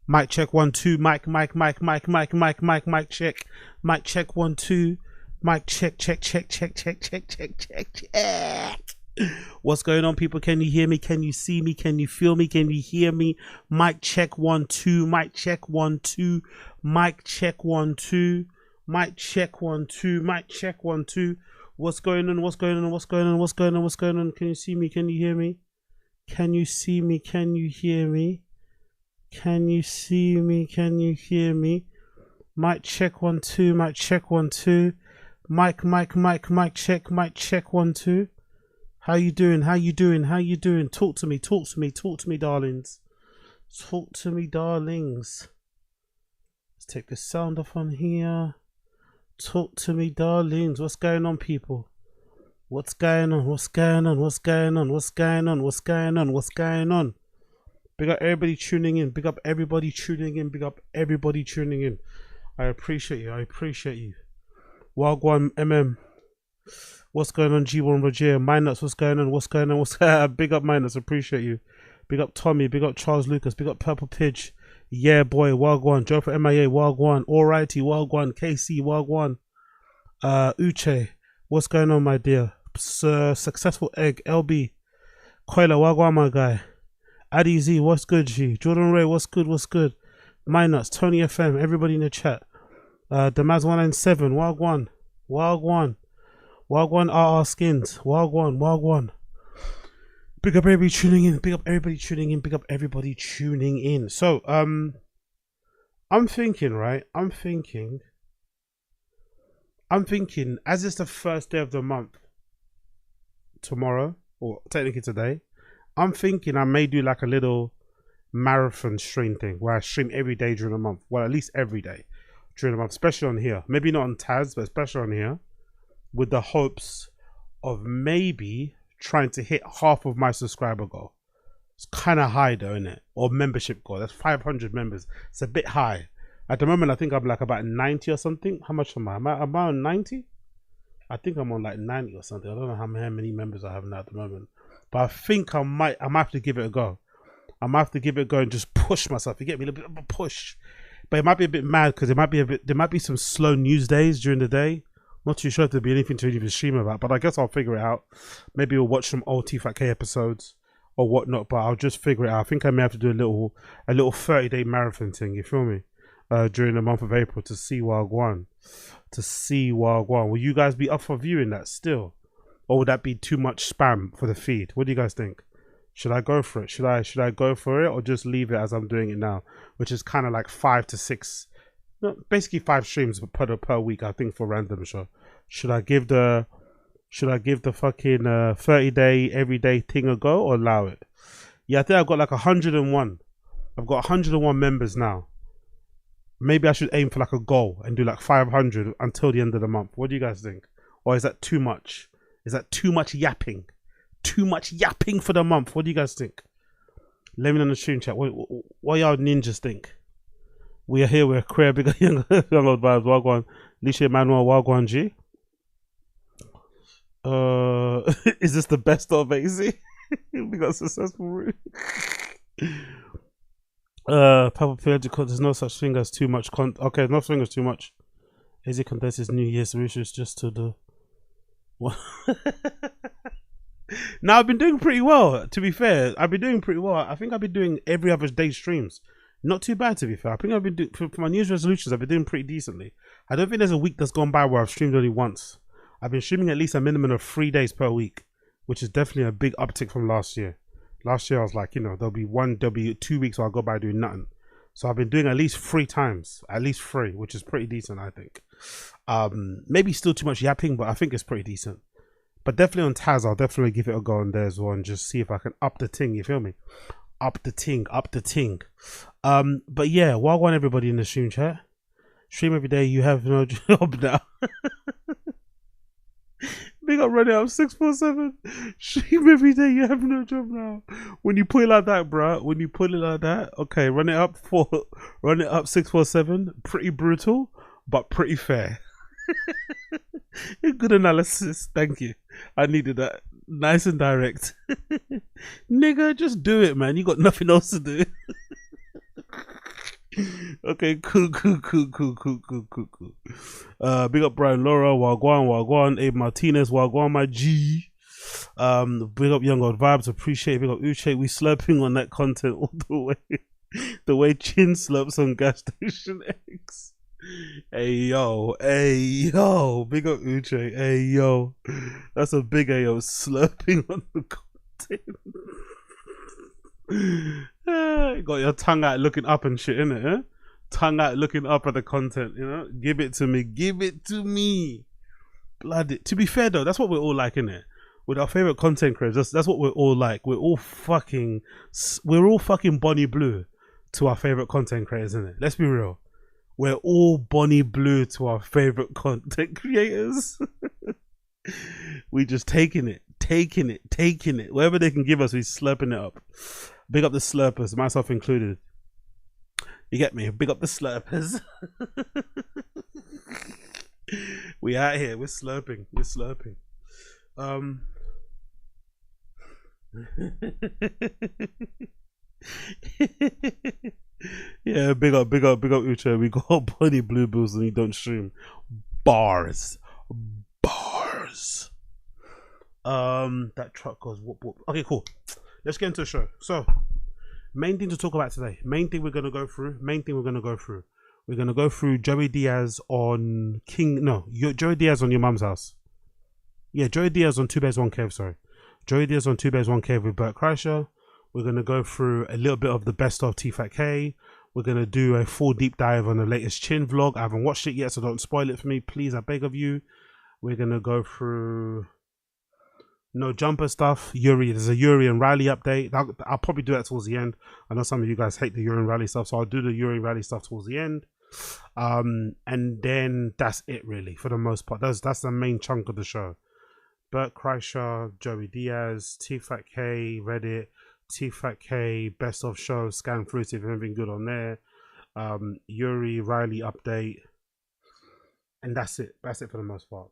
Mic check 1 2. Mic check. Mic check 1 2. Mic check. What's going on, people? Can you hear me? Can you see me? Can you feel me? Can you hear me? Mic check 1 2. Mic check 1 2. Mic check 1 2. Mic check 1 2. Mic check 1 2. What's going on? What's going on? What's going on? What's going on? What's going on? Can you see me? Can you hear me? Can you see me? Can you hear me? Can you see me? Can you hear me? Mic check 1 2. Mic check 1 2. Mic check. Mic check 1 2. How you doing? How you doing? How you doing? Talk to me. Talk to me. Talk to me, darlings. Talk to me, darlings. Let's take the sound off on here. Talk to me, darlings. What's going on, people? What's going on? What's going on? What's going on? What's going on? What's going on? What's going on? Big up everybody tuning in. Big up everybody tuning in. Big up everybody tuning in. I appreciate you. I appreciate you. Wagwan MM. What's going on, G1 Roger? Minus, what's going on? What's going on? What's big up Minus, appreciate you. Big up Tommy, big up Charles Lucas, big up Purple Pidge. Yeah, boy, Wagwan. Joe for MIA, Wagwan. Alrighty, Wagwan. KC, Wagwan. Uche, what's going on, my dear? Successful Egg, LB. Koila, Wagwan, my guy. Addy Z, what's good, G? Jordan Ray, what's good, what's good? Minus, Tony FM, everybody in the chat. Damaz197, Wagwan. Wagwan. Wagwan RR Skins. Wagwan, Wagwan. Big up everybody tuning in. Big up everybody tuning in. Big up everybody tuning in. So, I'm thinking, right? I'm thinking, as it's the first day of the month, tomorrow, or technically today, I'm thinking I may do like a little marathon stream thing where I stream every day during the month. Well, at least every day during the month, especially on here. Maybe not on TAZ, but especially on here. With the hopes of maybe trying to hit half of my subscriber goal. It's kind of high though, isn't it? Or membership goal. That's 500 members. It's a bit high. At the moment, I think I'm like about 90 or something. How much am I? Am I on 90? I think I'm on like 90 or something. I don't know how many members I have now at the moment. But I think I might have to give it a go. I might have to give it a go and just push myself. You get me? A little bit of a push. But it might be a bit mad because there might be some slow news days during the day. Not too sure if there'll be anything to even stream about, but I guess I'll figure it out. Maybe we'll watch some old TFATK episodes or whatnot, but I'll just figure it out. I think I may have to do a little 30-day marathon thing, you feel me? During the month of April to see Wagwan. Will you guys be up for viewing that still? Or would that be too much spam for the feed? What do you guys think? Should I go for it? Should I go for it or just leave it as I'm doing it now? Which is kind of like 5 to 6... No, basically 5 streams per week, I think, for random show. Should I give the fucking 30-day everyday thing a go or allow it? Yeah, I think I've got like 101. I've got 101 members now. Maybe I should aim for like a goal and do like 500 until the end of the month. What do you guys think? Or is that too much? Is that too much yapping? Too much yapping for the month? What do you guys think? Let me know in the stream chat. What y'all ninjas think? We are here, we're queer, bigger, young old vibes, Wagwan, Lisha Manuel, Wagwan G. Is this the best of AZ? We got a successful route. Papa Pelagical, there's no such thing as too much okay, no such thing as too much. AZ condenses New Year's wishes just to the... What? Now, I've been doing pretty well, to be fair. I've been doing pretty well. I think I've been doing every other day streams. Not too bad, to be fair. I think I've been doing, for my New Year's resolutions, I've been doing pretty decently. I don't think there's a week that's gone by where I've streamed only once. I've been streaming at least a minimum of 3 days per week, which is definitely a big uptick from last year. Last year, I was like, there'll be 2 weeks where I'll go by doing nothing. So I've been doing at least 3 times, which is pretty decent, I think. Maybe still too much yapping, but I think it's pretty decent. But definitely on Taz, I'll definitely give it a go on there as well and just see if I can up the ting, you feel me? Up the ting. But yeah, Wagwan everybody in the stream chat. Stream every day, you have no job now. Big up, run it up 647. Stream every day, you have no job now. When you put it like that, bruh, okay, run it up 647. Pretty brutal, but pretty fair. Good analysis, thank you. I needed that. Nice and direct. Nigga, just do it, man. You got nothing else to do. Okay, cool. Big up Brian Laura, Wagwan, Abe Martinez, Wagwan, my G. Big up Young Old Vibes, appreciate it. Big up Uche, we slurping on that content all the way. The way Chin slurps on Gas Station X. Hey yo, big up Uche, hey yo. That's a big AO slurping on the content. Got your tongue out looking up and shit, innit? Eh? Tongue out looking up at the content, you know? Give it to me. Bloody. To be fair though, that's what we're all like, innit? With our favorite content creators, that's what we're all like. We're all fucking Bonnie Blue to our favorite content creators, innit? Let's be real. We're all Bonnie Blue to our favorite content creators. We just taking it. Whatever they can give us, we slurping it up. Big up the slurpers, myself included. You get me? Big up the slurpers. We out here. We're slurping. Yeah, big up Uche. We got Bonnie Blue Bills and we don't stream. Bars. That truck goes whoop whoop. Okay, cool. Let's get into the show. So, main thing to talk about today. We're gonna go through. We're gonna go through Joey Diaz on Joey Diaz on your mum's house. Yeah, Joey Diaz on 2 Bears 1 Cave. Sorry, Joey Diaz on 2 Bears 1 Cave with BERT KREISCHER. We're gonna go through a little bit of the best of TFATK. We're gonna do a full deep dive on the latest Chin vlog. I haven't watched it yet, so don't spoil it for me, please. I beg of you. We're gonna go through no jumper stuff. There's a Yuri and Riley update. I'll probably do that towards the end. I know some of you guys hate the Yuri and Riley stuff, so I'll do the Yuri and Riley stuff towards the end. And then that's it really for the most part. That's the main chunk of the show. BERT KREISCHER, Joey Diaz, TFATK, Reddit, TFATK, best of show, scan through, see if anything good on there. Yuri, Riley update. And that's it. That's it for the most part.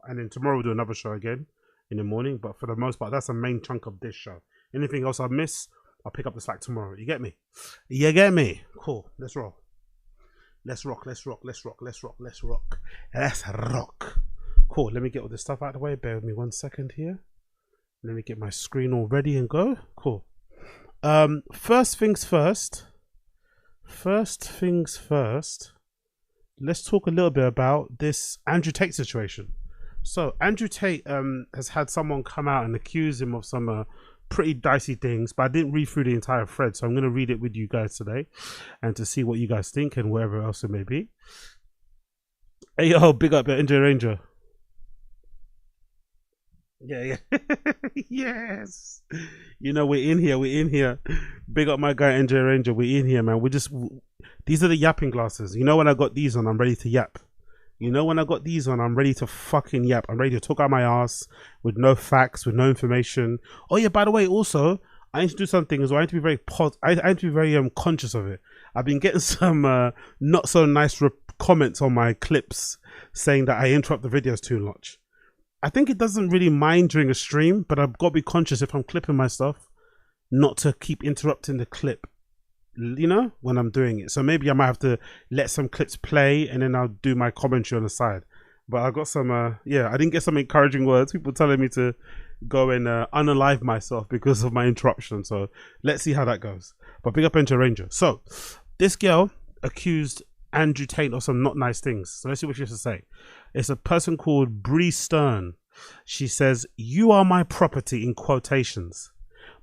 And then tomorrow we'll do another show again in the morning. But for the most part, that's the main chunk of this show. Anything else I miss, I'll pick up the slack tomorrow. You get me? Cool. Let's roll. Let's rock. Cool. Let me get all this stuff out of the way. Bear with me 1 second here. Let me get my screen all ready and go. Cool. First things first. Let's talk a little bit about this Andrew Tate situation. So Andrew Tate has had someone come out and accuse him of some pretty dicey things, but I didn't read through the entire thread, so I'm going to read it with you guys today and to see what you guys think and wherever else it may be. Hey yo, big up NJ Ranger. Yeah. Yes. You know, we're in here. Big up my guy NJ Ranger. We're in here, man. These are the yapping glasses. You know, when I got these on, I'm ready to yap. I'm ready to fucking yap. I'm ready to talk out my ass with no facts, with no information. Oh yeah, by the way, also, I need to do something as well. I need to be very conscious of it. I've been getting some not so nice comments on my clips saying that I interrupt the videos too much. I think it doesn't really mind during a stream, but I've got to be conscious if I'm clipping my stuff not to keep interrupting the clip, you know, when I'm doing it. So maybe I might have to let some clips play and then I'll do my commentary on the side. But I got some, I didn't get some encouraging words. People telling me to go and unalive myself because of my interruption. So let's see how that goes. But big up NJ Ranger. So this girl accused Andrew Tate of some not nice things. So let's see what she has to say. It's a person called Bree Stern. She says, "You are my property," in quotations.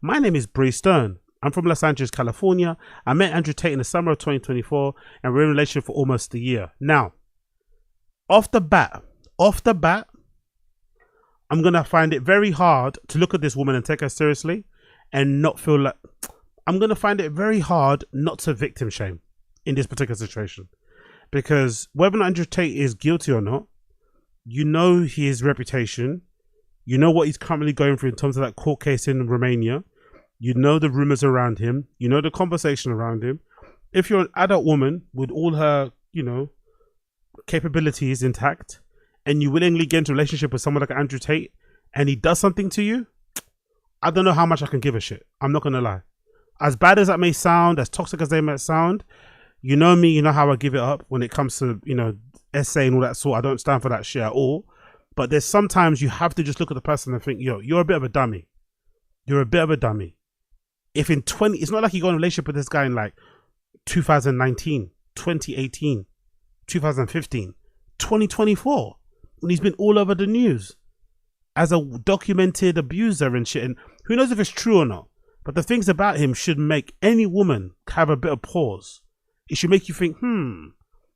"My name is Bree Stern. I'm from Los Angeles, California. I met Andrew Tate in the summer of 2024 and we're in a relationship for almost a year. Now, off the bat, I'm going to find it very hard to look at this woman and take her seriously and not feel like... I'm going to find it very hard not to victim shame in this particular situation. Because whether or not Andrew Tate is guilty or not, you know his reputation. You know what he's currently going through in terms of that court case in Romania. You know the rumors around him. You know the conversation around him. If you're an adult woman with all her, you know, capabilities intact, and you willingly get into a relationship with someone like Andrew Tate, and he does something to you, I don't know how much I can give a shit. I'm not going to lie. as bad as that may sound, as toxic as they may sound, you know me, you know how I give it up when it comes to, you know, essay and all that sort. I don't stand for that shit at all. But there's sometimes you have to just look at the person and think, yo, you're a bit of a dummy. You're a bit of a dummy. If in 20, it's not like you got in a relationship with this guy in like 2019, 2018, 2015, 2024, when he's been all over the news as a documented abuser and shit. And who knows if it's true or not. But the things about him should make any woman have a bit of pause. It should make you think,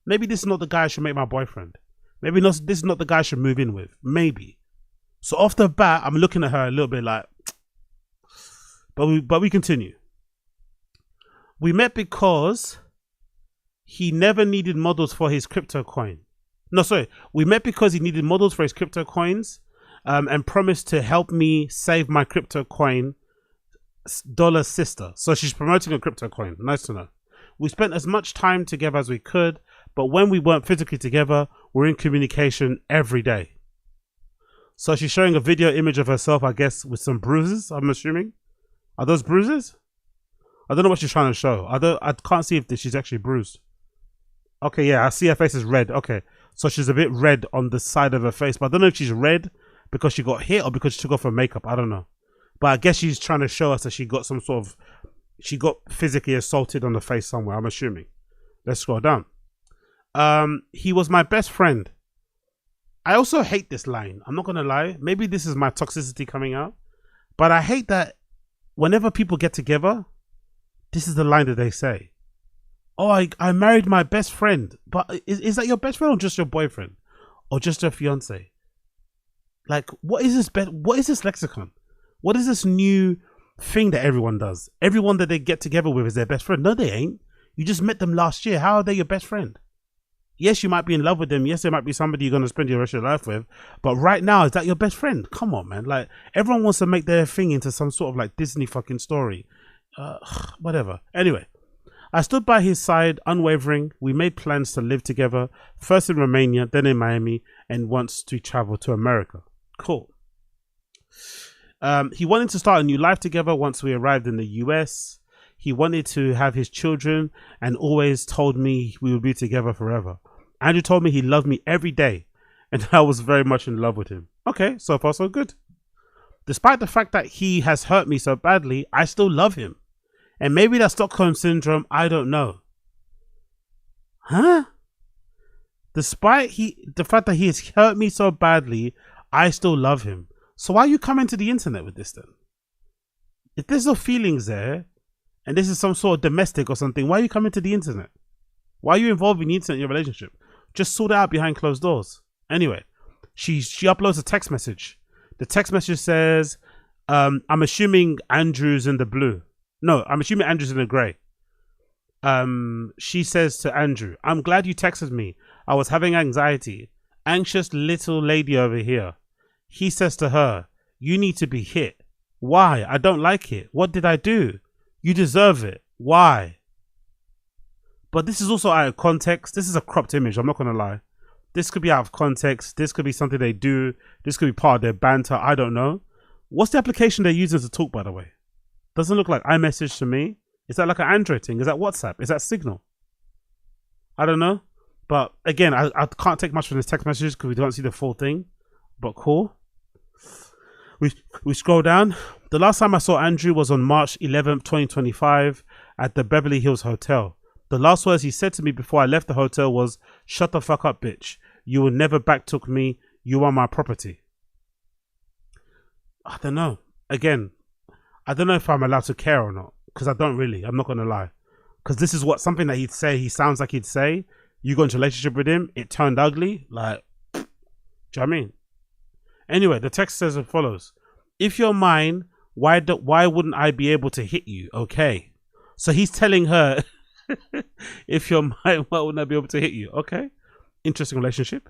maybe this is not the guy I should make my boyfriend. Maybe this is not the guy I should move in with. Maybe. So off the bat, I'm looking at her a little bit like, but we continue. We met because he never needed models for his crypto coin. No, sorry. We met because he needed models for his crypto coins and promised to help me save my crypto coin dollar sister. So she's promoting a crypto coin. Nice to know. We spent as much time together as we could, but when we weren't physically together, we're in communication every day. So she's showing a video image of herself, I guess, with some bruises, I'm assuming. Are those bruises? I don't know what she's trying to show. I can't see if she's actually bruised. Okay, yeah, I see her face is red. Okay, so she's a bit red on the side of her face, but I don't know if she's red because she got hit or because she took off her makeup. I don't know. But I guess she's trying to show us that she got some sort of, she got physically assaulted on the face somewhere, I'm assuming. Let's scroll down. He was my best friend. I also hate this line. I'm not going to lie. Maybe this is my toxicity coming out. But I hate that whenever people get together, this is the line that they say. Oh, I married my best friend. But is that your best friend or just your boyfriend? Or just your fiance? Like, what is this lexicon? What is this new thing that everyone does? Everyone that they get together with is their best friend. No, they ain't. You just met them last year. How are they your best friend? Yes, you might be in love with them. Yes, there might be somebody you're going to spend your rest of your life with. But right now, is that your best friend? Come on, man. Like, everyone wants to make their thing into some sort of like Disney fucking story. Whatever. Anyway, I stood by his side, unwavering. We made plans to live together. First in Romania, then in Miami, and once to travel to America. Cool. He wanted to start a new life together once we arrived in the US. He wanted to have his children and always told me we would be together forever. Andrew told me he loved me every day and I was very much in love with him. Okay, so far so good. Despite the fact that he has hurt me so badly, I still love him. And maybe that's Stockholm Syndrome, I don't know. Huh? Despite the fact that he has hurt me so badly, I still love him. So why are you coming to the internet with this then? If there's no feelings there, and this is some sort of domestic or something, why are you coming to the internet? Why are you involved in the internet in your relationship? Just sort it out behind closed doors. Anyway, she uploads a text message. The text message says, I'm assuming Andrew's in the blue. No, I'm assuming Andrew's in the grey. She says to Andrew, I'm glad you texted me. I was having anxiety. Anxious little lady over here. He says to her, you need to be hit. Why? I don't like it. What did I do? You deserve it. Why? But this is also out of context. This is a cropped image. I'm not going to lie. This could be out of context. This could be something they do. This could be part of their banter. I don't know. What's the application they're using to talk, by the way? Doesn't look like iMessage to me. Is that like an Android thing? Is that WhatsApp? Is that Signal? I don't know. But again, I can't take much from this text messages because we don't see the full thing. But cool. We scroll down. The last time I saw Andrew was on March 11th, 2025 at the Beverly Hills Hotel. The last words he said to me before I left the hotel was, shut the fuck up, bitch. You will never backtalk me. You are my property. I don't know. Again, I don't know if I'm allowed to care or not. Because I don't really. I'm not going to lie. Because this is something that he'd say. He sounds like he'd say. You got into a relationship with him. It turned ugly. Like, do you know what I mean? Anyway, the text says as follows. If you're mine, why wouldn't I be able to hit you? Okay. So he's telling her, if you're mine, why wouldn't I be able to hit you? Okay. Interesting relationship.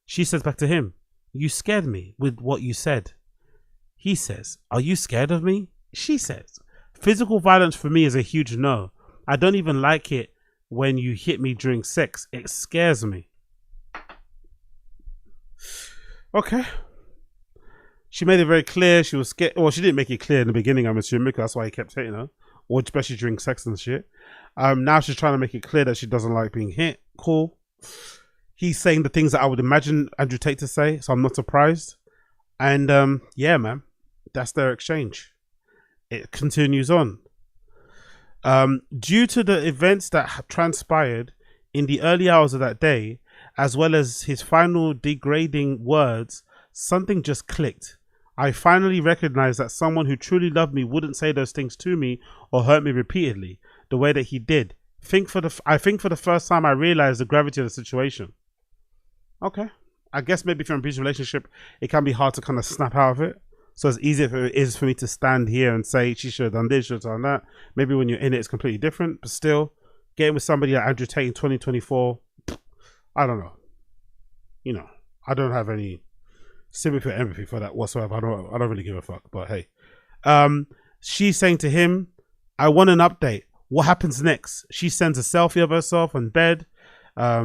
She says back to him, you scared me with what you said. He says, are you scared of me? She says, physical violence for me is a huge no. I don't even like it when you hit me during sex. It scares me. Okay. She made it very clear she was scared. Well, she didn't make it clear in the beginning, I'm assuming, because that's why he kept hitting her. or especially during sex and shit. Now she's trying to make it clear that she doesn't like being hit. Cool. He's saying the things that I would imagine Andrew Tate to say, so I'm not surprised. And yeah, man, that's their exchange. It continues on. Due to the events that transpired in the early hours of that day, as well as his final degrading words, something just clicked. I finally recognized that someone who truly loved me wouldn't say those things to me or hurt me repeatedly the way that he did. I think for the first time I realized the gravity of the situation. Okay. I guess maybe if you're in a abusive relationship, it can be hard to kind of snap out of it. So it's easier if it is for me to stand here and say she should have done this, should have done that. Maybe when you're in it, it's completely different. But still, getting with somebody like Andrew Tate in 2024, I don't know. You know, I don't have any sympathy or empathy for that whatsoever. I don't really give a fuck. But hey, she's saying to him, "I want an update. What happens next?" She sends a selfie of herself in bed. I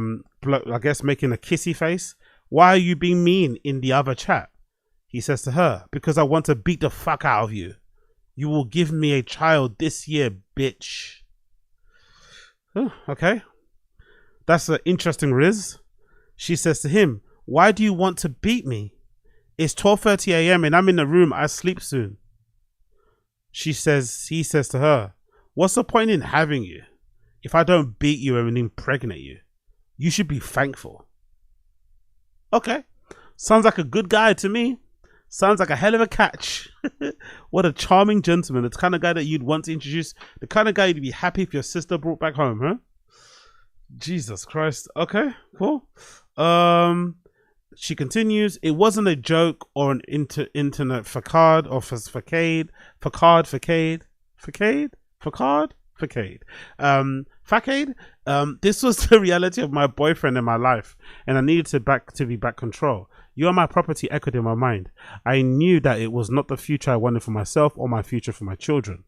guess making a kissy face. "Why are you being mean in the other chat?" He says to her, "Because I want to beat the fuck out of you. You will give me a child this year, bitch." Oh, okay. That's an interesting riz. She says to him, "Why do you want to beat me? It's 12:30 a.m. and I'm in the room. I sleep soon." He says to her, "What's the point in having you? If I don't beat you and impregnate you, you should be thankful." Okay. Sounds like a good guy to me. Sounds like a hell of a catch. What a charming gentleman. The kind of guy that you'd want to introduce. The kind of guy you'd be happy if your sister brought back home, huh? Jesus Christ. Okay, cool. She continues, "It wasn't a joke or an internet facade or facade. This was the reality of my boyfriend in my life, and I needed to be back control. You are my property echoed in my mind. I knew that it was not the future I wanted for myself or my future for my children.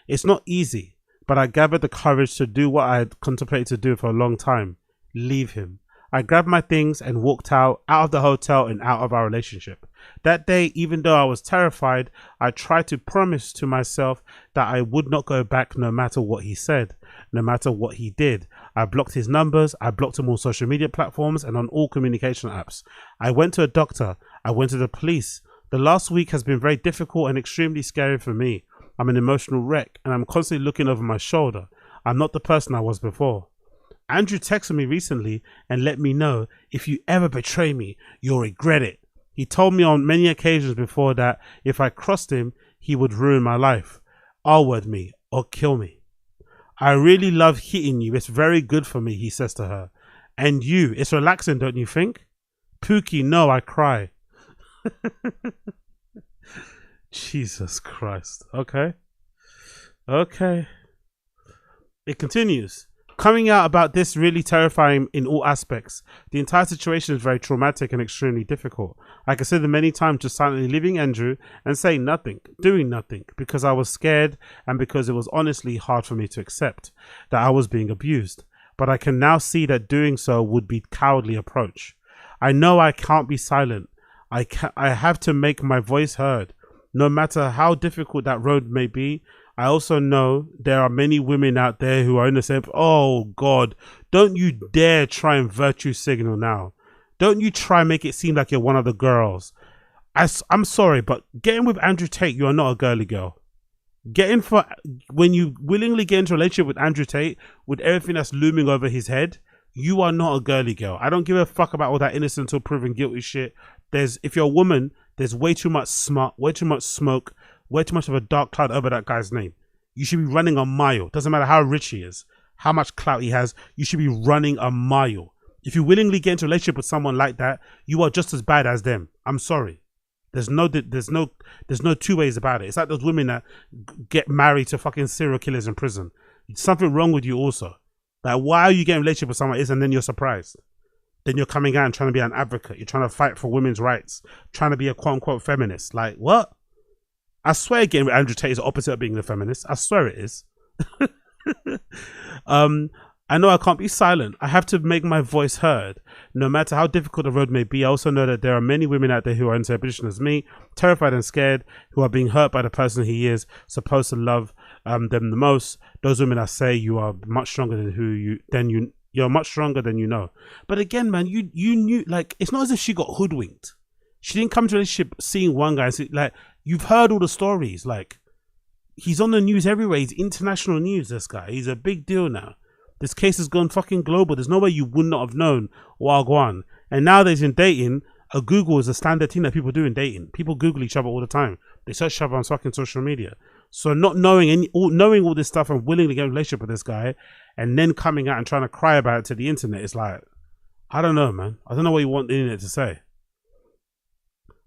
It's not easy, but I gathered the courage to do what I had contemplated to do for a long time. Leave him. I grabbed my things and walked out of the hotel and out of our relationship. That day, even though I was terrified, I tried to promise to myself that I would not go back no matter what he said, no matter what he did. I blocked his numbers, I blocked him on social media platforms and on all communication apps. I went to a doctor, I went to the police. The last week has been very difficult and extremely scary for me. I'm an emotional wreck and I'm constantly looking over my shoulder. I'm not the person I was before. Andrew texted me recently and let me know, if you ever betray me, you'll regret it. He told me on many occasions before that if I crossed him, he would ruin my life, R-word me, or kill me. I really love hitting you. It's very good for me, he says to her. And you, it's relaxing, don't you think? Pookie, no, I cry. Jesus Christ. Okay. Okay. It continues. Coming out about this really terrifying in all aspects. The entire situation is very traumatic and extremely difficult. I considered many times just silently leaving Andrew and saying nothing, doing nothing, because I was scared and because it was honestly hard for me to accept that I was being abused. But I can now see that doing so would be a cowardly approach. I know I can't be silent. I have to make my voice heard. No matter how difficult that road may be, I also know there are many women out there who are in the same. Oh God, don't you dare try and virtue signal now. Don't you try and make it seem like you're one of the girls. I'm sorry, but getting with Andrew Tate, you are not a girly girl. When you willingly get into a relationship with Andrew Tate, with everything that's looming over his head, you are not a girly girl. I don't give a fuck about all that innocent until proven guilty shit. If you're a woman, there's way too much smut, way too much smoke, way too much of a dark cloud over that guy's name. You should be running a mile. Doesn't matter how rich he is, how much clout he has, you should be running a mile. If you willingly get into a relationship with someone like that, you are just as bad as them. I'm sorry. There's no two ways about it. It's like those women that get married to fucking serial killers in prison. There's something wrong with you also. Like, why are you getting a relationship with someone like this and then you're surprised? Then you're coming out and trying to be an advocate. You're trying to fight for women's rights. Trying to be a quote unquote feminist. Like, what? I swear getting with Andrew Tate is the opposite of being a feminist. I swear it is. I know I can't be silent. I have to make my voice heard. No matter how difficult the road may be, I also know that there are many women out there who are in the same position as me, terrified and scared, who are being hurt by the person he is supposed to love, them the most. Those women that say you are much stronger you're much stronger than you know. But again, man, you knew, like, it's not as if she got hoodwinked. She didn't come to a relationship seeing one guy. Like, you've heard all the stories. Like, he's on the news everywhere. He's international news, this guy. He's a big deal now. This case has gone fucking global. There's no way you would not have known Wagwan. And nowadays in dating, a Google is a standard thing that people do in dating. People Google each other all the time. They search each other on fucking social media. So not knowing knowing all this stuff and willing to get in a relationship with this guy and then coming out and trying to cry about it to the internet, it's like, I don't know, man. I don't know what you want the internet to say.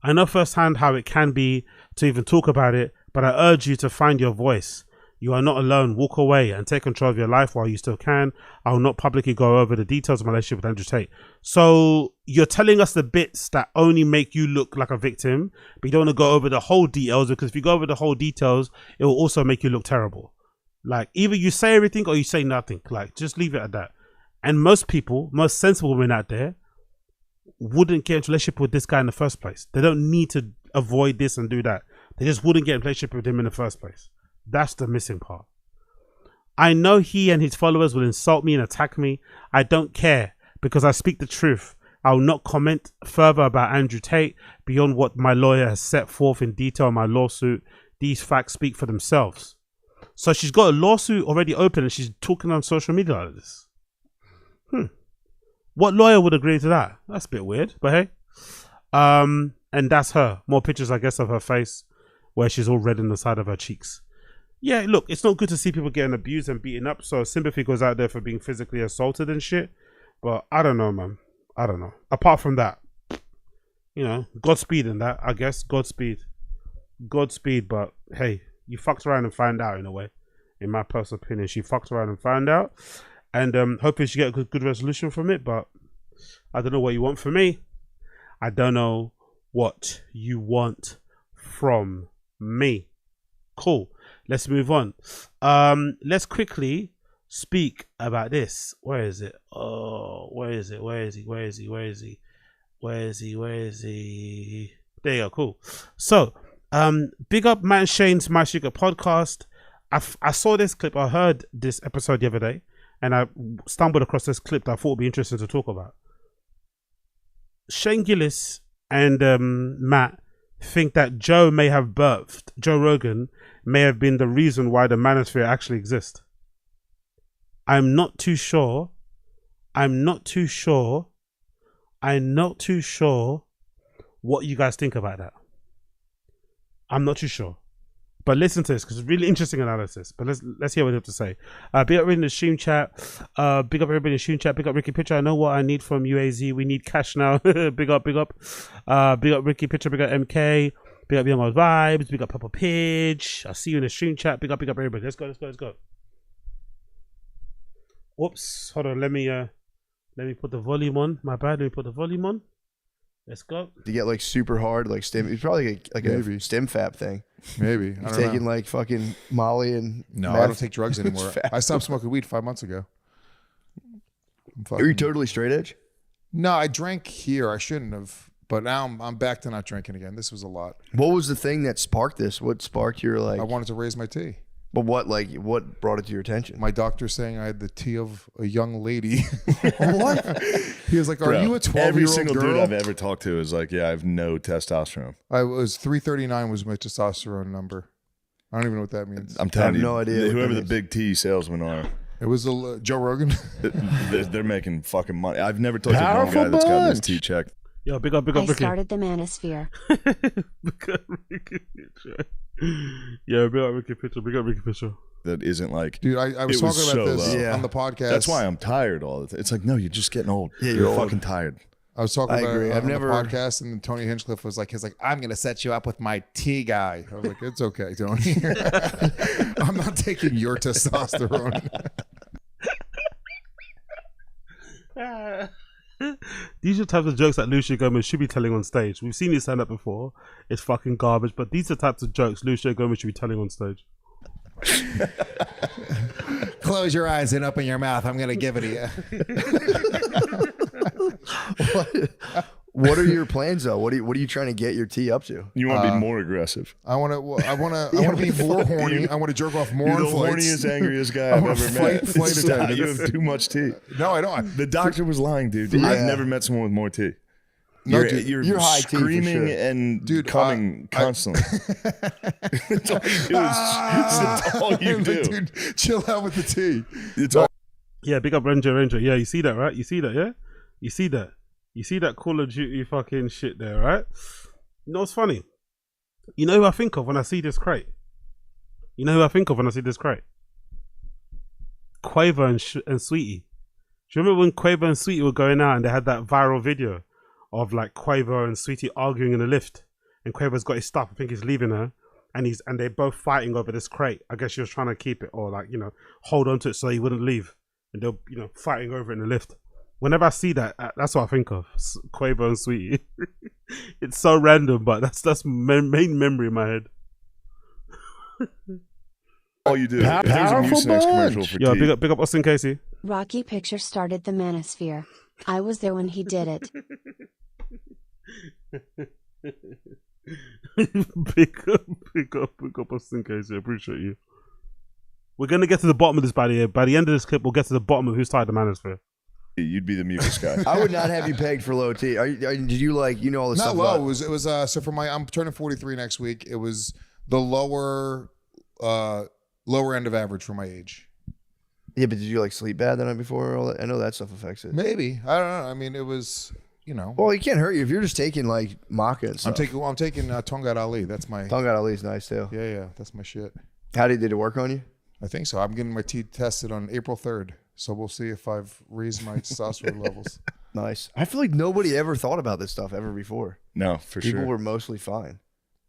I know firsthand how it can be to even talk about it, but I urge you to find your voice. You are not alone. Walk away and take control of your life while you still can. I will not publicly go over the details of my relationship with Andrew Tate. So you're telling us the bits that only make you look like a victim, but you don't want to go over the whole details, because if you go over the whole details, it will also make you look terrible. Like, either you say everything or you say nothing. Like, just leave it at that. And most people, most sensible women out there, wouldn't get into a relationship with this guy in the first place. They don't need to avoid this and do that. They just wouldn't get in a relationship with him in the first place. That's the missing part. I know he and his followers will insult me and attack me. I don't care, because I speak the truth. I will not comment further about Andrew Tate beyond what my lawyer has set forth in detail in my lawsuit. These facts speak for themselves. So she's got a lawsuit already open and she's talking on social media like this. What lawyer would agree to that? That's a bit weird, but hey. And that's her. More pictures, I guess, of her face where she's all red in the side of her cheeks. Yeah, look, it's not good to see people getting abused and beaten up, so sympathy goes out there for being physically assaulted and shit. But I don't know, man. I don't know. Apart from that, you know, Godspeed in that, I guess. Godspeed. Godspeed, but hey, you fucked around and found out in a way. In my personal opinion, she fucked around and found out. And hopefully she get a good resolution from it, but I don't know what you want from me. I don't know what you want from me. Cool. Let's move on. Let's quickly speak about this. Where is it? Oh, where is it? Where is he? Where is he? Where is he? Where is he? Where is he? There you go. Cool. So, big up Matt and Shane's My Sugar podcast. I saw this clip. I heard this episode the other day, and I stumbled across this clip that I thought would be interesting to talk about. Shane Gillis and Matt think that Joe Rogan may have been the reason why the manosphere actually exists. I'm not too sure what you guys think about that. I'm not too sure. But listen to this, because it's really interesting analysis. But let's hear what they have to say. Big up everybody in the stream chat. Big up everybody in the stream chat. Big up Ricky Pitcher. I know what I need from UAZ. We need cash now. Big up. Big up Ricky Pitcher. Big up MK. Big up Young Old Vibes. Big up Papa Pidge. I'll see you in the stream chat. Big up everybody. Let's go. Whoops. Hold on. Let me put the volume on. My bad. Let me put the volume on. Let's go. To get like super hard, like stim. It's probably like a stim fap thing. Maybe. He's taking like fucking Molly and no, meth. I don't take drugs anymore. I stopped smoking weed 5 months ago. Are you totally straight edge? No, I drank here. I shouldn't have, but now I'm back to not drinking again. This was a lot. What was the thing that sparked this? What sparked your like? I wanted to raise my tea. But what brought it to your attention? My doctor saying I had the tea of a young lady. What? He was like, "Are you a 12-year-old girl?" Every single dude I've ever talked to is like, "Yeah, I have no testosterone." I was 339 was my testosterone number. I don't even know what that means. I'm telling you, no idea whoever the big T salesmen are, It was Joe Rogan. they're making fucking money. I've never talked to one guy that's got this T check. Yo, big up, I Ricky. started the manosphere. Big up Ricky Pitcher. Yeah, big up Ricky Pitcher. Big up Ricky Pitcher. That isn't like, Dude, I was it was talking about so this low. on the podcast. That's why I'm tired all the time. It's like, no, you're just getting old. Yeah, you're you're fucking old. tired. I was talking I about agree. it I've on never- the podcast, and then Tony Hinchcliffe was like, he's like, I'm going to set you up with my tea guy. I was like, it's okay, Tony. I'm not taking your testosterone. These are types of jokes that Lucio Gomez should be telling on stage. We've seen this stand up before. It's fucking garbage, but these are types of jokes Lucio Gomez should be telling on stage. Close your eyes and open your mouth. I'm going to give it to you. What are your plans though? What are you trying to get your T up to? You want to be more aggressive. I want to be more horny. I want to jerk off more You're on the flights. horniest, angriest guy I've ever met. Stop. You have too much tea. No, I don't. The doctor was lying, dude. Yeah. I've never met someone with more tea. No, You're high tea for screaming sure. and Dude, coming constantly. That's all you do. That's all you do. Dude, chill out with the tea. It's all. Yeah, big up Ranger. Yeah, you see that, right? You see that, yeah? You see that. You see that Call of Duty fucking shit there, right? You know what's funny? You know who I think of when I see this crate? Quavo and Sweetie. Do you remember when Quavo and Sweetie were going out and they had that viral video of like Quavo and Sweetie arguing in the lift? And Quavo's got his stuff. I think he's leaving her. And they're both fighting over this crate. I guess she was trying to keep it or like, you know, hold on to it so he wouldn't leave. And they're, you know, fighting over it in the lift. Whenever I see that, that's what I think of. Quavo and Sweetie. It's so random, but that's main memory in my head. All you do. If there's a Mucinex commercial for Yo, tea. big up Austin Casey. Rocky Picture started the Manosphere. I was there when he did it. big up Austin Casey. I appreciate you. We're gonna get to the bottom of this by the end of this clip. We'll get to the bottom of who started the Manosphere. You'd be the mucus guy. I would not have you pegged for low T. Did you like, you know, all this Not stuff low. about- It was so for I'm turning 43 next week. It was the lower end of average for my age. Yeah, but did you like sleep bad the night before? All that? I know that stuff affects it. Maybe. I don't know. I mean, it was, you know. Well, it can't hurt you if you're just taking like maca and stuff. I'm taking Tongat Ali. That's my. Tongat Ali's nice too. Yeah. That's my shit. How did it work on you? I think so. I'm getting my teeth tested on April 3rd. So we'll see if I've raised my testosterone levels. Nice. I feel like nobody ever thought about this stuff ever before. No, for People sure. were mostly fine.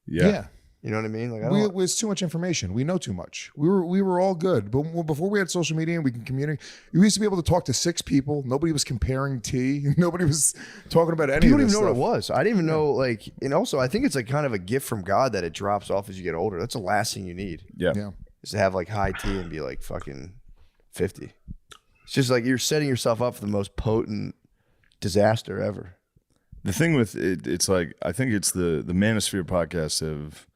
Yeah. You know what I mean? Like It was too much information. We know too much. We were all good. But before we had social media and we can communicate, we used to be able to talk to 6 people. Nobody was comparing tea. Nobody was talking about any you of don't this even know stuff. what it was. I didn't even know, like, and also I think it's like kind of a gift from God that it drops off as you get older. That's the last thing you need. Yeah. Is to have like high T and be like fucking 50. It's just like you're setting yourself up for the most potent disaster ever. The thing with it, it's like, I think it's the Manosphere podcasts have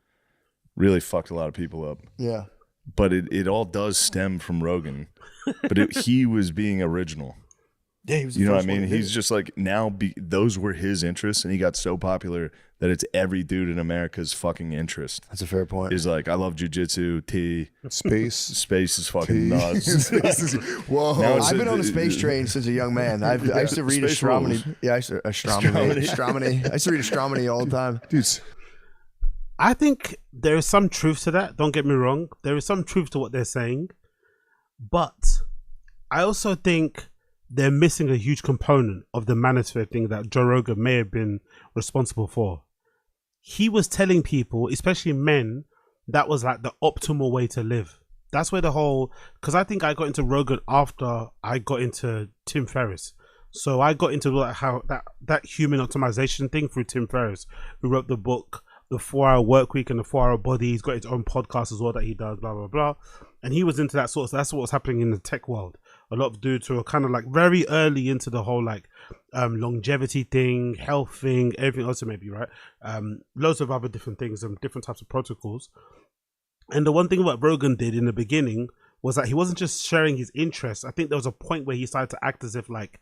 really fucked a lot of people up. Yeah. But it all does stem from Rogan. But he was being original. Yeah, he was the You know what I first one mean? to do He's it. just like, now those were his interests, and he got so popular that it's every dude in America's fucking interest. That's a fair point. Is like, I love jujitsu, tea, Space is fucking tea. nuts. Whoa. Now it's I've been on the space train since a young man. I used to read Space astronomy. rules. Yeah, I used to astronomy. I used to read astronomy all the time. Dudes. I think there is some truth to that. Don't get me wrong. There is some truth to what they're saying. But I also think they're missing a huge component of the Manosphere thing that Joe Rogan may have been responsible for. He was telling people, especially men, that was like the optimal way to live. That's where the whole, because I think I got into Rogan after I got into Tim Ferriss. So I got into like how that human optimization thing through Tim Ferriss, who wrote the book The 4-Hour Work Week and The 4-Hour Body. He's got his own podcast as well that he does, blah blah blah. And he was into that sort of, so that's what was happening in the tech world. A lot of dudes who are kind of like very early into the whole like longevity thing, health thing, everything else maybe, right? Loads of other different things and different types of protocols. And the one thing what Rogan did in the beginning was that he wasn't just sharing his interests. I think there was a point where he started to act as if like,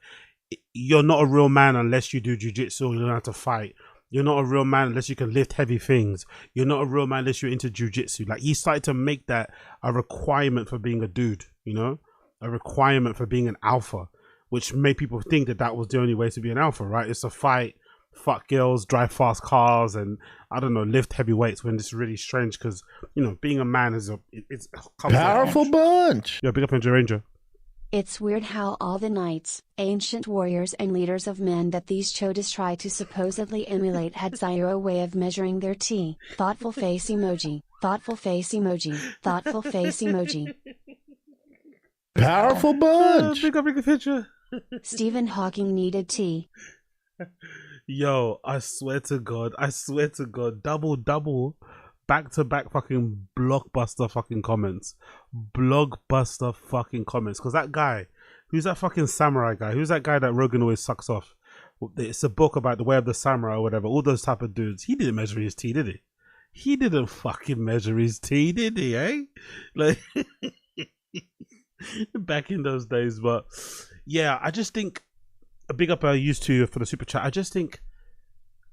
you're not a real man unless you do jiu-jitsu, you don't have to fight. You're not a real man unless you can lift heavy things. You're not a real man unless you're into jiu-jitsu. Like, he started to make that a requirement for being a dude, you know? A requirement for being an alpha, which made people think that that was the only way to be an alpha, right? It's to fight, fuck girls, drive fast cars, and I don't know, lift heavy weights, when it's really strange because, you know, being a man is it's Powerful bunch. Yeah, big up Ninja Ranger. It's weird how all the knights, ancient warriors and leaders of men that these chodas try to supposedly emulate had zero way of measuring their tea. Thoughtful face emoji, thoughtful face emoji, thoughtful face emoji. Powerful bunch. Big up, big picture. Stephen Hawking needed tea. Yo, I swear to God, double, back-to-back fucking blockbuster fucking comments. Blockbuster fucking comments. Because that guy, who's that fucking samurai guy? Who's that guy that Rogan always sucks off? It's a book about the way of the samurai or whatever. All those type of dudes. He didn't measure his tea, did he? He didn't fucking measure his tea, did he? Eh? Like back in those days. But yeah, I just think a big up I used to for the super chat. I just think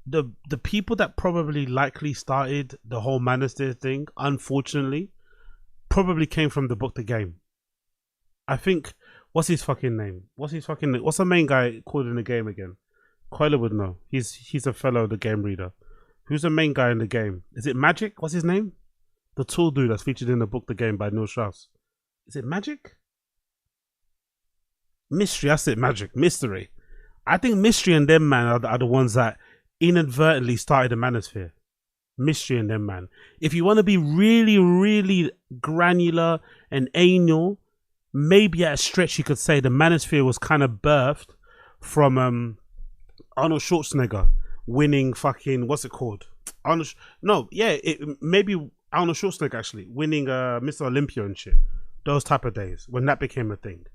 the people that probably likely started the whole Manosphere thing, unfortunately, probably came from the book The Game. I think what's his fucking name? What's the main guy called in the game again? Coiler would know. He's a fellow The Game reader. Who's the main guy in the game? Is it Magic? What's his name? The tall dude that's featured in the book The Game by Neil Strauss. Is it Magic? Mystery. That's it. Magic. Mystery. I think Mystery and them man are the ones that inadvertently started the Manosphere. Mystery and them man. If you want to be really, really granular and anal, maybe at a stretch you could say the Manosphere was kind of birthed from Arnold Schwarzenegger winning fucking, what's it called? Maybe Arnold Schwarzenegger actually winning Mr. Olympia and shit. Those type of days when that became a thing.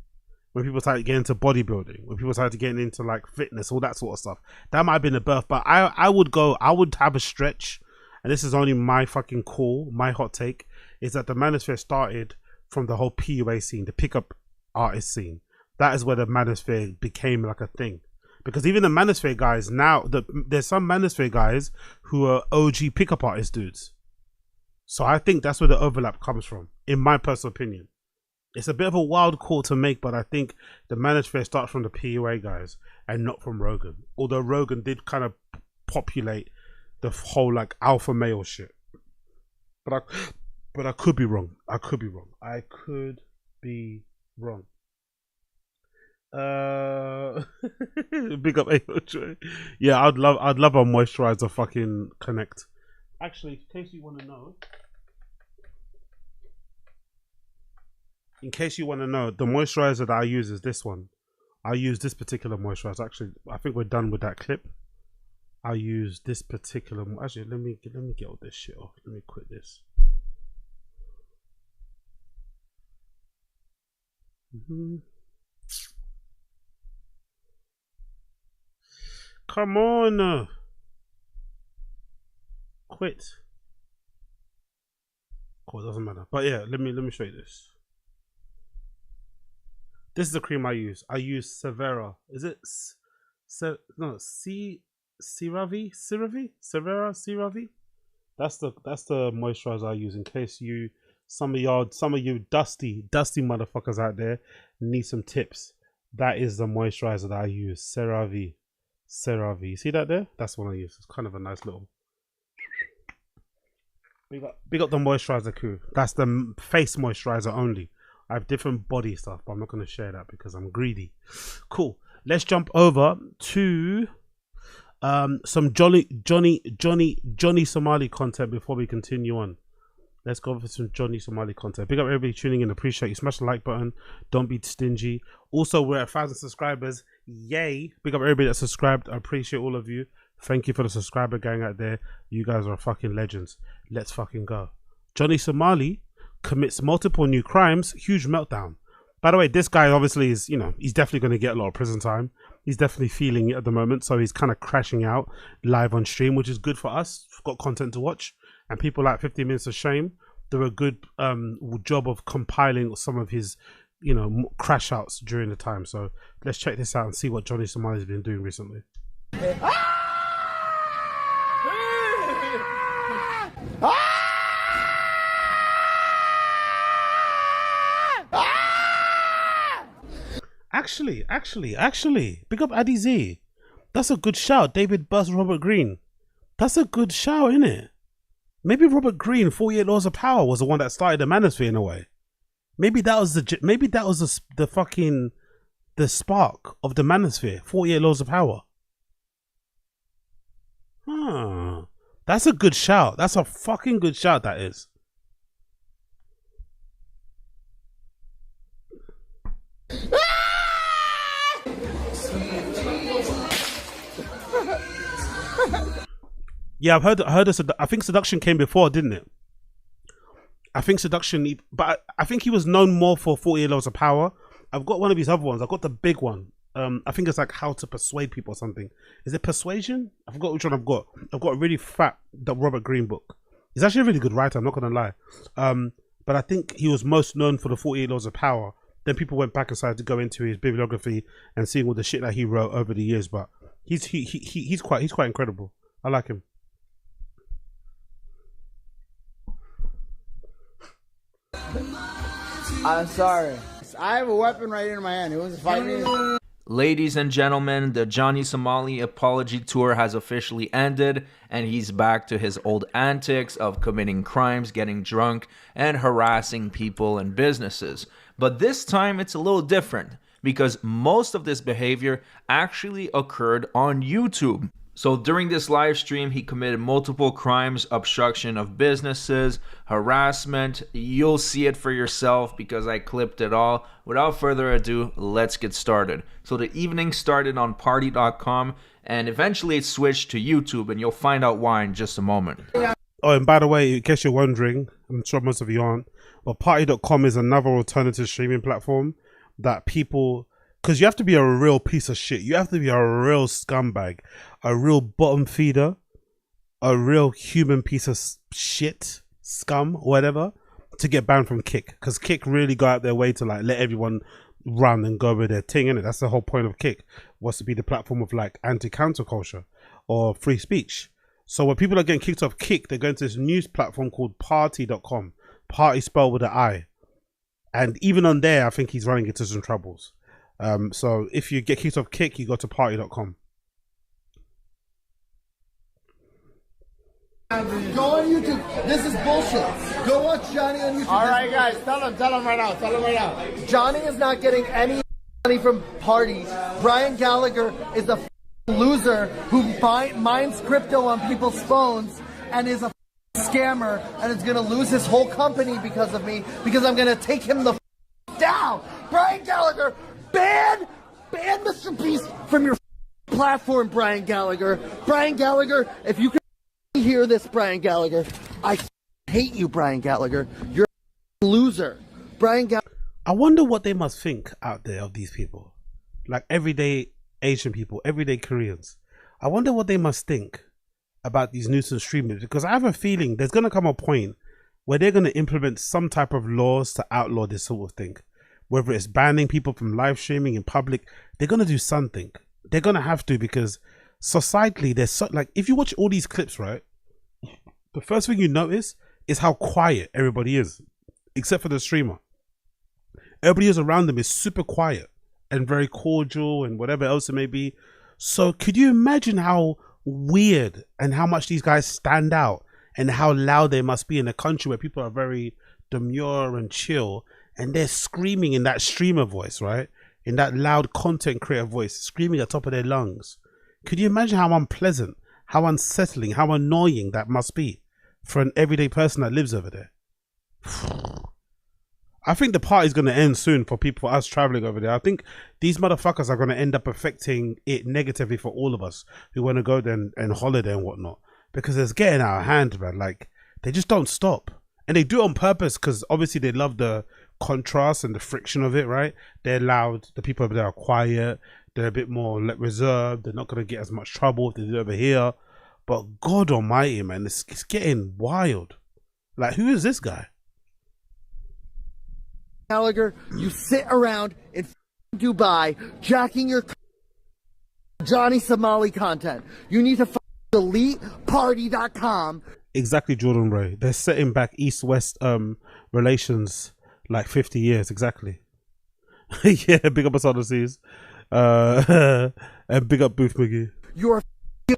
When people started getting into bodybuilding, when people started getting into like fitness, all that sort of stuff. That might have been a birth, but I would have a stretch, and this is only my fucking call, my hot take, is that the Manosphere started from the whole PUA scene, the pickup artist scene. That is where the Manosphere became like a thing. Because even the Manosphere guys now, there's some Manosphere guys who are OG pickup artist dudes. So I think that's where the overlap comes from, in my personal opinion. It's a bit of a wild call to make, but I think the Manosphere starts from the PUA guys and not from Rogan. Although Rogan did kind of populate the whole like alpha male shit. But I could be wrong. I could be wrong. Big up AOJ. Yeah, I'd love a moisturizer fucking connect. Actually, in case you want to know, the moisturizer that I use is this one. I use this particular moisturizer. Actually, I think we're done with that clip. I use this particular. Actually, let me get all this shit off. Let me quit this. Come on, quit. Cool, doesn't matter. But yeah, let me show you this. This is the cream I use. I use Severa. Is it CeraVe? That's the moisturizer I use in case some of you dusty motherfuckers out there need some tips. That is the moisturizer that I use. CeraVe. See that there? That's what I use. It's kind of a nice little. Big up the moisturizer crew. That's the face moisturizer only. I have different body stuff, but I'm not going to share that because I'm greedy. Cool. Let's jump over to some Johnny Somali content before we continue on. Let's go over some Johnny Somali content. Big up everybody tuning in. Appreciate you. Smash the like button. Don't be stingy. Also, we're at 1,000 subscribers. Yay. Big up everybody that subscribed. I appreciate all of you. Thank you for the subscriber gang out there. You guys are fucking legends. Let's fucking go. Johnny Somali commits multiple new crimes. Huge meltdown. By the way, this guy obviously is, he's definitely going to get a lot of prison time. He's definitely feeling it at the moment. So he's kind of crashing out live on stream, which is good for us. We've got content to watch. And people like 15 Minutes of Shame do a good job of compiling some of his, crash outs during the time. So let's check this out and see what Johnny Somali's been doing recently. Actually, big up Addy Z. That's a good shout. David Buss, Robert Greene. That's a good shout, isn't it? Maybe Robert Greene, 48 Laws of Power, was the one that started the Manosphere in a way. Maybe that was the fucking spark of the Manosphere. 48 Laws of Power. That's a good shout. That's a fucking good shout. That is. Yeah, I've heard I think Seduction came before, didn't it? I think Seduction, but I think he was known more for 48 Laws of Power. I've got one of his other ones. I've got the big one. I think it's like how to persuade people or something. Is it persuasion? I forgot which one I've got. I've got a really fat Robert Greene book. He's actually a really good writer, I'm not gonna lie. But I think he was most known for the 48 Laws of Power. Then people went back and started to go into his bibliography and seeing all the shit that he wrote over the years. But he's quite incredible. I like him. I'm sorry. I have a weapon right in my hand. Who wants to fight me? Ladies and gentlemen, the Johnny Somali apology tour has officially ended, and he's back to his old antics of committing crimes, getting drunk, and harassing people and businesses. But this time it's a little different, because most of this behavior actually occurred on YouTube. So during this live stream, he committed multiple crimes: obstruction of businesses, harassment. You'll see it for yourself because I clipped it all. Without further ado, let's get started. So the evening started on party.com and eventually it switched to YouTube, and you'll find out why in just a moment. Oh, and by the way, in case you're wondering, I'm sure most of you aren't, but party.com is another alternative streaming platform that people... Because you have to be a real piece of shit. You have to be a real scumbag, a real bottom feeder, a real human piece of shit, scum, whatever, to get banned from Kick. Because Kick really go out their way to like let everyone run and go with their thing, innit? That's the whole point of Kick, was to be the platform of like anti-counterculture or free speech. So when people are getting kicked off Kick, they're going to this news platform called party.com. Party spelled with an I. And even on there, I think he's running into some troubles. So if you get kicked off Kick, you go to party.com. Go on YouTube. This is bullshit. Go watch Johnny on YouTube. All right, guys. Tell him right now. Johnny is not getting any money from Party. Brian Gallagher is a loser who mines crypto on people's phones and is a scammer and is going to lose his whole company because of me, because I'm going to take him the down. Brian Gallagher, ban Mr. Beast from your platform, Brian Gallagher. Brian Gallagher, if you can hear this, Brian Gallagher, I hate you, Brian Gallagher. You're a loser. Brian Gallagher. I wonder what they must think out there of these people. Like everyday Asian people, everyday Koreans. I wonder what they must think about these nuisance streamers, because I have a feeling there's going to come a point where they're going to implement some type of laws to outlaw this sort of thing. Whether it's banning people from live streaming in public, they're going to do something. They're going to have to, because societally, there's so, like, if you watch all these clips, right, the first thing you notice is how quiet everybody is, except for the streamer. Everybody else around them is super quiet and very cordial and whatever else it may be. So could you imagine how weird and how much these guys stand out and how loud they must be in a country where people are very demure and chill, and they're screaming in that streamer voice, right? In that loud content creator voice, screaming at the top of their lungs. Could you imagine how unpleasant, how unsettling, how annoying that must be for an everyday person that lives over there? I think the party's going to end soon for people, for us traveling over there. I think these motherfuckers are going to end up affecting it negatively for all of us who want to go there and holiday and whatnot, because it's getting out of hand, man. Like, they just don't stop. And they do it on purpose, because obviously they love the contrast and the friction of it, right? They're loud. The people over there are quiet. They're a bit more reserved. They're not going to get as much trouble if they do over here. But God almighty, man, it's getting wild. Like, who is this guy? Gallagher, you sit around in Dubai jacking your Johnny Somali content. You need to delete party.com. Exactly, Jordan Ray. They're setting back East-West relations like 50 years, exactly. Yeah, big up Asada Seas. And big up Booth McGee. You're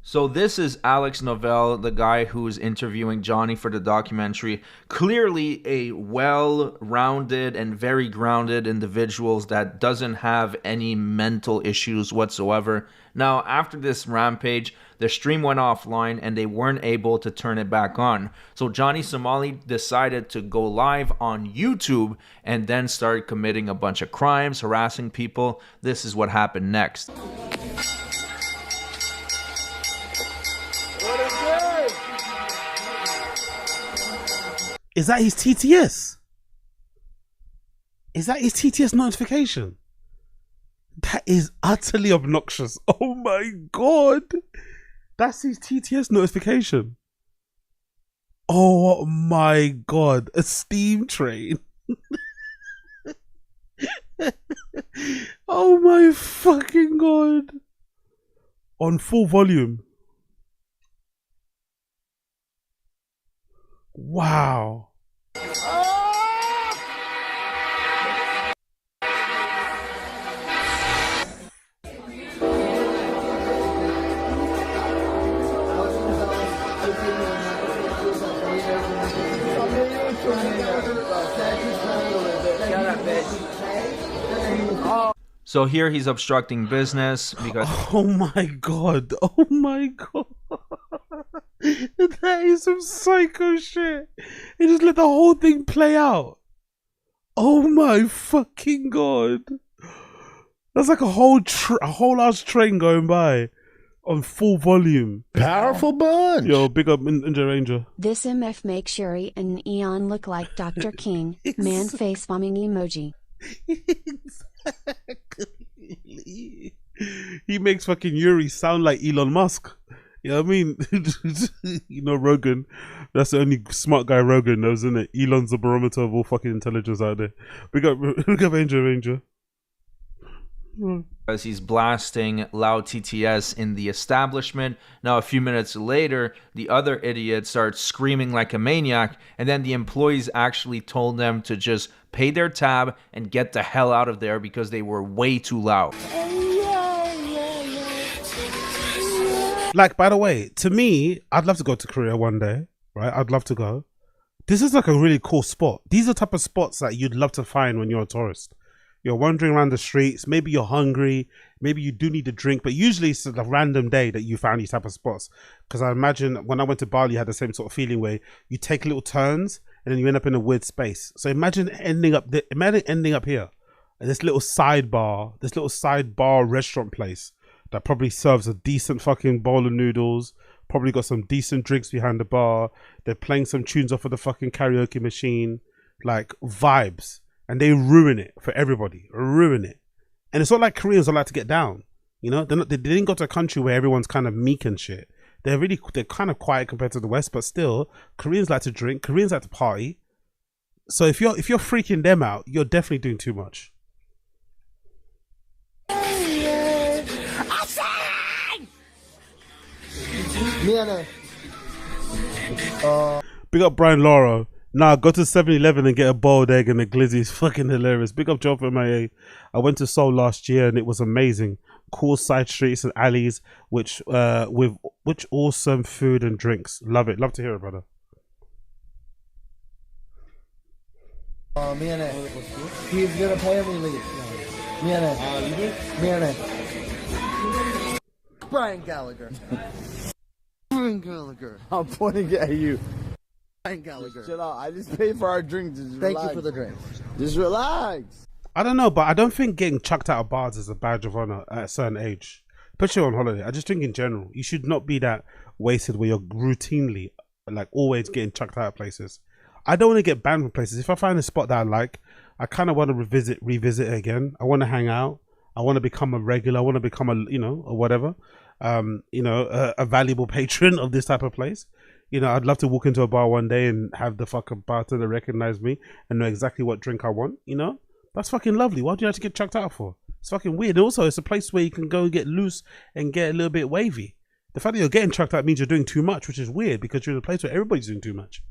So this is Alex Novell, the guy who's interviewing Johnny for the documentary. Clearly a well-rounded and very grounded individual that doesn't have any mental issues whatsoever. Now, after this rampage, the stream went offline and they weren't able to turn it back on. So Johnny Somali decided to go live on YouTube and then started committing a bunch of crimes, harassing people. This is what happened next. Is that his TTS? Is that his TTS notification? That is utterly obnoxious. Oh my god. That's his TTS notification. Oh my god. A steam train. Oh my fucking god. On full volume. Wow. So here he's obstructing business because Oh my god. Oh my god. That is some psycho shit. He just let the whole thing play out. Oh my fucking god. That's like a whole ass train going by on full volume. Powerful bunch. Yo, big up Ninja Ranger. This MF makes Shuri and Eon look like Dr. King. Man face bombing emoji. Exactly. He makes fucking Yuri sound like Elon Musk. You know what I mean? You know Rogan. That's the only smart guy Rogan knows, isn't it? Elon's the barometer of all fucking intelligence out there. We got Ranger. as he's blasting loud TTS in the establishment. Now, a few minutes later, the other idiot starts screaming like a maniac, and then the employees actually told them to just pay their tab and get the hell out of there because they were way too loud. Like, by the way, to me, I'd love to go to Korea one day, right? I'd love to go. This is like a really cool spot. These are the type of spots that you'd love to find when you're a tourist. You're wandering around the streets, maybe you're hungry, maybe you do need a drink, but usually it's a random day that you found these type of spots. Because I imagine when I went to Bali, I had the same sort of feeling where you take little turns and then you end up in a weird space. So imagine ending up here at this little sidebar restaurant place that probably serves a decent fucking bowl of noodles, probably got some decent drinks behind the bar. They're playing some tunes off of the fucking karaoke machine, like vibes. And they ruin it for everybody, ruin it. And it's not like Koreans are like to get down, you know? They didn't go to a country where everyone's kind of meek and shit. They're kind of quiet compared to the West, but still, Koreans like to drink, Koreans like to party. So if you're freaking them out, you're definitely doing too much. Big up Brian Lauro. Nah, go to 7-Eleven and get a boiled egg and a glizzy. It's fucking hilarious. Big up Joe for MIA. I went to Seoul last year and it was amazing. Cool side streets and alleys, with awesome food and drinks. Love it. Love to hear it, brother. He's gonna pay me leave. Brian Gallagher. Brian Gallagher. I'm pointing at you. Brian Gallagher. Chill out. I just paid for our drinks. Just Thank relax. you for the drink. Just relax. I don't know, but I don't think getting chucked out of bars is a badge of honor at a certain age. Especially on holiday. I just think in general, you should not be that wasted where you're routinely, like, always getting chucked out of places. I don't want to get banned from places. If I find a spot that I like, I kind of want to revisit it again. I want to hang out. I want to become a regular. I want to become or whatever. A valuable patron of this type of place. You know, I'd love to walk into a bar one day and have the fucking bartender recognize me and know exactly what drink I want. You know, that's fucking lovely. What do you have to get chucked out for? It's fucking weird. And also, it's a place where you can go and get loose and get a little bit wavy. The fact that you're getting chucked out means you're doing too much, which is weird because you're in a place where everybody's doing too much.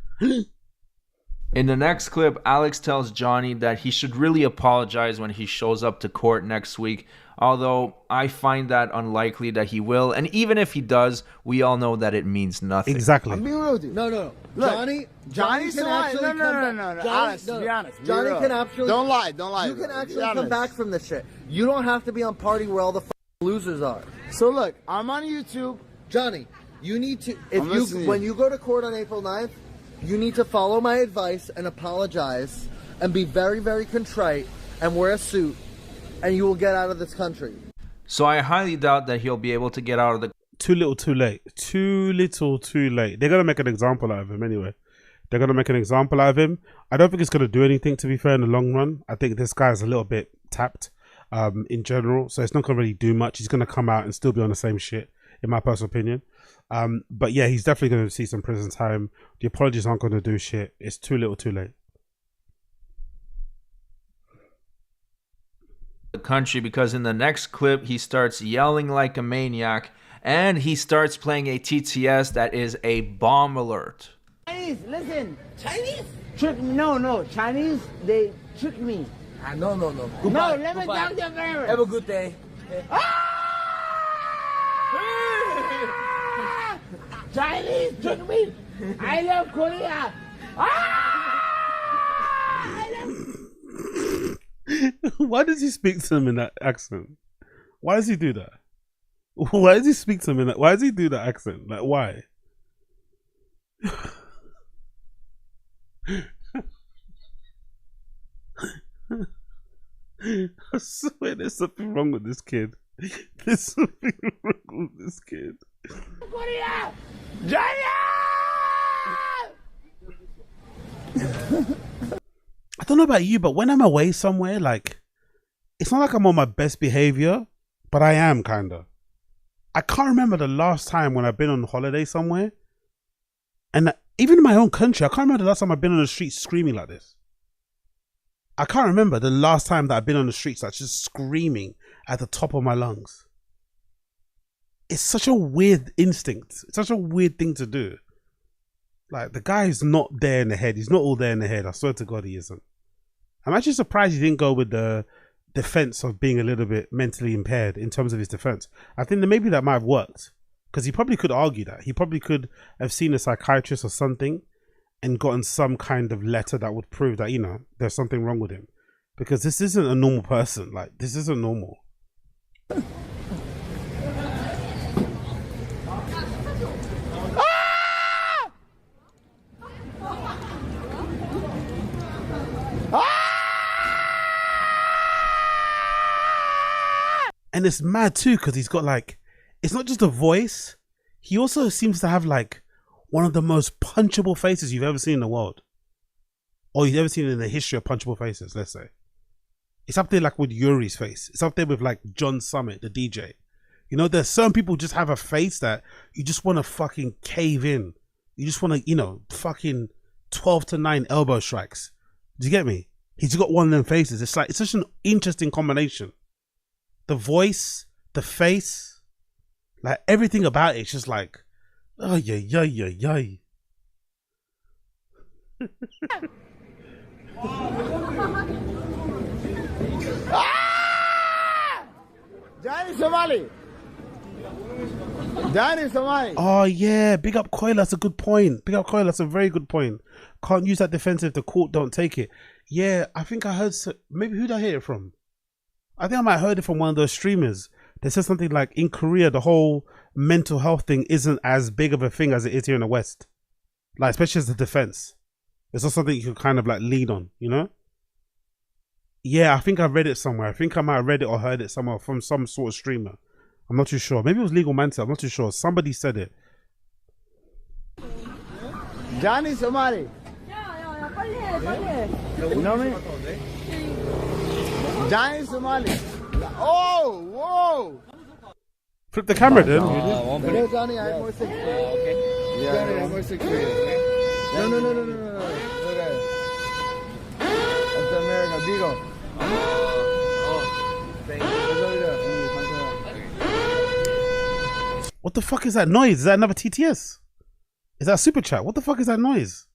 In the next clip, Alex tells Johnny that he should really apologize when he shows up to court next week, although I find that unlikely that he will. And even if he does, we all know that it means nothing. Exactly. I'm being real with you. No. Look, Johnny Johnny's can lying. actually No. Honest, be honest. Be real. Can actually... Don't lie. Don't lie. You can Be actually honest. come back from this shit. You don't have to be on party where all the losers are. So look, I'm on YouTube. Johnny, you need to... When you go to court on April 9th, you need to follow my advice and apologize and be very, very contrite and wear a suit and you will get out of this country. So I highly doubt that he'll be able to get out of the... Too little, too late. Too little, too late. They're going to make an example out of him anyway. They're going to make an example out of him. I don't think it's going to do anything, to be fair, in the long run. I think this guy is a little bit tapped. in general. So it's not gonna really do much. He's gonna come out and still be on the same shit, in my personal opinion. But yeah, he's definitely gonna see some prison time. The apologies aren't gonna do shit. It's too little, too late. The country, because in the next clip he starts yelling like a maniac and he starts playing a TTS that is a bomb alert. Chinese, listen. Chinese? Trick me. No. Chinese, they trick me. No. No, let me talk to your parents. Have a good day. Chinese trick me. I love Korea. I love... Why does he speak to them in that accent? Why does he do that? Why does he speak to them in that? Why does he do that accent? Like, why? I swear there's something wrong with this kid. There's something wrong with this kid. Korea! China! I don't know about you, but when I'm away somewhere, like, it's not like I'm on my best behavior, but I am kind of. I can't remember the last time when I've been on holiday somewhere, and even in my own country, I can't remember the last time I've been on the street screaming like this. I can't remember the last time that I've been on the streets that's just screaming at the top of my lungs. It's such a weird instinct. It's such a weird thing to do. Like, the guy is not there in the head. He's not all there in the head. I swear to God he isn't. I'm actually surprised he didn't go with the defense of being a little bit mentally impaired in terms of his defense. I think that maybe that might have worked, because he probably could argue that. He probably could have seen a psychiatrist or something and gotten some kind of letter that would prove that, you know, there's something wrong with him. Because this isn't a normal person. Like, this isn't normal. And it's mad too, because he's got like, it's not just a voice. He also seems to have like one of the most punchable faces you've ever seen in the world. Or you've ever seen in the history of punchable faces, let's say. It's up there like with Yuri's face. It's up there with like John Summit, the DJ. You know, there's some people just have a face that you just want to fucking cave in. You just want to, you know, fucking 12-9 elbow strikes. Do you get me? He's got one of them faces. It's like, it's such an interesting combination. The voice, the face, like everything about it, it's just like, oh yeah. Johnny Somali. Johnny Somali. Oh yeah, big up Coil. That's a good point. Big up Coil. That's a very good point. Can't use that defensive. The court don't take it. Yeah, I think I heard. Maybe who did I hear it from? I think I might have heard it from one of those streamers. They said something like, in Korea, the whole mental health thing isn't as big of a thing as it is here in the West. Like, especially as the defense. It's not something you can kind of like lean on, you know? Yeah, I think I read it somewhere. I think I might have read it or heard it somewhere from some sort of streamer. I'm not too sure. Maybe it was Legal Mantel. I'm not too sure. Somebody said it. Johnny Somali. You know me? Johnny Somali. Oh, whoa. Flip the camera, dude. Hey, Johnny, I have more 6 okay. Yeah, Johnny, I have more 6 for you. Okay? No. Okay. That's America. Bigo. What the fuck is that noise? Is that another TTS? Is that a super chat? What the fuck is that noise?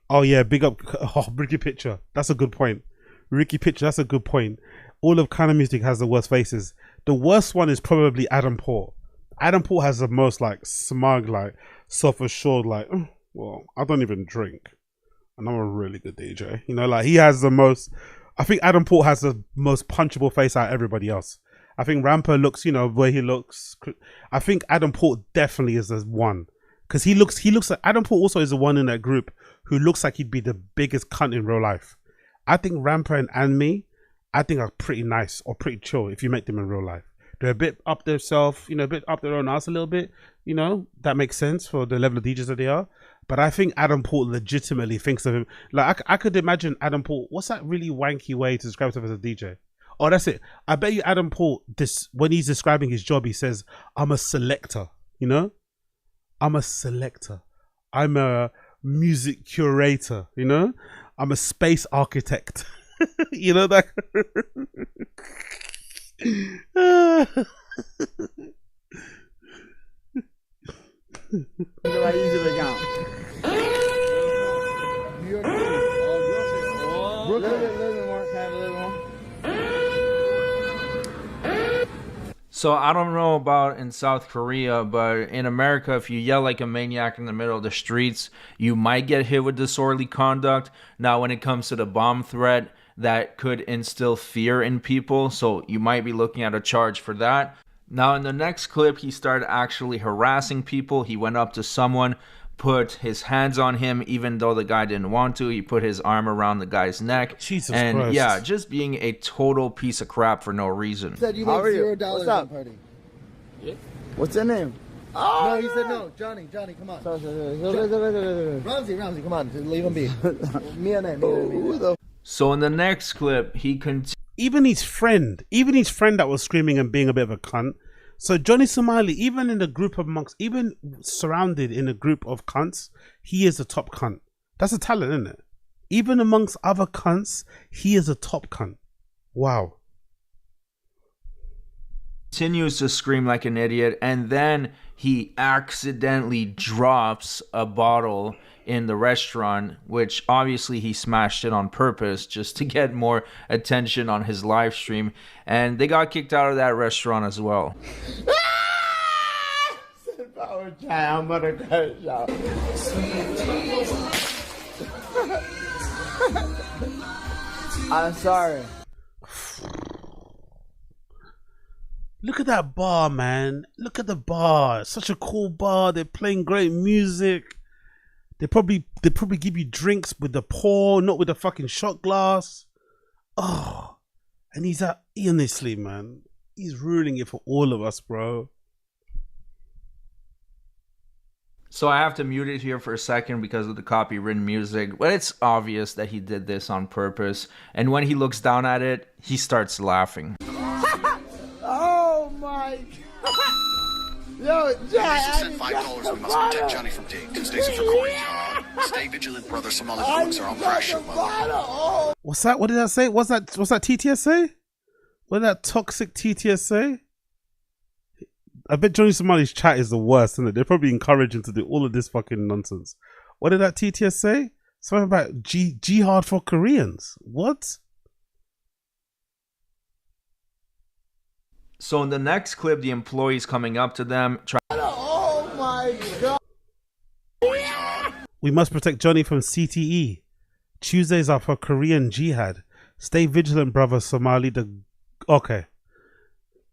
Oh yeah, big up. Oh, Ricky Picture. That's a good point. Ricky Picture, that's a good point. All of Kind of Music has the worst faces. The worst one is probably Adam Port. Adam Port has the most like smug, like self-assured, like, oh, well, I don't even drink. And I'm a really good DJ. You know, like he has the most, I think Adam Port has the most punchable face out of everybody else. I think Ramper looks, you know, where he looks. I think Adam Port definitely is the one. Because he looks like, Adam Port also is the one in that group who looks like he'd be the biggest cunt in real life. I think Ramper and me, I think are pretty nice or pretty chill if you make them in real life. They're a bit up their self, you know, a bit up their own ass a little bit, You know, that makes sense for the level of DJs that they are. But I think Adam Port legitimately thinks of him. Like, I could imagine Adam Port. What's that really wanky way to describe himself as a DJ? Oh, that's it. I bet you Adam Port, when he's describing his job, he says, I'm a selector, you know? I'm a selector. I'm a music curator, you know? I'm a space architect. You know that? So I don't know about in South Korea, but in America, if you yell like a maniac in the middle of the streets, you might get hit with disorderly conduct. Now, when it comes to the bomb threat, that could instill fear in people, so you might be looking at a charge for that. Now, in the next clip, he started actually harassing people. He went up to someone, put his hands on him, even though the guy didn't want to. He put his arm around the guy's neck. Jesus and Christ. Yeah, just being a total piece of crap for no reason. Said you How make are you? $0 What's up? on party. What's your name? No, he said no. Johnny, come on. Ramsey, come on. Leave him be. Me. So in the next clip, he continued. Even his friend that was screaming and being a bit of a cunt. So Johnny Somali, even in the group of monks, even surrounded in a group of cunts, he is a top cunt. That's a talent, isn't it? Even amongst other cunts, he is a top cunt. Wow. Continues to scream like an idiot, and then he accidentally drops a bottle in the restaurant, which obviously he smashed it on purpose just to get more attention on his live stream, and they got kicked out of that restaurant as well. I'm sorry. Look at that bar, man. Look at the bar. It's such a cool bar. They're playing great music. They probably give you drinks with the pour, not with the fucking shot glass. Oh, and he's out honestly, man. He's ruining it for all of us, bro. So I have to mute it here for a second because of the copywritten music, but it's obvious that he did this on purpose. And when he looks down at it, he starts laughing. Oh my God. Yo, Jack, Sent $5. We must protect Johnny from TATE. 2 stations for coins. Stay vigilant, brother. Somali folks are on pressure. What's that? What did I say? What's that TTSA? What did that toxic TTSA? I bet Johnny Somali's chat is the worst, isn't it? They probably encourage him to do all of this fucking nonsense. What did that TTS say? Something about jihad for Koreans. What? So in the next clip, the employee's coming up to them, oh my God. We must protect Johnny from CTE. Tuesdays are for Korean jihad. Stay vigilant, brother Somali. Okay.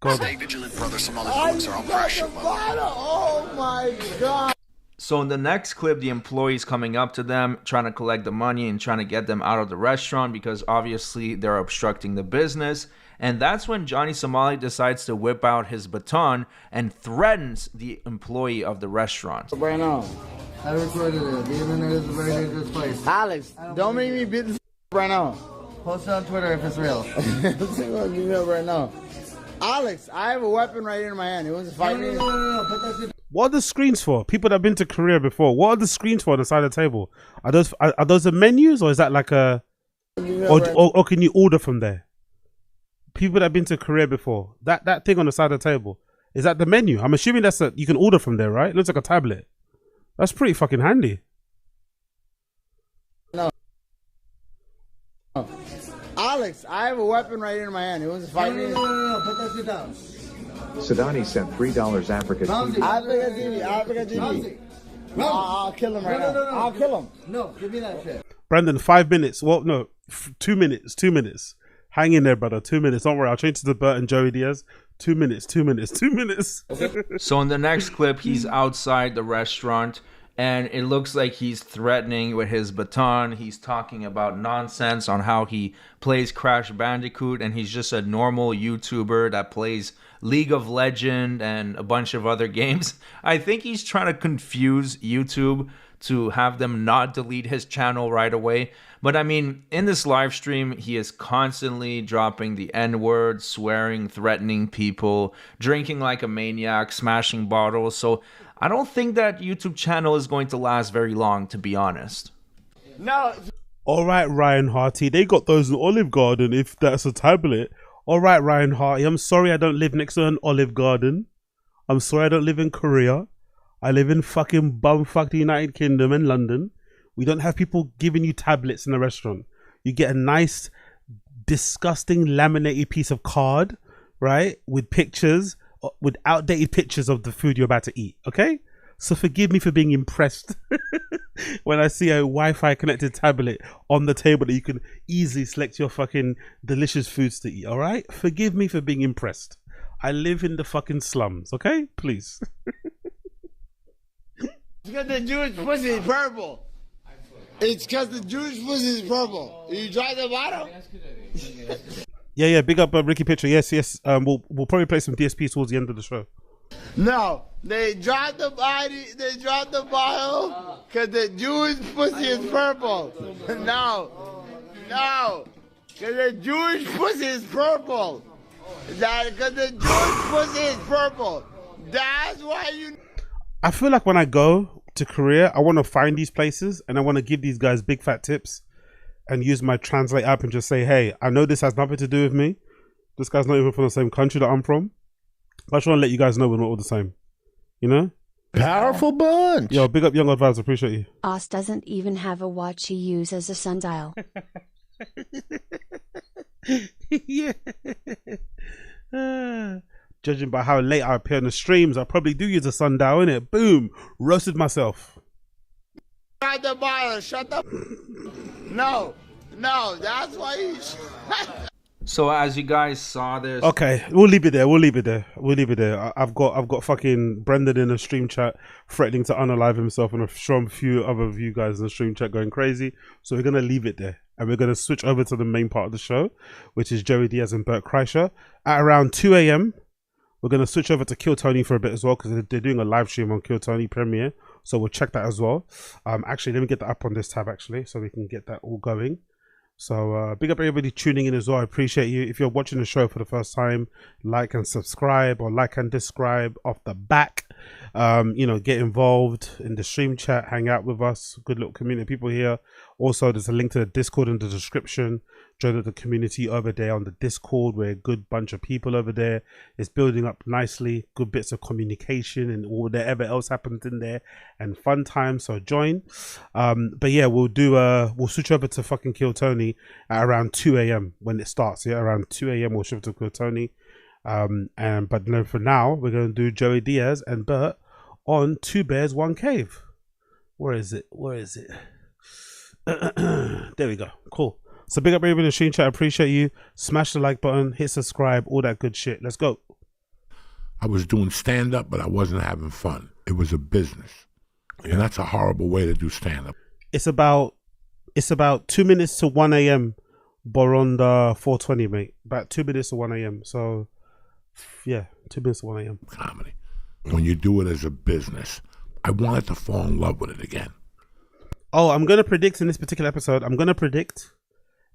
Stay vigilant, brother. Somali folks are on pressure. Oh my God. So in the next clip, the employee's coming up to them, trying to collect the money and trying to get them out of the restaurant because obviously they're obstructing the business. And that's when Johnny Somali decides to whip out his baton and threatens the employee of the restaurant. Right now. I recorded it. The internet is a very dangerous place. Alex, don't make me beat this right now. Post it on Twitter if it's real. Right now. Alex, I have a weapon right here in my hand. You want to fight me? No. Put that shit. What are the screens for? People that have been to Korea before. What are the screens for on the side of the table? Are those the menus, or is that like a, or can you order from there? People that have been to Korea before. That thing on the side of the table, is that the menu? I'm assuming you can order from there, right? It looks like a tablet. That's pretty fucking handy. No. Alex, I have a weapon right here in my hand. You want to fight me? No. Put that shit down. Sadani sent $3 Africa TV. Africa TV. I'll kill him right now. I'll kill him. No, give me that shit. Brandon, 5 minutes. Well, no, 2 minutes. 2 minutes. Hang in there, brother. 2 minutes. Don't worry. I'll change to the Bert and Joey Diaz. 2 minutes. 2 minutes. 2 minutes. So in the next clip, he's outside the restaurant and it looks like he's threatening with his baton. He's talking about nonsense on how he plays Crash Bandicoot and he's just a normal YouTuber that plays League of Legends and a bunch of other games. I think he's trying to confuse YouTube to have them not delete his channel right away. But I mean, in this live stream, he is constantly dropping the N-word, swearing, threatening people, drinking like a maniac, smashing bottles. So I don't think that YouTube channel is going to last very long, to be honest. No. All right, Ryan Harty, they got those in Olive Garden, if that's a tablet. All right, Ryan Harty, I'm sorry I don't live next to an Olive Garden. I'm sorry I don't live in Korea. I live in fucking bumfuck the United Kingdom and London. We don't have people giving you tablets in a restaurant. You get a nice, disgusting laminated piece of card, right? With pictures, with outdated pictures of the food you're about to eat, okay? So forgive me for being impressed when I see a Wi-Fi connected tablet on the table that you can easily select your fucking delicious foods to eat, all right? Forgive me for being impressed. I live in the fucking slums, okay? Please. It's because the Jewish pussy is purple. It's because the Jewish pussy is purple. You try the bottom? Yeah, big up Ricky Pitcher. Yes. We'll probably play some DSP towards the end of the show. No, they dropped the body, they dropped the bottle because the Jewish pussy is purple. No, because the Jewish pussy is purple. Because the Jewish pussy is purple. That's why you... I feel like when I go to Korea, I want to find these places and I want to give these guys big fat tips and use my translate app and just say, hey, I know this has nothing to do with me. This guy's not even from the same country that I'm from. But I just want to let you guys know we're not all the same. You know? Powerful bunch. Yo, big up Young Advisor. Appreciate you. Oz doesn't even have a watch he uses as a sundial. Yeah. Judging by how late I appear on the streams, I probably do use a sundial, innit? Boom. Roasted myself. Shut the bottle, shut the... No, that's why you... So as you guys saw this... Okay, we'll leave it there. I've got fucking Brendan in the stream chat threatening to unalive himself, and a few other of you guys in the stream chat going crazy. So we're going to leave it there. And we're going to switch over to the main part of the show, which is Joey Diaz and Bert Kreischer. At around 2 a.m., we're going to switch over to Kill Tony for a bit as well, because they're doing a live stream on Kill Tony Premiere. So we'll check that as well. Actually, let me get that up on this tab, actually, so we can get that all going. So big up everybody tuning in as well. I appreciate you. If you're watching the show for the first time, like and subscribe, or like and describe off the back. Get involved in the stream chat, hang out with us. Good little community of people here. Also, there's a link to the Discord in the description. Join the community over there on the Discord. We're a good bunch of people over there. It's building up nicely. Good bits of communication and whatever else happens in there, and fun times. So join. But yeah, we'll switch over to fucking Kill Tony at around 2 a.m. when it starts. Yeah, around 2 a.m. we'll shift to Kill Tony. But no, for now we're going to do Joey Diaz and Bert on Two Bears One Cave. Where is it? There we go. Cool. So big up everybody in the stream chat. I appreciate you. Smash the like button, hit subscribe, all that good shit. Let's go. I was doing stand-up, but I wasn't having fun. It was a business. And that's a horrible way to do stand-up. It's about 2 minutes to 1 a.m. Boronda 420, mate. About 2 minutes to 1 a.m. So yeah, 2 minutes to 1 a.m. Comedy. When you do it as a business, I wanted to fall in love with it again. Oh, I'm going to predict in this particular episode, I'm going to predict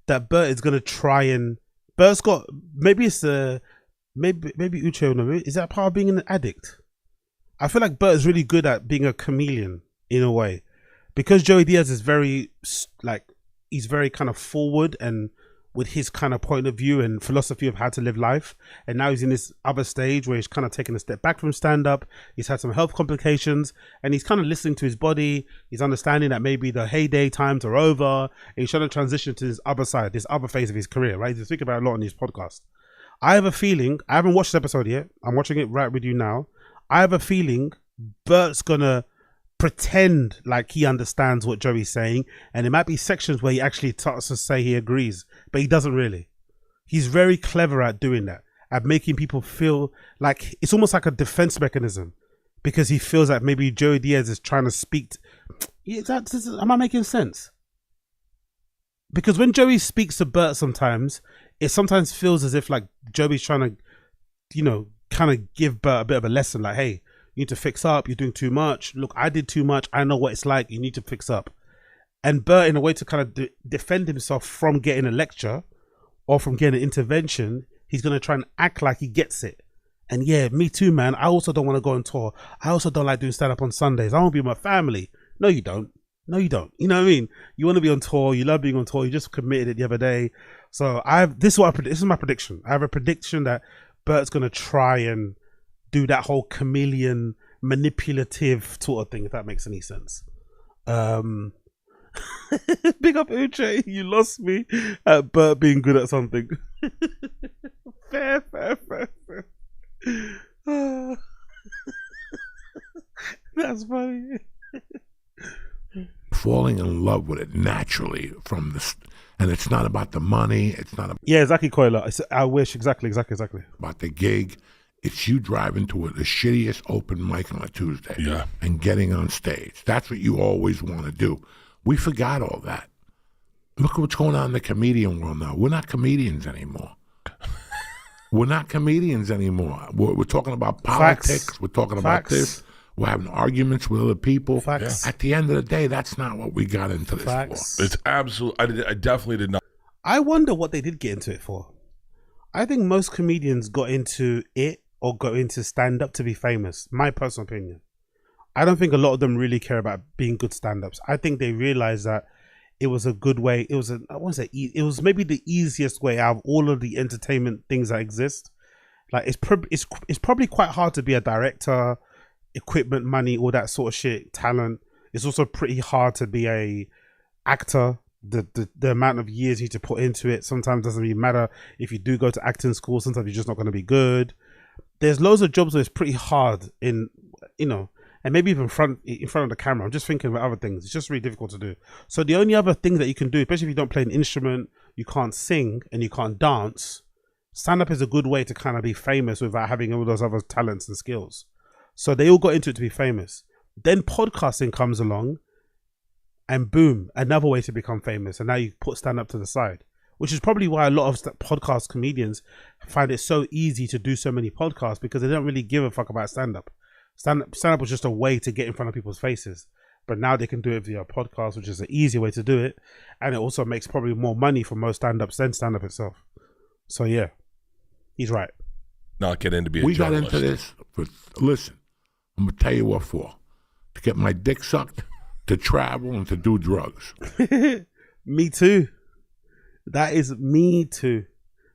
that Bert is going to try and... Bert's got... Maybe it's a... Maybe Uche, no, is that part of being an addict? I feel like Bert is really good at being a chameleon in a way. Because Joey Diaz is very, he's very kind of forward and with his kind of point of view and philosophy of how to live life. And now he's in this other stage where he's kind of taking a step back from stand-up. He's had some health complications and he's kind of listening to his body. He's understanding that maybe the heyday times are over. And he's trying to transition to this other side, this other phase of his career, right? He's thinking about it a lot on his podcast. I have a feeling, I haven't watched this episode yet. I'm watching it right with you now. I have a feeling Bert's going to pretend like he understands what Joey's saying, and there might be sections where he actually starts to say he agrees, but he doesn't really. He's very clever at doing that, at making people feel like it's almost like a defense mechanism, because he feels like maybe Joey Diaz is trying to speak am I making sense? Because when Joey speaks to Bert sometimes, it sometimes feels as if like Joey's trying to kind of give Bert a bit of a lesson, like, hey, you need to fix up. You're doing too much. Look, I did too much. I know what it's like. You need to fix up. And Bert, in a way to kind of defend himself from getting a lecture or from getting an intervention, he's going to try and act like he gets it. And yeah, me too, man. I also don't want to go on tour. I also don't like doing stand-up on Sundays. I want to be with my family. No, you don't. No, you don't. You know what I mean? You want to be on tour. You love being on tour. You just committed it the other day. So this is my prediction. I have a prediction that Bert's going to try and do that whole chameleon manipulative sort of thing, if that makes any sense. Big up Uche, you lost me at Bert being good at something. fair. That's funny. Falling in love with it naturally from this, and it's not about the money. It's not about, yeah, exactly, Koila. I wish exactly about the gig. It's you driving to the shittiest open mic on a Tuesday, and getting on stage. That's what you always want to do. We forgot all that. Look at what's going on in the comedian world now. We're not comedians anymore. We're talking about politics. Facts. We're talking about this. We're having arguments with other people. Facts. At the end of the day, that's not what we got into this for. It's absolute. I definitely did not. I wonder what they did get into it for. I think most comedians got into it or got into stand-up to be famous. My personal opinion. I don't think a lot of them really care about being good stand-ups. I think they realized that it was a good way. It was it was maybe the easiest way out of all of the entertainment things that exist. Like it's probably quite hard to be a director, equipment, money, all that sort of shit, talent. It's also pretty hard to be a actor. The amount of years you need to put into it sometimes doesn't really matter. If you do go to acting school, sometimes you're just not going to be good. There's loads of jobs where it's pretty hard in, and maybe even in front of the camera. I'm just thinking about other things. It's just really difficult to do. So the only other thing that you can do, especially if you don't play an instrument, you can't sing and you can't dance, stand-up is a good way to kind of be famous without having all those other talents and skills. So they all got into it to be famous. Then podcasting comes along and boom, another way to become famous. And now you put stand-up to the side, which is probably why a lot of podcast comedians find it so easy to do so many podcasts, because they don't really give a fuck about stand-up. Stand-up was just a way to get in front of people's faces. But now they can do it via podcast, which is an easy way to do it. And it also makes probably more money for most stand-ups than stand-up itself. So yeah, he's right. Not get into being we a journalist. got into this for, listen, I'm going to tell you what for. To get my dick sucked, to travel, and to do drugs. Me too. That is me too.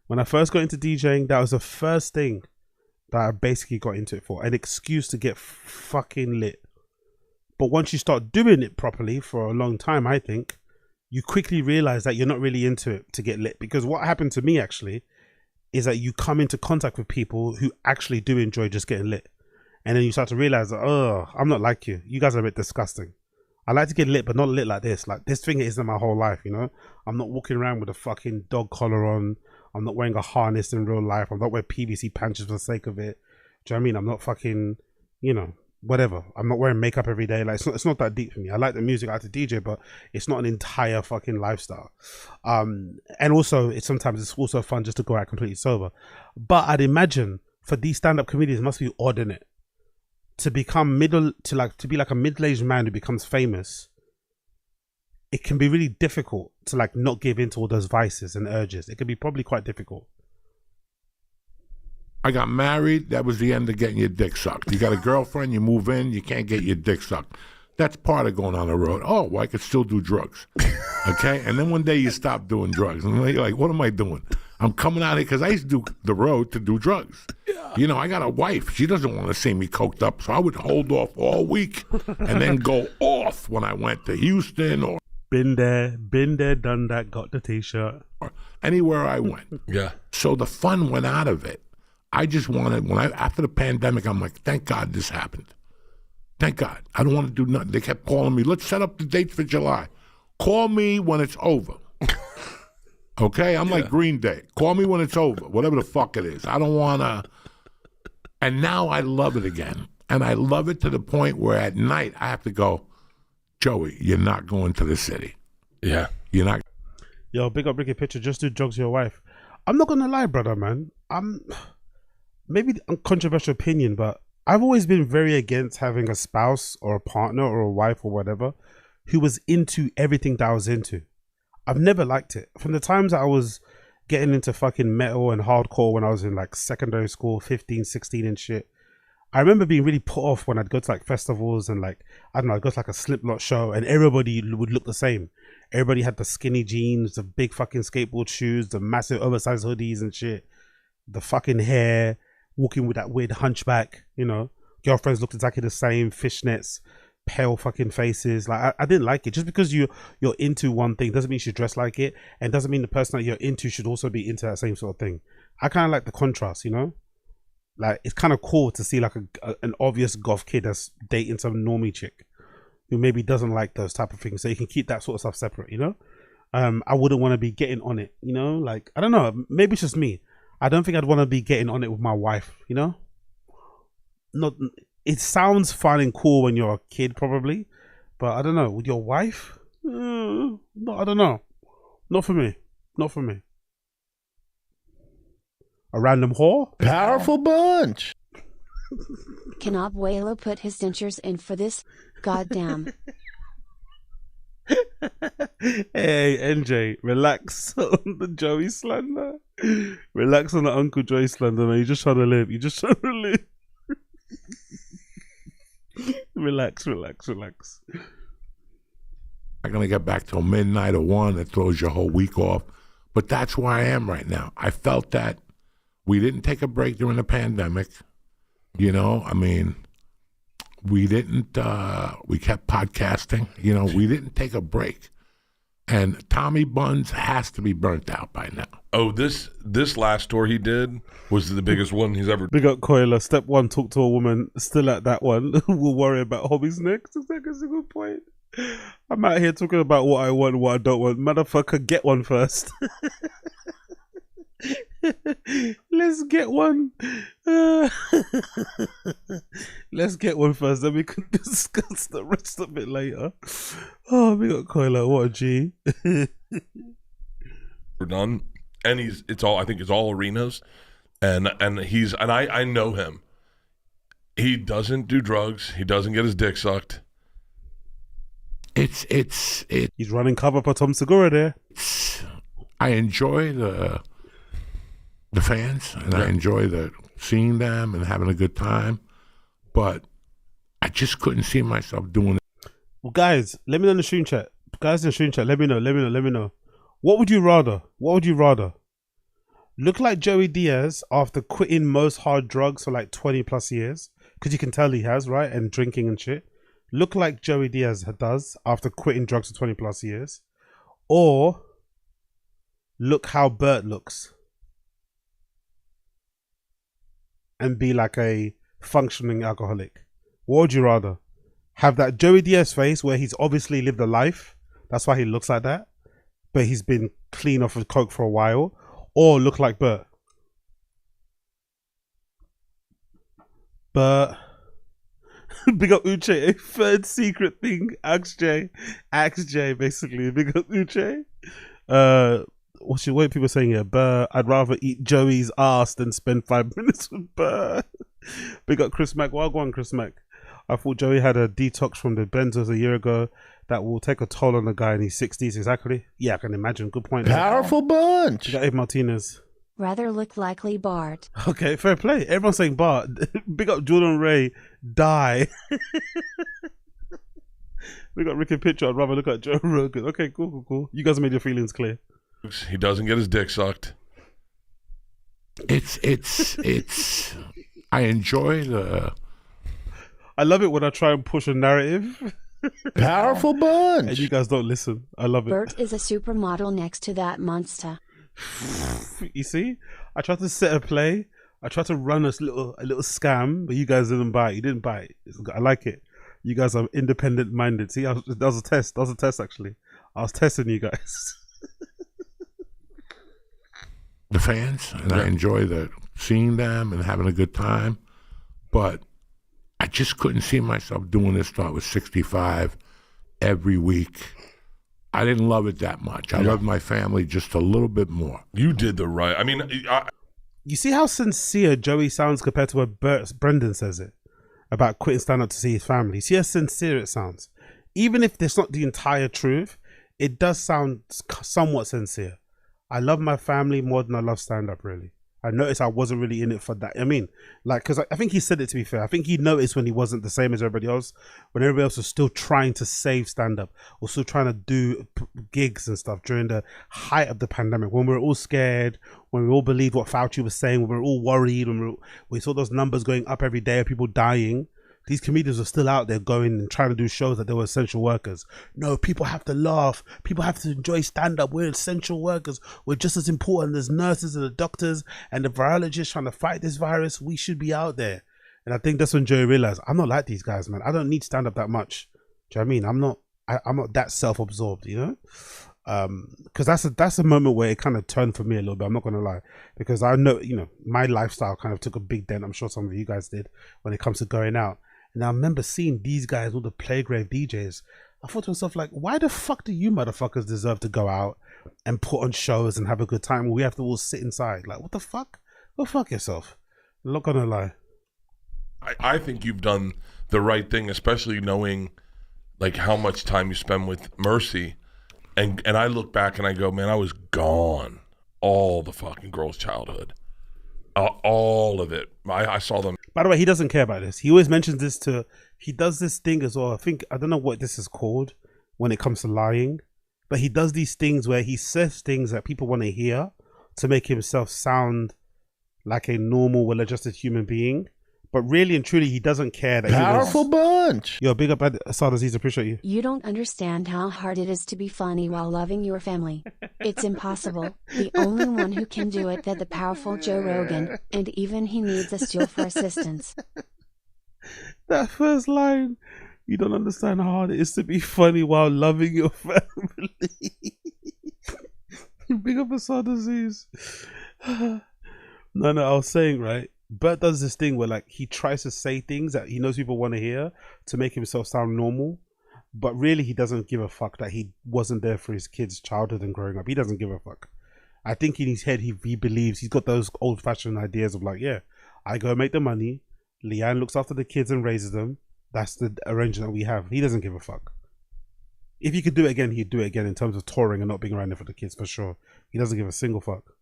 When I first got into DJing, that was the first thing that I basically got into it for. An excuse to get fucking lit. But once you start doing it properly for a long time, I think, you quickly realize that you're not really into it to get lit. Because what happened to me actually is that you come into contact with people who actually do enjoy just getting lit. And then you start to realize that, oh, I'm not like you. You guys are a bit disgusting. I like to get lit, but not lit like this. Like, this thing isn't my whole life, I'm not walking around with a fucking dog collar on. I'm not wearing a harness in real life. I'm not wearing PVC patches for the sake of it. Do you know what I mean? I'm not fucking, whatever. I'm not wearing makeup every day. Like, it's not that deep for me. I like the music, I like to DJ, but it's not an entire fucking lifestyle. And also, sometimes it's also fun just to go out completely sober. But I'd imagine for these stand-up comedians, it must be odd, innit? To become to be like a middle-aged man who becomes famous, it can be really difficult to like not give in to all those vices and urges. It can be probably quite difficult. I got married. That was the end of getting your dick sucked. You got a girlfriend, you move in, you can't get your dick sucked. That's part of going on the road. Oh, well, I could still do drugs. Okay? And then one day you stop doing drugs. And you're like, what am I doing? I'm coming out here because I used to do the road to do drugs. Yeah. I got a wife. She doesn't want to see me coked up. So I would hold off all week and then go off when I went to Houston or been there, done that, got the t-shirt. Or anywhere I went. Yeah. So the fun went out of it. I just wanted, after the pandemic, I'm like, thank God this happened. Thank God. I don't want to do nothing. They kept calling me, let's set up the dates for July. Call me when it's over. Okay? I'm like Green Day. Call me when it's over, whatever the fuck it is. I don't want to. And now I love it again. And I love it to the point where at night I have to go, Joey, you're not going to the city. Yeah. You're not. Yo, big up Ricky Picture. Just do drugs with your wife. I'm not going to lie, brother, man. maybe a controversial opinion, but I've always been very against having a spouse or a partner or a wife or whatever who was into everything that I was into. I've never liked it. From the times that I was getting into fucking metal and hardcore when I was in like secondary school, 15, 16 and shit, I remember being really put off when I'd go to like festivals and like, I don't know, I'd go to like a Slipknot show and everybody would look the same. Everybody had the skinny jeans, the big fucking skateboard shoes, the massive oversized hoodies and shit, the fucking hair, walking with that weird hunchback, you know, girlfriends looked exactly the same, fishnets, pale fucking faces. Like I didn't like it. Just because you're into one thing doesn't mean you should dress like it, and doesn't mean the person that you're into should also be into that same sort of thing. I kind of like the contrast, you know, like it's kind of cool to see like an obvious goth kid that's dating some normie chick who maybe doesn't like those type of things, so you can keep that sort of stuff separate, you know. I wouldn't want to be getting on it, you know, like I don't know, maybe it's just me. I don't think I'd want to be getting on it with my wife, you know. Not, it sounds fun and cool when you're a kid probably, but I don't know, with your wife, no, I don't know, not for me, not for me. A random whore? Powerful bunch. Can Abuelo put his dentures in for this? Goddamn. Hey NJ, relax on the Joey slander. Relax on the Uncle Joey slander, man. You're just trying to live. You're just trying to live. Relax. I'm going to get back till midnight or 1. That throws your whole week off. But that's where I am right now. I felt that we didn't take a break during the pandemic. You know, I mean, we didn't, we kept podcasting. You know, we didn't take a break. And Tommy Buns has to be burnt out by now. Oh, this last tour he did was the biggest one he's ever. Big up Coiler. Step 1, talk to a woman. Still at that one. We'll worry about hobbies next. That's a good point. I'm out here talking about what I want and what I don't want. Motherfucker, get one first. Let's get one. Let's get one first, then we can discuss the rest of it later. Oh, we got Coiler. What a G. We're done, and I think it's all arenas, and I know him. He doesn't do drugs. He doesn't get his dick sucked. He's running cover for Tom Segura there. I enjoy the fans, and I enjoy seeing them and having a good time, but I just couldn't see myself doing it. Well, guys, let me know in the stream chat. Guys in the stream chat, let me know. What would you rather? Look like Joey Diaz after quitting most hard drugs for like 20 plus years, because you can tell he has, right? And drinking and shit. Look like Joey Diaz does after quitting drugs for 20 plus years, or look how Bert looks and be like a functioning alcoholic. What would you rather? Have that Joey Diaz face where he's obviously lived a life, that's why he looks like that, but he's been clean off of coke for a while, or look like Bert? Bert. Big up Uche. A third secret thing. Ask Jay basically. Big up Uche. What people saying here? Bert, I'd rather eat Joey's ass than spend 5 minutes with Bert. Big up Chris Mack. Well, go on, Chris Mack. I thought Joey had a detox from the benzos a year ago that will take a toll on the guy in his 60s. Exactly. Yeah, I can imagine. Good point. Powerful bunch. You got Abe Martinez. Rather look likely Bart. Okay, fair play. Everyone's saying Bart. Big up Jordan Ray. Die. We got Ricky Pitcher. I'd rather look at Joe Rogan. Okay, cool. You guys made your feelings clear. He doesn't get his dick sucked. It's I enjoy I love it when I try and push a narrative. Powerful bunch. And you guys don't listen. I love it. Bert is a supermodel next to that monster. You see? I tried to set a play. I tried to run a little scam, but you guys didn't buy it. You didn't buy it. I like it. You guys are independent minded. See, that was a test. That was a test, actually. I was testing you guys. The fans, and I enjoy seeing them and having a good time, but I just couldn't see myself doing this till I was 65 every week. I didn't love it that much. I loved my family just a little bit more. You did the right. I mean, You see how sincere Joey sounds compared to what Brendan says it about quitting stand-up to see his family. See how sincere it sounds. Even if it's not the entire truth, it does sound somewhat sincere. I love my family more than I love stand-up, really. I noticed I wasn't really in it for that. I mean, like, because I think he said it, to be fair. I think he noticed when he wasn't the same as everybody else, when everybody else was still trying to save stand-up or still trying to do gigs and stuff during the height of the pandemic, when we were all scared, when we all believed what Fauci was saying, when we were all worried, when we saw those numbers going up every day of people dying. These comedians are still out there going and trying to do shows that they were essential workers. No, people have to laugh. People have to enjoy stand-up. We're essential workers. We're just as important as nurses and the doctors and the virologists trying to fight this virus. We should be out there. And I think that's when Joey realized, I'm not like these guys, man. I don't need stand-up that much. Do you know what I mean? I'm not that self-absorbed, you know? Because that's a moment where it kind of turned for me a little bit. I'm not going to lie. Because I know, you know, my lifestyle kind of took a big dent. I'm sure some of you guys did when it comes to going out. And I remember seeing these guys, all the Playgrave DJs. I thought to myself, like, why the fuck do you motherfuckers deserve to go out and put on shows and have a good time when we have to all sit inside? Like, what the fuck? Go fuck yourself. I'm not gonna lie. I think you've done the right thing, especially knowing like how much time you spend with Mercy. And I look back and I go, man, I was gone all the fucking girls' childhood. All of it. I saw them. By the way, he doesn't care about this. He always mentions this he does this thing as well. I don't know what this is called when it comes to lying, but he does these things where he says things that people want to hear to make himself sound like a normal, well-adjusted human being. But really and truly, he doesn't care that Powerful bunch. Yo, big up at Assad Aziz, appreciate you. You don't understand how hard it is to be funny while loving your family. It's impossible. The only one who can do it is the powerful Joe Rogan, and even he needs a stool for assistance. That first line, you don't understand how hard it is to be funny while loving your family. Big up Assad Aziz. No, I was saying, right? Bert does this thing where like he tries to say things that he knows people want to hear to make himself sound normal, but really he doesn't give a fuck that he wasn't there for his kids' childhood and growing up. He doesn't give a fuck. I think in his head he believes he's got those old-fashioned ideas of like, yeah, I go make the money, Leanne looks after the kids and raises them. That's the arrangement we have. He doesn't give a fuck. If he could do it again, he'd do it again in terms of touring and not being around there for the kids for sure. He doesn't give a single fuck.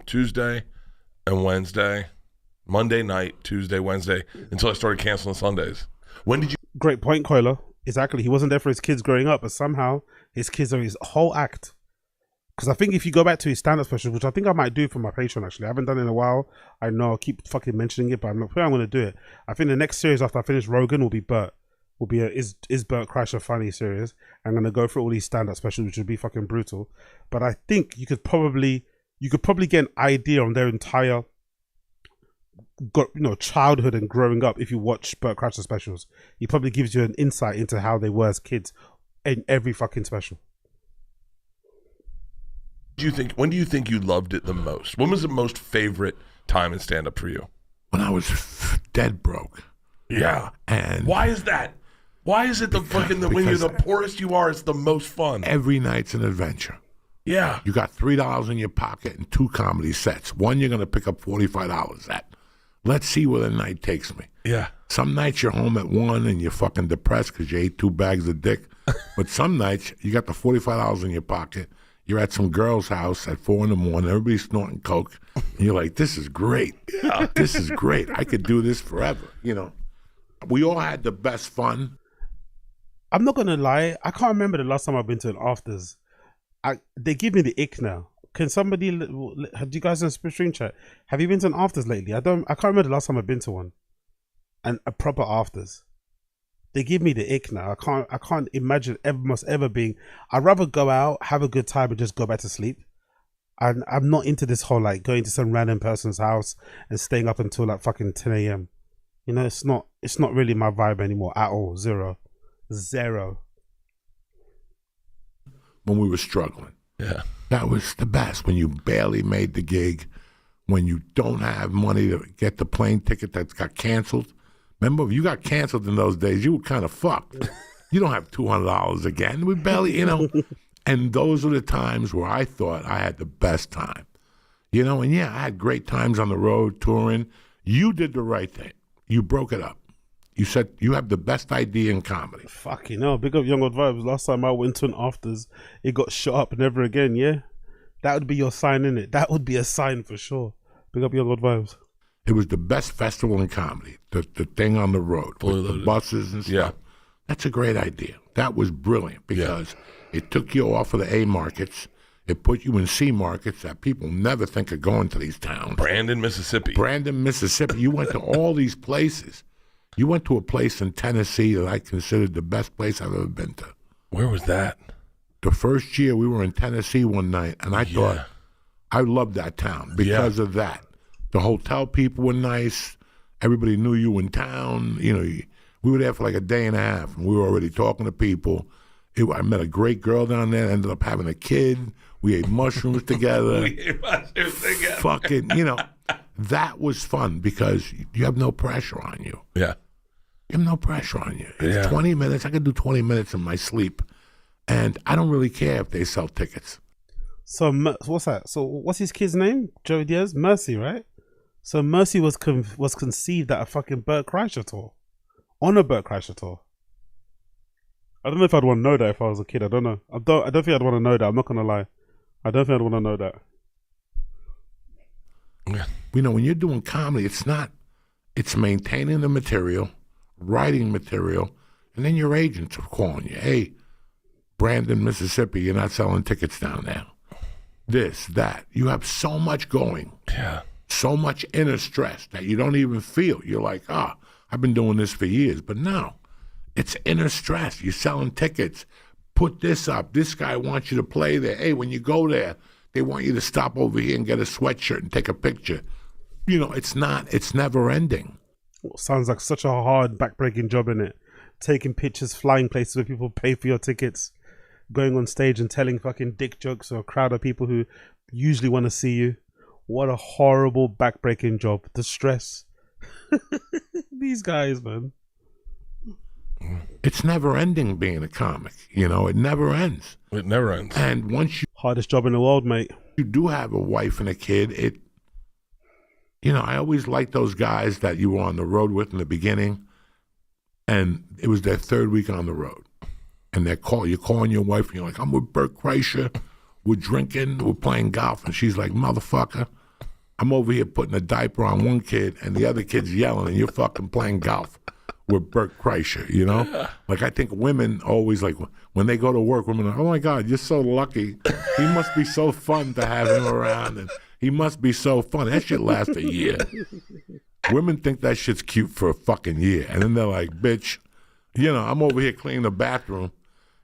Tuesday and Wednesday, Monday night, Tuesday, Wednesday, until I started canceling Sundays. When did you? Great point, Coiler. Exactly. He wasn't there for his kids growing up, but somehow his kids are his whole act. Because I think if you go back to his stand-up special, which I think I might do for my Patreon, actually. I haven't done it in a while. I know I keep fucking mentioning it, but I'm not sure I'm going to do it. I think the next series after I finish Rogan will be Bert. Will be Is Bert Kreischer Funny series. I'm going to go through all these stand-up specials, which would be fucking brutal. But I think you could probably get an idea on their entire childhood and growing up if you watch Bert Kreischer specials. He probably gives you an insight into how they were as kids in every fucking special. When do you think you loved it the most? When was the most favorite time in stand-up for you? When I was dead broke. Yeah. And why is that? Why is it when you're the poorest you are, it's the most fun? Every night's an adventure. Yeah. You got $3 in your pocket and 2 comedy sets. One you're going to pick up $45 at. Let's see where the night takes me. Yeah. Some nights you're home at 1 and you're fucking depressed because you ate 2 bags of dick. But some nights you got the $45 in your pocket. You're at some girl's house at 4 in the morning. Everybody's snorting coke. And you're like, this is great. Yeah. This is great. I could do this forever. You know, we all had the best fun. I'm not going to lie. I can't remember the last time I've been to an afters. They give me the ick now. Can somebody, do you guys in the stream chat, have you been to an afters lately? I can't remember the last time I've been to one. And a proper afters. They give me the ick now. I can't imagine ever being. I'd rather go out, have a good time, and just go back to sleep. And I'm not into this whole like going to some random person's house and staying up until like fucking 10 a.m. You know, it's not really my vibe anymore at all. Zero. When we were struggling. Yeah. That was the best. When you barely made the gig, when you don't have money to get the plane ticket that got canceled. Remember, if you got canceled in those days, you were kind of fucked. You don't have $200 again. We barely, And those were the times where I thought I had the best time. You know, and yeah, I had great times on the road touring. You did the right thing. You broke it up. You said you have the best idea in comedy. Fucking hell, big up Young Old Vibes. Last time I went to an afters, it got shut up never again, yeah? That would be your sign, innit? That would be a sign for sure. Big up Young Old Vibes. It was the best festival in comedy, the thing on the road with the buses and stuff. Yeah. That's a great idea. That was brilliant because it took you off of the A markets. It put you in C markets that people never think of going to these towns. Brandon, Mississippi. You went to all these places. You went to a place in Tennessee that I considered the best place I've ever been to. Where was that? The first year we were in Tennessee one night, and I thought, I loved that town because of that. The hotel people were nice. Everybody knew you in town. You know, we were there for like a day and a half, and we were already talking to people. I met a great girl down there, ended up having a kid. We ate mushrooms together. Fucking, you know, that was fun because you have no pressure on you. Yeah. You have no pressure on you. It's 20 minutes. I could do 20 minutes in my sleep. And I don't really care if they sell tickets. So what's that? So what's his kid's name? Joey Diaz? Mercy, right? So Mercy was conceived at a fucking Bert Kreischer tour. On a Bert Kreischer tour. I don't know if I'd want to know that if I was a kid. I don't know. I don't think I'd want to know that. I'm not going to lie. I don't think I'd want to know that. Yeah. You know, when you're doing comedy, it's maintaining the material, writing material, and then your agents are calling you. Hey, Brandon, Mississippi, you're not selling tickets down there. This, that. You have so much going. Yeah. So much inner stress that you don't even feel. You're like, I've been doing this for years. But no, it's inner stress. You're selling tickets. Put this up. This guy wants you to play there. Hey, when you go there, they want you to stop over here and get a sweatshirt and take a picture. You know, it's never ending. Sounds like such a hard, backbreaking job, innit? Taking pictures, flying places where people pay for your tickets, going on stage and telling fucking dick jokes to a crowd of people who usually want to see you. What a horrible, backbreaking job. The stress. These guys, man. It's never ending being a comic. You know, it never ends. It never ends. And once you... Hardest job in the world, mate. You do have a wife and a kid. You know, I always liked those guys that you were on the road with in the beginning, and it was their third week on the road. And you're calling your wife, and you're like, I'm with Bert Kreischer. We're drinking. We're playing golf. And she's like, motherfucker, I'm over here putting a diaper on one kid, and the other kid's yelling, and you're fucking playing golf with Bert Kreischer, you know? Yeah. Like, I think women always, like, when they go to work, women are, oh, my God, you're so lucky. He must be so fun to have him around, and he must be so fun. That shit lasts a year. Women think that shit's cute for a fucking year, and then they're like, bitch, you know, I'm over here cleaning the bathroom,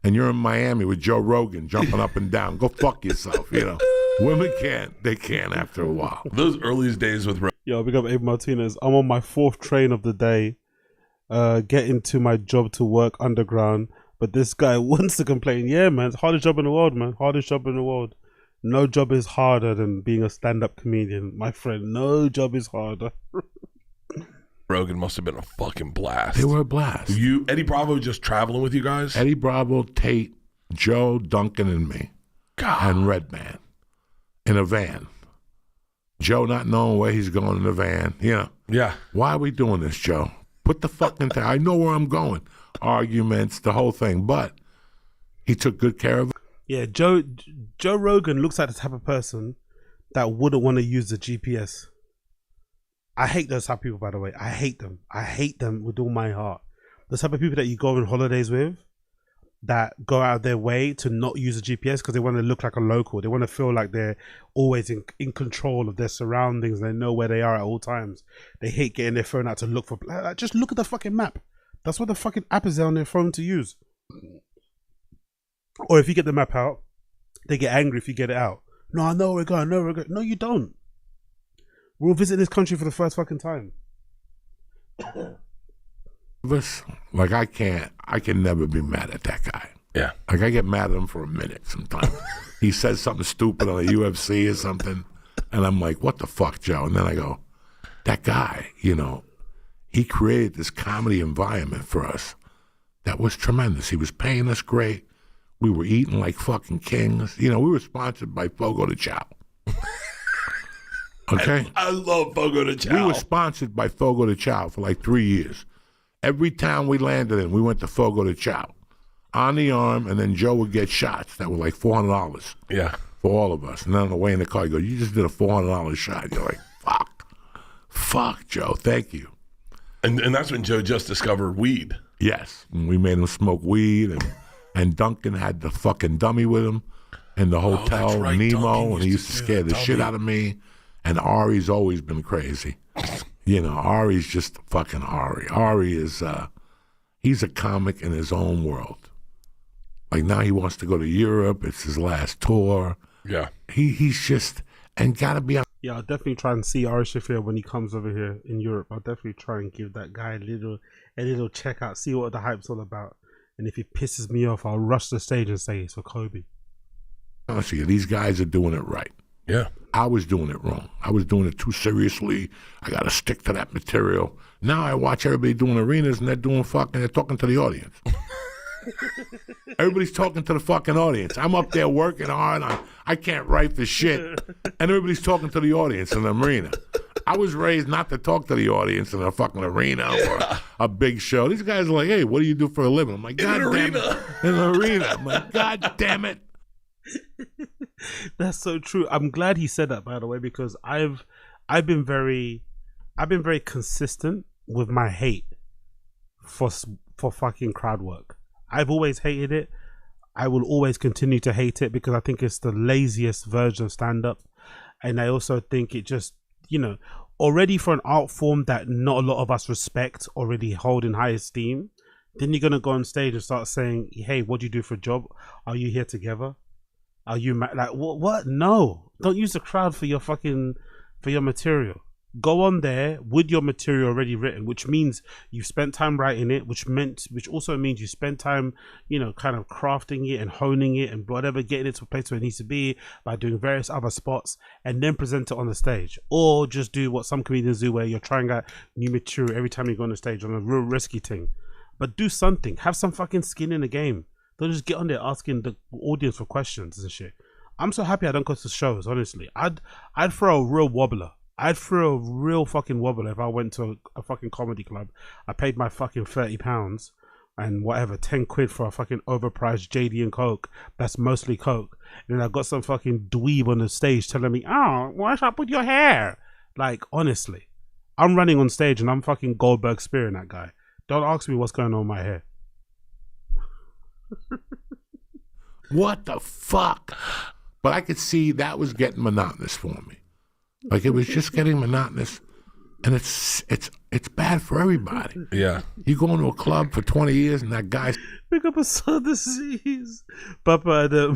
and you're in Miami with Joe Rogan jumping up and down. Go fuck yourself, you know? Women can't. They can't after a while. Those earliest days with Rogan. Yo, big up Abe Martinez. I'm on my 4th train of the day. Getting to my job to work underground, but this guy wants to complain. Yeah, man, it's hardest job in the world, man. Hardest job in the world. No job is harder than being a stand-up comedian, my friend. No job is harder. Rogan must have been a fucking blast. They were a blast. Eddie Bravo just traveling with you guys? Eddie Bravo, Tate, Joe, Duncan, and me. God. And Redman in a van. Joe not knowing where he's going in the van. You know. Yeah. Why are we doing this, Joe? Put the fucking thing. I know where I'm going. Arguments, the whole thing. But he took good care of it. Yeah, Joe Rogan looks like the type of person that wouldn't want to use the GPS. I hate those type of people, by the way. I hate them. I hate them with all my heart. The type of people that you go on holidays with that go out of their way to not use a GPS because they want to look like a local. They want to feel like they're always in control of their surroundings. They know where they are at all times. They hate getting their phone out to look for... Just look at the fucking map. That's what the fucking app is there on their phone to use. Or if you get the map out, they get angry if you get it out. No, I know where we're going. I know where we're going. No, you don't. We're all visiting this country for the first fucking time. Like, I can never be mad at that guy. Yeah. Like, I get mad at him for a minute sometimes. He says something stupid on the UFC or something, and I'm like, what the fuck, Joe? And then I go, that guy, you know, he created this comedy environment for us that was tremendous. He was paying us great. We were eating like fucking kings. You know, we were sponsored by Fogo de Chao. Okay? I love Fogo de Chao. We were sponsored by Fogo de Chao for like 3 years. Every town we landed in, we went to Fogo de Chao. On the arm, and then Joe would get shots that were like $400. Yeah. For all of us. And then on the way in the car, you go, you just did a $400 shot. You're like, fuck. Fuck, Joe. Thank you. And that's when Joe just discovered weed. Yes. And we made him smoke weed, and Duncan had the fucking dummy with him in the hotel, that's right. Nemo, Duncan and he used to used to scare do the the shit dummy. out of me. And Ari's always been crazy. You know, Ari's just fucking Ari. Ari is, he's a comic in his own world. Like now he wants to go to Europe. It's his last tour. Yeah. He's just, and gotta be on. Yeah, I'll definitely try and see Ari Shafir when he comes over here in Europe. I'll definitely try and give that guy a little check out, see what the hype's all about. And if he pisses me off, I'll rush the stage and say it's for Kobe. Honestly, these guys are doing it right. Yeah. I was doing it wrong. I was doing it too seriously. I got to stick to that material. Now I watch everybody doing arenas and they're talking to the audience. Everybody's talking to the fucking audience. I'm up there working hard. I can't write for shit. And everybody's talking to the audience in the arena. I was raised not to talk to the audience in a fucking arena or a big show. These guys are like, hey, what do you do for a living? I'm like, God damn it. In an arena. I'm like, God damn it. That's so true. I'm glad he said that, by the way, because I've been very consistent with my hate for fucking crowd work. I've always hated it. I will always continue to hate it because I think it's the laziest version of stand-up, and I also think it just, you know, already for an art form that not a lot of us respect, already hold in high esteem. Then you're gonna go on stage and start saying, "Hey, what do you do for a job? Are you here together? Are you like what? What? No, don't use the crowd for your material. Go on there with your material already written, which means you've spent time writing it, which also means you spent time, you know, kind of crafting it and honing it and whatever, getting it to a place where it needs to be by doing various other spots, and then present it on the stage. Or just do what some comedians do, where you're trying out new material every time you go on the stage on a real risky thing. But do something. Have some fucking skin in the game. Don't just get on there asking the audience for questions and shit. I'm so happy I don't go to shows, honestly. I'd throw a real wobbler. I'd throw a real fucking wobbler if I went to a fucking comedy club. I paid my fucking £30 and whatever, 10 quid for a fucking overpriced JD and Coke. That's mostly Coke. And then I got some fucking dweeb on the stage telling me, oh, what's up with your hair? Like, honestly, I'm running on stage and I'm fucking Goldberg spearing that guy. Don't ask me what's going on with my hair. What the fuck? But I could see that was getting monotonous for me. Like it was just getting monotonous, and it's bad for everybody. Yeah. You go into a club for 20 years and that guy Pick up a son disease. Papa at the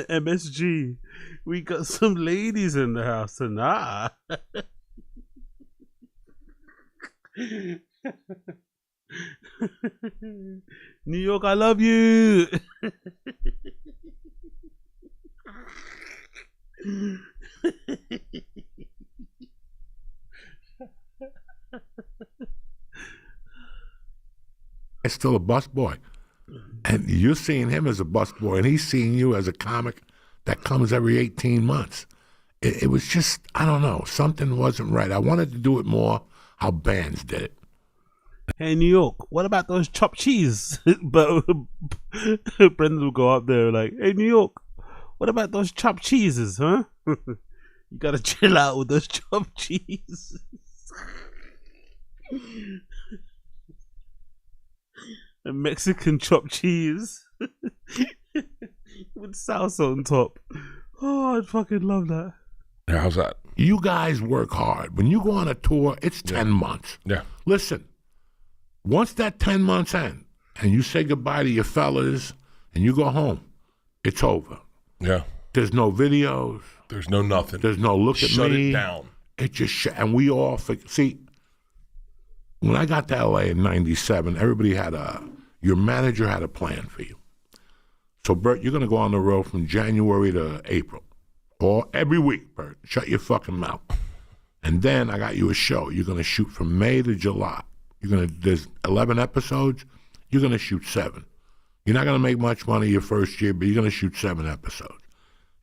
MSG. We got some ladies in the house tonight. New York, I love you. is still a bus boy. And you're seeing him as a bus boy, and he's seeing you as a comic that comes every 18 months. It was just, I don't know, something wasn't right. I wanted to do it more how bands did it. Hey, New York, what about those chopped cheese? But Brendan will go up there like, hey, New York, what about those chopped cheeses, huh? You gotta chill out with those chopped cheese. A Mexican chopped cheese with salsa on top. Oh, I'd fucking love that. Yeah, how's that? You guys work hard. When you go on a tour, it's 10 months. Yeah. Listen, once that 10 months end and you say goodbye to your fellas and you go home, it's over. Yeah. There's no videos. There's no nothing. There's no look at me. Shut it down. It just and we all see. When I got to LA in '97, everybody had your manager had a plan for you. So Bert, you're gonna go on the road from January to April, or every week, Bert. Shut your fucking mouth. And then I got you a show. You're gonna shoot from May to July. There's 11 episodes. You're gonna shoot 7. You're not gonna make much money your first year, but you're gonna shoot 7 episodes.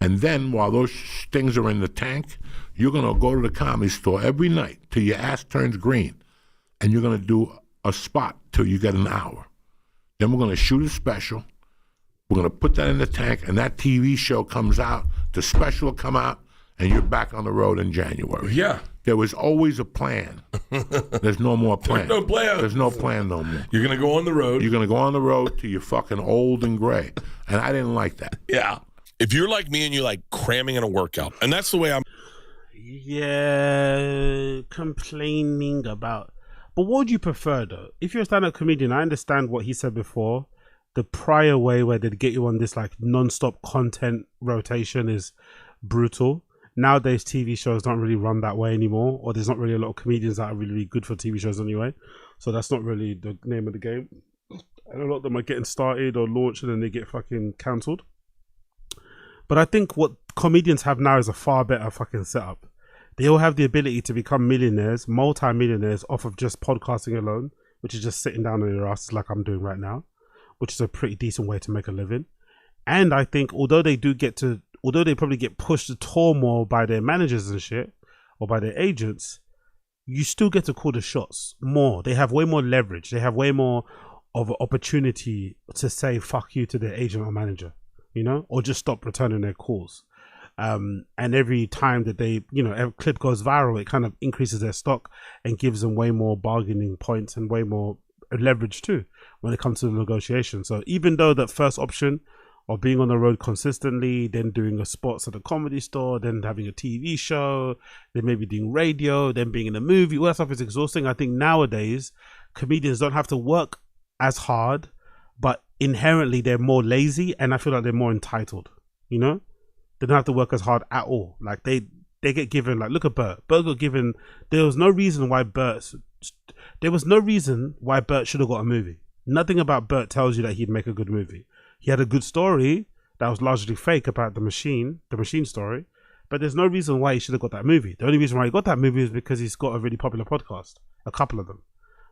And then while those things are in the tank, you're going to go to the Comedy Store every night till your ass turns green. And you're going to do a spot till you get an hour. Then we're going to shoot a special. We're going to put that in the tank, and that TV show comes out. The special will come out, and you're back on the road in January. Yeah. There was always a plan. There's no more plan. There's no plan. There's no plan no more. You're going to go on the road. You're going to go on the road till you're fucking old and gray. And I didn't like that. Yeah. If you're like me and you like cramming in a workout, and that's the way I'm. Yeah, complaining about. But what would you prefer, though? If you're a stand-up comedian, I understand what he said before. The prior way where they'd get you on this like non-stop content rotation is brutal. Nowadays, TV shows don't really run that way anymore, or there's not really a lot of comedians that are really, really good for TV shows anyway. So that's not really the name of the game. And a lot of them are getting started or launched and then they get fucking cancelled. But I think what comedians have now is a far better fucking setup. They all have the ability to become millionaires, multi-millionaires off of just podcasting alone, which is just sitting down on your asses like I'm doing right now, which is a pretty decent way to make a living. And I think although they probably get pushed to tour more by their managers and shit, or by their agents, you still get to call the shots more. They have way more leverage. They have way more of an opportunity to say fuck you to their agent or manager, you know, or just stop returning their calls. And every time that they, you know, every clip goes viral, it kind of increases their stock and gives them way more bargaining points and way more leverage too when it comes to the negotiation. So even though that first option of being on the road consistently, then doing a spots at the Comedy Store, then having a TV show, then maybe doing radio, then being in a movie, all that stuff is exhausting. I think nowadays comedians don't have to work as hard, but inherently they're more lazy, and I feel like they're more entitled, you know? They don't have to work as hard at all. Like they get given, like, look at Bert. Bert got given, there was no reason why Bert should have got a movie. Nothing about Bert tells you that he'd make a good movie. He had a good story that was largely fake about the machine story, but there's no reason why he should have got that movie. The only reason why he got that movie is because he's got a really popular podcast, a couple of them.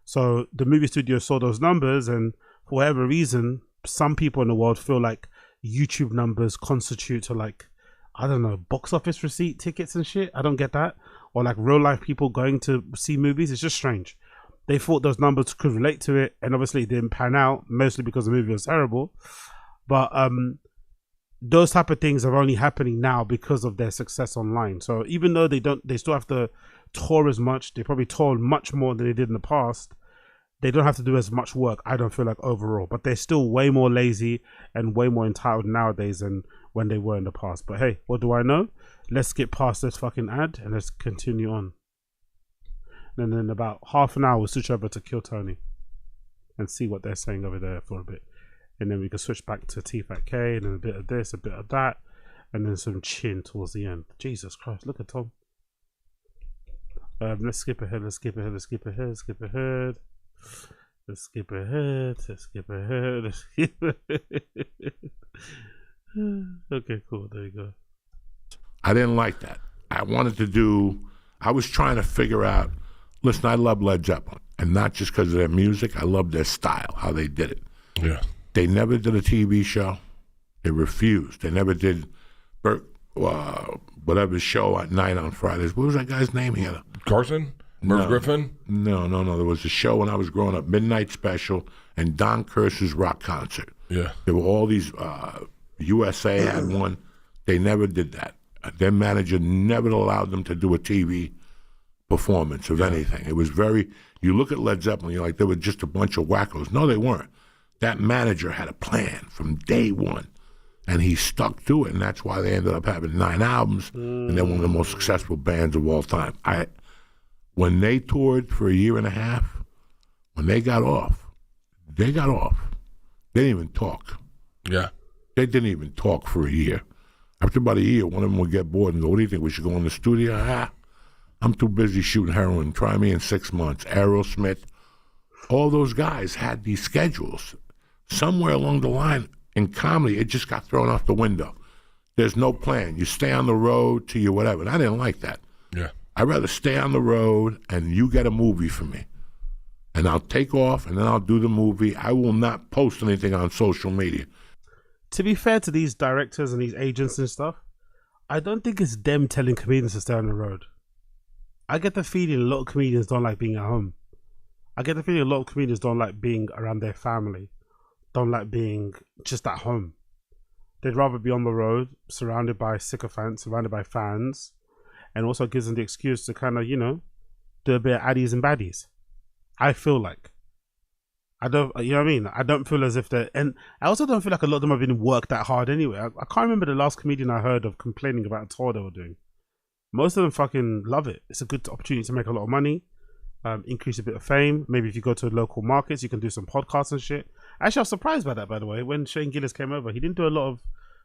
So the movie studio saw those numbers, and for whatever reason, some people in the world feel like YouTube numbers constitute to, like, I don't know, box office receipt tickets and shit. I don't get that. Or like real life people going to see movies. It's just strange. They thought those numbers could relate to it, and obviously it didn't pan out, mostly because the movie was terrible. But those type of things are only happening now because of their success online. So even though they still have to tour as much. They probably tour much more than they did in the past. They don't have to do as much work, I don't feel like, overall. But they're still way more lazy and way more entitled nowadays than when they were in the past. But hey, what do I know? Let's get past this fucking ad and let's continue on. And then in about half an hour, we'll switch over to Kill Tony and see what they're saying over there for a bit. And then we can switch back to TFATK and then a bit of this, a bit of that, and then some chin towards the end. Jesus Christ, look at Tom. Let's skip ahead, let's skip ahead, let's skip ahead, skip ahead. Let's skip ahead, let's skip ahead, let's skip ahead. Okay, cool, there you go. I didn't like that. I was trying to figure out, listen, I love Led Zeppelin, and not just because of their music, I love their style, how they did it. Yeah. They never did a TV show. They refused. They never did BERT, whatever show at night on Fridays. What was that guy's name? He had Carson? Merv Griffin? No. There was a show when I was growing up, Midnight Special, and Don Kirsh's rock concert. Yeah. There were all these, USA had one. They never did that. Their manager never allowed them to do a TV performance of anything. It was you look at Led Zeppelin, you're like, they were just a bunch of wackos. No, they weren't. That manager had a plan from day one, and he stuck to it, and that's why they ended up having 9 albums, and they're one of the most successful bands of all time. When they toured for a year and a half, when they got off. They didn't even talk. Yeah. They didn't even talk for a year. After about a year, one of them would get bored and go, what do you think, we should go in the studio? I'm too busy shooting heroin. Try me in 6 months. Aerosmith. All those guys had these schedules. Somewhere along the line in comedy, it just got thrown out the window. There's no plan. You stay on the road to your whatever. And I didn't like that. Yeah. I'd rather stay on the road and you get a movie for me. And I'll take off and then I'll do the movie. I will not post anything on social media. To be fair to these directors and these agents and stuff, I don't think it's them telling comedians to stay on the road. I get the feeling a lot of comedians don't like being at home. I get the feeling a lot of comedians don't like being around their family, don't like being just at home. They'd rather be on the road, surrounded by sycophants, surrounded by fans, and also gives them the excuse to kind of, you know, do a bit of addies and baddies. I feel like. I don't, you know what I mean? I don't feel as if they're, and I also don't feel like a lot of them have been worked that hard anyway. I can't remember the last comedian I heard of complaining about a tour they were doing. Most of them fucking love it. It's a good opportunity to make a lot of money, increase a bit of fame. Maybe if you go to local markets, you can do some podcasts and shit. Actually, I was surprised by that, by the way. When Shane Gillis came over, he didn't do a lot of,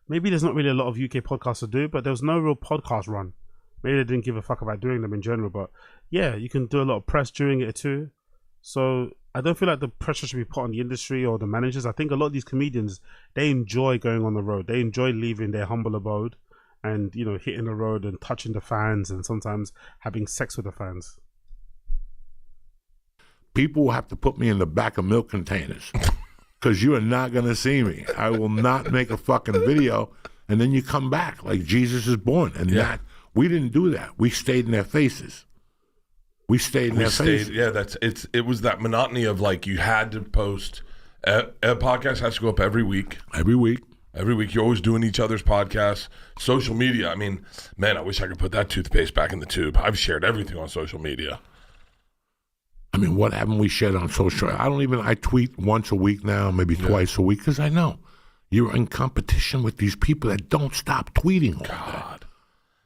maybe there's not really a lot of UK podcasts to do, but there was no real podcast run. Maybe they didn't give a fuck about doing them in general, but yeah, you can do a lot of press during it too. So I don't feel like the pressure should be put on the industry or the managers. I think a lot of these comedians, they enjoy going on the road. They enjoy leaving their humble abode and, you know, hitting the road and touching the fans and sometimes having sex with the fans. People will have to put me in the back of milk containers because you are not going to see me. I will not make a fucking video and then you come back like Jesus is born. And that, we didn't do that. We stayed in their faces. We stayed in their faces. Yeah, it was that monotony of like you had to post. A podcast has to go up every week. Every week. Every week. You're always doing each other's podcasts. Social media. I mean, man, I wish I could put that toothpaste back in the tube. I've shared everything on social media. I mean, what haven't we shared on social? I tweet once a week now, maybe twice a week, because I know you're in competition with these people that don't stop tweeting all God.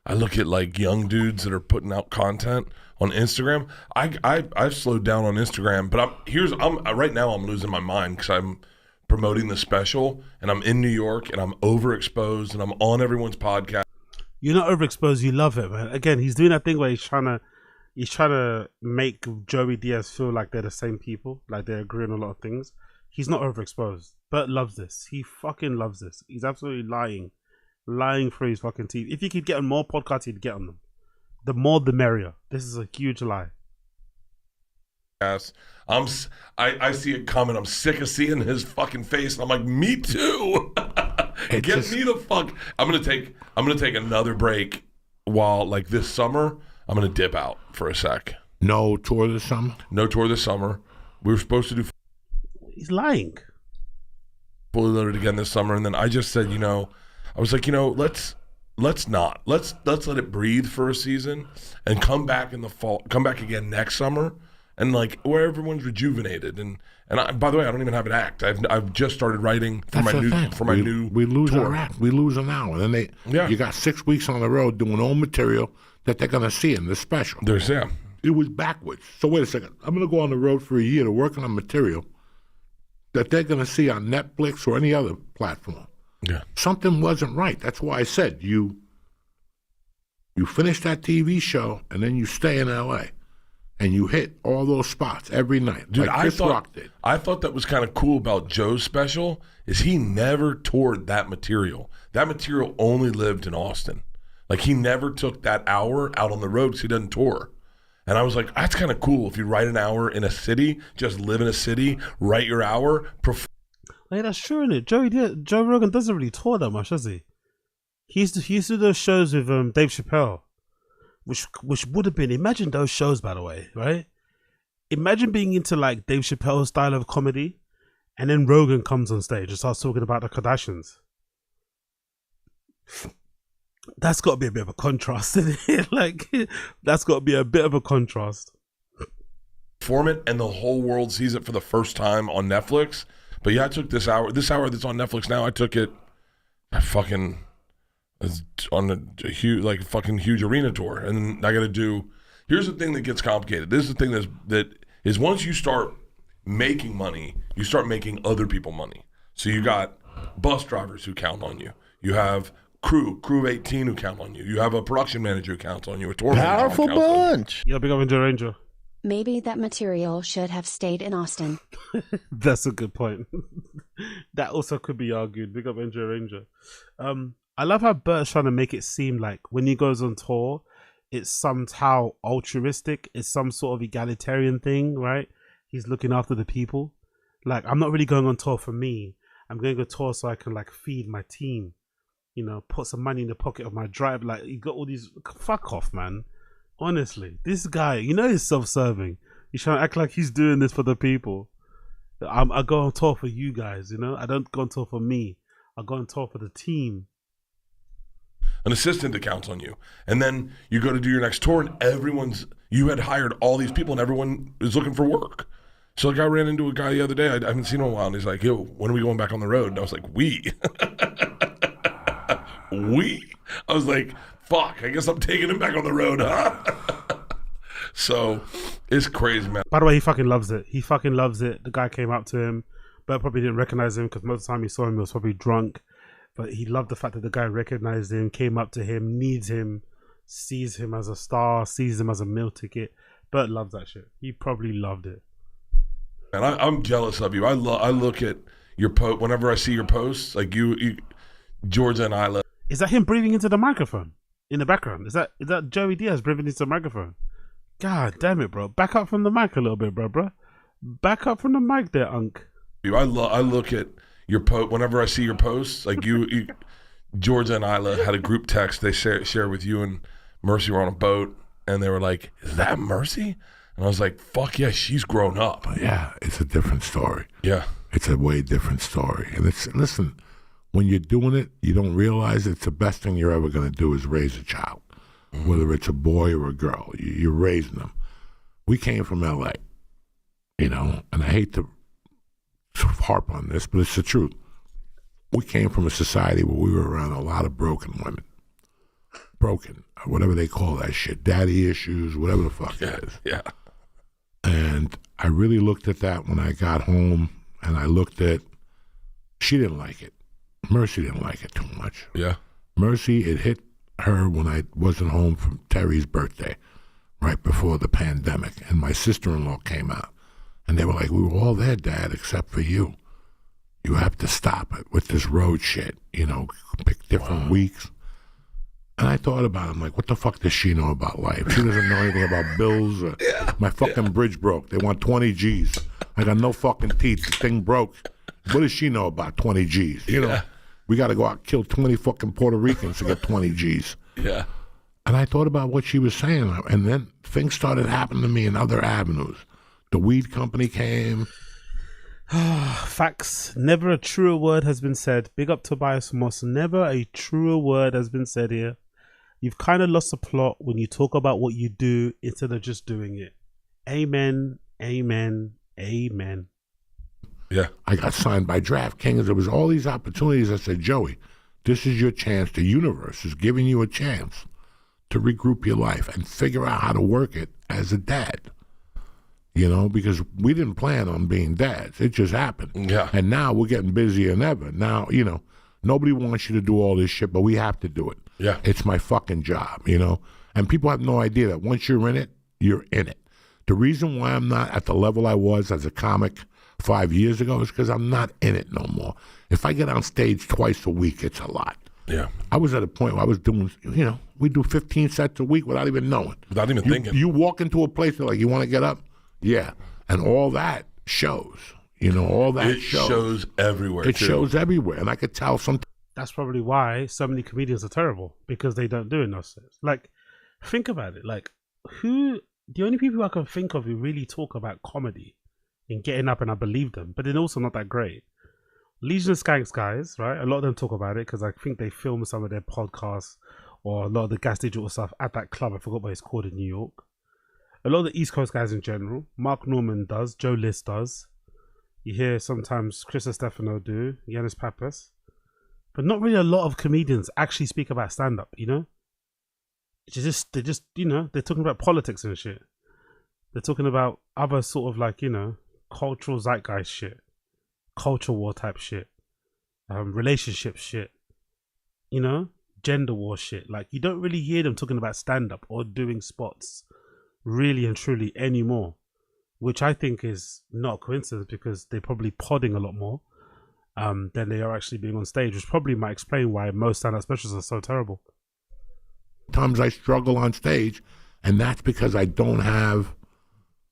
I look at like young dudes that are putting out content on Instagram. I've slowed down on Instagram, but right now I'm losing my mind because I'm promoting the special and I'm in New York and I'm overexposed and I'm on everyone's podcast. You're not overexposed. You love it, man. Again, he's doing that thing where he's trying to make Joey Diaz feel like they're the same people, like they agree on a lot of things. He's not overexposed. Bert loves this. He fucking loves this. He's absolutely lying through his fucking teeth. If he could get on more podcasts, he'd get on them. The more, the merrier. This is a huge lie. Yes, I see it coming. I'm sick of seeing his fucking face, and I'm like, me too. Get me the fuck. I'm gonna take another break while like this summer. I'm gonna dip out for a sec. No tour this summer. No tour this summer. We were supposed to do. He's lying. Fully loaded again this summer, and then I just said, I was like, let's not. Let's let it breathe for a season and come back in the fall. Come back again next summer, and like where everyone's rejuvenated. And by the way, I don't even have an act. I've just started writing for my new We lose tour. our act. We lose an hour. And then you got 6 weeks on the road doing old material that they're gonna see in the special. It was backwards. So wait a second. I'm gonna go on the road for a year to work on material that they're gonna see on Netflix or any other platform. Yeah. Something wasn't right. That's why I said you finish that TV show and then you stay in LA and you hit all those spots every night. Dude, like Chris Rock did. I thought that was kind of cool about Joe's special is he never toured that material. That material only lived in Austin. Like he never took that hour out on the road because he doesn't tour. And I was like, that's kind of cool. If you write an hour in a city, just live in a city, write your hour, Like, that's true, isn't it? Joe Rogan doesn't really tour that much, does he? He used to do those shows with Dave Chappelle, which would have been, imagine those shows, by the way, right? Imagine being into like Dave Chappelle's style of comedy, and then Rogan comes on stage and starts talking about the Kardashians. That's got to be a bit of a contrast, isn't it? Like, that's got to be a bit of a contrast. Form it, and the whole world sees it for the first time on Netflix. But yeah, I took this hour that's on Netflix now. I took it, on a huge, fucking huge arena tour, and I got to do. Here's the thing that gets complicated. This is the thing that is once you start making money, you start making other people money. So you got bus drivers who count on you. You have crew of 18 who count on you. You have a production manager who counts on you. A tour Powerful manager who counts bunch. Yeah, big up Enjoy Ranger. Maybe that material should have stayed in Austin. That's a good point. That also could be argued. Big up Enjoy Ranger. I love how Bert's trying to make it seem like when he goes on tour, it's somehow altruistic. It's some sort of egalitarian thing, right? He's looking after the people. Like, I'm not really going on tour for me. I'm going on tour so I can like feed my team. put some money in the pocket of my driver. Like, he got all these. Fuck off, man. Honestly, this guy, he's self-serving. He's trying to act like he's doing this for the people. I go on tour for you guys, I don't go on tour for me. I go on tour for the team. An assistant that counts on you. And then you go to do your next tour and you had hired all these people and everyone is looking for work. So like I ran into a guy the other day, I haven't seen him in a while, and he's like, yo, when are we going back on the road? And I was like, we? I was like, fuck, I guess I'm taking him back on the road, huh? So it's crazy, man. By the way, he fucking loves it. He fucking loves it. The guy came up to him, but probably didn't recognize him because most of the time he saw him, he was probably drunk. But he loved the fact that the guy recognized him, came up to him, needs him, sees him as a star, sees him as a meal ticket. Bert loves that shit. He probably loved it. And I'm jealous of you. I look at your post whenever I see your posts, like you Georgia and Isla. Is that him breathing into the microphone in the background? Is that Joey Diaz breathing into the microphone? God damn it, bro. Back up from the mic a little bit, bro. Back up from the mic there, Unk. I look at your post whenever I see your posts, like you Georgia and Isla had a group text they share with you and Mercy were on a boat, and they were like, is that Mercy? And I was like, fuck yeah, she's grown up. Yeah, it's a different story. Yeah. It's a way different story. And listen, when you're doing it, you don't realize it's the best thing you're ever going to do is raise a child, whether it's a boy or a girl. You're raising them. We came from L.A., and I hate to harp on this, but it's the truth. We came from a society where we were around a lot of broken women. Broken, whatever they call that shit, daddy issues, whatever the fuck it is. Yeah. And I really looked at that when I got home, and I looked at, she didn't like it. Mercy didn't like it too much. Yeah. Mercy, it hit her when I wasn't home from Terry's birthday, right before the pandemic, and my sister-in-law came out. And they were like, we were all there, Dad, except for you. You have to stop it with this road shit, pick different weeks. And I thought about it. I'm like, what the fuck does she know about life? She doesn't know anything about bills. My fucking bridge broke. They want 20 G's. I got no fucking teeth. The thing broke. What does she know about 20 G's? We got to go out and kill 20 fucking Puerto Ricans to get 20 G's. Yeah. And I thought about what she was saying. And then things started happening to me in other avenues. The weed company came. Facts. Never a truer word has been said. Big up Tobias Moss. Never a truer word has been said here. You've kind of lost the plot when you talk about what you do instead of just doing it. Amen. Amen. Amen. Yeah. I got signed by DraftKings. There was all these opportunities. I said, Joey, this is your chance. The universe is giving you a chance to regroup your life and figure out how to work it as a dad. Because we didn't plan on being dads. It just happened. Yeah. And now we're getting busier than ever. Now, nobody wants you to do all this shit, but we have to do it. Yeah. It's my fucking job, And people have no idea that once you're in it, you're in it. The reason why I'm not at the level I was as a comic 5 years ago is because I'm not in it no more. If I get on stage twice a week, it's a lot. Yeah. I was at a point where I was doing, we do 15 sets a week without even knowing. Without even thinking. You walk into a place and like, you want to get up? Yeah. And all that shows. All that shows everywhere. It shows everywhere. And I could tell sometimes. That's probably why so many comedians are terrible, because they don't do enough sets. Like, think about it. Like, the only people I can think of who really talk about comedy and getting up, and I believe them, but they're also not that great. Legion of Skanks guys, right? A lot of them talk about it because I think they film some of their podcasts or a lot of the Gas Digital stuff at that club. I forgot what it's called in New York. A lot of the East Coast guys in general. Mark Norman does. Joe List does. You hear sometimes Chris Stefano do. Yanis Pappas. But not really a lot of comedians actually speak about stand-up, They're just, they're talking about politics and shit. They're talking about other sort of like, cultural zeitgeist shit. Culture war type shit. Relationship shit. Gender war shit. Like, you don't really hear them talking about stand-up or doing spots really and truly anymore, which I think is not a coincidence, because they're probably podding a lot more than they are actually being on stage, which probably might explain why most stand-up specials are so terrible. Sometimes I struggle on stage, and that's because I don't have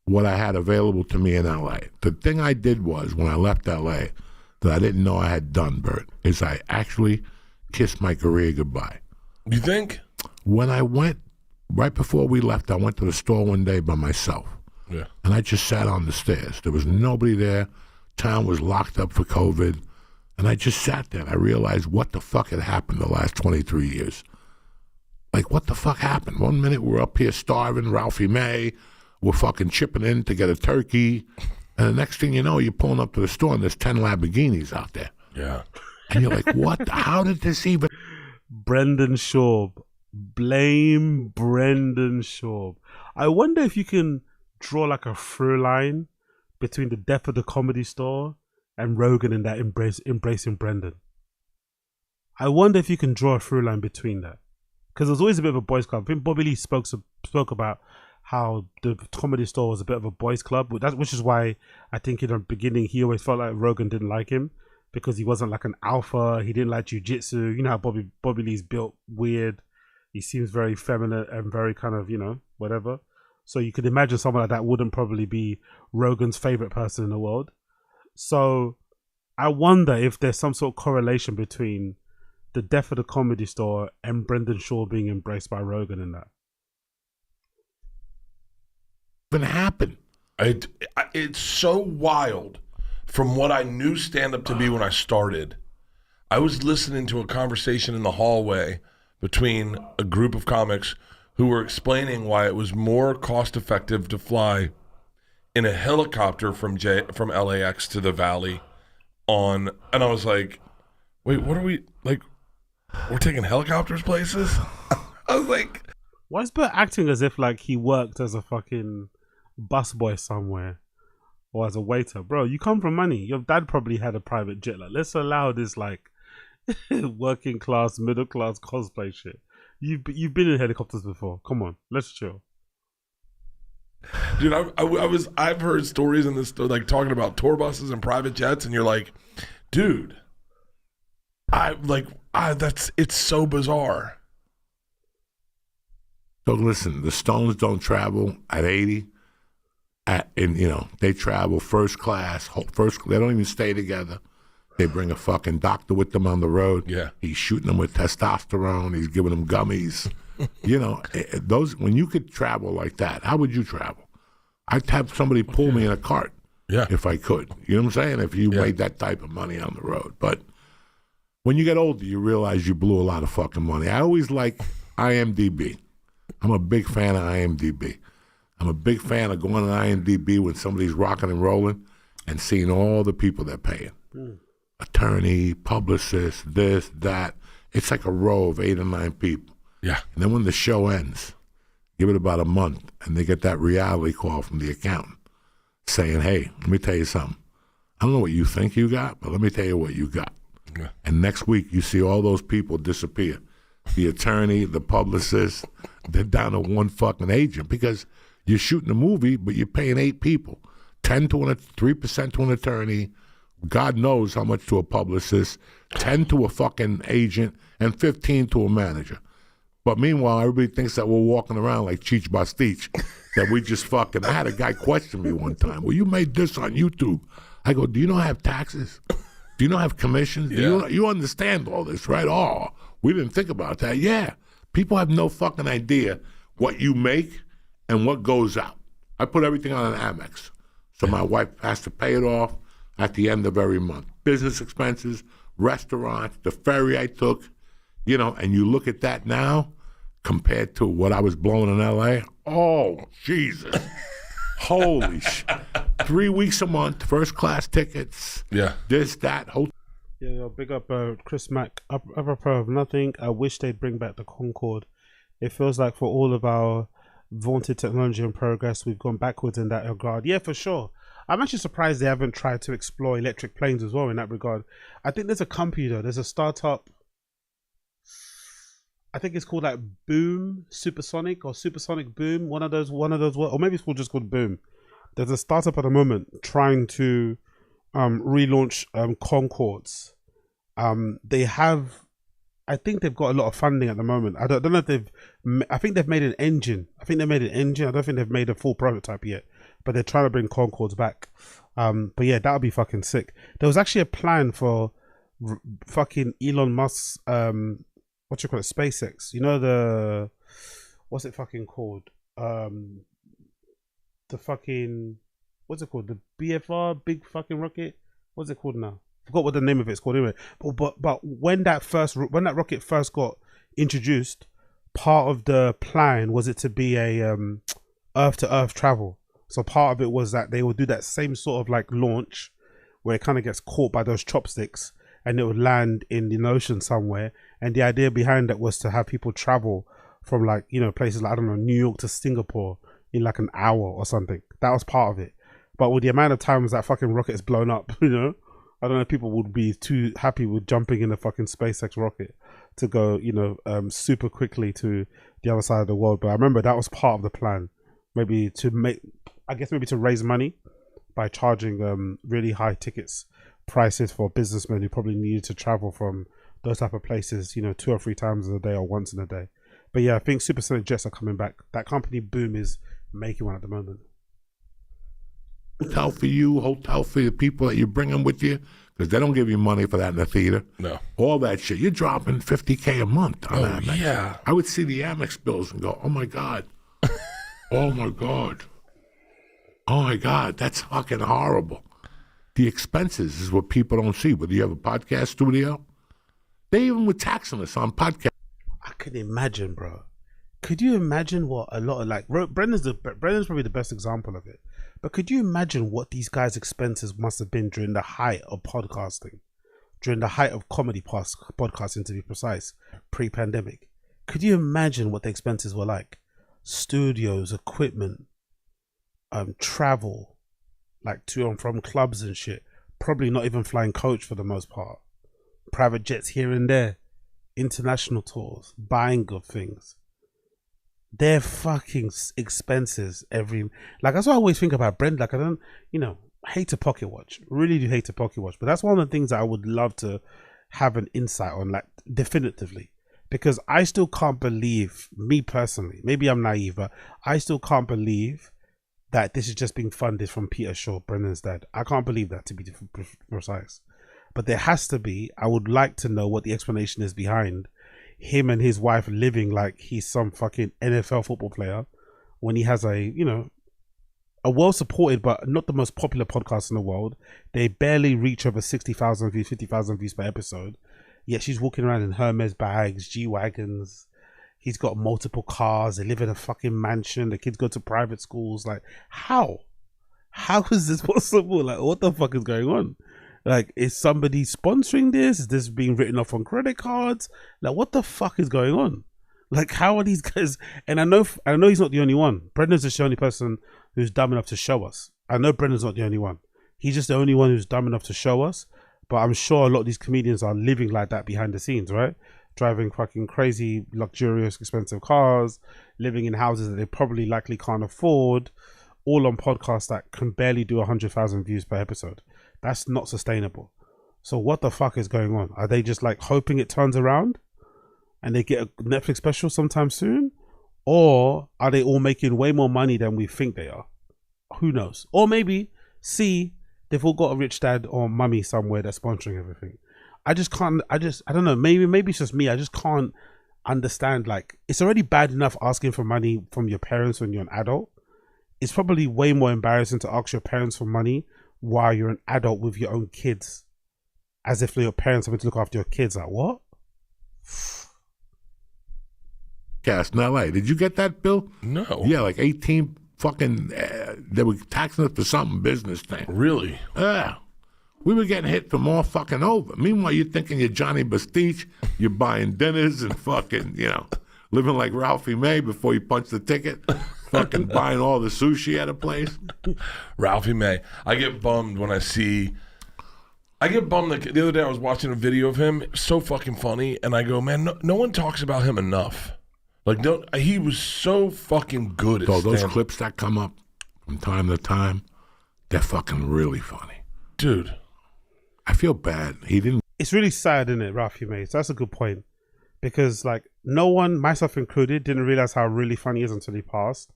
what I had available to me in LA. The thing I did was, when I left LA, that I didn't know I had done, Bert, is I actually kissed my career goodbye. You think? When I went, right before we left, I went to the store one day by myself. Yeah. And I just sat on the stairs. There was nobody there. Town was locked up for COVID. And I just sat there and I realized what the fuck had happened the last 23 years. Like, what the fuck happened? One minute we're up here starving, Ralphie May. We're fucking chipping in to get a turkey. And the next thing you know, you're pulling up to the store and there's 10 Lamborghinis out there. Yeah. And you're like, what? How did this even... Brendan Schaub. Blame Brendan Schaub. I wonder if you can draw like a through line between the death of the Comedy Store and Rogan and that embracing Brendan. I wonder if you can draw a through line between that. Because there's always a bit of a boys club. I think Bobby Lee spoke about how the Comedy Store was a bit of a boys club, which is why I think in the beginning he always felt like Rogan didn't like him because he wasn't like an alpha. He didn't like jiu-jitsu. You know how Bobby Lee's built weird. He seems very feminine and very kind of, whatever. So you could imagine someone like that wouldn't probably be Rogan's favorite person in the world. So I wonder if there's some sort of correlation between the death of the Comedy Store and Brendan Schaub being embraced by Rogan in that. Even happened? It's so wild from what I knew stand-up to be when I started. I was listening to a conversation in the hallway between a group of comics who were explaining why it was more cost-effective to fly in a helicopter from LAX to the Valley and I was like, wait, what are we, like, we're taking helicopters places? I was like... Why is Bert acting as if like he worked as a fucking busboy somewhere or as a waiter? Bro, you come from money. Your dad probably had a private jet. Like, let's allow this like working class, middle class cosplay shit. You've been in helicopters before. Come on, let's chill. Dude, I've heard stories in this, like talking about tour buses and private jets, and you're like, dude, it's so bizarre. So listen, the Stones don't travel at 80. They travel first class. They don't even stay together. They bring a fucking doctor with them on the road. Yeah. He's shooting them with testosterone. He's giving them gummies. When you could travel like that, how would you travel? I'd have somebody pull me in a cart. Yeah. If I could. You know what I'm saying? If you made that type of money on the road. But when you get older, you realize you blew a lot of fucking money. I always like IMDb. I'm a big fan of IMDb. I'm a big fan of going to IMDb when somebody's rocking and rolling and seeing all the people they're paying. Attorney, publicist, this, that. It's like a row of 8 or 9 people. Yeah. And then when the show ends, give it about a month, and they get that reality call from the accountant saying, hey, let me tell you something. I don't know what you think you got, but let me tell you what you got. Yeah. And next week, you see all those people disappear. The attorney, the publicist, they're down to one fucking agent because you're shooting a movie, but you're paying 8 people. 3% to an attorney, God knows how much to a publicist, 10 to a fucking agent, and 15 to a manager. But meanwhile, everybody thinks that we're walking around like Cheech Bastich, that we just fucking... I had a guy question me one time, well, you made this on YouTube. I go, do you not have taxes? Do you not have commissions? Yeah. You understand all this, right? Oh, we didn't think about that. Yeah. People have no fucking idea what you make and what goes out. I put everything on an Amex. So my wife has to pay it off at the end of every month. Business expenses, restaurants, the ferry I took, and you look at that now compared to what I was blowing in L.A. Oh, Jesus. Holy shit. 3 weeks a month, first class tickets. Yeah. This, that, Yeah, big up Chris Mack. Apropos of nothing, I wish they'd bring back the Concorde. It feels like for all of our vaunted technology and progress, we've gone backwards in that regard. Yeah, for sure. I'm actually surprised they haven't tried to explore electric planes as well in that regard. I think there's a company though. There's a startup. I think it's called like Boom Supersonic or Supersonic Boom. One of those. Or maybe it's just called Boom. There's a startup at the moment trying to relaunch Concords. They have. I think they've got a lot of funding at the moment. I don't know if I think they've made an engine. I don't think they've made a full prototype yet. But they're trying to bring Concords back. But yeah, that would be fucking sick. There was actually a plan for fucking Elon Musk's what you call it, SpaceX. You know the what's it fucking called? The fucking what's it called? The BFR, big fucking rocket. What's it called now? Forgot what the name of it's called anyway. But when that rocket first got introduced, part of the plan was it to be a Earth to Earth travel. So part of it was that they would do that same sort of like launch where it kind of gets caught by those chopsticks and it would land in the ocean somewhere. And the idea behind that was to have people travel from like, you know, places like, I don't know, New York to Singapore in like an hour or something. That was part of it. But with the amount of times that fucking rocket is blown up, you know, I don't know if people would be too happy with jumping in the fucking SpaceX rocket to go, you know, super quickly to the other side of the world. But I remember that was part of the plan. Maybe to raise money by charging really high prices for businessmen who probably needed to travel from those type of places, you know, 2 or 3 times in a day or once in a day. But yeah, I think supersonic jets are coming back. That company Boom is making one at the moment. Hotel for you, hotel for the people that you're bringing with you, because they don't give you money for that in the theater. No. All that shit. You're dropping $50K a month on that. Yeah. I would see the Amex bills and go, oh my God. Oh my God. Oh my God. That's fucking horrible. The expenses is what people don't see. Whether you have a podcast studio, they even were taxing us on podcasts. I can imagine, bro. Could you imagine what a lot of like Brendan's probably the best example of it. But could you imagine what these guys' expenses must have been during the height of podcasting, during the height of comedy podcasting, to be precise, pre-pandemic? Could you imagine what the expenses were like? Studios, equipment, travel, like to and from clubs and shit. Probably not even flying coach for the most part. Private jets here and there, international tours, buying of things. They're fucking expenses like that's what I always think about Brent. Like I don't, you know, hate to pocket watch, really do hate to pocket watch, but that's one of the things that I would love to have an insight on, like definitively, because I still can't believe, me personally, maybe I'm naive, but I still can't believe that this is just being funded from Peter Shaw, Brendan's dad. I can't believe that, to be precise. But there has to be. I would like to know what the explanation is behind him and his wife living like he's some fucking NFL football player when he has a, you know, a well-supported but not the most popular podcast in the world. They barely reach over 60,000 views, 50,000 views per episode. Yet she's walking around in Hermes bags, G-Wagons. He's got multiple cars. They live in a fucking mansion. The kids go to private schools. Like, how? How is this possible? Like, what the fuck is going on? Like, is somebody sponsoring this? Is this being written off on credit cards? Like, what the fuck is going on? Like, how are these guys? And I know he's not the only one. Brendan's just the only person who's dumb enough to show us. I know Brendan's not the only one. He's just the only one who's dumb enough to show us. But I'm sure a lot of these comedians are living like that behind the scenes, right? Driving fucking crazy, luxurious, expensive cars, living in houses that they probably likely can't afford, all on podcasts that can barely do 100,000 views per episode. That's not sustainable. So what the fuck is going on? Are they just like hoping it turns around and they get a Netflix special sometime soon? Or are they all making way more money than we think they are? Who knows? Or maybe they've all got a rich dad or mummy somewhere that's sponsoring everything. I don't know, maybe it's just me. I just can't understand. Like, it's already bad enough asking for money from your parents when you're an adult. It's probably way more embarrassing to ask your parents for money while you're an adult with your own kids, as if your parents are going to look after your kids. Like, what? Cast in LA. Did you get that, Bill? No. Yeah, like 18 fucking, they were taxing us for something business thing. Really? Yeah. We were getting hit from all fucking over. Meanwhile, you're thinking you're Johnny Bastich, you're buying dinners and fucking, you know, living like Ralphie May before you punch the ticket, fucking buying all the sushi at a place. Ralphie May. I get bummed when I see... I get bummed. Like, the other day I was watching a video of him, so fucking funny, and I go, man, no one talks about him enough. Like, he was so fucking good at those clips that come up from time to time, they're fucking really funny. Dude. I feel bad. He didn't. It's really sad, isn't it, Ralphie May? So that's a good point. Because, like, no one, myself included, didn't realize how really funny he is until he passed.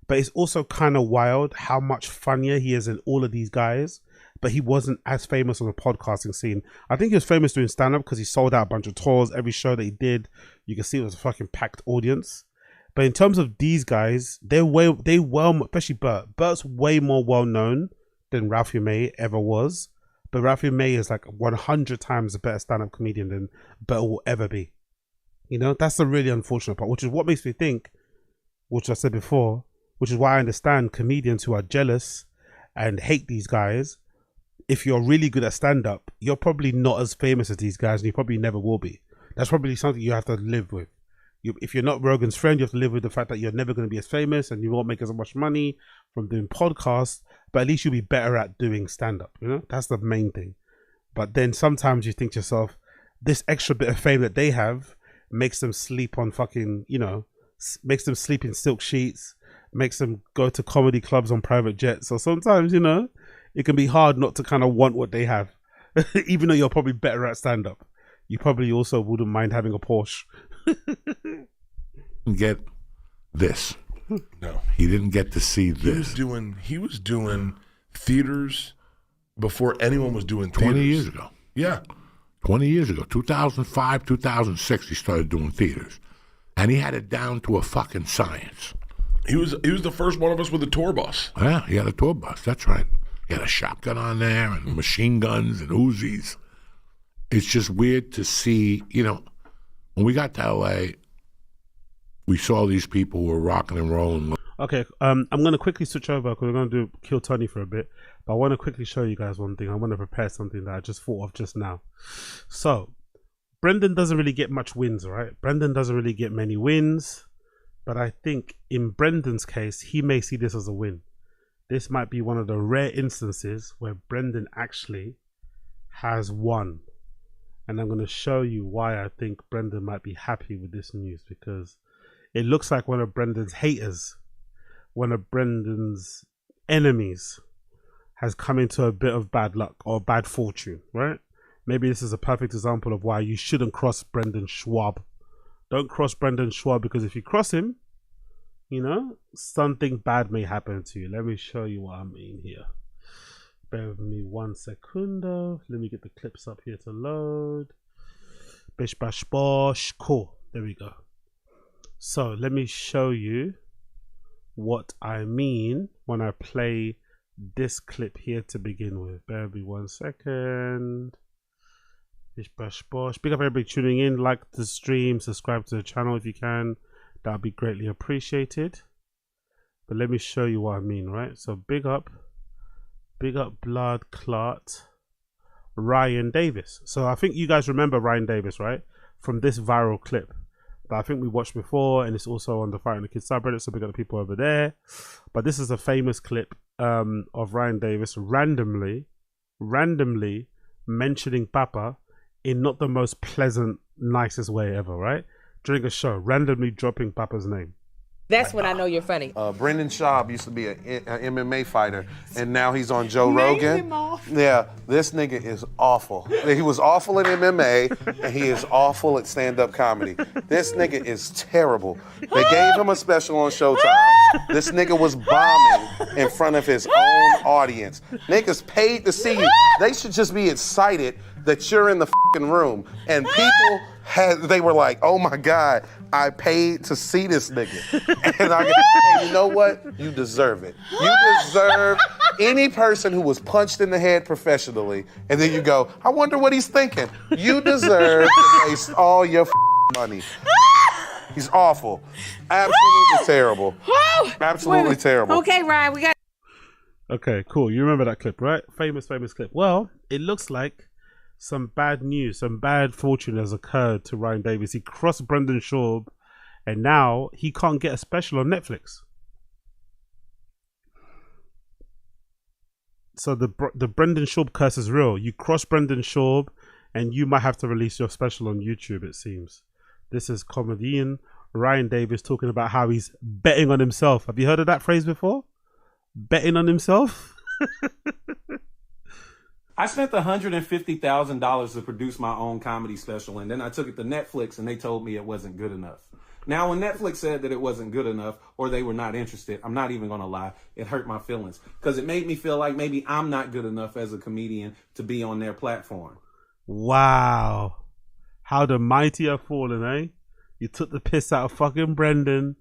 But it's also kind of wild how much funnier he is than all of these guys but he wasn't as famous on the podcasting scene. I think he was famous doing stand-up because he sold out a bunch of tours. Every show that he did, you can see it was a fucking packed audience. But in terms of these guys, especially Bert. Bert's way more well-known than Ralphie May ever was. But Ralphie May is like 100 times a better stand-up comedian than Bert will ever be. You know, that's the really unfortunate part, which is what makes me think, which I said before, which is why I understand comedians who are jealous and hate these guys. If you're really good at stand-up, you're probably not as famous as these guys, and you probably never will be. That's probably something you have to live with. If you're not Rogan's friend, you have to live with the fact that you're never going to be as famous and you won't make as much money from doing podcasts, but at least you'll be better at doing stand-up, you know? That's the main thing. But then sometimes you think to yourself, this extra bit of fame that they have makes them sleep on fucking, you know, makes them sleep in silk sheets, makes them go to comedy clubs on private jets. So sometimes, you know, it can be hard not to kind of want what they have. Even though you're probably better at stand-up, you probably also wouldn't mind having a Porsche. Get this. No. He didn't get to see this. He was doing theaters before anyone was doing theaters. 20 years ago. Yeah. 20 years ago. 2005, 2006, he started doing theaters. And he had it down to a fucking science. He was the first one of us with a tour bus. Yeah, he had a tour bus. That's right. He had a shotgun on there and machine guns and Uzis. It's just weird to see, you know, when we got to L.A., we saw these people who were rocking and rolling. Okay, I'm going to quickly switch over because we're going to do Kill Tony for a bit. But I want to quickly show you guys one thing. I want to prepare something that I just thought of just now. So, Brendan doesn't really get much wins, right? Brendan doesn't really get many wins. But I think in Brendan's case, he may see this as a win. This might be one of the rare instances where Brendan actually has won. And I'm going to show you why I think Brendan might be happy with this news, because it looks like one of Brendan's haters, one of Brendan's enemies, has come into a bit of bad luck or bad fortune, right? Maybe this is a perfect example of why you shouldn't cross Brendan Schaub. Don't cross Brendan Schaub, because if you cross him, you know, something bad may happen to you. Let me show you what I mean here. Bear with me 1 second. Let me get the clips up here to load. Bish bash bosh. Cool. There we go. So let me show you what I mean when I play this clip here to begin with. Bear with me 1 second. Bish bash bosh. Big up everybody tuning in. Like the stream. Subscribe to the channel if you can. That would be greatly appreciated. But let me show you what I mean, right? So big up blood clot Ryan Davis. So I think you guys remember Ryan Davis, right? From this viral clip that I think we watched before, and it's also on the Fighting the Kids subreddit, so we got the people over there. But this is a famous clip of Ryan Davis randomly mentioning Papa in not the most pleasant, nicest way ever, right? During a show, randomly dropping Papa's name. That's when I know you're funny. Brendan Schaub used to be an MMA fighter, and now he's on Joe Rogan. Yeah, this nigga is awful. He was awful in MMA, and he is awful at stand-up comedy. This nigga is terrible. They gave him a special on Showtime. This nigga was bombing in front of his own audience. Niggas paid to see you. They should just be excited that you're in the fucking room. And people they were like, oh my God, I paid to see this nigga. And I go, hey, you know what? You deserve it. You deserve any person who was punched in the head professionally, and then you go, I wonder what he's thinking. You deserve to waste all your money. He's awful. Absolutely terrible. Absolutely terrible. Okay, Ryan, we got. Okay, cool. You remember that clip, right? Famous clip. Well, it looks like some bad news, some bad fortune has occurred to Ryan Davis. He crossed Brendan Schaub, and now he can't get a special on Netflix. So the Brendan Schaub curse is real. You cross Brendan Schaub, and you might have to release your special on YouTube, it seems. This is comedian Ryan Davis talking about how he's betting on himself. Have you heard of that phrase before? Betting on himself? I spent $150,000 to produce my own comedy special, and then I took it to Netflix, and they told me it wasn't good enough. Now, when Netflix said that it wasn't good enough or they were not interested, I'm not even going to lie, it hurt my feelings because it made me feel like maybe I'm not good enough as a comedian to be on their platform. Wow. How the mighty have fallen, eh? You took the piss out of fucking Brendan,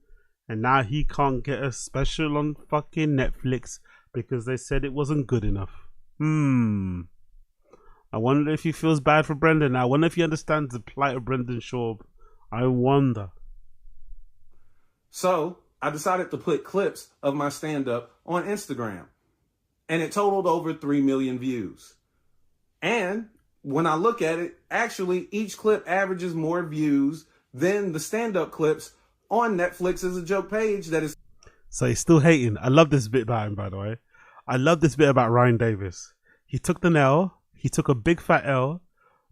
and now he can't get a special on fucking Netflix because they said it wasn't good enough. I wonder if he feels bad for Brendan now. I wonder if he understands the plight of Brendan Schaub. I wonder. So I decided to put clips of my stand-up on Instagram, and it totaled over 3 million views. And when I look at it, actually each clip averages more views than the stand-up clips on Netflix as a joke page that is. So he's still hating. I love this bit about him, by the way. I love this bit about Ryan Davis. He took the L. He took a big fat L.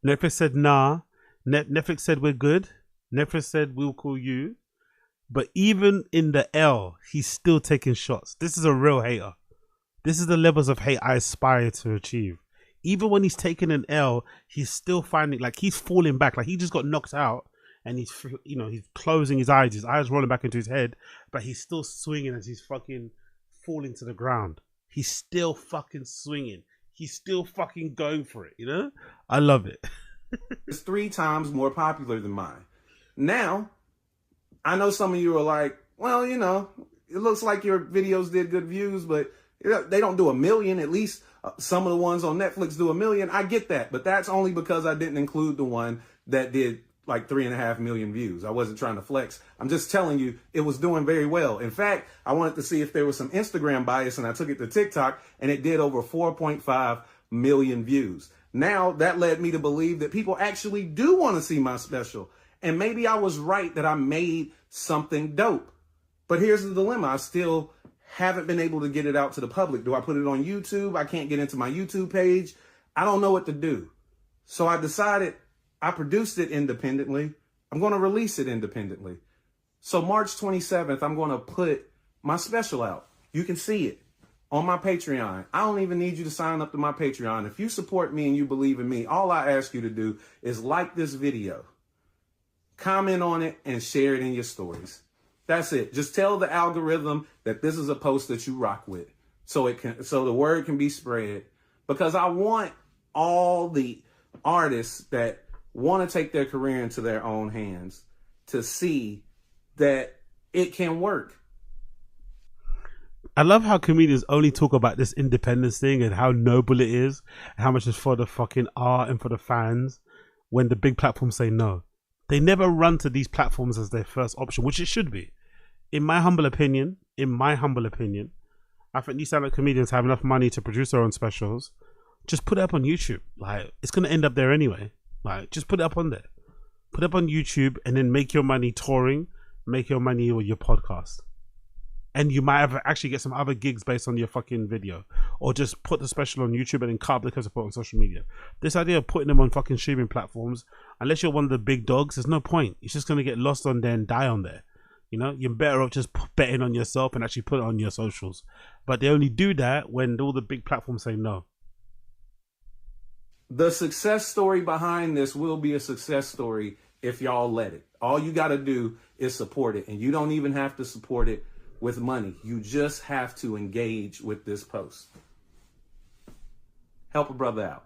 Netflix said nah. Netflix said we're good. Netflix said we'll call you. But even in the L, he's still taking shots. This is a real hater. This is the levels of hate I aspire to achieve. Even when he's taking an L, he's still finding, like, he's falling back. Like, he just got knocked out and he's, you know, he's closing his eyes rolling back into his head, but he's still swinging as he's fucking falling to the ground. He's still fucking swinging. He's still fucking going for it, you know? I love it. It's 3 times more popular than mine. Now, I know some of you are like, well, you know, it looks like your videos did good views, but they don't do 1 million. At least some of the ones on Netflix do 1 million. I get that, but that's only because I didn't include the one that did like 3.5 million views. I wasn't trying to flex. I'm just telling you it was doing very well. In fact, I wanted to see if there was some Instagram bias, and I took it to TikTok, and it did over 4.5 million views. Now, that led me to believe that people actually do want to see my special. And maybe I was right that I made something dope. But here's the dilemma. I still haven't been able to get it out to the public. Do I put it on YouTube? I can't get into my YouTube page. I don't know what to do. So I decided I produced it independently. I'm going to release it independently. So March 27th, I'm going to put my special out. You can see it on my Patreon. I don't even need you to sign up to my Patreon. If you support me and you believe in me, all I ask you to do is like this video, comment on it, and share it in your stories. That's it. Just tell the algorithm that this is a post that you rock with, so the word can be spread. Because I want all the artists that want to take their career into their own hands to see that it can work. I love how comedians only talk about this independence thing and how noble it is and how much is for the fucking art and for the fans when the big platforms say no. They never run to these platforms as their first option, which it should be. In my humble opinion, I think these stand-up comedians have enough money to produce their own specials. Just put it up on YouTube. Like, it's going to end up there anyway. Like, just put it up on there. Put it up on YouTube and then make your money touring, make your money with your podcast. And you might have actually get some other gigs based on your fucking video. Or just put the special on YouTube and then cut the support on social media. This idea of putting them on fucking streaming platforms, unless you're one of the big dogs, there's no point. It's just going to get lost on there and die on there. You know, you're better off just betting on yourself and actually put it on your socials. But they only do that when all the big platforms say no. The success story behind this will be a success story if y'all let it. All you got to do is support it. And you don't even have to support it with money. You just have to engage with this post. Help a brother out.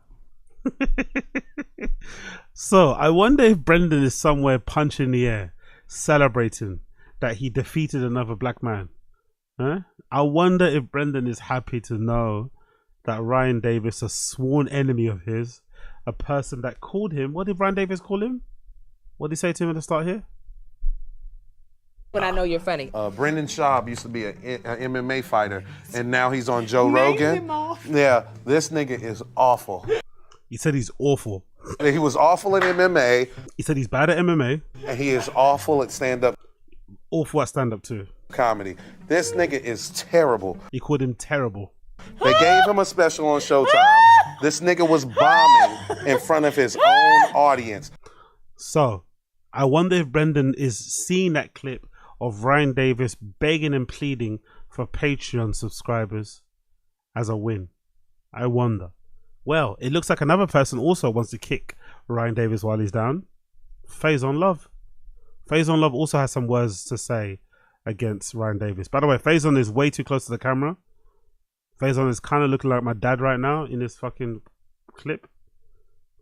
So I wonder if Brendan is somewhere punching the air, celebrating that he defeated another black man. Huh? I wonder if Brendan is happy to know that Ryan Davis, a sworn enemy of his, a person that called him, what did Ryan Davis call him? What did he say to him at the start here? When I know you're funny. Brendan Schaub used to be an MMA fighter, and now he's on Joe Rogan. Yeah, this nigga is awful. He said he's awful. He was awful in MMA. He said he's bad at MMA. And he is awful at stand-up. Awful at stand-up too. Comedy. This nigga is terrible. He called him terrible. They gave him a special on Showtime. This nigga was bombing in front of his own audience. So, I wonder if Brendan is seeing that clip of Ryan Davis begging and pleading for Patreon subscribers as a win. I wonder. Well, it looks like another person also wants to kick Ryan Davis while he's down. Faison Love. Faison Love also has some words to say against Ryan Davis. By the way, Faison is way too close to the camera. Faison is kind of looking like my dad right now in this fucking clip.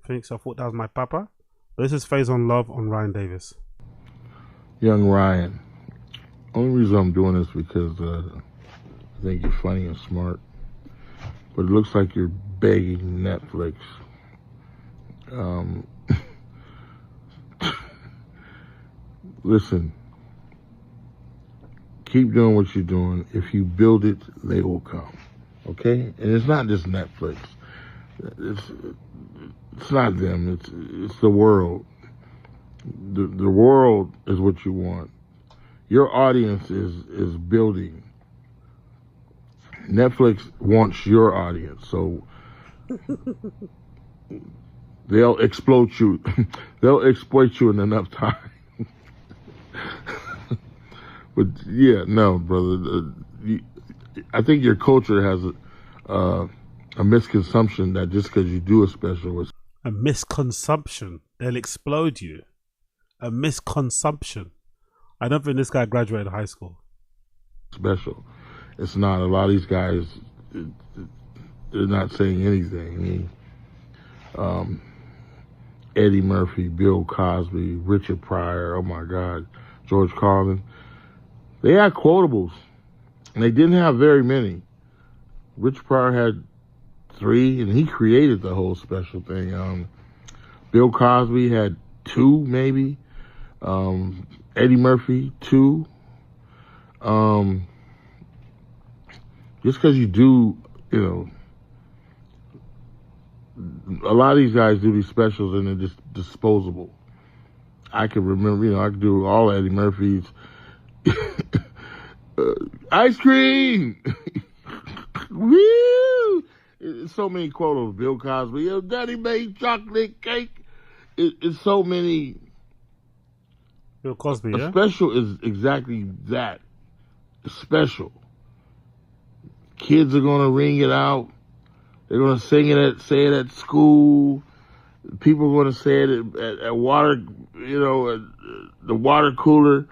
I thought that was my papa. But this is Faison Love on Ryan Davis. Young Ryan, only reason I'm doing this because I think you're funny and smart. But it looks like you're begging Netflix. Listen, keep doing what you're doing. If you build it, they will come. Okay? And it's not just Netflix. It's not them. It's the world. The world is what you want. Your audience is building. Netflix wants your audience, so they'll exploit you. They'll exploit you in enough time. But yeah, no, brother. I think your culture has a misconception that just because you do a special, it's a misconception. They'll explode you. A misconception. I don't think this guy graduated high school. Special. It's not. A lot of these guys, they're not saying anything. I mean, Eddie Murphy, Bill Cosby, Richard Pryor, oh my God, George Carlin. They had quotables, and they didn't have very many. Richard Pryor had 3, and he created the whole special thing. Bill Cosby had 2, maybe. Eddie Murphy, 2. Just because you do, a lot of these guys do these specials and they're just disposable. I can remember, I could do all Eddie Murphy's. Ice cream! Woo! So many quotes. Bill Cosby, your daddy made chocolate cake. It's so many. Bill Cosby, A special is exactly that. Special. Kids are going to ring it out. They're going to say it at school. People are going to say it at water, at the water cooler.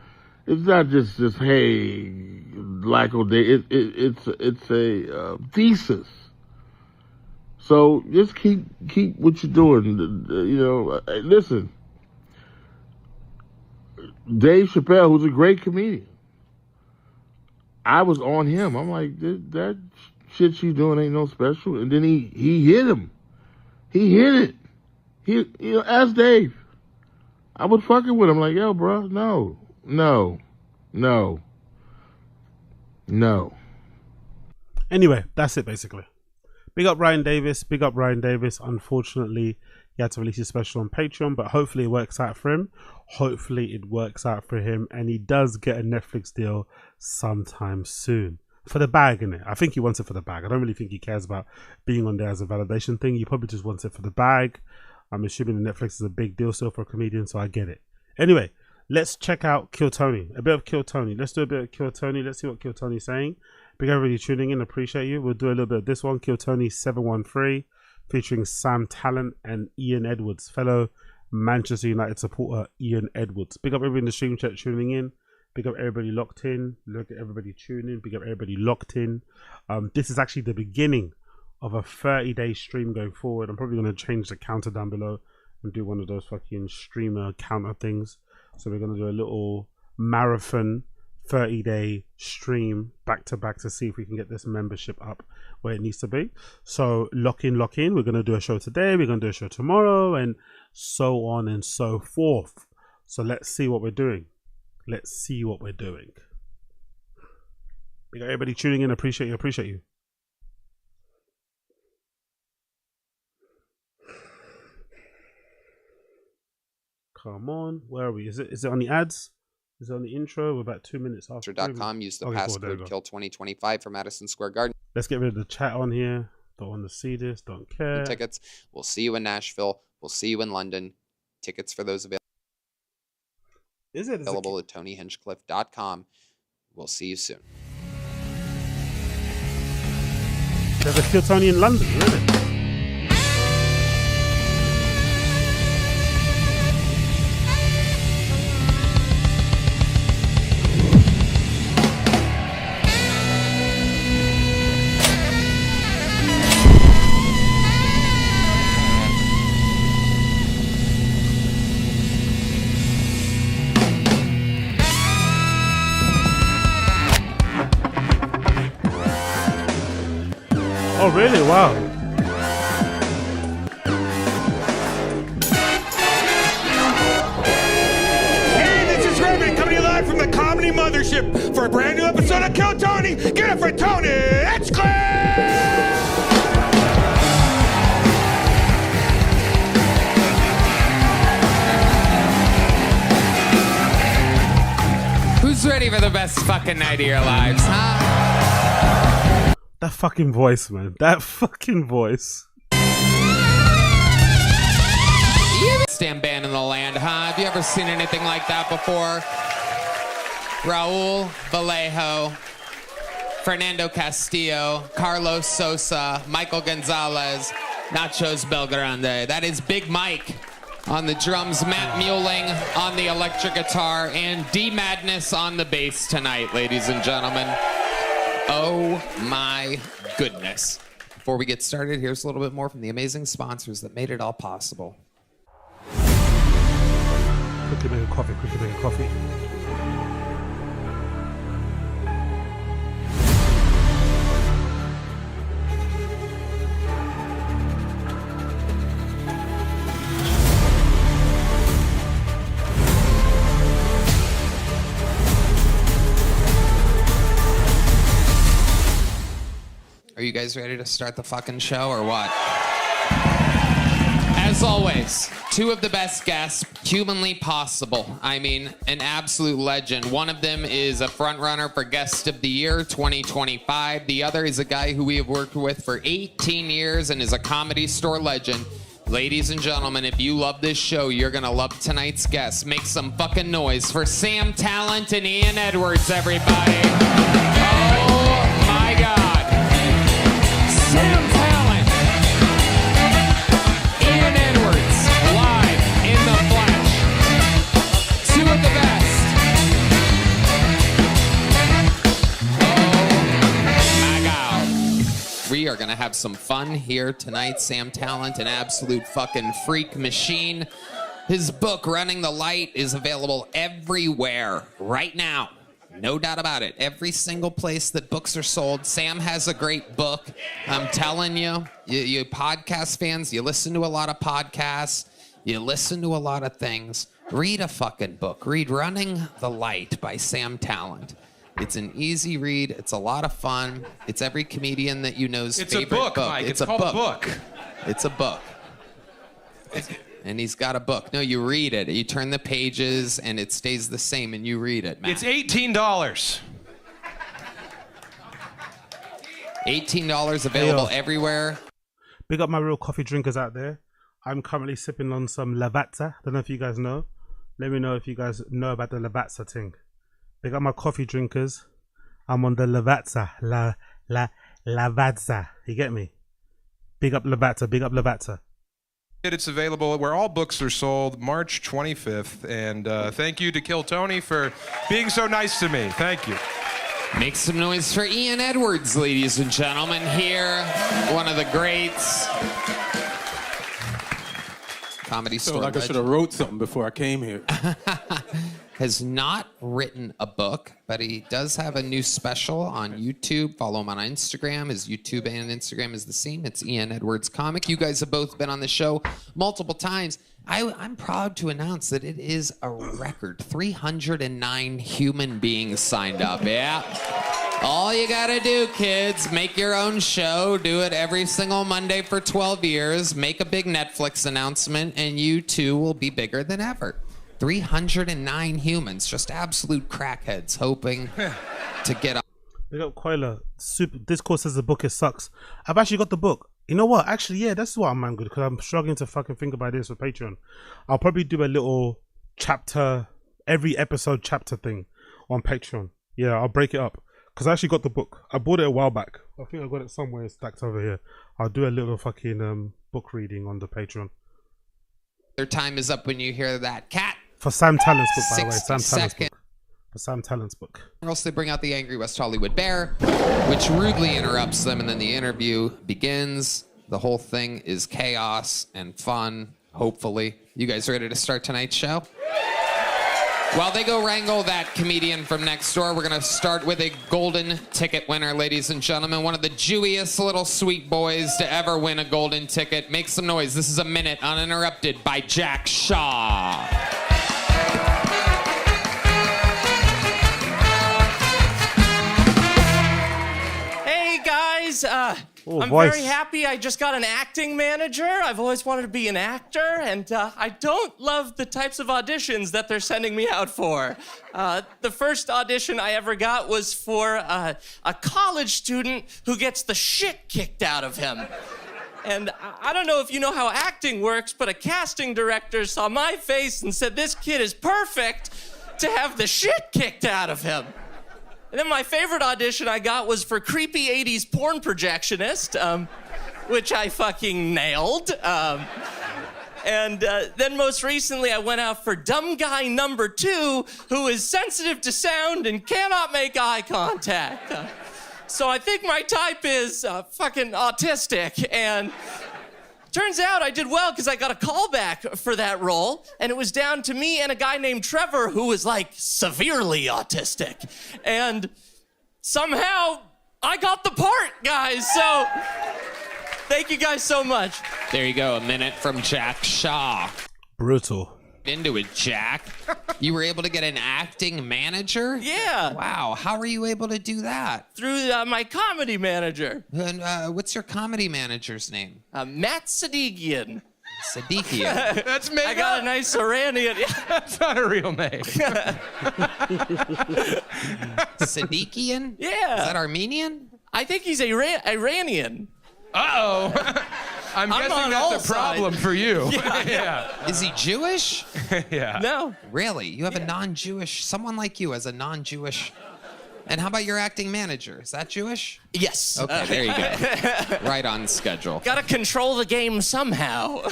It's not just hey, like it's a thesis. So just keep what you're doing. Listen, Dave Chappelle, who's a great comedian, I was on him. I'm like, that shit you doing ain't no special. And then he hit him. He hit it. Ask Dave. I was fucking with him like, yo, bro, no. Anyway, that's it basically. Big up Ryan Davis. Unfortunately, he had to release his special on Patreon, but hopefully it works out for him. And he does get a Netflix deal sometime soon. For the bag, innit? I think he wants it for the bag. I don't really think he cares about being on there as a validation thing. He probably just wants it for the bag. I'm assuming that Netflix is a big deal still for a comedian, so I get it. Anyway, let's check out Kill Tony. A bit of Kill Tony. Let's do a bit of Kill Tony. Let's see what Kill Tony's saying. Big everybody tuning in. Appreciate you. We'll do a little bit of this one. Kill Tony 713 featuring Sam Talent and Ian Edwards, fellow Manchester United supporter Ian Edwards. Big up everybody in the stream chat tuning in. Big up everybody locked in. Look at everybody tuning in. Big up everybody locked in. This is actually the beginning of a 30-day stream going forward. I'm probably going to change the counter down below and do one of those fucking streamer counter things. So we're going to do a little marathon 30-day stream back to back to see if we can get this membership up where it needs to be. So lock in. We're going to do a show today. We're going to do a show tomorrow and so on and so forth. So let's see what we're doing. We got everybody tuning in. Appreciate you. Come on, where are we? Is it on the ads? Is it on the intro? We're about 2 minutes after. .com. Use the passcode KILL2025 for Madison Square Garden. Let's get rid of the chat on here. Don't want to see this. Don't care. Tickets. We'll see you in Nashville. We'll see you in London. Tickets for those available at TonyHinchcliffe.com. We'll see you soon. There's a Kill Tony in London, really? Oh, really? Wow. Hey, this is Rogan coming to you live from the Comedy Mothership for a brand new episode of Kill Tony. Get it for Tony. It's clear. Who's ready for the best fucking night of your lives, huh? That fucking voice, man. That fucking voice. Damn band in the land, huh? Have you ever seen anything like that before? Raul Vallejo, Fernando Castillo, Carlos Sosa, Michael Gonzalez, Nachos Belgrande. That is Big Mike on the drums, Matt Mueling on the electric guitar, and D Madness on the bass tonight, ladies and gentlemen. Oh my goodness. Before we get started, here's a little bit more from the amazing sponsors that made it all possible. Quickly make a coffee, quickly make a coffee. Are you guys ready to start the fucking show or what? As always, two of the best guests humanly possible. I mean, an absolute legend. One of them is a frontrunner for Guest of the Year 2025. The other is a guy who we have worked with for 18 years and is a Comedy Store legend. Ladies and gentlemen, if you love this show, you're gonna love tonight's guests. Make some fucking noise for Sam Talent and Ian Edwards, everybody. Oh my God. Sam Talent, Ian Edwards, live in the flesh. Two of the best. Oh my God. We are gonna have some fun here tonight. Sam Talent, an absolute fucking freak machine. His book, Running the Light, is available everywhere right now. No doubt about it. Every single place that books are sold. Sam has a great book. I'm telling you, you podcast fans, you listen to a lot of podcasts. You listen to a lot of things. Read a fucking book. Read Running the Light by Sam Talent. It's an easy read. It's a lot of fun. It's every comedian that you know's It's favorite a book, Mike. It's called a book. It's a book. And he's got a book. No, you read it. You turn the pages, and it stays the same, and you read it, Matt. It's $18. $18 available everywhere. Big up my real coffee drinkers out there. I'm currently sipping on some Lavazza. Don't know if you guys know. Let me know if you guys know about the Lavazza thing. Big up my coffee drinkers. I'm on the Lavazza. Lavazza. You get me? Big up Lavazza. Big up Lavazza. It's available where all books are sold, March 25th. And thank you to Kill Tony for being so nice to me. Thank you. Make some noise for Ian Edwards, ladies and gentlemen. Here, one of the greats. Comedy Store like I should have wrote something before I came here. Has not written a book, but he does have a new special on YouTube. Follow him on Instagram. His YouTube and Instagram is the same. It's Ian Edwards Comic. You guys have both been on the show multiple times. I'm proud to announce that it is a record. 309 human beings signed up. Yeah. All you gotta do, kids, make your own show. Do it every single Monday for 12 years. Make a big Netflix announcement, and you too will be bigger than ever. 309 humans, just absolute crackheads hoping to get up. Big up Koila. Super Discord says the book is sucks. I've actually got the book. You know what? Actually, yeah, that's what I'm good because I'm struggling to fucking think about this for Patreon. I'll probably do a little chapter, every episode chapter thing on Patreon. Yeah, I'll break it up because I actually got the book. I bought it a while back. I think I got it somewhere stacked over here. I'll do a little fucking book reading on the Patreon. Their time is up when you hear that cat. For Sam Talent's book, by the way. 60 Sam Talent's seconds. book. For Sam Talent's book. Or else they bring out the angry West Hollywood Bear, which rudely interrupts them, and then the interview begins. The whole thing is chaos and fun, hopefully. You guys ready to start tonight's show? While they go wrangle that comedian from next door, we're going to start with a golden ticket winner, ladies and gentlemen. One of the Jewiest little sweet boys to ever win a golden ticket. Make some noise. This is A Minute Uninterrupted by Jack Shaw. Hey, guys. I'm voice. very happy I just got an acting manager. I've always wanted to be an actor, and I don't love the types of auditions that they're sending me out for. The first audition I ever got was for a college student who gets the shit kicked out of him. And I don't know if you know how acting works, but a casting director saw my face and said, this kid is perfect to have the shit kicked out of him. And then my favorite audition I got was for creepy 80s porn projectionist, which I fucking nailed. And then most recently I went out for dumb guy number 2, who is sensitive to sound and cannot make eye contact. So I think my type is fucking autistic, and turns out I did well because I got a callback for that role, and it was down to me and a guy named Trevor who was like severely autistic. And somehow I got the part, guys. So thank you guys so much. There you go, A Minute from Jack Shaw. Brutal. Into it, Jack. You were able to get an acting manager? Yeah. Wow. How were you able to do that? Through my comedy manager. And what's your comedy manager's name? Matt Sadikian. Sadikian. That's me. I got a nice Iranian. That's not a real name. Sadikian? Yeah. Is that Armenian? I think he's Iranian. Uh-oh. I'm guessing that's a problem for you. Yeah. Is he Jewish? Yeah. No. Really? You have a non-Jewish, someone like you as a non-Jewish. And how about your acting manager? Is that Jewish? Yes. Okay, there you go. Right on schedule. Gotta control the game somehow.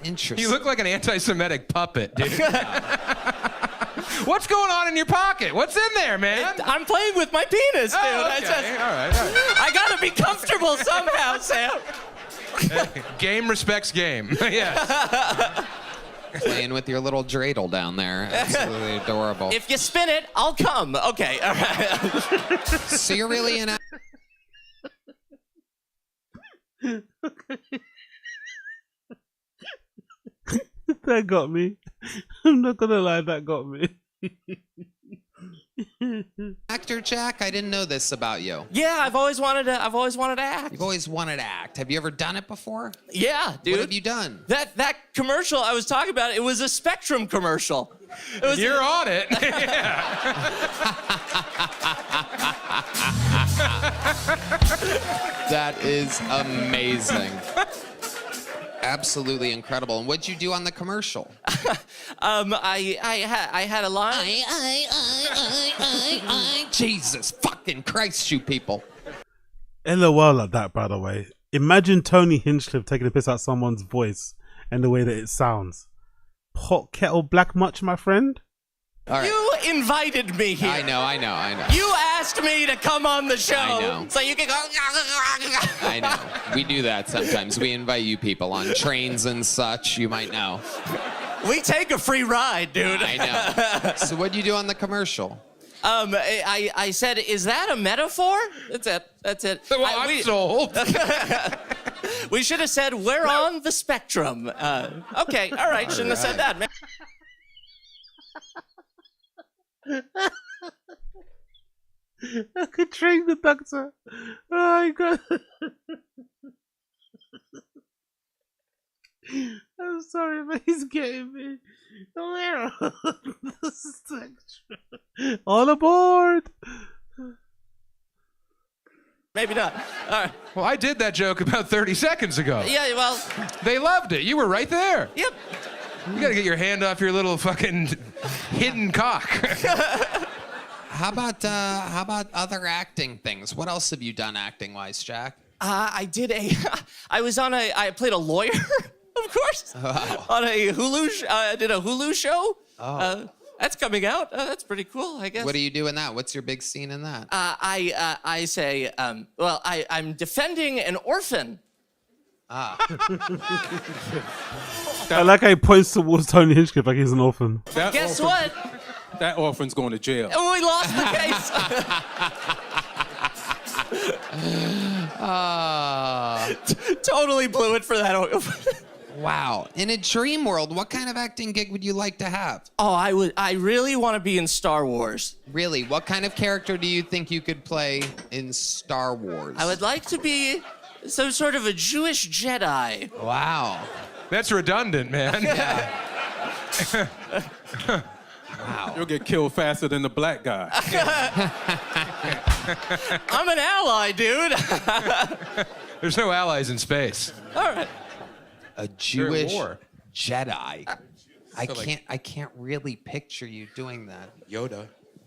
Interesting. You look like an anti-Semitic puppet, dude. What's going on in your pocket? What's in there, man? I'm playing with my penis, dude. Oh, okay. All right. I gotta be comfortable somehow, Sam. Game respects game. Yes. Playing with your little dreidel down there. Absolutely adorable. If you spin it, I'll come. Okay, all right. So you're really an That got me. I'm not gonna lie, that got me. actor, Jack? I didn't know this about you. Yeah, I've always wanted to act. You've always wanted to act. Have you ever done it before? Yeah, dude. What have you done? That commercial I was talking about, it was a Spectrum commercial. You're on it. That is amazing. Absolutely incredible. And what'd you do on the commercial? I had a line. Jesus fucking Christ, you people. LOL at that, by the way. Imagine Tony Hinchcliffe taking a piss out someone's voice and the way that it sounds. Pot kettle black much, my friend? All right. You invited me here. I know. You asked me to come on the show. I know. So you can go. I know. We do that sometimes. We invite you people on trains and such. You might know. We take a free ride, dude. I know. So what'd you do on the commercial? I said, is that a metaphor? That's it. Well, I'm sold. We should have said, we're on the spectrum. Okay, all right. Shouldn't have said that, man. I could train the doctor. Oh my god. I'm sorry, but he's getting me. Where? All aboard. Maybe not. All right. Well, I did that joke about 30 seconds ago. Yeah, well. They loved it. You were right there. Yep. You gotta get your hand off your little fucking hidden cock. How about other acting things? What else have you done acting-wise, Jack? I played a lawyer, of course, on a Hulu. I did a Hulu show. That's coming out. That's pretty cool, I guess. What do you do in that? What's your big scene in that? I say, I'm defending an orphan. I like how he points towards Tony Hinchcliffe like he's an orphan. Guess what? That orphan's going to jail. And we lost the case. Totally blew it for that. Wow. In a dream world, what kind of acting gig would you like to have? Oh, I really want to be in Star Wars. Really? What kind of character do you think you could play in Star Wars? I would like to be some sort of a Jewish Jedi. Wow. That's redundant, man. Wow. You'll get killed faster than the black guy. I'm an ally, dude. There's no allies in space. All right. A Jewish war. Jedi. I can't really picture you doing that. Yoda.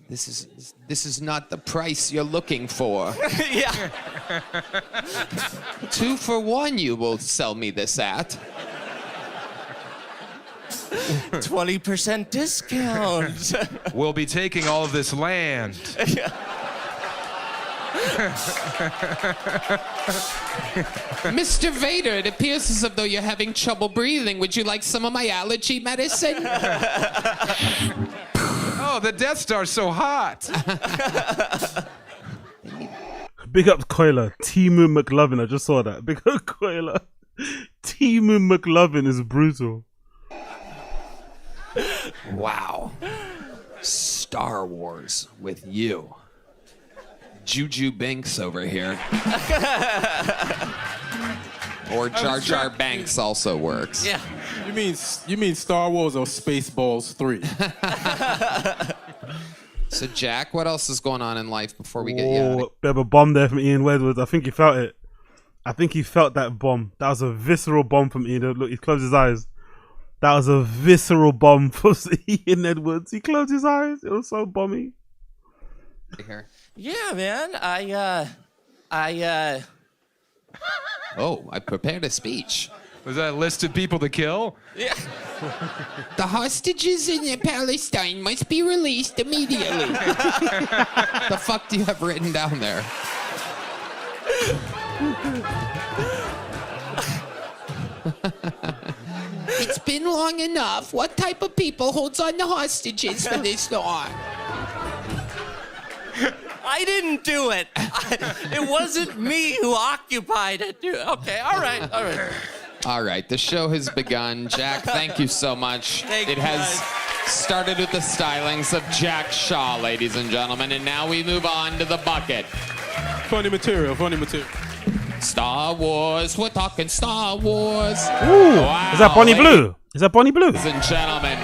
This is not the price you're looking for. Yeah. 2 for 1 you will sell me this at. 20% discount. We'll be taking all of this land. Mr. Vader, it appears as though you're having trouble breathing. Would you like some of my allergy medicine? Oh, the Death Star's so hot. Big up Coiler. Timu McLovin. I just saw that. Big up Coiler. Timu McLovin is brutal. Wow. Star Wars with you. Juju Binks over here. Or Jar Jar Banks also works. Yeah. You mean Star Wars or Spaceballs 3? So Jack, what else is going on in life before we get you out of here? Bit of a bomb there from Ian Wedgwood. I think he felt it. I think he felt that bomb. That was a visceral bomb from Ian. Look, he closed his eyes. That was a visceral bomb from Ian Edwards. He closed his eyes. It was so bomby. Here. Yeah, man. Oh, I prepared a speech. Was that a list of people to kill? Yeah. The hostages in Palestine must be released immediately. The fuck do you have written down there? It's been long enough. What type of people holds on to hostages for this long? I didn't do it. It wasn't me who occupied it. Dude. Okay, all right. All right, the show has begun. Jack, thank you so much. Thank it you, has guys. started with the stylings of Jack Shaw, ladies and gentlemen, and now we move on to the bucket. Funny material, funny material. Star Wars, we're talking Star Wars. Ooh, Wow, is that Bonnie Blue? Is that Bonnie Blue? Ladies and gentlemen,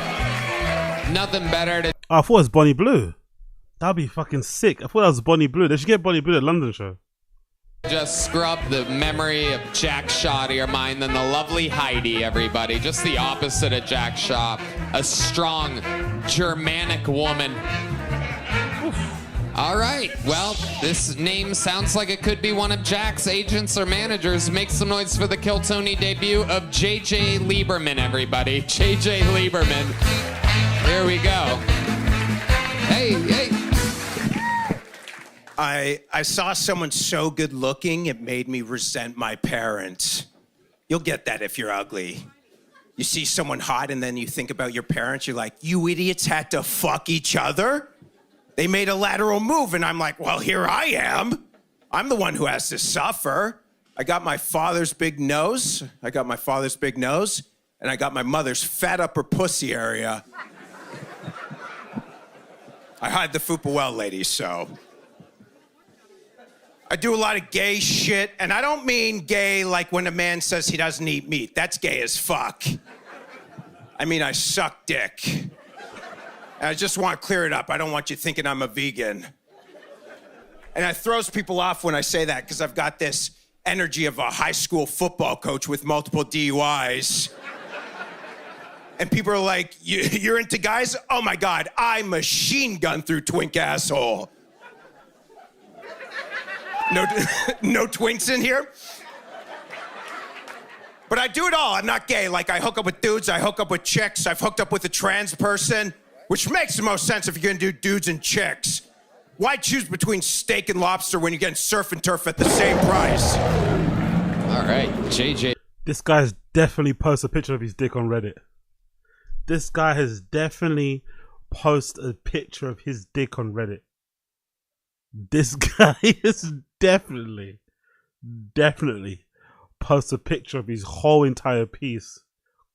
nothing better to... Oh, I thought it was Bonnie Blue. That'd be fucking sick. I thought that was Bonnie Blue. They should get Bonnie Blue at London show. Just scrub the memory of Jack Shaw to your mind than the lovely Heidi, everybody. Just the opposite of Jack Shaw. A strong Germanic woman. All right. Well, this name sounds like it could be one of Jack's agents or managers. Make some noise for the Kill Tony debut of JJ Lieberman, everybody. JJ Lieberman. Here we go. Hey. I saw someone so good looking, it made me resent my parents. You'll get that if you're ugly. You see someone hot and then you think about your parents, you're like, you idiots had to fuck each other? They made a lateral move and I'm like, well, here I am. I'm the one who has to suffer. I got my father's big nose. And I got my mother's fat upper pussy area. I hide the fupa well, ladies, so... I do a lot of gay shit, and I don't mean gay like when a man says he doesn't eat meat. That's gay as fuck. I mean, I suck dick. And I just want to clear it up. I don't want you thinking I'm a vegan. And it throws people off when I say that because I've got this energy of a high school football coach with multiple DUIs. And people are like, you're into guys? Oh my God, I machine gun through twink asshole. No twinks in here? But I do it all. I'm not gay. Like, I hook up with dudes. I hook up with chicks. I've hooked up with a trans person, which makes the most sense if you're going to do dudes and chicks. Why choose between steak and lobster when you're getting surf and turf at the same price? All right, JJ. This guy's definitely posted a picture of his dick on Reddit. This guy has definitely posted a picture of his dick on Reddit. This guy is definitely posted a picture of his whole entire piece,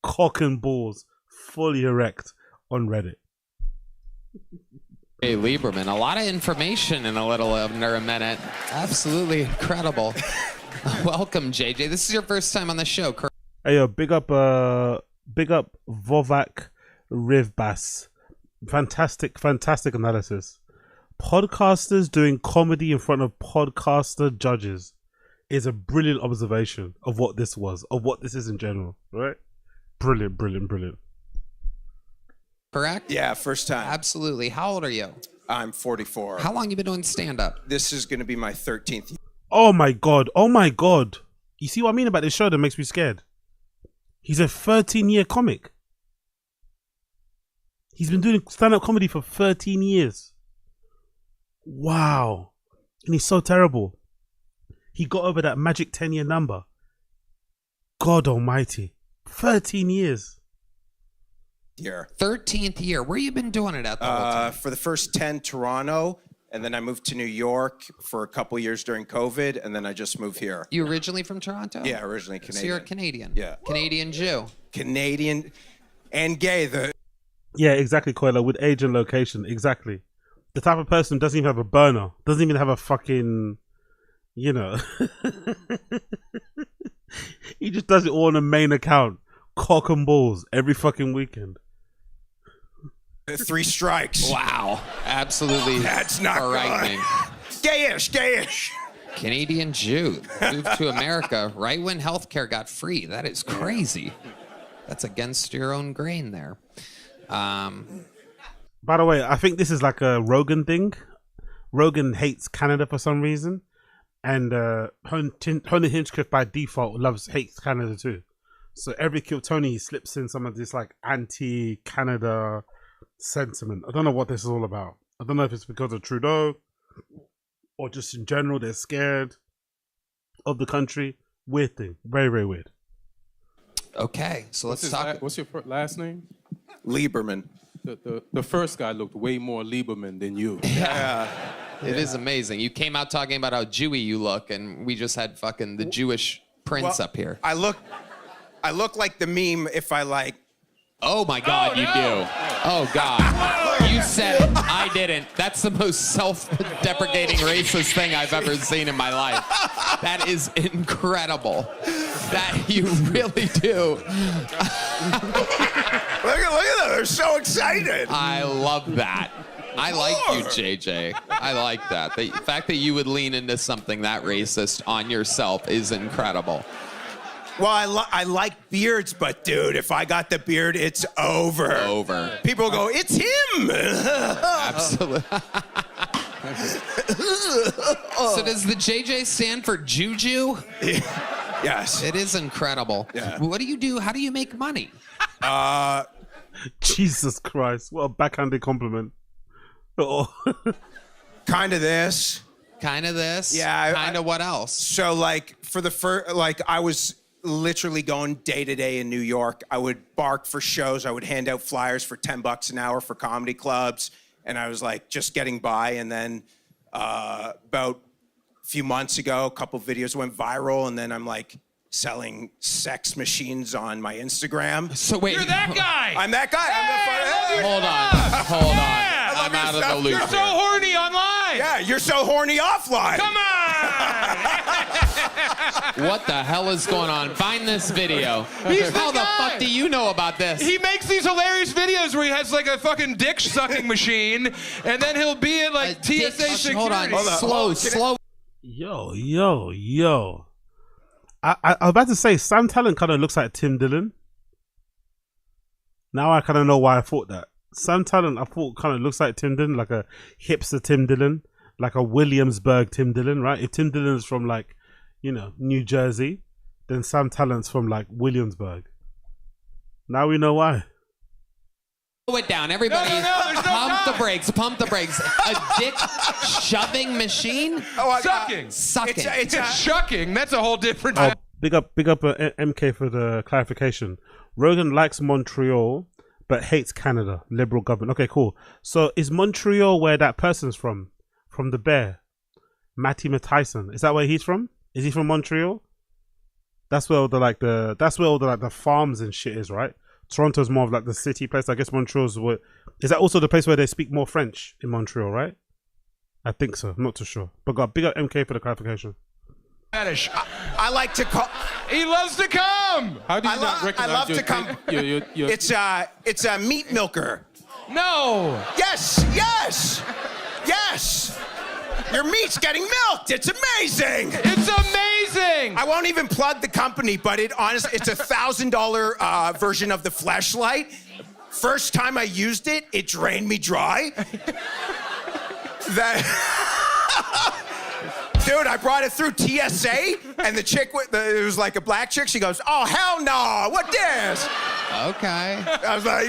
cock and balls, fully erect, on Reddit. Hey, Lieberman, a lot of information in a little under a minute. Absolutely incredible. Welcome, JJ. This is your first time on the show, correct? Hey, yo, big up Vovak Rivbas. Fantastic analysis. Podcasters doing comedy in front of podcaster judges is a brilliant observation of what this was, of what this is in general, right? Brilliant. Correct? Yeah, first time. Absolutely. How old are you? I'm 44. How long you been doing stand-up? This is going to be my 13th year. Oh my god. You see what I mean about this show that makes me scared? He's a 13-year comic. He's been doing stand-up comedy for 13 years. Wow. And he's so terrible. He got over that magic 10-year number. God almighty. 13 years. Year. 13th year. Where you been doing it at the whole time? For the first 10, Toronto, and then I moved to New York for a couple years during COVID, and then I just moved here. You originally from Toronto? Yeah, originally Canadian. So you're a Canadian? Yeah. Canadian Jew. Canadian and gay. Yeah, exactly, Coiler, with age and location, exactly. The type of person who doesn't even have a burner, doesn't even have a fucking, you know. He just does it all on a main account. Cock and balls every fucking weekend. 3 strikes. Wow. Absolutely. That's not frightening. Gayish. Canadian Jew moved to America right when healthcare got free. That is crazy. That's against your own grain there. By the way, I think this is like a Rogan thing. Rogan hates Canada for some reason. And Tony Hinchcliffe by default hates Canada too. So every Kill Tony he slips in some of this like anti-Canada sentiment. I don't know what this is all about. I don't know if it's because of Trudeau or just in general they're scared of the country. Weird thing. Very, very weird. Okay, so let's talk. What's your last name? Lieberman. The first guy looked way more Lieberman than you. Yeah. It is amazing. You came out talking about how Jewy you look, and we just had fucking the Jewish prince up here. I look like the meme if I like. Oh my God, you do. Oh God. You said it. I didn't. That's the most self-deprecating racist thing I've ever seen in my life. That is incredible. That you really do. Look at them. They're so excited. I love that. I like you, JJ. I like that. The fact that you would lean into something that racist on yourself is incredible. Well, I like beards, but dude, if I got the beard, it's over. Over. People go, it's him. Absolutely. So does the JJ stand for Juju? Yes. It is incredible. Yeah. What do you do? How do you make money? Jesus Christ. What a backhanded compliment. Oh. Kind of this. Kind of this? Yeah. Kind of what else? So like for the first, like I was literally going day to day in New York. I would bark for shows. I would hand out flyers for $10 an hour for comedy clubs. And I was like just getting by. And then about a few months ago, a couple videos went viral. And then I'm like selling sex machines on my Instagram. So wait. You're that guy. I'm that guy. Hold on. I'm out of the loop. You're so horny online. Yeah, you're so horny offline. Come on. What the hell is going on? Find this video. How the fuck do you know about this? He makes these hilarious videos where he has like a fucking dick sucking machine, and then he'll be at like TSA security. Hold on. Slow. Yo. I was about to say, Sam Talent kind of looks like Tim Dillon. Now I kind of know why I thought that. Sam Talent, I thought, kind of looks like Tim Dillon, like a hipster Tim Dillon, like a Williamsburg Tim Dillon, right? If Tim Dillon's from like, you know, New Jersey, then Sam Talent's from like Williamsburg. Now we know why. Slow it down, everybody. No, Pump the brakes. A dick shoving machine? Sucking. Sucking. It's shucking. That's a whole different. Big up MK for the clarification. Rogan likes Montreal but hates Canada. Liberal government. Okay, cool. So is Montreal where that person's from? From the Bear, Matty Tyson. Is that where he's from? Is he from Montreal? That's where all the farms and shit is, right? Toronto's more of like the city place. I guess Montreal's what is that also the place where they speak more French in Montreal, right? I think so. I'm not too sure. But got big up MK for the clarification. Spanish. I like to call. He loves to come. How do you not I recognize love your to come. your- It's a meat milker. No. Yes. Your meat's getting milked. It's amazing. It's amazing. I won't even plug the company, but it's a $1,000 version of the Fleshlight. First time I used it, it drained me dry. Dude, I brought it through TSA, and the chick, it was like a black chick. She goes, "Oh, hell no, what this?" Okay. I was like,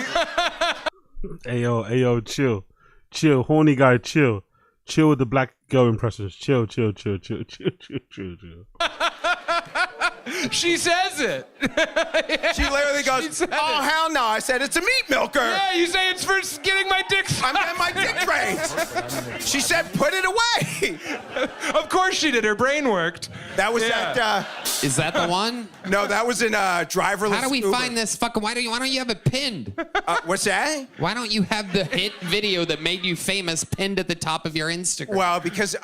Ayo, chill, horny guy, chill with the black girl impressions, chill. She says it. She literally goes, "Oh, hell no." I said, "It's a meat milker." Yeah, you say it's for getting my dick. I'm getting my dick drained. She said, "Put it away." Of course she did. Her brain worked. That was that. Is that the one? No, that was in driverless. How do we Uber. find this fucking? Why don't you have it pinned? What's that? Why don't you have the hit video that made you famous pinned at the top of your Instagram? Well, because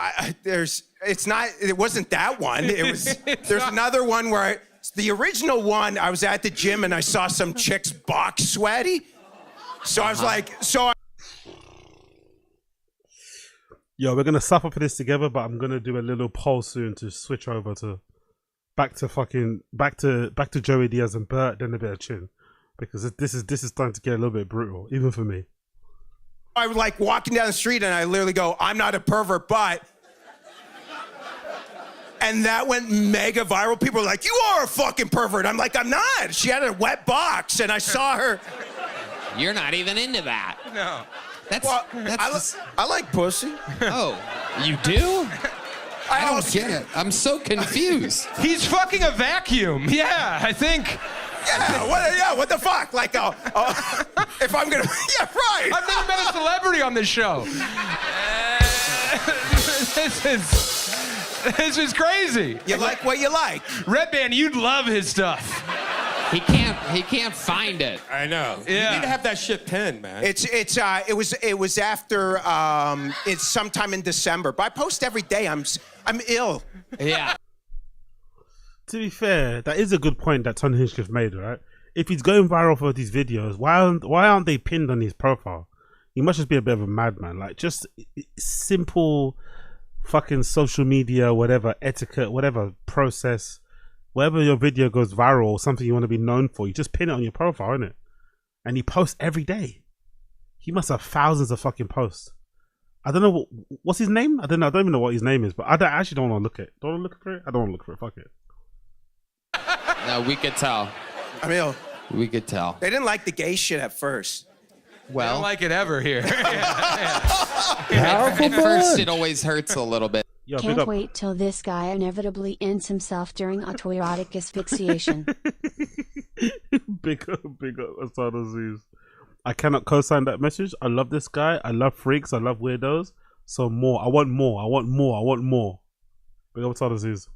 it wasn't that one. There's another one where the original one, I was at the gym and I saw some chick's box sweaty. So I was like, Yo, we're gonna suffer for this together, but I'm gonna do a little poll soon to switch over to back to Joey Diaz and Bert, then a bit of Chin, because this is starting to get a little bit brutal, even for me. I was like walking down the street and I literally go, "I'm not a pervert, but." And that went mega viral. People were like, "You are a fucking pervert." I'm like, "I'm not." She had a wet box and I saw her. You're not even into that. No. I like pussy. Oh, you do? I don't get it. I'm so confused. He's fucking a vacuum. Yeah, I think. What the fuck? Like, if I'm gonna, yeah, right. I've never met a celebrity on this show. This is crazy. You like what you like. Red Band, you'd love his stuff. He can't find it. I know. You need to have that shit pinned, man. It was after it's sometime in December. But I post every day. I'm ill. Yeah. To be fair, that is a good point that Tony Hinchcliffe made, right? If he's going viral for these videos, why aren't they pinned on his profile? He must just be a bit of a madman. Like, just simple fucking social media, whatever, etiquette, whatever process, wherever your video goes viral or something you want to be known for, you just pin it on your profile, innit? And he posts every day. He must have thousands of fucking posts. I don't know what's his name? I don't even know what his name is, but I actually don't want to look at it. Don't want to look for it? I don't want to look for it. Fuck it. No, we could tell. I'm ill. We could tell. They didn't like the gay shit at first. I don't like it ever here. At first, it always hurts a little bit. Can't wait till this guy inevitably ends himself during autoerotic asphyxiation. Big up, Asad Aziz. I cannot co-sign that message. I love this guy. I love freaks. I love weirdos. So more. I want more. Big up, Asad Aziz.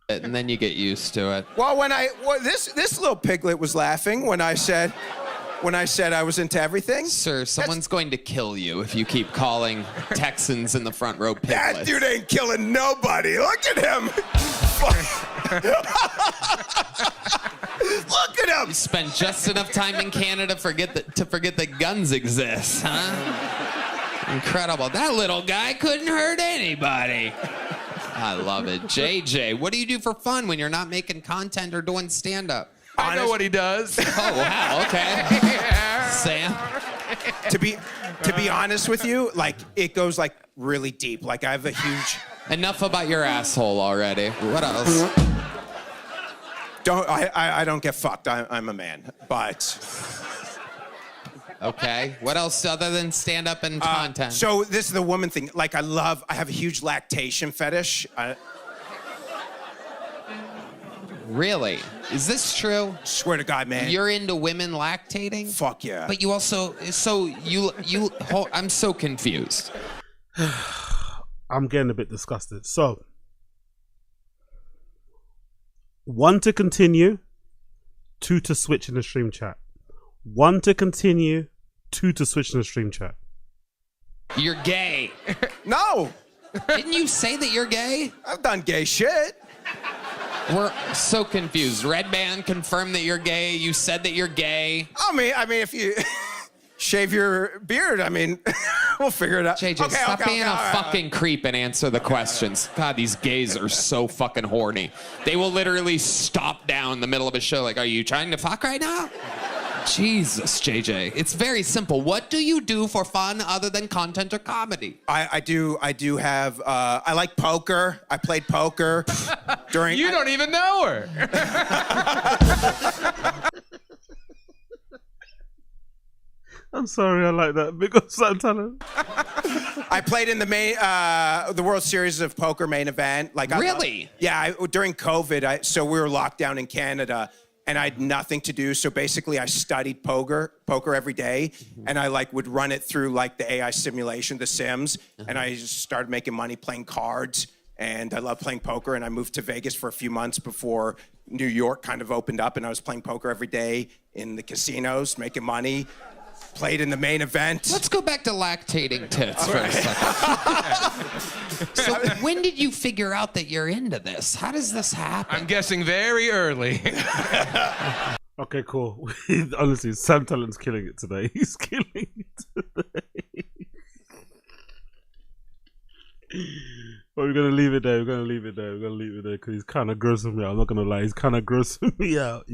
And then you get used to it. Well, this little piglet was laughing when I said I was into everything. Sir, someone's going to kill you if you keep calling Texans in the front row piglets. That dude ain't killing nobody. Look at him. Look at him. You spend just enough time in Canada to forget that guns exist, huh? Incredible. That little guy couldn't hurt anybody. I love it. JJ, what do you do for fun when you're not making content or doing stand-up? I know what he does. Oh, wow, okay. Sam? To be honest with you, like, it goes, like, really deep. Like, I have a huge... Enough about your asshole already. What else? I don't get fucked. I'm a man, but... Okay. What else other than stand-up and content? So this is the woman thing. Like, I have a huge lactation fetish. Really? Is this true? Swear to God, man. You're into women lactating? Fuck yeah. But you also, I'm so confused. I'm getting a bit disgusted. So, 1 to continue, 2 to switch in the stream chat. 1 to continue, 2 to switch in the stream chat. You're gay. No. Didn't you say that you're gay? I've done gay shit. We're so confused. Red Band confirmed that you're gay. You said that you're gay. I mean, if you shave your beard, I mean, we'll figure it out. JJ, stop being a fucking creep and answer the questions. God, these gays are so fucking horny. They will literally stop down in the middle of a show like, are you trying to fuck right now? Jesus, JJ. It's very simple. What do you do for fun other than content or comedy? I do have, I like poker. I played poker during... You don't even know her. I'm sorry, I like that. Big up Talent. I played in the World Series of Poker main event. Really? During COVID, so we were locked down in Canada. And I had nothing to do, so basically I studied poker every day, and I would run it through the AI simulation, The Sims, and I just started making money playing cards, and I love playing poker, and I moved to Vegas for a few months before New York kind of opened up, and I was playing poker every day in the casinos, making money. Played in the main event. Let's go back to lactating tits for a second. So when did you figure out that you're into this? How does this happen? I'm guessing very early. Okay, cool. Honestly, Sam Talent's killing it today. He's killing it today. But we're gonna leave it there. We're gonna leave it there because he's kind of grossing me out. I'm not gonna lie. He's kind of grossing me out.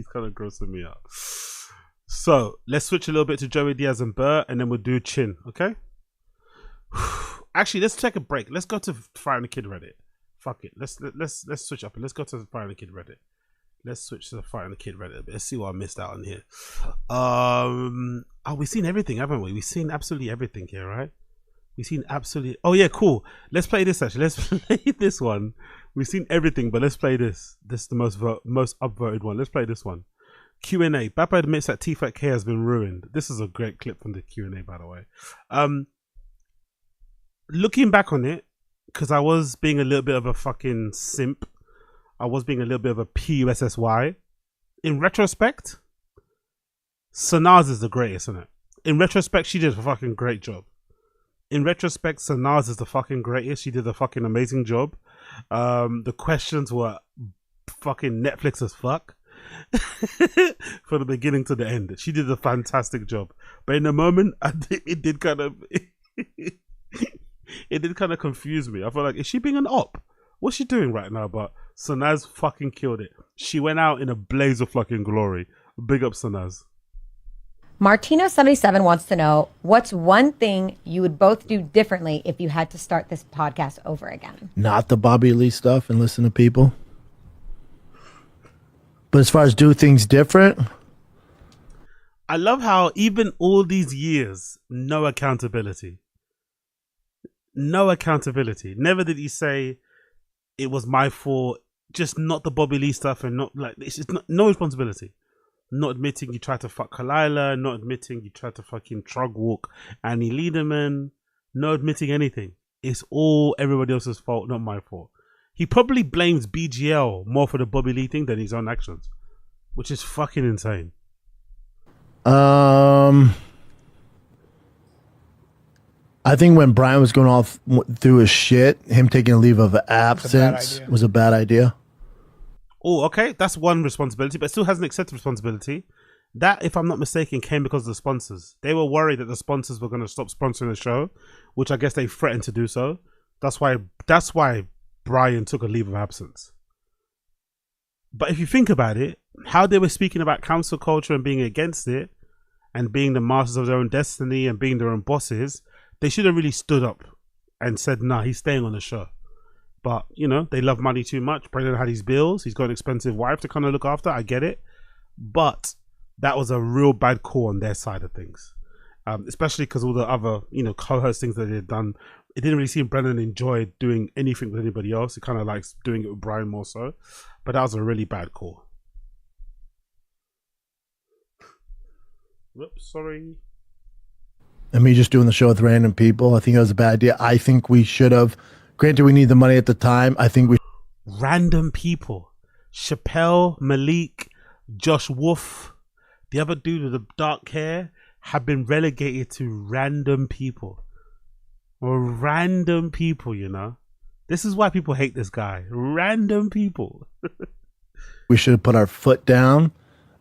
So let's switch a little bit to Joey Diaz and Bert, and then we'll do Chin. Okay. Actually, let's take a break. Let's go to Fire and the Kid Reddit. Fuck it. Let's switch up and let's go to the Fire and the Kid Reddit. Let's switch to the Fire and the Kid Reddit. Let's see what I missed out on here. We've seen everything, haven't we? We've seen absolutely everything here, right? We've seen absolutely. Oh yeah, cool. Let's play this actually. Let's play this one. We've seen everything, but let's play this. This is the most upvoted one. Let's play this one. Q&A. Bappa admits that TFATK has been ruined. This is a great clip from the Q&A, by the way. Looking back on it, because I was being a little bit of a fucking simp. I was being a little bit of a PUSSY. In retrospect, Sanaz is the greatest, isn't it? In retrospect, she did a fucking great job. In retrospect, Sanaz is the fucking greatest. She did a fucking amazing job. The questions were fucking Netflix as fuck. From the beginning to the end, she did a fantastic job. But in the moment, it did kind of confuse me. I felt like, is she being an op? What's she doing right now? But Sanaz fucking killed it. She went out in a blaze of fucking glory. Big up Sanaz. Martino77 wants to know, what's one thing you would both do differently if you had to start this podcast over again? Not the Bobby Lee stuff and listen to people. But as far as do things different, I love how even all these years, no accountability. No accountability. Never did he say it was my fault. Just not the Bobby Lee stuff, and not it's just no responsibility. Not admitting you tried to fuck Kalila, not admitting you tried to fucking trug walk Annie Liederman, no admitting anything. It's all everybody else's fault, not my fault. He probably blames BGL more for the Bobby Lee thing than his own actions, which is fucking insane. I think when Brian was going off through his shit, him taking a leave of absence was a bad idea. Oh, okay. That's one responsibility, but still hasn't accepted responsibility. That, if I'm not mistaken, came because of the sponsors. They were worried that the sponsors were going to stop sponsoring the show, which I guess they threatened to do so. That's why Brian took a leave of absence. But if you think about it, how they were speaking about cancel culture and being against it and being the masters of their own destiny and being their own bosses, they should have really stood up and said, nah, he's staying on the show. But, you know, they love money too much. Brendan had his bills. He's got an expensive wife to kind of look after. I get it. But that was a real bad call on their side of things. Especially because all the other, you know, co-host things that they'd done, it didn't really seem Brendan enjoyed doing anything with anybody else. He kind of likes doing it with Brian more so. But that was a really bad call. Whoops, sorry. And me just doing the show with random people. I think that was a bad idea. I think we should have. Granted, we need the money at the time. I think we. Random people. Chappelle, Malik, Josh Wolf, the other dude with the dark hair have been relegated to random people. Or random people, you know. This is why people hate this guy. Random people. We should have put our foot down.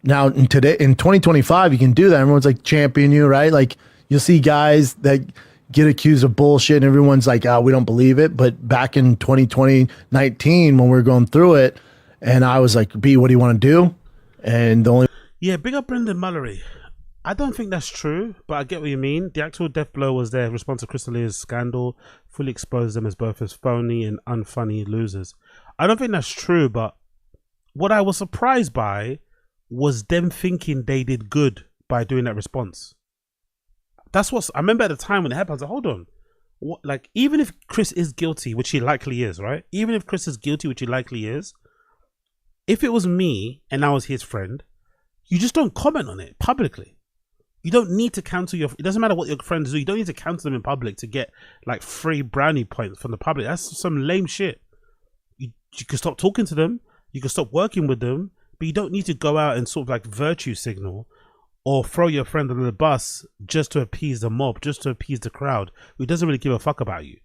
Now, in 2025, you can do that. Everyone's like champion you, right? Like you'll see guys that get accused of bullshit and everyone's like, we don't believe it. But back in 2019, when we were going through it, and I was like, B, what do you want to do? And the only. Yeah, big up Brendan Mallory. I don't think that's true, but I get what you mean. The actual death blow was their response to Crystal Lear's scandal, fully exposed them as both as phony and unfunny losers. I don't think that's true, but what I was surprised by was them thinking they did good by doing that response. That's what I remember at the time when it happened. I was like, hold on. What, like, even if Chris is guilty, which he likely is, right? Even if Chris is guilty, which he likely is, if it was me and I was his friend, you just don't comment on it publicly. You don't need to cancel it doesn't matter what your friends do. You don't need to cancel them in public to get like free brownie points from the public. That's some lame shit. You can stop talking to them. You can stop working with them, but you don't need to go out and sort of like virtue signal or throw your friend under the bus just to appease the mob, just to appease the crowd who doesn't really give a fuck about you.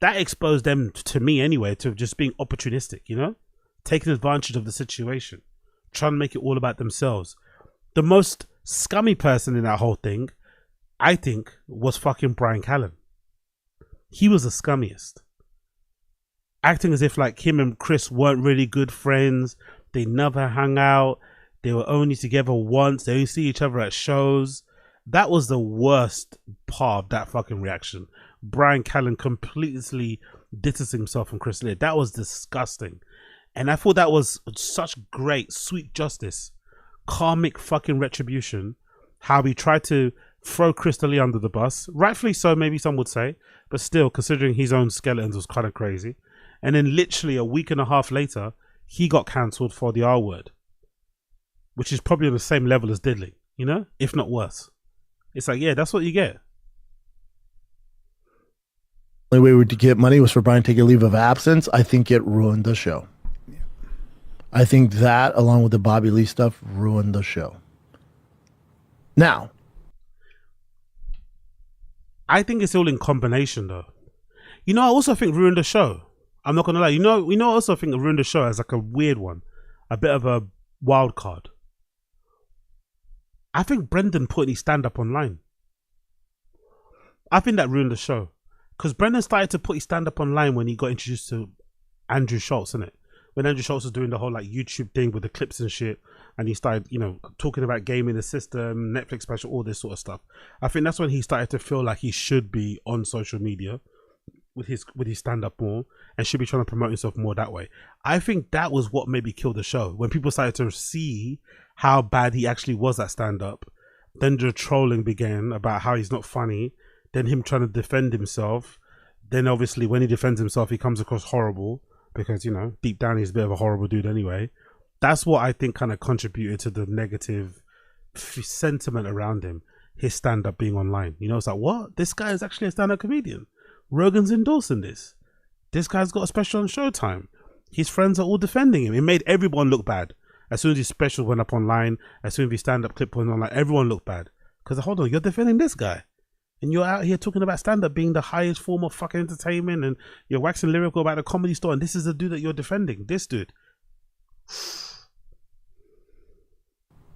That exposed them to me anyway, to just being opportunistic, you know? Taking advantage of the situation, trying to make it all about themselves. The most scummy person in that whole thing, I think, was fucking Brian Callen. He was the scummiest. Acting as if like him and Chris weren't really good friends. They never hung out. They were only together once. They only see each other at shows. That was the worst part of that fucking reaction. Brian Callen completely distancing himself from Chris Lear. That was disgusting. And I thought that was such great, sweet justice. Karmic fucking retribution. How he tried to throw Chris Lee under the bus. Rightfully so, maybe some would say. But still, considering his own skeletons, was kind of crazy. And then literally a week and a half later, he got cancelled for the R word. Which is probably on the same level as Diddley, you know? If not worse. It's like, yeah, that's what you get. The only way we to get money was for Brian to take a leave of absence. I think it ruined the show. I think that, along with the Bobby Lee stuff, ruined the show. Now, I think it's all in combination, though. You know, I also think ruined the show. I'm not gonna lie. We know. I also think ruined the show as like a weird one, a bit of a wild card. I think Brendan put his stand up online. I think that ruined the show because Brendan started to put his stand up online when he got introduced to Andrew Schultz, innit? When Andrew Schultz was doing the whole like YouTube thing with the clips and shit, and he started, you know, talking about gaming the system, Netflix special, all this sort of stuff. I think that's when he started to feel like he should be on social media with his stand up more and should be trying to promote himself more that way. I think that was what maybe killed the show when people started to see how bad he actually was at stand up. Then the trolling began about how he's not funny. Then him trying to defend himself. Then obviously when he defends himself, he comes across horrible. Because, you know, deep down he's a bit of a horrible dude anyway. That's what I think kind of contributed to the negative sentiment around him. His stand-up being online. You know, it's like, what? This guy is actually a stand-up comedian. Rogan's endorsing this. This guy's got a special on Showtime. His friends are all defending him. It made everyone look bad. As soon as his special went up online, as soon as his stand-up clip went online, everyone looked bad. Because, hold on, you're defending this guy. And you're out here talking about stand-up being the highest form of fucking entertainment, and you're waxing lyrical about a comedy store, and this is the dude that you're defending. This dude.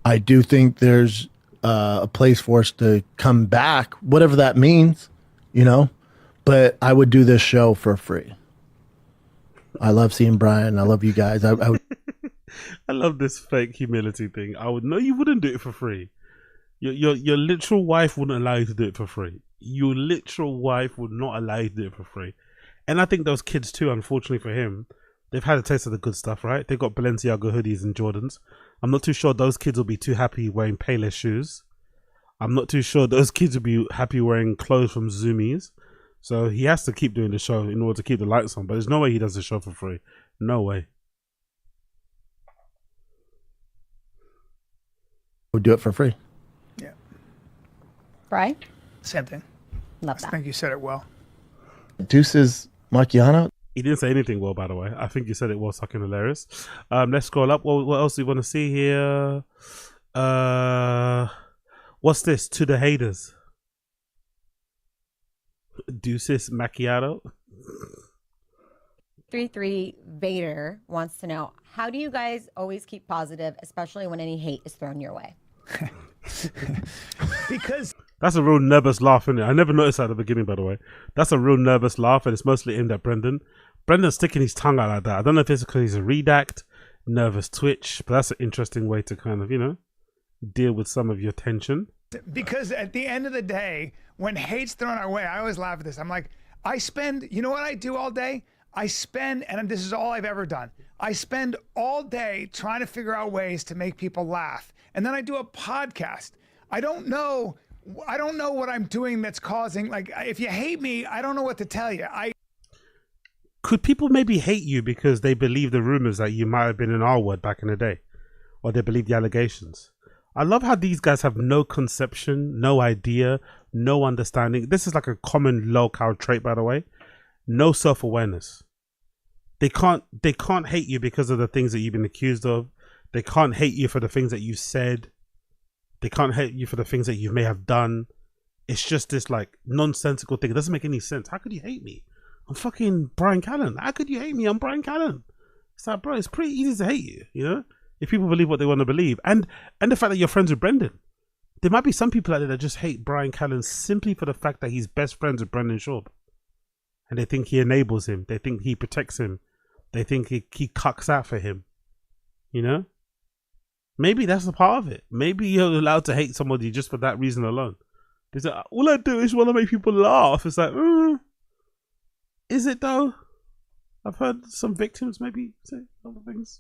I do think there's a place for us to come back, whatever that means, you know? But I would do this show for free. I love seeing Brian. I love you guys. I would. I love this fake humility thing. I would know you wouldn't do it for free. Your literal wife wouldn't allow you to do it for free. Your literal wife would not allow you to do it for free. And I think those kids too, unfortunately for him, they've had a taste of the good stuff, right? They've got Balenciaga hoodies and Jordans. I'm not too sure those kids will be too happy wearing Payless shoes. I'm not too sure those kids will be happy wearing clothes from Zoomies. So he has to keep doing the show in order to keep the lights on. But there's no way he does the show for free. No way. We'll do it for free. Yeah. Bri? Same thing. Love I that. think you said it well. Deuces Macchiato. He didn't say anything well, by the way. I think you said it was fucking hilarious. Let's scroll up. What else do you want to see here? What's this? To the haters. Deuces Macchiato. 33 Vader wants to know, how do you guys always keep positive, especially when any hate is thrown your way? Because that's a real nervous laugh, isn't it? I never noticed that at the beginning, by the way. That's a real nervous laugh, and it's mostly aimed at Brendan. Brendan's sticking his tongue out like that. I don't know if it's because he's a redact, nervous twitch, but that's an interesting way to kind of, you know, deal with some of your tension. Because at the end of the day, when hate's thrown our way, I always laugh at this. I'm like, you know what I do all day? I spend, and this is all I've ever done, I spend all day trying to figure out ways to make people laugh. And then I do a podcast. I don't know what I'm doing that's causing, like, if you hate me, I don't know what to tell you. Could people maybe hate you because they believe the rumors that you might have been an R-word back in the day? Or they believe the allegations? I love how these guys have no conception, no idea, no understanding. This is like a common low-cow trait, by the way. No self-awareness. They can't hate you because of the things that you've been accused of. They can't hate you for the things that you said. They can't hate you for the things that you may have done. It's just this like nonsensical thing. It doesn't make any sense. How could you hate me? I'm fucking Brian Callen. How could you hate me? I'm Brian Callen. It's like, bro, it's pretty easy to hate you, you know? If people believe what they want to believe. And the fact that you're friends with Brendan. There might be some people out there that just hate Brian Callen simply for the fact that he's best friends with Brendan Schaub. And they think he enables him. They think he protects him. They think he cucks out for him. You know? Maybe that's a part of it. Maybe you're allowed to hate somebody just for that reason alone. It's like, all I do is want to make people laugh. It's like, is it though? I've heard some victims maybe say other things.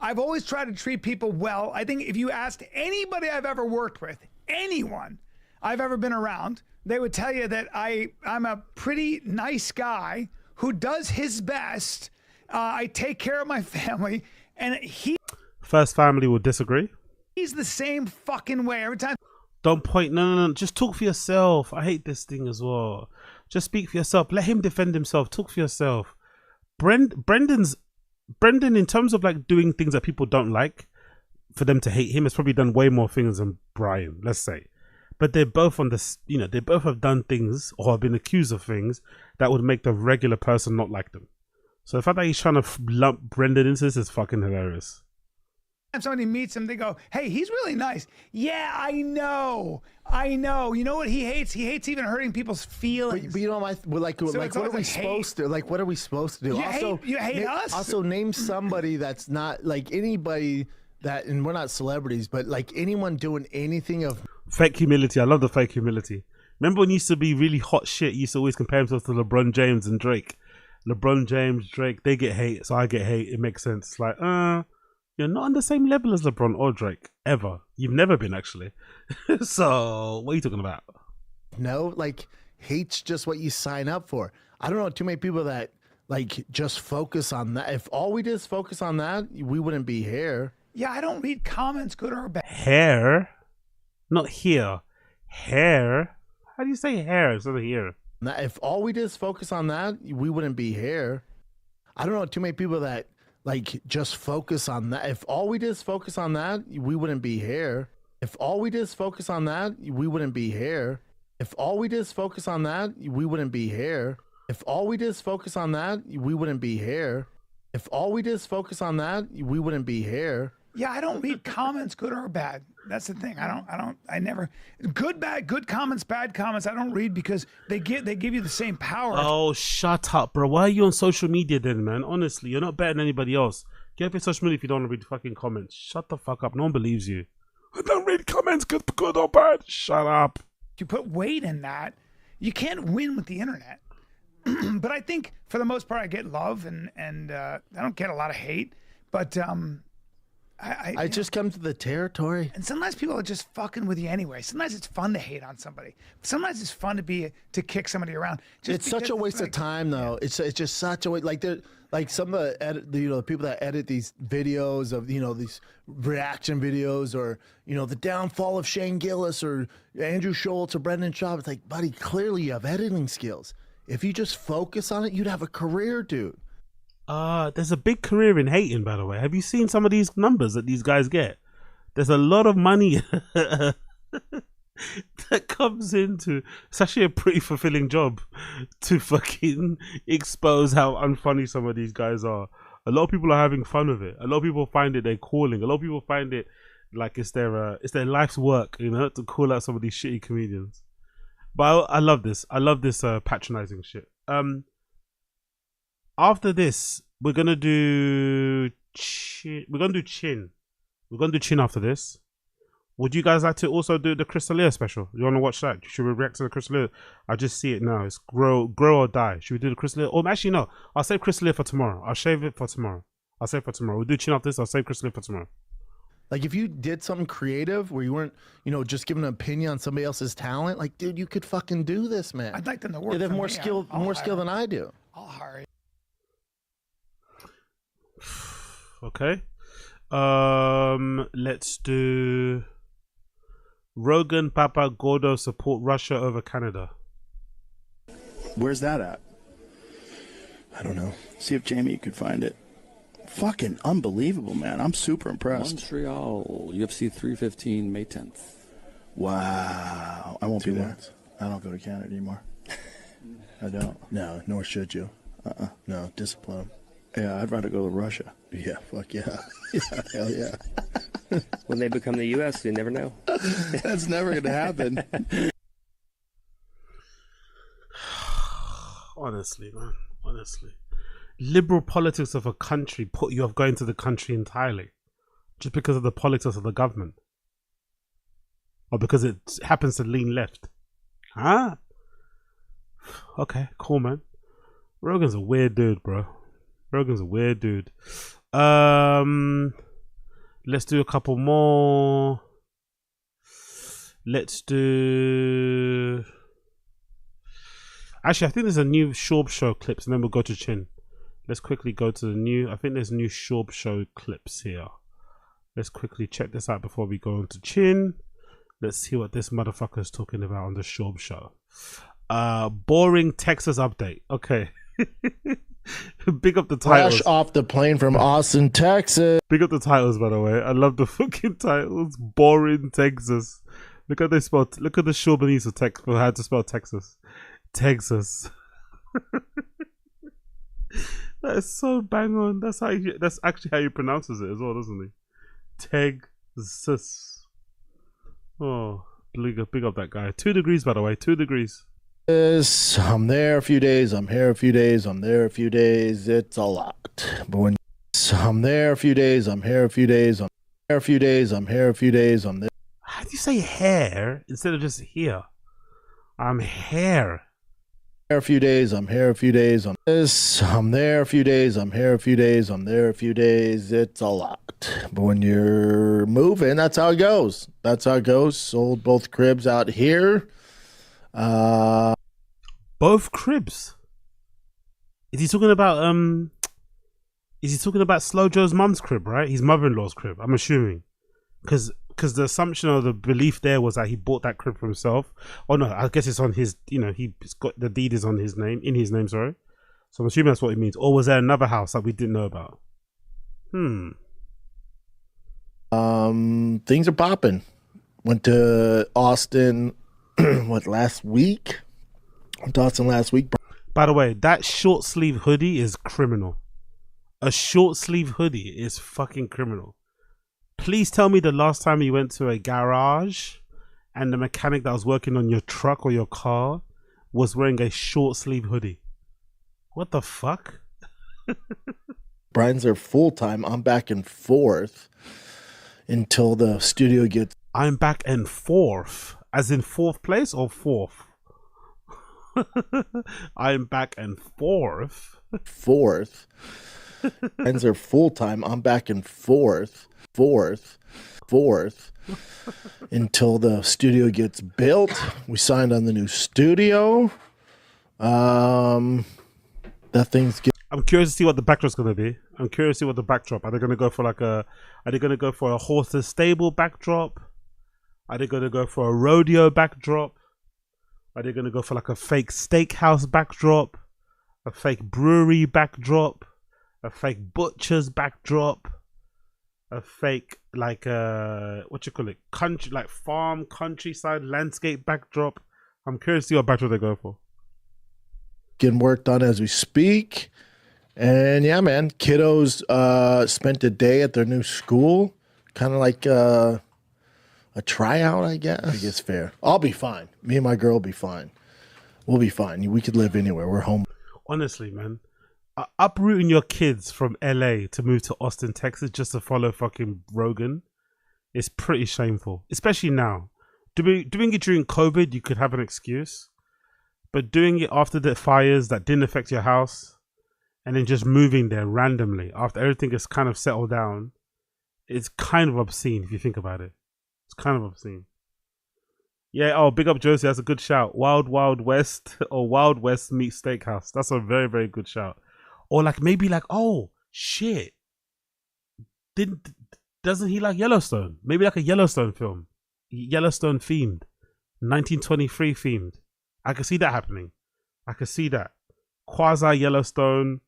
I've always tried to treat people well. I think if you asked anybody I've ever worked with, anyone I've ever been around, they would tell you that I'm a pretty nice guy who does his best. I take care of my family, and First family will disagree. he's the same fucking way every time. Don't point. No. Just talk for yourself. I hate this thing as well. Just speak for yourself. Let him defend himself. Talk for yourself. Brendan, in terms of like doing things that people don't like, for them to hate him, has probably done way more things than Brian, let's say. But they're both on this, you know, they both have done things or have been accused of things that would make the regular person not like them. So the fact that he's trying to lump Brendan into this is fucking hilarious. Somebody meets him, they go, hey, he's really nice. Yeah, I know. You know what he hates? He hates even hurting people's feelings. But you know, what are we supposed to? Like, what are we supposed to do? You hate us? Also, name somebody that's not like anybody that, and we're not celebrities, but like anyone doing anything of fake humility. I love the fake humility. Remember when he used to be really hot shit? He used to always compare himself to LeBron James and Drake. LeBron James, Drake, they get hate, so I get hate. It makes sense. It's like, you're not on the same level as LeBron or Drake, ever. You've never been, actually. So, what are you talking about? No, like, hate's just what you sign up for. I don't know too many people that, like, just focus on that. If all we did is focus on that, we wouldn't be here. Yeah, I don't read comments, good or bad. Hair? Not here. Hair? How do you say hair instead of here? If all we did is focus on that, we wouldn't be here. I don't know too many people that, like, just focus on that. If all we did is focus on that, we wouldn't be here. If all we did is focus on that, we wouldn't be here. If all we did is focus on that, we wouldn't be here. If all we did is focus on that, we wouldn't be here. If all we did is focus on that, we wouldn't be here. Yeah, I don't read comments, good or bad. That's the thing. I never good comments, bad comments. I don't read because they give you the same power. Oh, shut up, bro. Why are you on social media then, man? Honestly, you're not better than anybody else. Get off your social media if you don't want to read fucking comments. Shut the fuck up. No one believes you. I don't read comments, good or bad. Shut up. You put weight in that, you can't win with the internet. But I think for the most part, I get love and I don't get a lot of hate. But I just come to the territory. And sometimes people are just fucking with you anyway. Sometimes it's fun to hate on somebody. Sometimes it's fun to kick somebody around. It's such a waste of time, though. It's just such a waste. Like some of the people that edit these videos of these reaction videos, or the downfall of Shane Gillis or Andrew Schultz or Brendan Schaub. It's like, buddy, clearly you have editing skills. If you just focus on it, you'd have a career, dude. There's a big career in hating, by the way. Have you seen some of these numbers that these guys get? There's a lot of money that comes into. It's actually a pretty fulfilling job to fucking expose how unfunny some of these guys are. A lot of people are having fun with it. A lot of people find it their calling. A lot of people find it like it's their life's work, to call out some of these shitty comedians. But I love this. I love this patronizing shit. After this, we're gonna do chin. We're gonna do chin. We're gonna do chin after this. Would you guys like to also do the Chris D'Elia special? You want to watch that? Should we react to the Chris D'Elia? I just see it now. It's grow or die. Should we do the Chris D'Elia? Oh, actually no. I'll save Chris D'Elia for tomorrow. I'll save it for tomorrow. I'll save it for tomorrow. We'll do chin after this. I'll save Chris D'Elia for tomorrow. Like if you did something creative where you weren't, just giving an opinion on somebody else's talent, like, dude, you could fucking do this, man. I'd like them to work. They have for more me. skill, I'll skill than I do. I'll hire you. Okay. Let's do Rogan, Papa Gordo support Russia over Canada. Where's that at? I don't know. See if Jamie could find it. Fucking unbelievable, man. I'm super impressed. Montreal, UFC 315, May 10th. Wow. I won't be there. I don't go to Canada anymore. I don't. No, nor should you. No, discipline. Yeah, I'd rather go to Russia. Yeah, fuck yeah. Yeah, hell yeah. When they become the U.S., you never know. That's never going to happen. Honestly, man. Honestly. Liberal politics of a country put you off going to the country entirely. Just because of the politics of the government. Or because it happens to lean left. Huh? Okay, cool, man. Rogan's a weird dude, bro. Rogan's a weird dude. Let's do a couple more. Let's do... Actually, I think there's a new Schaub show clips, and then we'll go to chin. Let's quickly go to the new... I think there's new Schaub show clips here. Let's quickly check this out before we go on to chin. Let's see what this motherfucker is talking about on the Schaub show. Boring Texas update. Okay. Big up the titles. Fresh off the plane from Austin, Texas. Big up the titles, by the way. I love the fucking titles. Boring Texas. Look how they spelled. Look at the Shawbanese for how to spell Texas. Texas. That is so bang on. That's actually how he pronounces it as well, doesn't he? Texas. Oh, big up that guy. 2 degrees, by the way. 2 degrees. I'm there a few days. I'm here a few days. I'm there a few days. It's a lot. But when I'm there a few days, I'm here a few days. I'm here a few days. I'm here a few days. I'm there. How do you say hair instead of just here? I'm here. A few days. I'm here a few days. I'm there a few days. I'm here a few days. I'm there a few days. It's a lot. But when you're moving, that's how it goes. That's how it goes. Sold both cribs out here. Both cribs. Is he talking about Slow Joe's mum's crib, right? His mother-in-law's crib, I'm assuming. Because the assumption or the belief there was that he bought that crib for himself. Oh no, I guess it's on his, he's got the deed is on his name, sorry. So I'm assuming that's what it means. Or was there another house that we didn't know about? Things are popping. Went to Austin last week? Went to Austin last week. By the way, that short sleeve hoodie is criminal. A short sleeve hoodie is fucking criminal. Please tell me the last time you went to a garage and the mechanic that was working on your truck or your car was wearing a short sleeve hoodie. What the fuck? Brian's there full time. I'm back and forth until the studio gets. I'm back and forth, as in fourth place or fourth? I'm back and forth. Brian's there full time. I'm back and forth. 4th until the studio gets built. We signed on the new studio. That thing's get. I'm curious to see what the backdrop's going to be. I'm curious to see what the backdrop. Are they going to go for a horse's stable backdrop? Are they going to go for a rodeo backdrop? Are they going to go for like a fake steakhouse backdrop? A fake brewery backdrop? A fake butcher's backdrop? A fake country, like farm, countryside, landscape backdrop? I'm curious to see what backdrop they go for. Getting worked on as we speak. And yeah, man, kiddos spent a day at their new school, kind of like a tryout, I guess. I think it's fair. I'll be fine. Me and my girl will be fine. We'll be fine. We could live anywhere. We're home. Honestly, man, uprooting your kids from LA to move to Austin, Texas, just to follow fucking Rogan is pretty shameful. Especially now. Doing it during COVID, you could have an excuse. But doing it after the fires that didn't affect your house, and then just moving there randomly after everything is kind of settled down, it's kind of obscene if you think about it. It's kind of obscene. Yeah, oh, big up Josie, that's a good shout. Wild Wild West or Wild West meets Steakhouse. That's a very, very good shout. Or like maybe like, oh shit, doesn't he like Yellowstone? Maybe like a Yellowstone film, Yellowstone themed, 1923 themed. I could see that happening. I could see that. Quasi Yellowstone.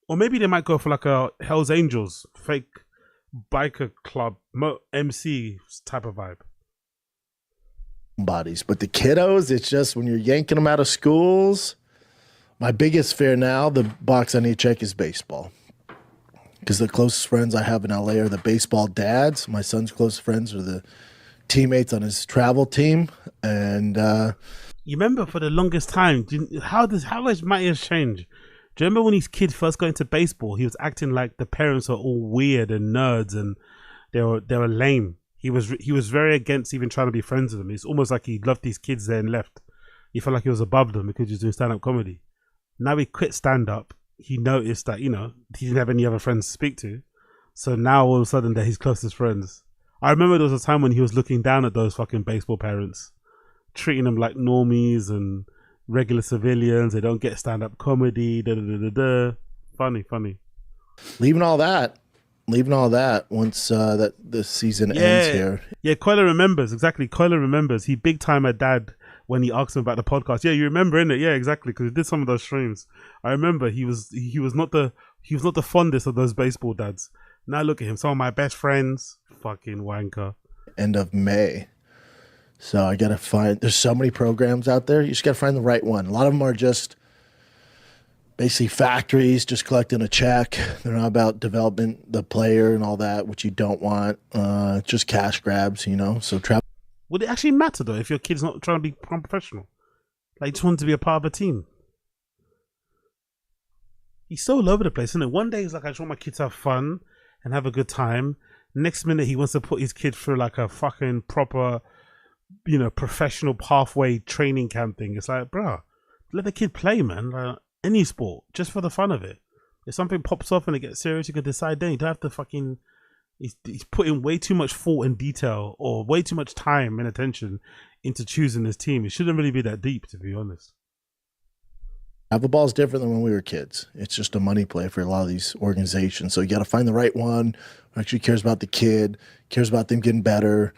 Or maybe they might go for like a Hell's Angels, fake biker club, MC type of vibe. Bodies. But the kiddos, it's just when you're yanking them out of schools, my biggest fear now, the box I need to check is baseball. Because the closest friends I have in LA are the baseball dads. My son's closest friends are the teammates on his travel team. And you remember for the longest time, how much might it change? Do you remember when his kid first got into baseball, he was acting like the parents are all weird and nerds and they were lame. He was very against even trying to be friends with them. It's almost like he loved these kids there and left. He felt like he was above them because he was doing stand-up comedy. Now he quit stand-up. He noticed that, he didn't have any other friends to speak to. So now all of a sudden they're his closest friends. I remember there was a time when he was looking down at those fucking baseball parents, treating them like normies and regular civilians. They don't get stand-up comedy. Funny. Leaving all that once that the season ends here. Yeah, Coiler remembers. Exactly. Coiler remembers. He big time a dad when he asked him about the podcast. Yeah, you remember, innit? Yeah, exactly. Because he did some of those streams. I remember he was not the fondest of those baseball dads. Now look at him. Some of my best friends. Fucking wanker. End of May. So I gotta there's so many programs out there. You just gotta find the right one. A lot of them are just basically factories, just collecting a check. They're not about development, the player and all that, which you don't want. Just cash grabs, So would it actually matter though if your kid's not trying to be professional? Like, just wanted to be a part of a team. He's so all over the place, isn't it? One day he's like, I just want my kids to have fun and have a good time. Next minute he wants to put his kid through like a fucking proper, professional pathway training camp thing. It's like, bro, let the kid play, man. Like, any sport, just for the fun of it. If something pops off and it gets serious, you can decide then. You don't have to fucking... He's putting way too much thought and detail or way too much time and attention into choosing this team. It shouldn't really be that deep, to be honest. Travel ball is different than when we were kids. It's just a money play for a lot of these organizations. So you got to find the right one who actually cares about the kid, cares about them getting better.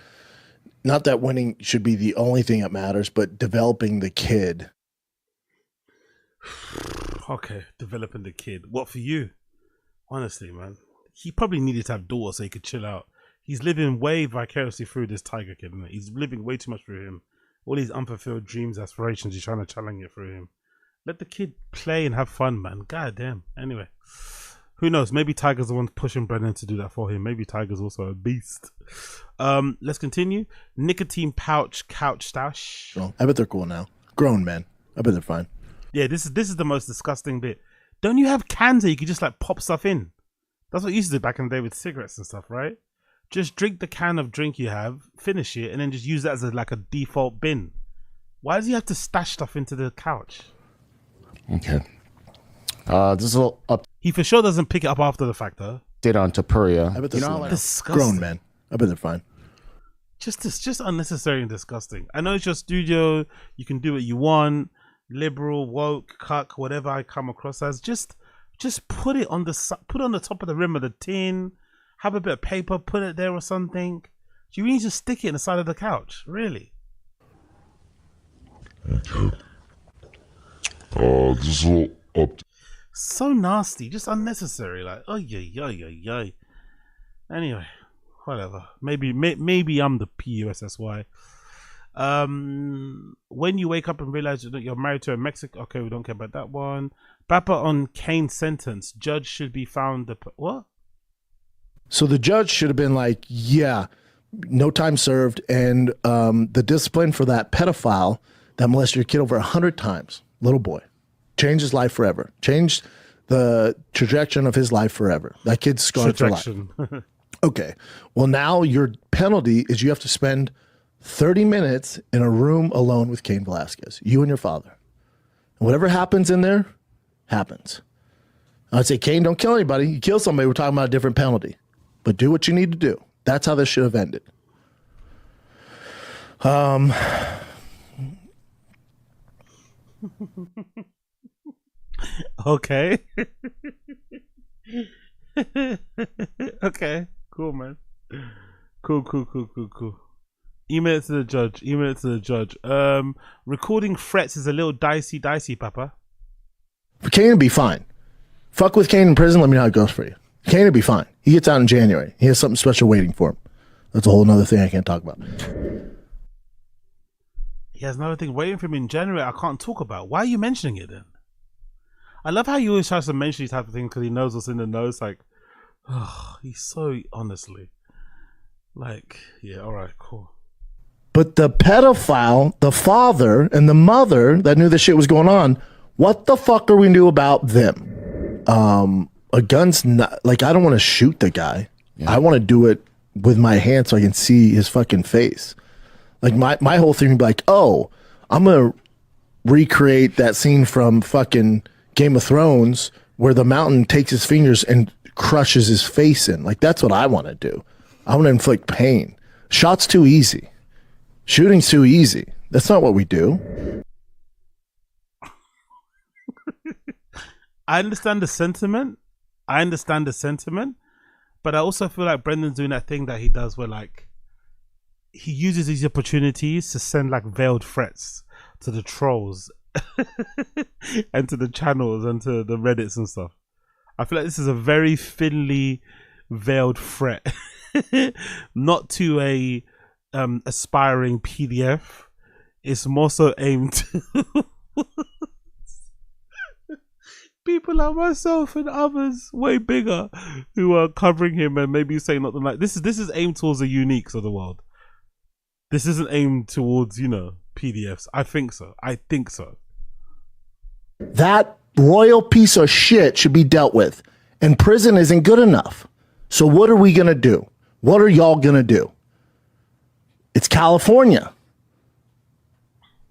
Not that winning should be the only thing that matters, but developing the kid. Okay, developing the kid. What for you? Honestly, man. He probably needed to have daughters so he could chill out. He's living way vicariously through this Tiger kid, isn't it? He's living way too much through him. All these unfulfilled dreams, aspirations, he's trying to challenge it through him. Let the kid play and have fun, man. God damn. Anyway, who knows? Maybe Tiger's the one pushing Brennan to do that for him. Maybe Tiger's also a beast. Let's continue. Nicotine pouch couch stash. Well, I bet they're cool now. Grown men. I bet they're fine. Yeah, this is the most disgusting bit. Don't you have cans that you could just like pop stuff in? That's what you used to do back in the day with cigarettes and stuff, right? Just drink the can of drink you have, finish it, and then just use that as like a default bin. Why does he have to stash stuff into the couch? Okay. This is a little up. He for sure doesn't pick it up after the fact, though. did on Tapuria. I bet You they're know, slow like, now. Grown men. I bet they're fine. Just unnecessary and disgusting. I know it's your studio. You can do what you want. Liberal, woke, cuck, whatever I come across as. Just put it on the top of the rim of the tin. Have a bit of paper. Put it there or something. Do you really need to stick it in the side of the couch? Really? This is a little up. So nasty. Just unnecessary. Like, oh yeah. Anyway, whatever. Maybe I'm the PUSSY. When you wake up and realize that you're married to a Mexican, okay, we don't care about that one. Bappa on Kane's sentence, judge should be found. What? So the judge should have been like, yeah, no time served, and the discipline for that pedophile that molested your kid over 100 times, little boy, changed his life forever, changed the trajectory of his life forever. That kid's scarred for life. Okay, well now your penalty is you have to spend 30 minutes in a room alone with Cain Velasquez, you and your father. And whatever happens in there, happens. I'd say, Cain, don't kill anybody. You kill somebody, we're talking about a different penalty. But do what you need to do. That's how this should have ended. Okay. Okay. Cool, man. Cool. Email it to the judge. Recording threats is a little dicey, Papa. For Cain to be fine. Fuck with Cain in prison, let me know how it goes for you. Cain will be fine. He gets out in January. He has something special waiting for him. That's a whole nother thing I can't talk about. He has another thing waiting for him in January I can't talk about. Why are you mentioning it then? I love how he always tries to mention these type of things because he knows what's in the nose. Like, oh, he's so honestly. Like, yeah, all right, cool. But the pedophile, the father, and the mother that knew this shit was going on, what the fuck are we gonna do about them? A gun's not, like, I don't want to shoot the guy. Yeah. I want to do it with my hand so I can see his fucking face. Like, my whole thing would be like, oh, I'm going to recreate that scene from fucking Game of Thrones where the mountain takes his fingers and crushes his face in. Like, that's what I want to do. I want to inflict pain. Shot's too easy. Shooting's too easy. That's not what we do. I understand the sentiment, but I also feel like Brendan's doing that thing that he does where, like, he uses these opportunities to send, like, veiled threats to the trolls and to the channels and to the Reddits and stuff. I feel like this is a very thinly veiled threat, not to a aspiring PDF. It's more so aimed to people like myself and others way bigger who are covering him and maybe saying not the like. This is aimed towards the uniques of the world. This isn't aimed towards, you know, PDFs. I think so. That royal piece of shit should be dealt with. And prison isn't good enough. So what are we going to do? What are y'all going to do? It's California.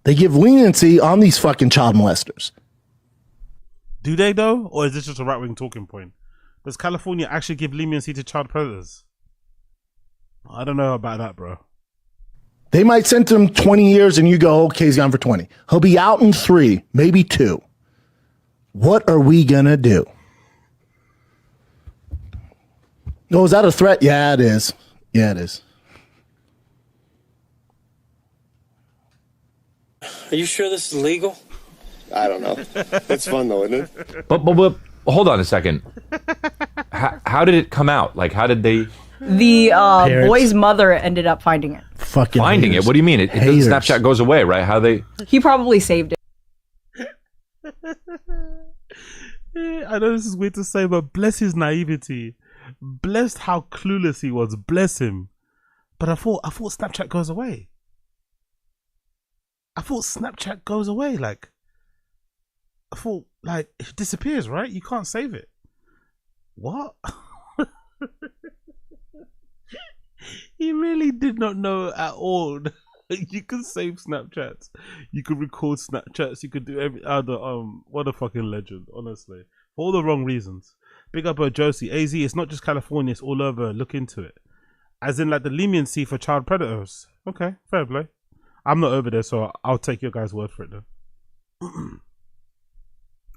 They give leniency on these fucking child molesters. Do they though? Or is this just a right-wing talking point? Does California actually give leniency to child predators? I don't know about that, bro. They might send him 20 years and you go, okay, he's gone for 20. He'll be out in 3, maybe 2. What are we going to do? Oh, is that a threat? Yeah, it is. Are you sure this is legal? I don't know. It's fun though, isn't it? But hold on a second. How did it come out? Like, how did they? The boy's mother ended up finding it. Fucking finding haters. it? What do you mean? It doesn't, Snapchat goes away, right? How they? He probably saved it. I know this is weird to say, but bless his naivety. Blessed how clueless he was. Bless him. But I thought Snapchat goes away. Like, I thought, like, it disappears, right? You can't save it. What? He really did not know at all. You could save Snapchats. You could record Snapchats. You could do every other. What a fucking legend, honestly. For all the wrong reasons. Big up Josie. AZ, it's not just California, it's all over. Look into it. As in like the leniency for child predators. Okay, fair play. I'm not over there, so I'll take your guys' word for it though.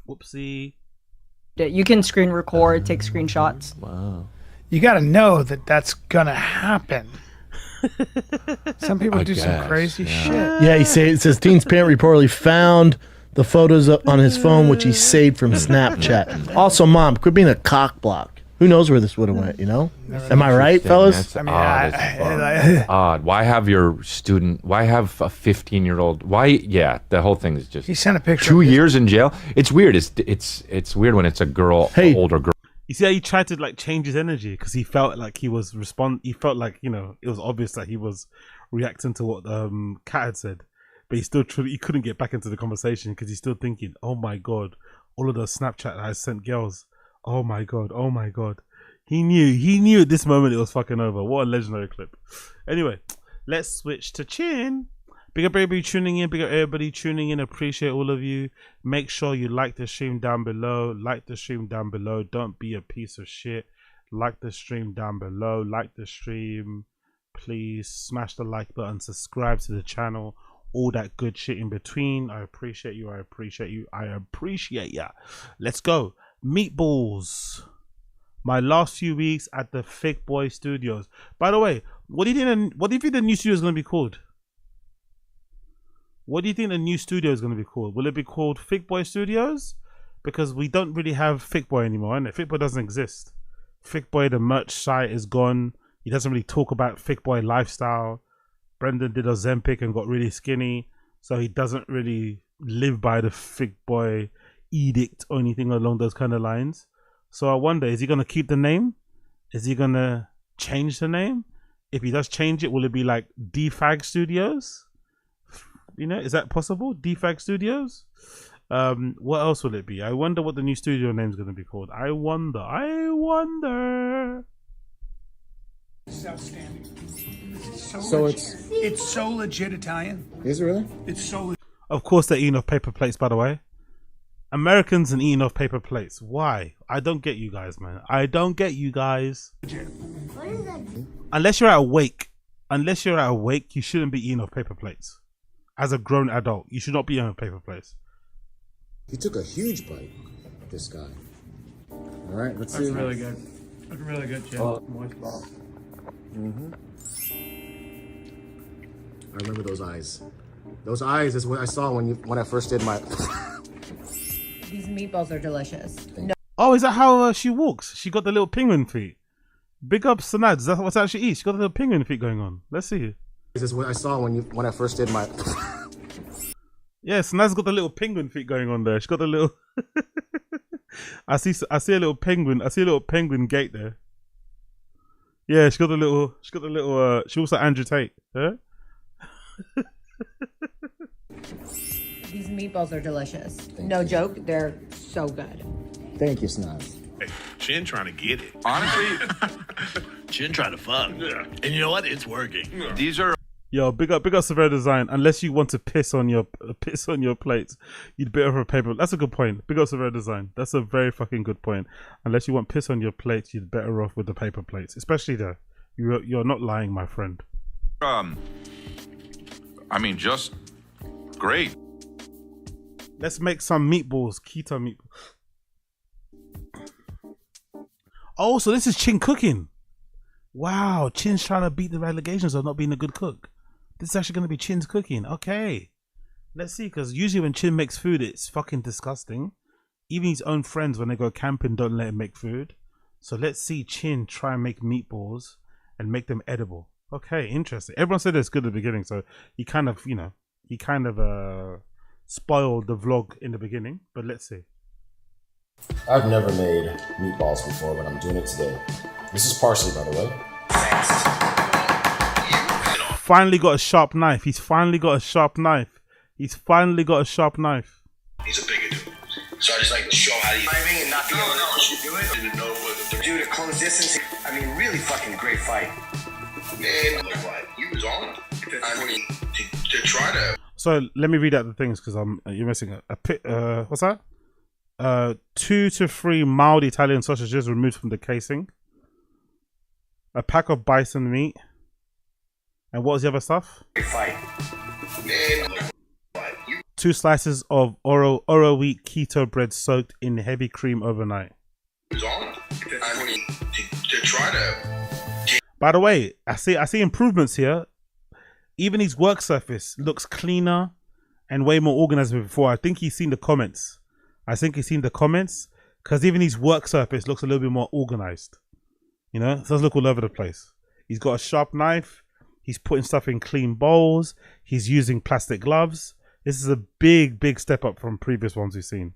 Whoopsie. You can screen record, take screenshots. Wow. You got to know that that's going to happen. Some people do some crazy shit. Yeah, it says teen's parent reportedly found the photos on his phone, which he saved from Snapchat. Also, mom, quit being a cock block. Who knows where this would have went, you know? Am I right, fellas? That's odd. Why have your student, why have a 15-year-old, why, yeah, the whole thing is just... He sent a picture. 2 years in jail? It's weird. It's weird when it's a girl, older girl. You see how he tried to like change his energy because he felt like he was he felt like, you know, it was obvious that he was reacting to what Kat had said, but he couldn't get back into the conversation because he's still thinking, oh my god, all of those Snapchat I sent girls, oh my god. He knew at this moment it was fucking over. What a legendary clip. Anyway, let's switch to Chin. Big up everybody tuning in. Big up everybody tuning in. Appreciate all of you. Make sure you like the stream down below. Like the stream down below. Don't be a piece of shit. Like the stream down below. Like the stream. Please smash the like button. Subscribe to the channel. All that good shit in between. I appreciate you. I appreciate you. I appreciate ya. Let's go. Meatballs. My last few weeks at the Thick Boy Studios. By the way, what do you think the new studio is going to be called? What do you think the new studio is going to be called? Will it be called Thick Boy Studios? Because we don't really have Thick Boy anymore, and Thick Boy doesn't exist. Thick Boy, the merch site is gone. He doesn't really talk about Thick Boy lifestyle. Brendan did Ozempic and got really skinny, so he doesn't really live by the Thick Boy edict or anything along those kind of lines. So I wonder, is he going to keep the name? Is he going to change the name? If he does change it, will it be like DFAG Studios? You know, is that possible? DFAG Studios? What else will it be? I wonder what the new studio name is going to be called. I wonder. It's outstanding. It's so legit Italian. Is it really? It's so. Of course, they're eating off paper plates. By the way, Americans and eating off paper plates. Why? I don't get you guys, man. I don't get you guys. Unless you're at a wake, you shouldn't be eating off paper plates. As a grown adult, you should not be eating off paper plates. He took a huge bite, this guy. All right, let's see. That's really good. That's really good, Jim. Moist ball. I remember those eyes. Those eyes is what I saw when I first did my. These meatballs are delicious. Oh, is that how she walks? She got the little penguin feet. Big up Sanad. Is that what's how she eats? She got the little penguin feet going on. Let's see. This is what I saw when I first did my. Yeah, Sanad's got the little penguin feet going on there. She got the little. I see a little penguin. I see a little penguin gate there. Yeah, she got the little. She looks like Andrew Tate. Huh? These meatballs are delicious. No joke, they're so good. Thank you, Snaz. Hey, Chin trying to get it. Honestly, Chin trying to fuck. Yeah. And you know what? It's working. Yeah. These are. Yo, big up Severe Design. Unless you want to piss on your plates, you'd better have a paper. That's a good point. Big up Severe Design. That's a very fucking good point. Unless you want piss on your plates, you'd better off with the paper plates. Especially there. You're not lying, my friend. I mean, just great. Let's make some meatballs. Keto meatballs. Oh, so this is Chin cooking. Wow, Chin's trying to beat the allegations of not being a good cook. This is actually going to be Chin's cooking. Okay. Let's see, because usually when Chin makes food, it's fucking disgusting. Even his own friends, when they go camping, don't let him make food. So let's see Chin try and make meatballs and make them edible. Okay, interesting. Everyone said it's good at the beginning, so he kind of, spoiled the vlog in the beginning, but let's see. I've never made meatballs before, but I'm doing it today. This is parsley, by the way. Finally got a sharp knife. He's finally got a sharp knife. He's finally got a sharp knife. He's a bigger dude. So I just like to show how you timing and not being able to do it. Didn't know what to do to close distance. I mean, really fucking great fight. Man, like what? He was on him. I mean, to try to. So let me read out the things because you're missing a pit. What's that? 2 to 3 mild Italian sausages removed from the casing. A pack of bison meat. And what was the other stuff? 2 slices of Oro wheat keto bread soaked in heavy cream overnight. By the way, I see improvements here. Even his work surface looks cleaner and way more organized than before. I think he's seen the comments. Because even his work surface looks a little bit more organized. You know, it does look all over the place. He's got a sharp knife. He's putting stuff in clean bowls. He's using plastic gloves. This is a big step up from previous ones we've seen.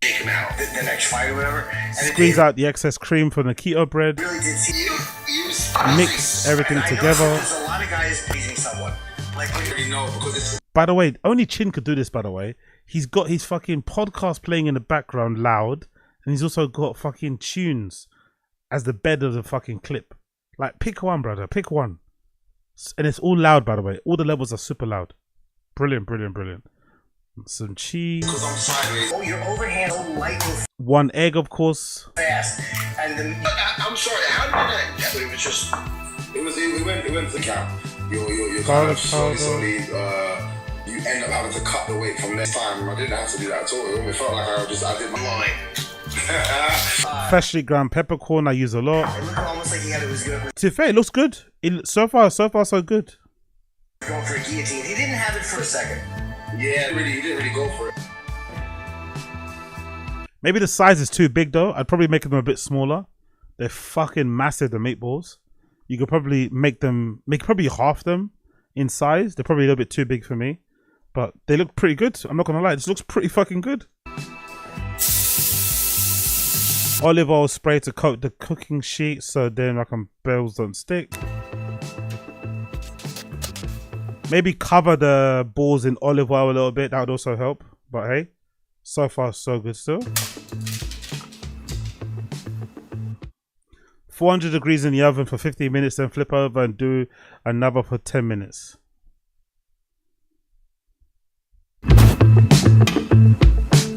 Take him out the next fight or whatever. Squeeze out the excess cream from the keto bread. Really did see Mix everything together. There's a lot of guys pleasing someone. Like, you know, because it's. By the way, only Chin could do this, by the way. He's got his fucking podcast playing in the background loud. And he's also got fucking tunes as the bed of the fucking clip. Like, pick one, brother. Pick one. And it's all loud, by the way. All the levels are super loud. Brilliant. Some cheese. Oh, your overhand so light and 1 egg, of course. fast. And then I'm sorry, how did that? It was just. It went to the count. You're kind of slowly. You end up having to cut the weight from next time. I didn't have to do that at all. It felt like I did my line. Freshly ground peppercorn, I use a lot. It looked almost like he had it was good. To be fair, it looks good. So far, so good. Going for a guillotine. He didn't have it for a second. Yeah, he didn't really go for it. Maybe the size is too big though. I'd probably make them a bit smaller. They're fucking massive, the meatballs. You could probably make probably half them in size. They're probably a little bit too big for me. But they look pretty good. I'm not gonna lie, this looks pretty fucking good. Olive oil spray to coat the cooking sheet so then bells don't stick. Maybe cover the balls in olive oil a little bit. That would also help. But hey, so far so good still. 400 degrees in the oven for 15 minutes, then flip over and do another for 10 minutes.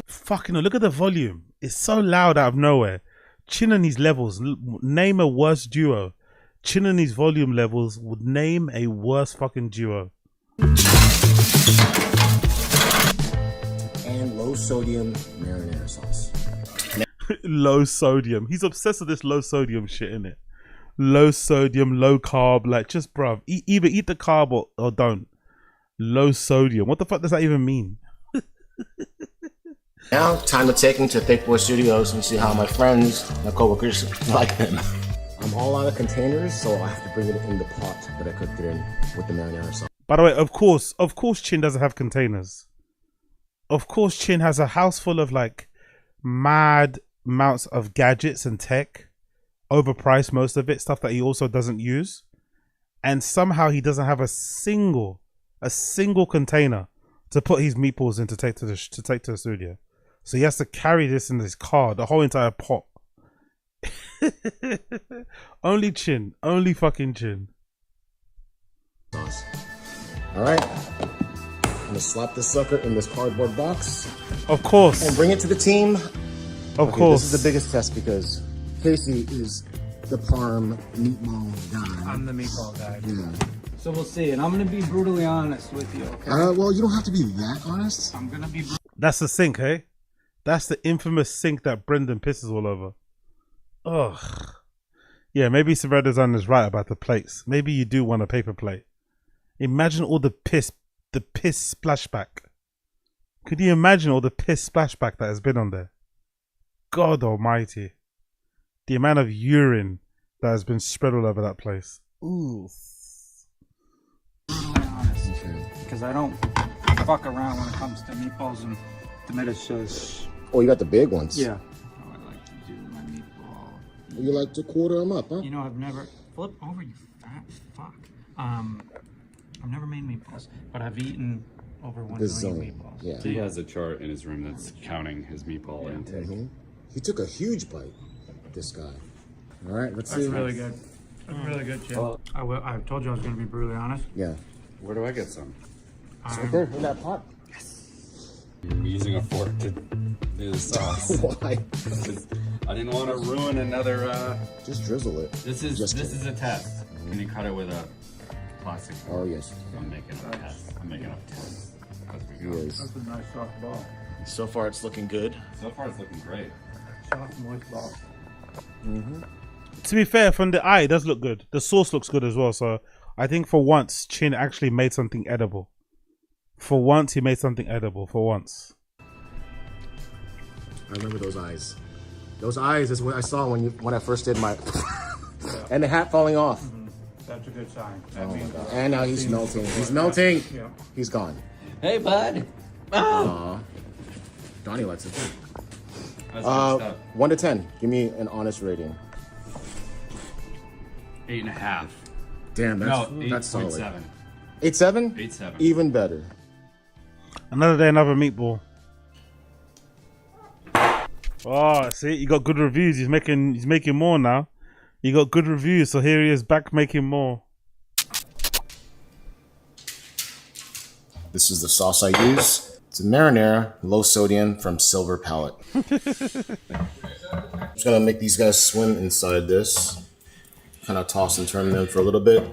Fucking look at the volume. It's so loud out of nowhere. Chin and his levels. Name a worse duo. Chin and his volume levels would name a worse fucking duo. And low sodium marinara sauce. Low sodium. He's obsessed with this low sodium shit, innit? Low sodium, low carb. Like, just bruv. Either eat the carb or don't. Low sodium. What the fuck does that even mean? Now, time to take him to Thick Boy Studios and see how my friends, my coworkers, like him. I'm all out of containers, so I have to bring it in the pot that I cooked it in with the marinara sauce. By the way, of course, Chin doesn't have containers. Of course, Chin has a house full of like mad amounts of gadgets and tech, overpriced most of it, stuff that he also doesn't use, and somehow he doesn't have a single container to put his meatballs in to take to the studio. So he has to carry this in his car, the whole entire pot. Only Chin, only fucking Chin. All right, I'm gonna slap this sucker in this cardboard box. Of course. And bring it to the team. Of course. This is the biggest test because Casey is the parm meatball guy. I'm the meatball guy. Yeah. So we'll see, and I'm gonna be brutally honest with you. Okay. Well, you don't have to be that honest. I'm gonna be. That's the sink, hey? That's the infamous sink that Brendan pisses all over. Ugh. Yeah, maybe Severo Design is right about the plates. Maybe you do want a paper plate. Imagine all the piss splashback. Could you imagine all the piss splashback that has been on there? God almighty. The amount of urine that has been spread all over that place. Ooh. Brutally honest, because I don't fuck around when it comes to meatballs and tomato sauce. Oh, you got the big ones. Yeah. How I like to do my meatball. You like to quarter them up, huh? You know, I've never flip over, you fat fuck. I've never made meatballs, but I've eaten over 1 million meatballs. Yeah. He has a chart in his room that's counting his meatball intake. Mm-hmm. He took a huge bite, this guy. All right, let's see. That's really good. That's really good, Jim. I told you I was going to be brutally honest. Yeah. Where do I get some? It's right there in that pot. You're using a fork to do the sauce. Why? I didn't want to ruin another. Just drizzle it. This is a test. Can you cut it with a plastic fork? Oh yes. I'm making a test. I'm making a test. Yes. That's a nice soft ball. So far, it's looking good. So far, it's looking great. Soft, moist ball. To be fair, from the eye, it does look good. The sauce looks good as well. So I think for once, Chin actually made something edible. For once, he made something edible. For once. I remember those eyes. Those eyes is what I saw when I first did my and the hat falling off. That's a good sign. Oh my God. And now he's melting. He's melting. Yeah. He's gone. Hey, bud. Aw. Donnie likes it. 1 to 10. Give me an honest rating. 8.5. Damn, that's No, that's solid. 8.7. 8.7? 8.7. Even better. Another day, another meatball. Oh, see, you got good reviews. He's making more now. You got good reviews, so here he is back making more. This is the sauce I use. It's a marinara, low sodium from Silver Palette. I'm just gonna make these guys swim inside this. Kind of toss and turn them for a little bit.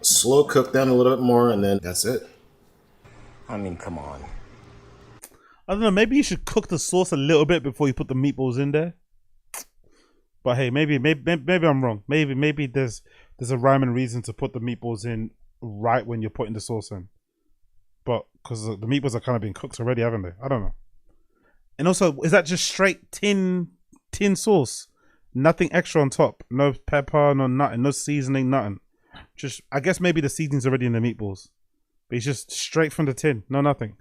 Slow cook them a little bit more, and then that's it. I mean, come on. I don't know, maybe you should cook the sauce a little bit before you put the meatballs in there. But hey, maybe I'm wrong. Maybe there's a rhyme and reason to put the meatballs in right when you're putting the sauce in. But because the meatballs are kind of being cooked already, haven't they? I don't know. And also, is that just straight tin sauce? Nothing extra on top. No pepper, no nothing, no seasoning, nothing. Just, I guess maybe the seasoning's already in the meatballs. But it's just straight from the tin, no nothing.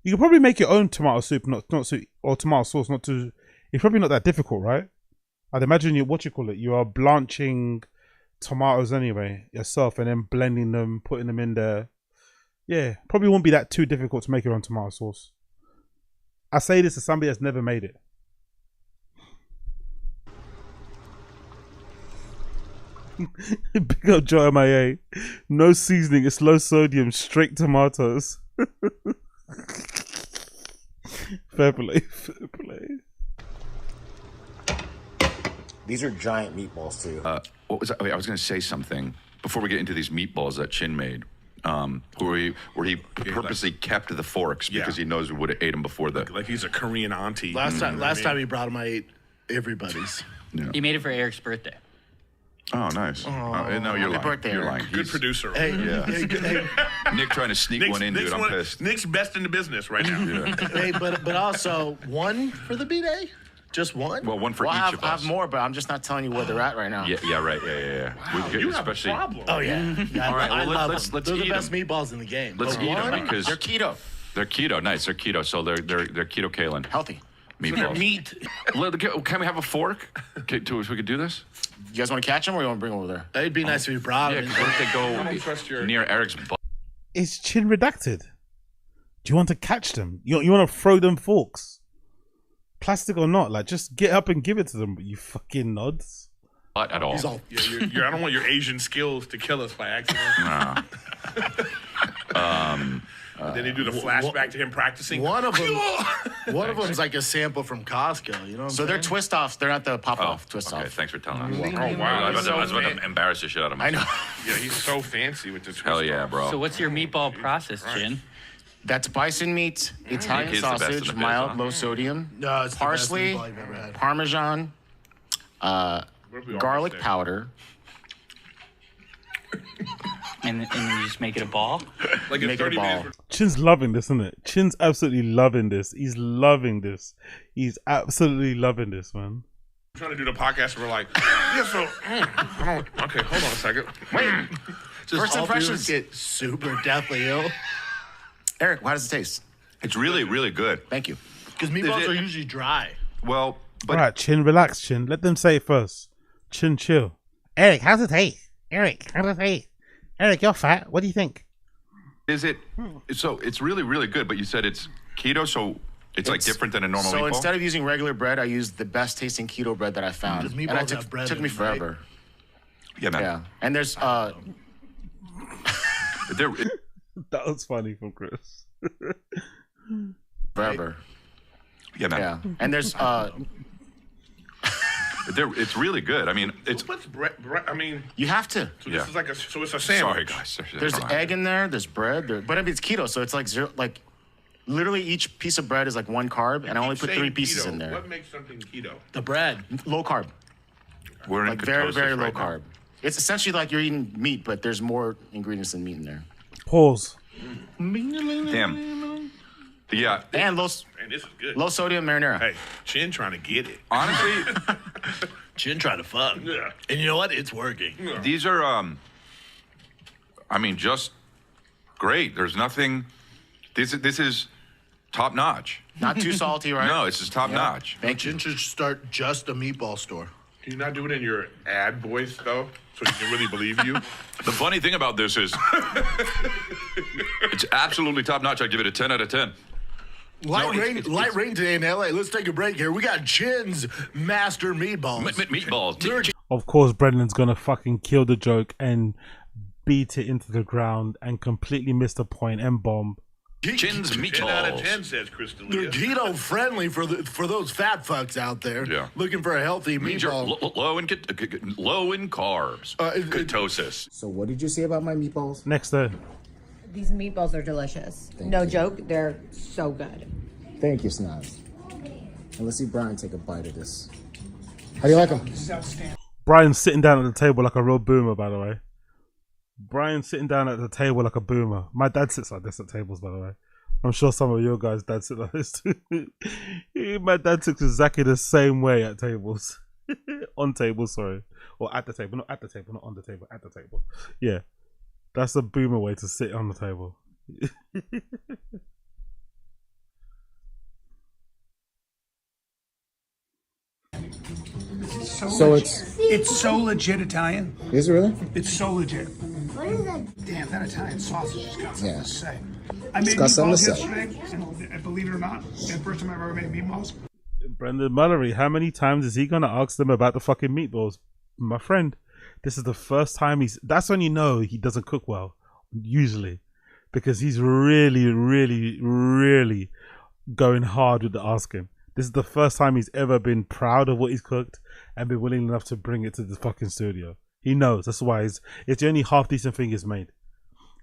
You could probably make your own tomato soup, not soup, or tomato sauce. It's probably not that difficult, right? I'd imagine you are blanching tomatoes anyway yourself, and then blending them, putting them in there. Yeah, probably won't be that too difficult to make your own tomato sauce. I say this as somebody that's never made it. Big up Joe MIA. No seasoning, it's low sodium, straight tomatoes. Fair play. These are giant meatballs too. What was I was going to say something before we get into these meatballs that Chin made, where he purposely kept the forks because he knows we would have ate them before the. Like he's a Korean auntie. Last time he brought him, I ate everybody's. Yeah. He made it for Eric's birthday. Oh, nice. No, you're lying. Birthday, you're Eric. lying. Good producer. Hey, Nick trying to sneak one in, dude. I'm pissed. Nick's best in the business right now. Yeah. Hey, but also one for the B-Day? Just one? Well, one for each of us. I have more, but I'm just not telling you where they're at right now. Yeah, right. Yeah. Wow, you have a problem. Oh, yeah. All right, I love let's them. They're the eat best them. meatballs in the game. Let's eat them because they're keto. They're keto. Nice. They're keto. So they're keto Kalen. Healthy. Meatballs. So they're meat. Can we have a fork? So we could do this? You guys want to catch them, or you want to bring them over there? It'd be nice if you brought them. Yeah, because they go near Eric's butt. Is Chin redacted? Do you want to catch them? You want to throw them forks? Plastic or not? Like, just get up and give it to them, you fucking nods. Not at all. I don't want your Asian skills to kill us by accident. Then they do the flashback to him practicing. One of them's like a sample from Costco. You know what I'm So saying? they're twist offs. They're not the pop off twist Okay, off. thanks for telling us. You're welcome. Oh, wow. I was about to embarrass the shit out of I myself. know. Yeah, he's so fancy with the twist. Hell yeah, bro. So what's your meatball process, Chin? That's bison meat, Italian Nick is the best in sausage, the biz, mild, huh? low sodium, No, it's parsley, the best meatball you've ever had. Parmesan, garlic powder. And then you just make it a ball? Like it's Make it a 30 ball. minutes. Chin's loving this, isn't it? Chin's absolutely loving this. He's loving this. He's absolutely loving this, man. We're trying to do the podcast, and we're like, yeah, so, okay, hold on a second. Wait. First impressions get super deathly ill. Eric, how does it taste? It's really, really good. Thank you. Because meatballs are usually dry. Well, but All right, Chin, relax, Chin. Let them say it first. Chin, chill. Eric, how's it taste? Eric, how's it taste? Eric, you're fat. What do you think? is it? So it's really, really good. But you said it's keto, so it's like different than a normal so meatball? instead of using regular bread, I used the best tasting keto bread that I found. Because And meatballs it have bread took in me them, right? forever. Yeah, man. Yeah. And there's That was funny from Chris. Forever. Yeah, man. Yeah. And there's It's really good. I mean, it's. What's bread? I mean, you have to. So this is like a. So it's a sandwich. Sorry, guys. There's egg in there. There's bread. But I mean, it's keto, so it's like zero. Like, literally, each piece of bread is like 1 carb, and I only put 3 pieces keto. in there. What makes something keto? The bread, low carb. We're like in very, ketosis very low right now. carb. It's essentially like you're eating meat, but there's more ingredients than meat in there. Pause. Damn. Yeah. And low. Man, this is good. Low sodium marinara. Hey, Chin trying to get it. Honestly, Chin trying to fuck. Yeah. And you know what? It's working. Yeah. these are, I mean, just great. There's nothing. This is top notch. Not too salty, right? No, it's just top notch. Chin should start just a meatball store. Can you not do it in your ad voice though, so he can really believe you? The funny thing about this is, it's absolutely top notch. I give it a 10 out of 10. Light rain today in LA. Let's take a break here. We got Chin's master meatballs. Meatballs. Of course, Brendan's gonna fucking kill the joke and beat it into the ground and completely miss the point and bomb. Chin's meatballs. 10 out of 10 says Crystal. They're keto friendly for those fat fucks out there. Yeah. Looking for a healthy Means you're meatball. low in carbs. Ketosis. So what did you say about my meatballs? Next day. These meatballs are delicious. No joke, they're so good. Thank you, Snaz. And let's see Brian take a bite of this. How do you like them? This is outstanding. Brian's sitting down at the table like a real boomer, by the way. Brian's sitting down at the table like a boomer. My dad sits like this at tables, by the way. I'm sure some of your guys' dads sit like this too. My dad sits exactly the same way at tables. On tables, sorry. Or at the table. Not at the table, not on the table, at the table. Yeah. That's a boomer way to sit on the table. So it's so legit Italian. Is it really? It's so legit. What is that? Damn, that Italian sausage has got something Yeah. to say. I made It's got something meatballs to say. yesterday, and believe it or not, the first time I've ever made meatballs. Brendan Mallory, how many times is he gonna ask them about the fucking meatballs? My friend, this is the first time that's when you know he doesn't cook well, usually. Because he's really, really, really going hard with the asking. This is the first time he's ever been proud of what he's cooked and been willing enough to bring it to the fucking studio. He knows. That's why it's the only half decent thing he's made.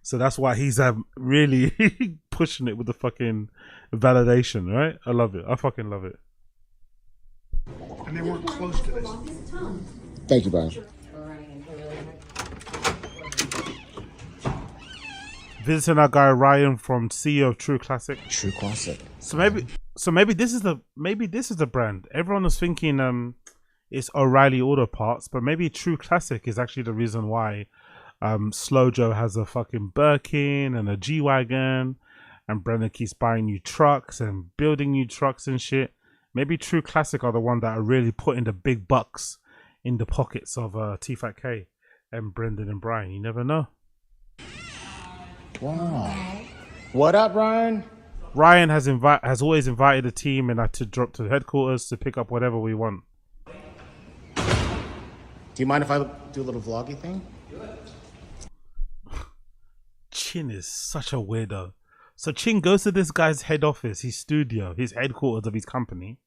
So that's why he's really pushing it with the fucking validation, right? I love it. I fucking love it. And they weren't close to this. Thank you, Brian. Visiting our guy Ryan from CEO of True Classic. True Classic. So maybe this is the brand. Everyone was thinking it's O'Reilly Auto Parts, but maybe True Classic is actually the reason why Slow Joe has a fucking Birkin and a G-Wagon, and Brendan keeps buying new trucks and building new trucks and shit. Maybe True Classic are the one that are really putting the big bucks in the pockets of TFATK and Brendan and Brian. You never know. Wow. What up, Ryan? Ryan has always invited the team and to drop to the headquarters to pick up whatever we want. Do you mind if I do a little vloggy thing? Chin is such a weirdo. So Chin goes to this guy's head office, his studio, his headquarters of his company,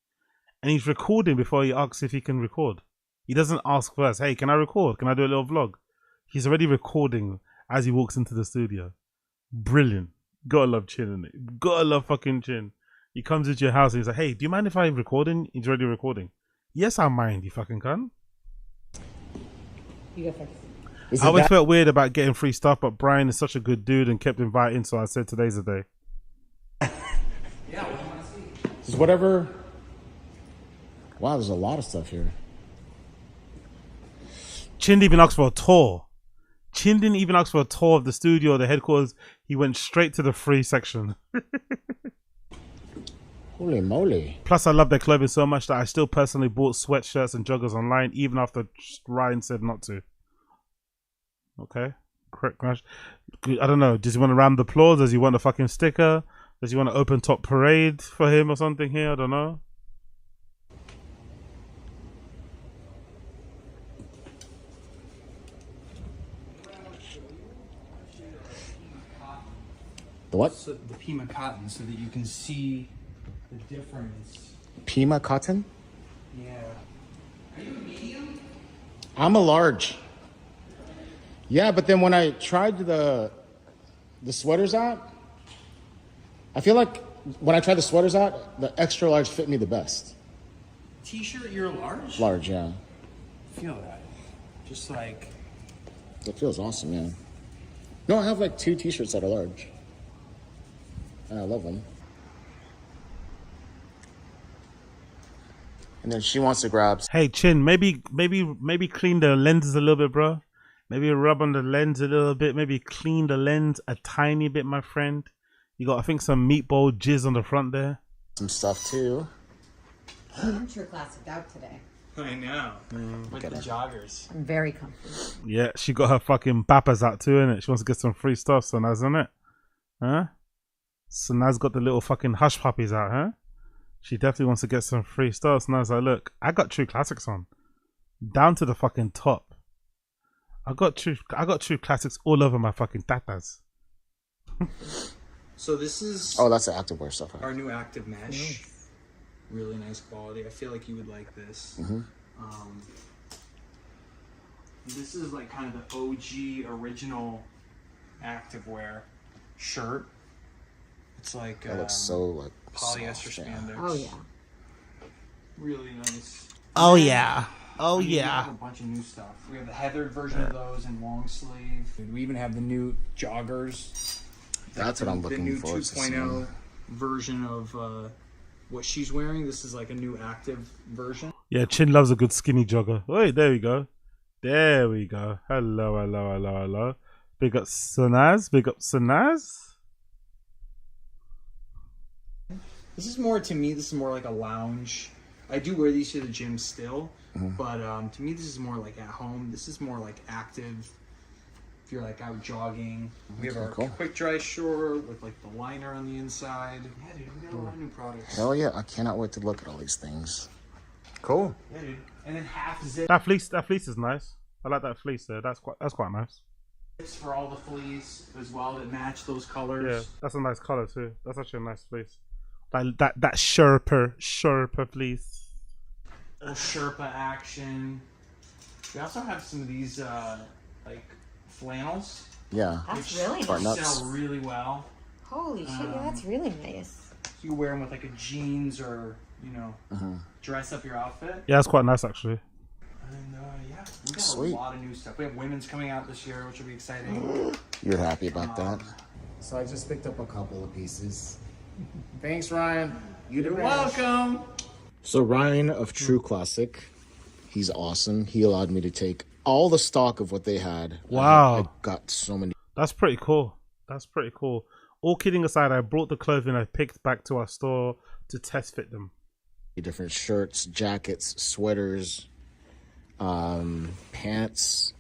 and he's recording before he asks if he can record. He doesn't ask first, hey, can I record? Can I do a little vlog? He's already recording as he walks into the studio. Brilliant. Gotta love Chin, innit? Gotta love fucking Chin. He comes into your house and he's like, hey, do you mind if I'm recording? He's already recording. Yes, I mind, you fucking cunt. You go first. I always felt weird about getting free stuff, but Brian is such a good dude and kept inviting, so I said today's the day. Just whatever. Wow, there's a lot of stuff here. Chin didn't even ask for a tour. Chin didn't even ask for a tour of the studio or the headquarters. He went straight to the free section. Holy moly. Plus, I love their clothing so much that I still personally bought sweatshirts and joggers online, even after Ryan said not to. Okay. Correct. I don't know. Does he want a round of applause? Does he want a fucking sticker? Does he want an open top parade for him or something here? I don't know. The what? So the Pima cotton, so that you can see the difference. Pima cotton? Yeah. Are you a medium? I'm a large. Yeah, but then when I tried the sweaters out, I feel like when I tried the sweaters out, the extra large fit me the best. T-shirt, you're large? Large, yeah. Feel that. Just like... That feels awesome, yeah. No, I have like 2 t-shirts that are large. And I love them. And then she wants to grab... Hey, Chin, maybe clean the lenses a little bit, bro. Maybe rub on the lens a little bit. Maybe clean the lens a tiny bit, my friend. You got, I think, some meatball jizz on the front there. Some stuff, too. I'm True Classic out today. I know. With the joggers. I'm very comfy. Yeah, she got her fucking papas out too, innit? She wants to get some free stuff, so Naz, innit? Huh? So Naz got the little fucking hush puppies out, huh? She definitely wants to get some free stuff. So Naz like, look, I got True Classics on. Down to the fucking top. I got True Classics all over my fucking tatas. So this is... Oh, that's the activewear stuff. Right? Our new active mesh. Really nice quality. I feel like you would like this. This is like kind of the OG original activewear shirt. It's like that looks so like polyester soft, spandex. Oh yeah. Really nice. Oh yeah. Oh We yeah. have a bunch of new stuff. We have the heathered version of those in long sleeve. We even have the new joggers. That's what I'm looking for. The new 2.0 version of what she's wearing. This is like a new active version. Yeah, Chin loves a good skinny jogger. Wait, there we go. There we go. Hello, hello, hello, hello. Big up Sanaz. Big up Sanaz. This is more, to me, this is more like a lounge. I do wear these to the gym still, but to me this is more like at home. This is more like active. If you're like out jogging. We have our quick dry short with like the liner on the inside. Yeah, dude, we got a lot of new products. Hell yeah, I cannot wait to look at all these things. Cool. Yeah, dude. And then half zip. That fleece is nice. I like that fleece there. That's quite nice. Zips for all the fleece as well that match those colors. Yeah, that's a nice color too. That's actually a nice fleece. Like that Sherpa fleece. Little Sherpa action. We also have some of these like flannels. Yeah. That's really nice. Button-ups. Sell really well. Holy shit, yeah, that's really nice. You can wear them with like a jeans or, you know, dress up your outfit. Yeah, that's quite nice actually. And yeah, we got Sweet. a lot of new stuff. We have women's coming out this year, which will be exciting. You're happy about that? So I just picked up a couple of pieces. Thanks, Ryan. You're welcome. So Ryan of True Classic, he's awesome. He allowed me to take all the stock of what they had. Wow. I got so many. That's pretty cool. That's pretty cool. All kidding aside, I brought the clothing I picked back to our store to test fit them. Different shirts, jackets, sweaters, pants.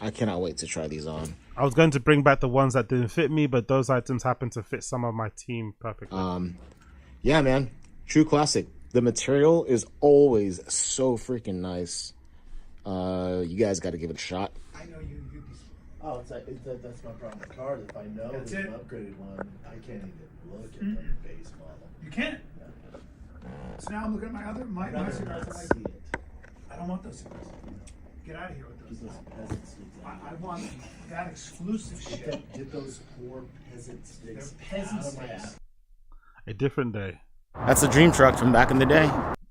I cannot wait to try these on. I was going to bring back the ones that didn't fit me, but those items happen to fit some of my team perfectly. Yeah, man. True Classic. The material is always so freaking nice. You guys got to give it a shot. I know you. Oh, that's my problem with cars. If I know it's an upgraded one, I can't even look at the base model. You can't. So now I'm looking at my cigars. I'm like, I don't want those cigars. Get out of here with those. I want that exclusive shit. Get those poor peasant sticks. They're peasant sticks. A different day. That's a dream truck from back in the day.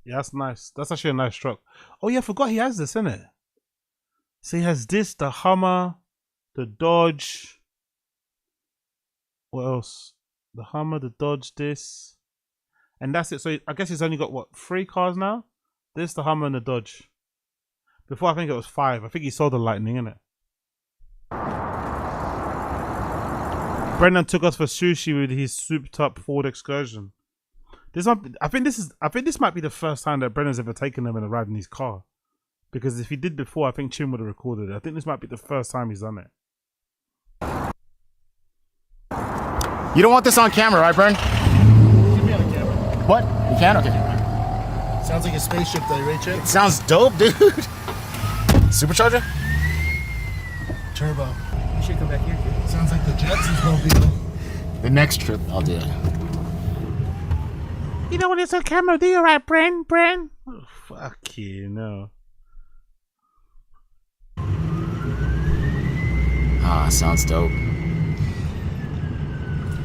Yeah, that's nice. That's actually a nice truck. Oh yeah, I forgot he has this, innit? So he has this, the Hummer, the Dodge. What else? The Hummer, the Dodge, this. And that's it. So I guess he's only got, what, 3 cars now? This, the Hummer, and the Dodge. Before, I think it was 5. I think he sold the Lightning, innit? Brendan took us for sushi with his souped-up Ford Excursion. I think this might be the first time that Brendan's ever taken them in a ride in his car. Because if he did before, I think Chin would have recorded it. I think this might be the first time he's done it. You don't want this on camera, right, Bren? Give me on the camera. What? You can? Okay. Sounds like a spaceship though, right, Chip? It sounds dope, dude. Supercharger? Turbo. You should come back here, kid. Sounds like the Jetsons mobile. The next trip, I'll do it. You know when it's on camera, do you right, Bren? Oh, fuck you, no. Ah, sounds dope.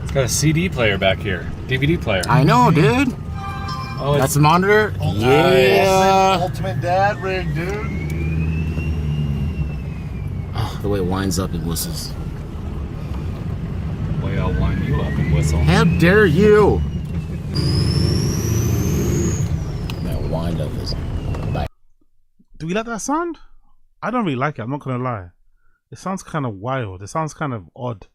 It's got a CD player back here. DVD player. I know, dude. Oh, that's the monitor? Yeah. Ultimate dad rig, dude. Oh, the way it winds up and whistles. The way I'll wind you up and whistle. How dare you? That wind up is like. Do we like that sound? I don't really like it, I'm not gonna lie. It sounds kind of wild. It sounds kind of odd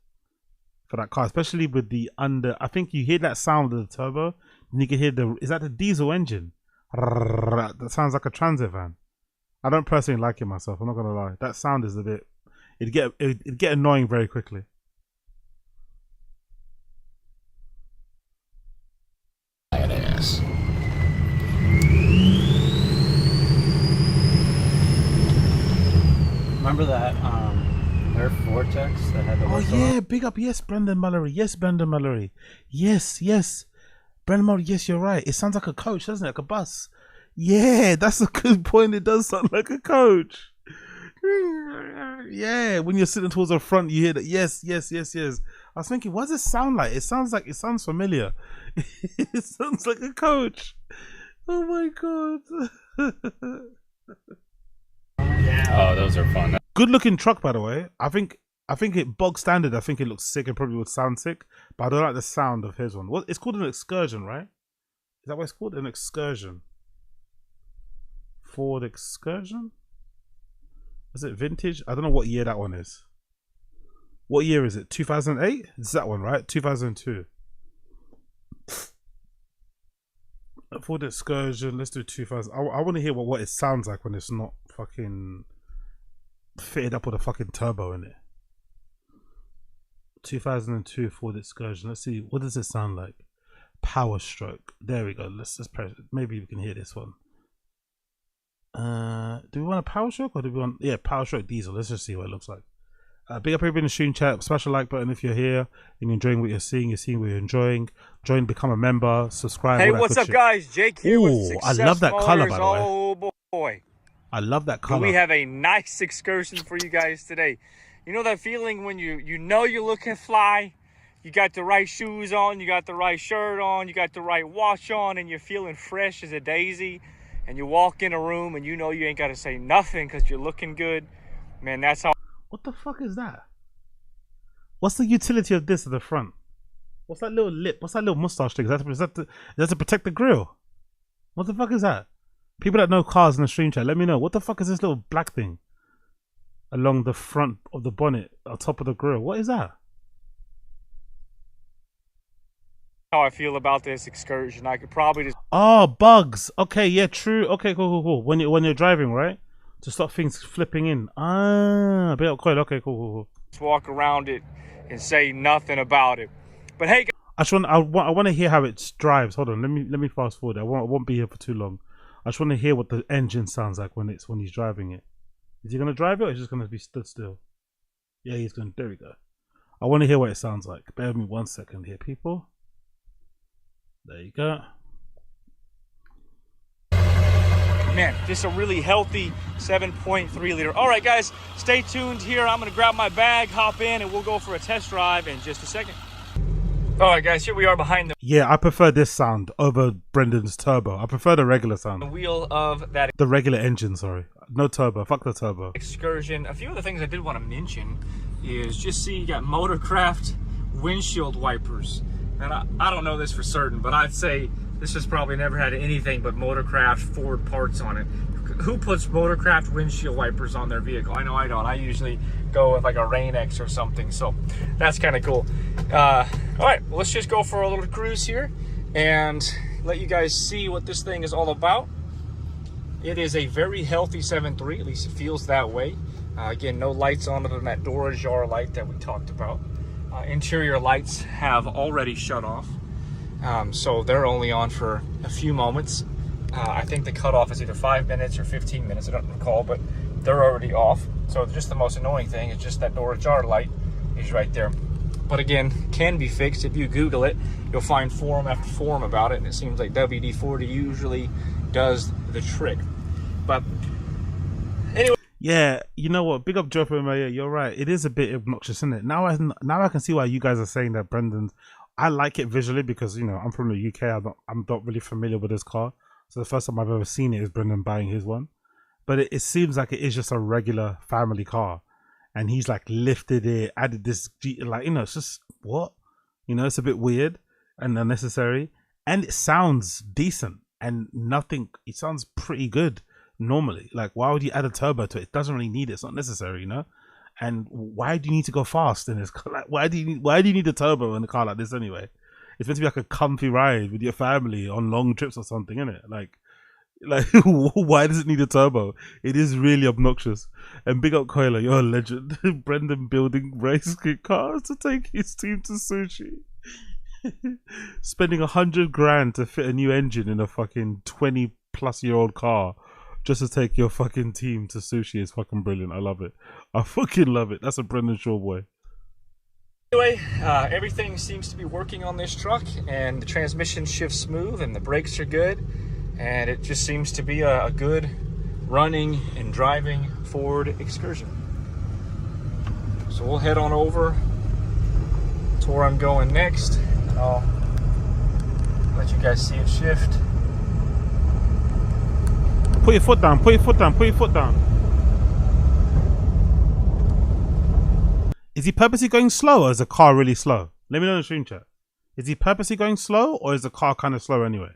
for that car, especially with the under. I think you hear that sound of the turbo, and you can hear the. Is that the diesel engine? That sounds like a transit van. I don't personally like it myself. I'm not gonna lie. That sound is a bit. It'd get annoying very quickly. Badass. Remember that Nerf Vortex that had the Oh whistle? yeah, big up, yes, Brendan Mallory. Yes, Brendan Mallory. Yes. Brendan Mallory, yes, you're right. It sounds like a coach, doesn't it? Like a bus. Yeah, that's a good point. It does sound like a coach. Yeah, when you're sitting towards the front, you hear that. Yes. I was thinking, what does it sound like? It sounds familiar. It sounds like a coach. Oh my god. Oh, those are fun. Good looking truck, by the way. I think it bog standard. I think it looks sick and probably would sound sick, but I don't like the sound of his one. What it's called an excursion, right? Is that what it's called? An excursion. Ford Excursion? Is it vintage? I don't know what year that one is. What year is it? 2008? It's that one, right? 2002. Ford Excursion. Let's do 2000. I want to hear what it sounds like when it's not fucking fitted up with a fucking turbo in it. 2002 Ford Excursion. Let's see. What does it sound like? Power Stroke. There we go. Let's press it. Maybe we can hear this one. Do we want a Power Stroke or do we want Power Stroke diesel? Let's just see what it looks like. Big up everybody in the stream chat. Smash the like button if you're here and you're enjoying what you're seeing what you're enjoying. Join, become a member, subscribe. Hey, what's up, guys? JQ with Ooh, Success I love that color, Motors. by the way. Oh boy, I love that color. we have a nice excursion for you guys today. You know that feeling when you know you're looking fly, you got the right shoes on, you got the right shirt on, you got the right watch on, and you're feeling fresh as a daisy, and you walk in a room and you know you ain't got to say nothing because you're looking good. Man, that's how. What the fuck is that? What's the utility of this at the front? What's that little lip? What's that little mustache thing? Is that to protect the grill? What the fuck is that? People that know cars in the stream chat, let me know. What the fuck is this little black thing along the front of the bonnet, on top of the grill? What is that? How I feel about this excursion. I could probably just. Oh, bugs. Okay, yeah, true. Okay, cool. When you're driving, right? To stop things flipping in. Ah, a bit of coil. Okay, cool. Just walk around it and say nothing about it. But hey, I want to hear how it drives. Hold on, let me fast forward. I won't be here for too long. I just want to hear what the engine sounds like when he's driving it. Is he gonna drive it or is he just gonna be stood still? Yeah, he's gonna. There we go. I want to hear what it sounds like. Bear with me 1 second here, people. There you go. man, just a really healthy 7.3 liter. All right, guys, stay tuned here. I'm going to grab my bag, hop in, and we'll go for a test drive in just a second. All right, guys, here we are behind the Yeah, I prefer this sound over Brendan's turbo. I prefer the regular sound. wheel of that The regular engine, sorry. No turbo. Fuck the turbo. excursion. A few of the things I did want to mention is just see you got Motorcraft windshield wipers. And I don't know this for certain, but I'd say this has probably never had anything but Motorcraft Ford parts on it. Who puts Motorcraft windshield wipers on their vehicle? I know I don't. I usually go with like a Rain-X or something, so that's kind of cool. All right, well, let's just go for a little cruise here and let you guys see what this thing is all about. It is a very healthy 7.3, at least it feels that way. Again, no lights on other than that door ajar light that we talked about. Interior lights have already shut off, so they're only on for a few moments. I think the cutoff is either 5 minutes or 15 minutes, I don't recall, but they're already off. So just the most annoying thing is just that door ajar light is right there. but again, can be fixed. If you Google it, you'll find forum after forum about it, and it seems like WD-40 usually does the trick. But anyway. Yeah, you know what? Big up Joe for Mayor. You're right. It is a bit obnoxious, isn't it? Now I can see why you guys are saying that Brendan's. I like it visually because, you know, I'm from the UK. I'm not really familiar with this car. So the first time I've ever seen it is Brendan buying his one. But it seems like it is just a regular family car. And he's like lifted it, added this, like, you know, it's just, what? You know, it's a bit weird and unnecessary. And it sounds decent and nothing, it sounds pretty good normally. Like, why would you add a turbo to it? It doesn't really need it. It's not necessary, you know? And why do you need to go fast in this car? Like, why do you need a turbo in a car like this anyway? It's meant to be like a comfy ride with your family on long trips or something, isn't it? Like why does it need a turbo? It is really obnoxious. And big up Coiler, you're a legend. Brendan building race cars to take his team to sushi. Spending 100 grand to fit a new engine in a fucking 20-plus-year-old car just to take your fucking team to sushi is fucking brilliant. I love it. I fucking love it. That's a Brendan Shaw boy. Anyway, everything seems to be working on this truck, and the transmission shifts smooth, and the brakes are good, and it just seems to be a good running and driving Ford Excursion. So we'll head on over to where I'm going next, and I'll let you guys see it shift. Put your foot down, put your foot down, put your foot down. Is he purposely going slow or is the car really slow? Let me know in the stream chat. Is he purposely going slow or is the car kind of slow anyway?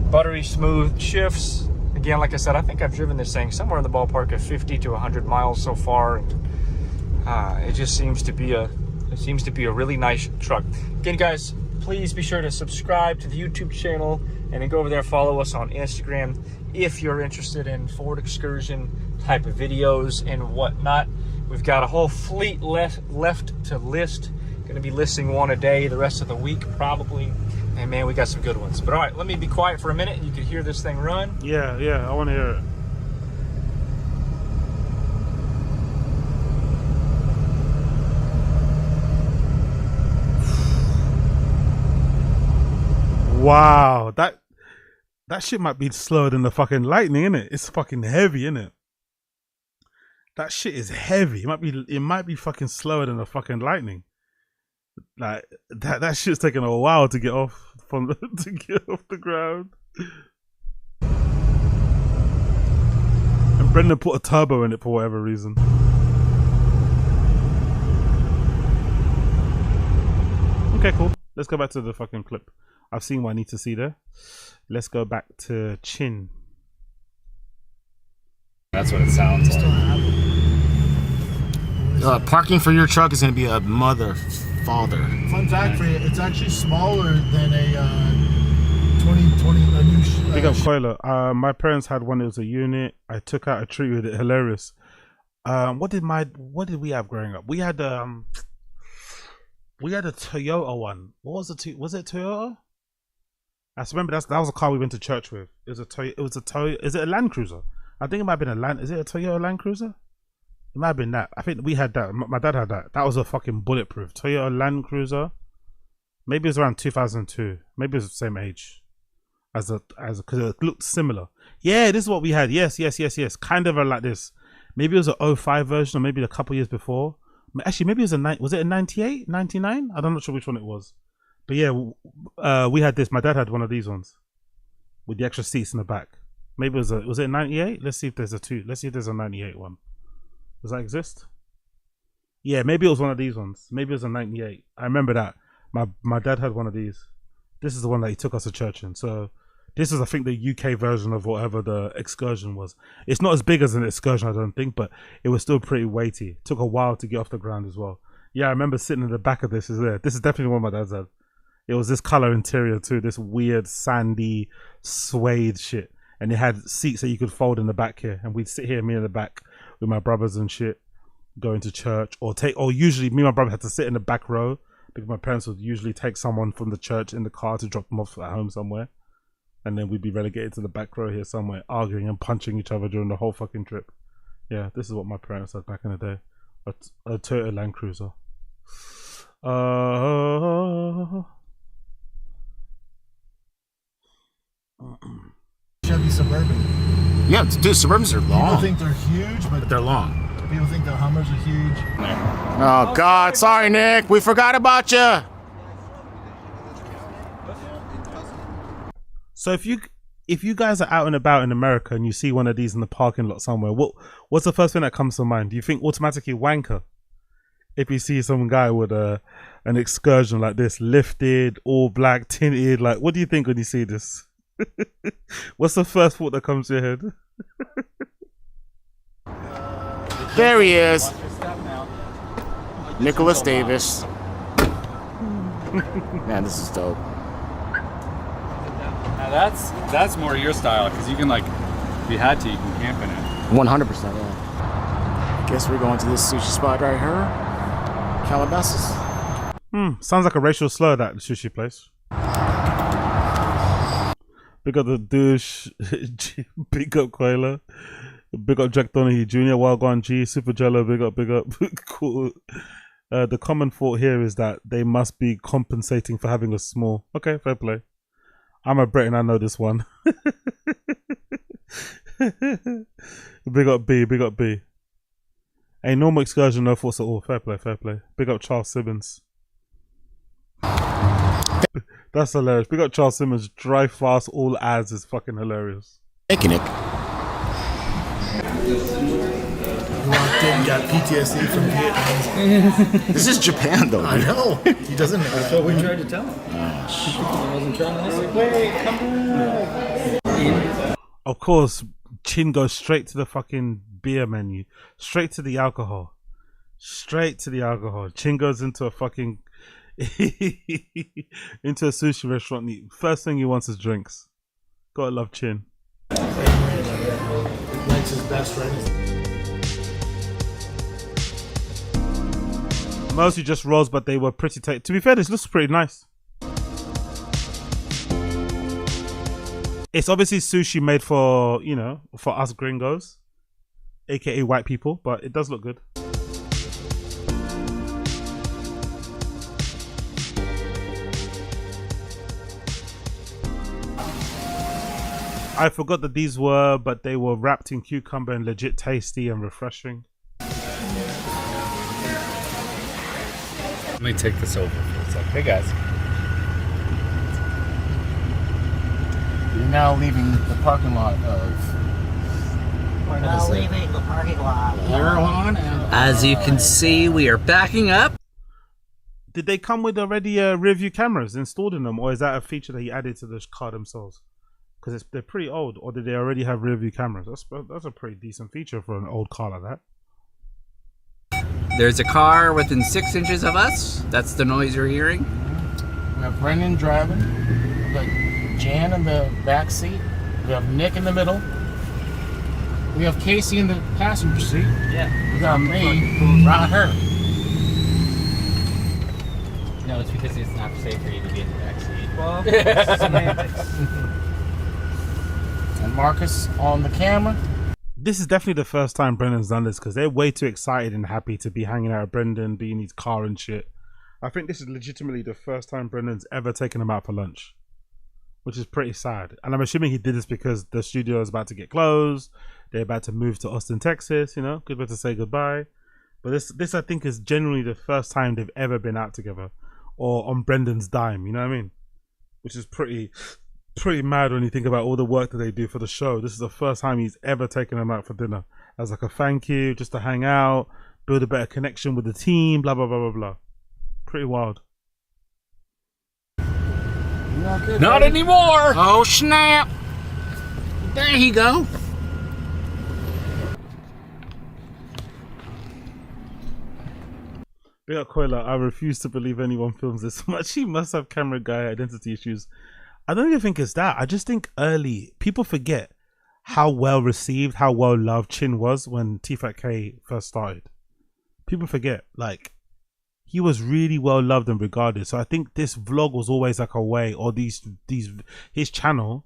Buttery smooth shifts. Again, like I said, I think I've driven this thing somewhere in the ballpark of 50 to 100 miles so far. It just seems to be a really nice truck. Again, guys, please be sure to subscribe to the YouTube channel and then go over there and follow us on Instagram if you're interested in Ford Excursion type of videos and whatnot. We've got a whole fleet left to list. Going to be listing one a day the rest of the week probably. And man, we got some good ones. But all right, let me be quiet for a minute and you can hear this thing run. Yeah, I want to hear it. Wow, that shit might be slower than the fucking lightning, innit? It's fucking heavy, innit? That shit is heavy. It might be fucking slower than the fucking lightning. Like that shit's taking a while to get off to get off the ground. And Brendan put a turbo in it for whatever reason. Okay, cool. Let's go back to the fucking clip. I've seen what I need to see there. Let's go back to Chin. That's what it sounds like. Parking for your truck is going to be a father. Fun fact for you, it's actually smaller than a 2020 a new. Big up Coiler. My parents had one. It was a unit. I took out a tree with it. Hilarious. What did we have growing up? We had a Toyota one. What was it? Was it Toyota? I remember that was a car we went to church with. It was a Toyota. Is it a Land Cruiser? I think it might have been a Land. Is it a Toyota Land Cruiser? It might have been that. I think we had that. My dad had that. That was a fucking bulletproof Toyota Land Cruiser. Maybe it was around 2002. Maybe it was the same age as because it looked similar. Yeah, this is what we had. Yes. Kind of like this. Maybe it was a 05 version or maybe a couple years before. Actually, maybe it was it a 98, 99? I'm not sure which one it was. But yeah, we had this. My dad had one of these ones with the extra seats in the back. Maybe it was it a 98? Let's see if there's a 98 one. Does that exist? Yeah, maybe it was one of these ones. Maybe it was a 98. I remember that. My dad had one of these. This is the one that he took us to church in. So this is, I think, the UK version of whatever the Excursion was. It's not as big as an Excursion, I don't think, but it was still pretty weighty. It took a while to get off the ground as well. Yeah, I remember sitting in the back of this. This is definitely one my dad's had. It was this color interior too, this weird sandy suede shit. And it had seats that you could fold in the back here. And we'd sit here, me in the back with my brothers and shit, going to church. Or usually me and my brother had to sit in the back row because my parents would usually take someone from the church in the car to drop them off at home somewhere. And then we'd be relegated to the back row here somewhere, arguing and punching each other during the whole fucking trip. Yeah, this is what my parents had back in the day. A Toyota Land Cruiser. Chevy Suburban. Yeah, dude, Suburbans are long. People think they're huge, but they're long. People think the Hummers are huge. Oh God, sorry, Nick. We forgot about you. So if you guys are out and about in America and you see one of these in the parking lot somewhere, what's the first thing that comes to mind? Do you think automatically wanker? If you see some guy with an excursion like this, lifted, all black, tinted, like, what do you think when you see this? What's the first thought that comes to your head? There he is. Nicholas Davis. Man, this is dope. Now that's more your style, because you can, like, if you had to, you can camp in it. 100%, yeah. Guess we're going to this sushi spot right here. Calabasas. Sounds like a racial slur, that sushi place. Big up the douche. Big up Quayla. Big up Jack Donaghy Jr. Wild Gone G. Super Jello. Big up. Cool. The common thought here is that they must be compensating for having a small. Okay, fair play. I'm a Brit and I know this one. Big up B. A normal excursion, no thoughts at all. Fair play. Big up Charles Simmons. That's hilarious. Big up Charles Simmons. Drive fast, all ads is fucking hilarious. Making it. Walked in, got PTSD from Vietnam. This is Japan, though. I know. He doesn't know. That's what we tried to tell him. I wasn't trying to listen. Wait, come back. Of course, Chin goes straight to the fucking beer menu. Straight to the alcohol. Chin goes into a fucking... into a sushi restaurant. First thing he wants is drinks. Gotta love Chin. Likes his best friend. Mostly just rolls, but they were pretty tight. To be fair, this looks pretty nice. It's obviously sushi made for, you know, for us gringos, aka white people, but it does look good. I forgot that these were, but they were wrapped in cucumber and legit tasty and refreshing. Let me take this over for a second. Hey guys. We're now leaving the parking lot of... We're now leaving the parking lot. Airline and... As you can see, we are backing up. Did they come with already rear view cameras installed in them, or is that a feature that he added to the car themselves? Because they're pretty old, or did they already have rear view cameras? That's a pretty decent feature for an old car like that. There's a car within 6 inches of us. That's the noise you're hearing. We have Brendan driving. We got Jan in the back seat. We have Nick in the middle. We have Casey in the passenger seat. Yeah. We got me right here. No, it's because it's not safe for you to be in the back seat. Well, semantics. And Marcus on the camera. This is definitely the first time Brendan's done this, because they're way too excited and happy to be hanging out with Brendan, be in his car and shit. I think this is legitimately the first time Brendan's ever taken him out for lunch, which is pretty sad. And I'm assuming he did this because the studio is about to get closed. They're about to move to Austin, Texas, you know, good way to say goodbye. But this I think is genuinely the first time they've ever been out together, or on Brendan's dime, you know what I mean? Which is pretty mad when you think about all the work that they do for the show. This is the first time he's ever taken them out for dinner as like a thank you, just to hang out, build a better connection with the team, blah blah blah blah blah. Pretty wild. Not anymore. Oh snap! There you go. Big up Koila, I refuse to believe anyone films this much. He must have camera guy identity issues. I don't even think it's that. I just think early people forget how well received, how well loved Chin was when TFATK first started. People forget, like, he was really well loved and regarded. So I think this vlog was always like a way, or his channel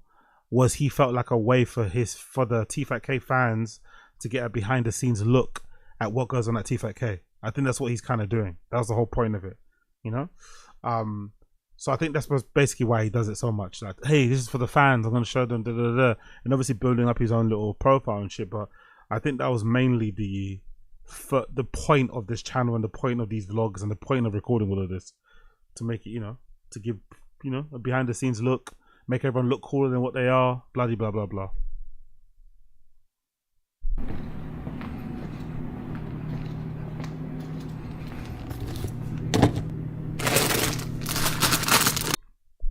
was, he felt like a way for the TFATK fans to get a behind the scenes look at what goes on at TFATK. I think that's what he's kind of doing. That was the whole point of it. you know. So I think that's basically why he does it so much. Like, hey, this is for the fans. I'm going to show them, and obviously building up his own little profile and shit. But I think that was mainly the point of this channel and the point of these vlogs and the point of recording all of this, to make it, you know, to give, you know, a behind the scenes look, make everyone look cooler than what they are, blah blah blah blah.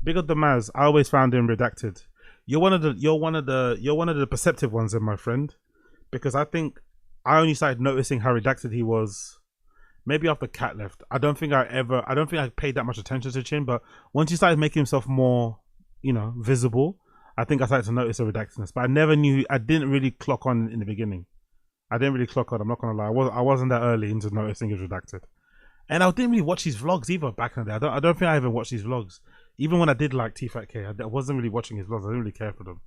Big up the Maz. I always found him redacted. You're one of the perceptive ones, then, my friend, because I think I only started noticing how redacted he was maybe after Cat left. I don't think I paid that much attention to Chin, but once he started making himself more, you know, visible, I think I started to notice the redactedness. But I didn't really clock on in the beginning. I didn't really clock on, I'm not gonna lie. I wasn't that early into noticing he was redacted. And I didn't really watch his vlogs either back in the day. I don't think I even watched his vlogs. Even when I did like TFATK, I wasn't really watching his vlogs. I didn't really care for them.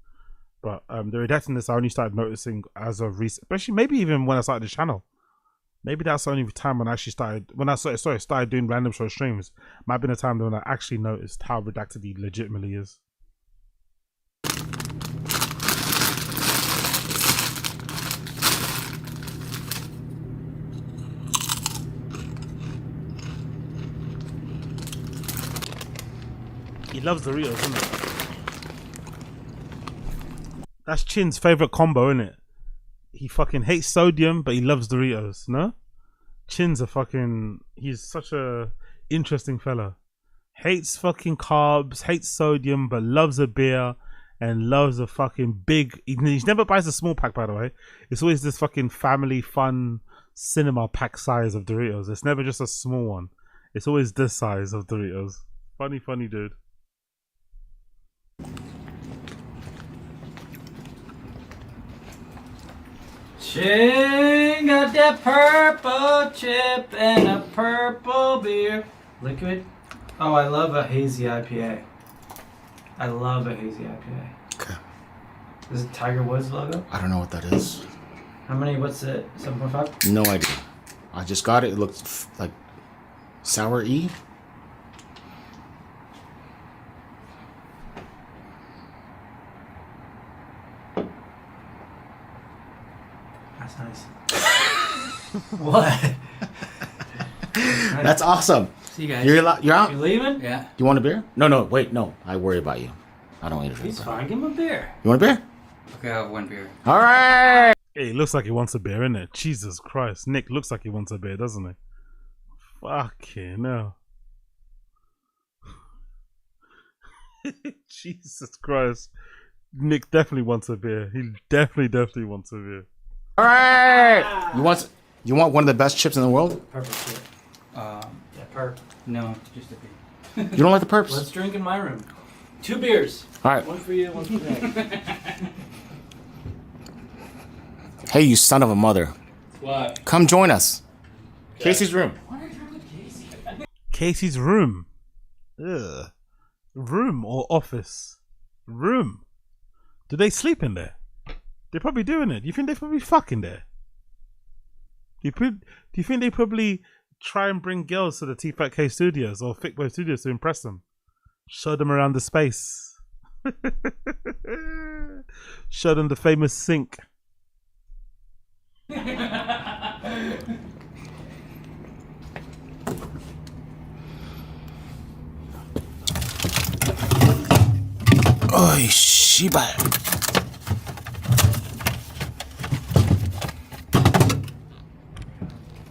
But the redactedness I only started noticing as of recent, especially maybe even when I started the channel. Maybe that's the only time when I actually started doing random show streams. Might have been a time when I actually noticed how redacted he legitimately is. He loves Doritos, isn't it? That's Chin's favorite combo, isn't it? He fucking hates sodium, but he loves Doritos, no? Chin's he's such a interesting fella. Hates fucking carbs, hates sodium, but loves a beer and loves a fucking big... He never buys a small pack, by the way. It's always this fucking family fun cinema pack size of Doritos. It's never just a small one. It's always this size of Doritos. Funny dude. Chin got that purple chip and a purple beer. Liquid? Oh, I love a hazy IPA. I love a hazy IPA. Okay. Is it Tiger Woods logo? I don't know what that is. How many? What's it? 7.5? No idea. I just got it. It looked like sour E. That's nice. What? That's awesome. See you guys. You're out? You leaving? Yeah. You want a beer? No, wait, no. I worry about you. I don't eat a drink. He's fine. Give him a beer. You want a beer? Okay, I'll have one beer. All right. Hey, looks like he wants a beer, innit? Jesus Christ. Nick looks like he wants a beer, doesn't he? Fucking hell. Jesus Christ. Nick definitely wants a beer. He definitely wants a beer. All right. You want one of the best chips in the world? Purple chip. Yeah, perp. No, just a beer. You don't like the perps? Let's drink in my room. 2 beers. All right. One for you, one for me. Hey, you son of a mother. What? Come join us. Casey's room. Casey's room. Ugh. Room or office? Room. Do they sleep in there? They're probably doing it. Do you think they're probably fucking there? Do you think they probably try and bring girls to the TFATK studios or Thickboy studios to impress them? Show them around the space. Show them the famous sink. Oy, Shiba.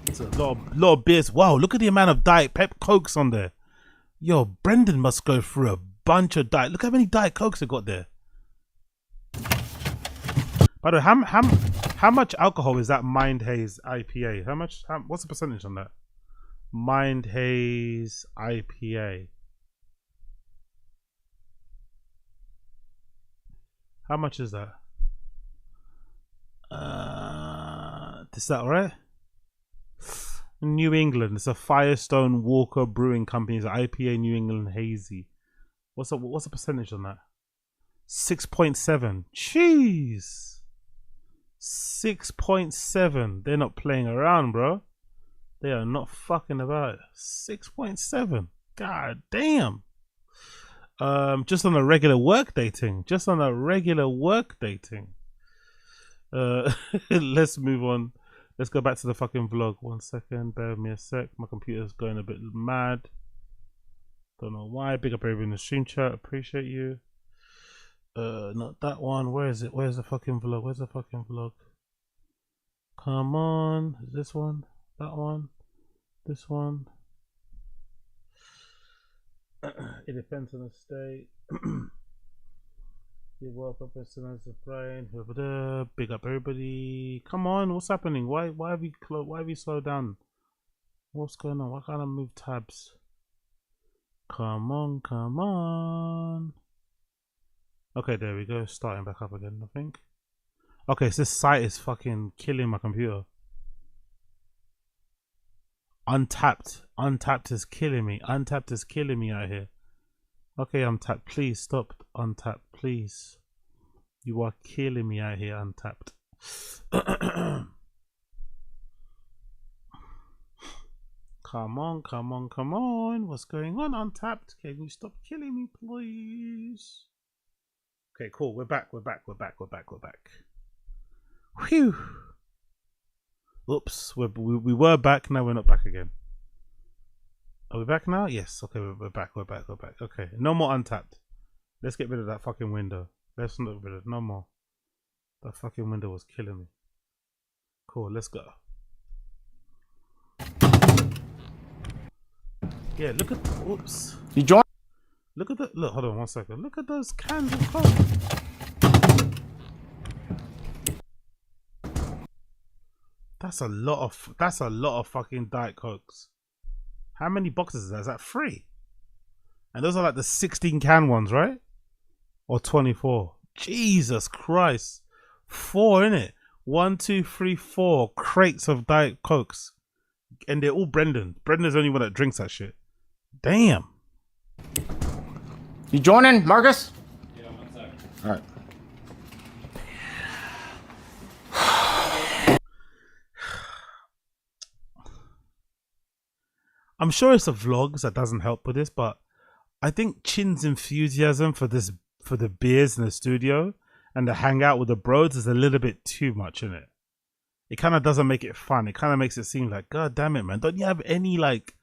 It's a lot of beers. Wow, look at the amount of Diet Pep Cokes on there. Yo, Brendan must go through a bunch of Diet. Look how many Diet Cokes I got there. By the way, how much alcohol is that Mind Haze IPA? What's the percentage on that? Mind Haze IPA. How much is that? Is that alright? New England. It's a Firestone Walker Brewing Company. It's an IPA New England Hazy. What's the percentage on that? 6.7. Jeez. 6.7. They're not playing around, bro. They are not fucking about it. 6.7. God damn. Just on a regular work dating. Just on a regular work dating. Let's move on. Let's go back to the fucking vlog. 1 second. Bear with me a sec. My computer's going a bit mad. Don't know why. Big up everyone in the stream chat. Appreciate you. Not that one. Where is it? Where's the fucking vlog? Where's the fucking vlog? Come on. Is this one? That one? This one? It depends on the state. You're welcome, listeners of Brian. Big up everybody. Come on, what's happening? Why have you slowed down? What's going on? Why can't I move tabs? Come on, come on. Okay, there we go. Starting back up again, I think. Okay, so this site is fucking killing my computer. Untapped is killing me. Untapped is killing me out here. Okay, Untapped, please stop. Untapped, please. You are killing me out here, Untapped. Come on, come on, come on. What's going on, Untapped? Can you stop killing me, please? Okay, cool. We're back. Whew. Oops, we were back, now we're not back again. Are we back now? Yes, okay, we're back. Okay, no more Untapped. Let's get rid of that fucking window. Let's not get rid of no more. That fucking window was killing me. Cool, let's go. Yeah, look at, oops. You join? Look at look, hold on 1 second. Look at those cans of Coke. That's a lot of fucking Diet Cokes. How many boxes is that? Is that 3? And those are like the 16 can ones, right? Or 24. Jesus Christ. 4, innit? 1, 2, 3, 4 crates of Diet Cokes. And they're all Brendan. Brendan's the only one that drinks that shit. Damn. You joining, Marcus? Yeah, 1 second. All right. I'm sure it's the vlogs that doesn't help with this, but I think Chin's enthusiasm for the beers in the studio and the hangout with the bros is a little bit too much, isn't it? It kind of doesn't make it fun. It kind of makes it seem like, God damn it, man. Don't you have any, like,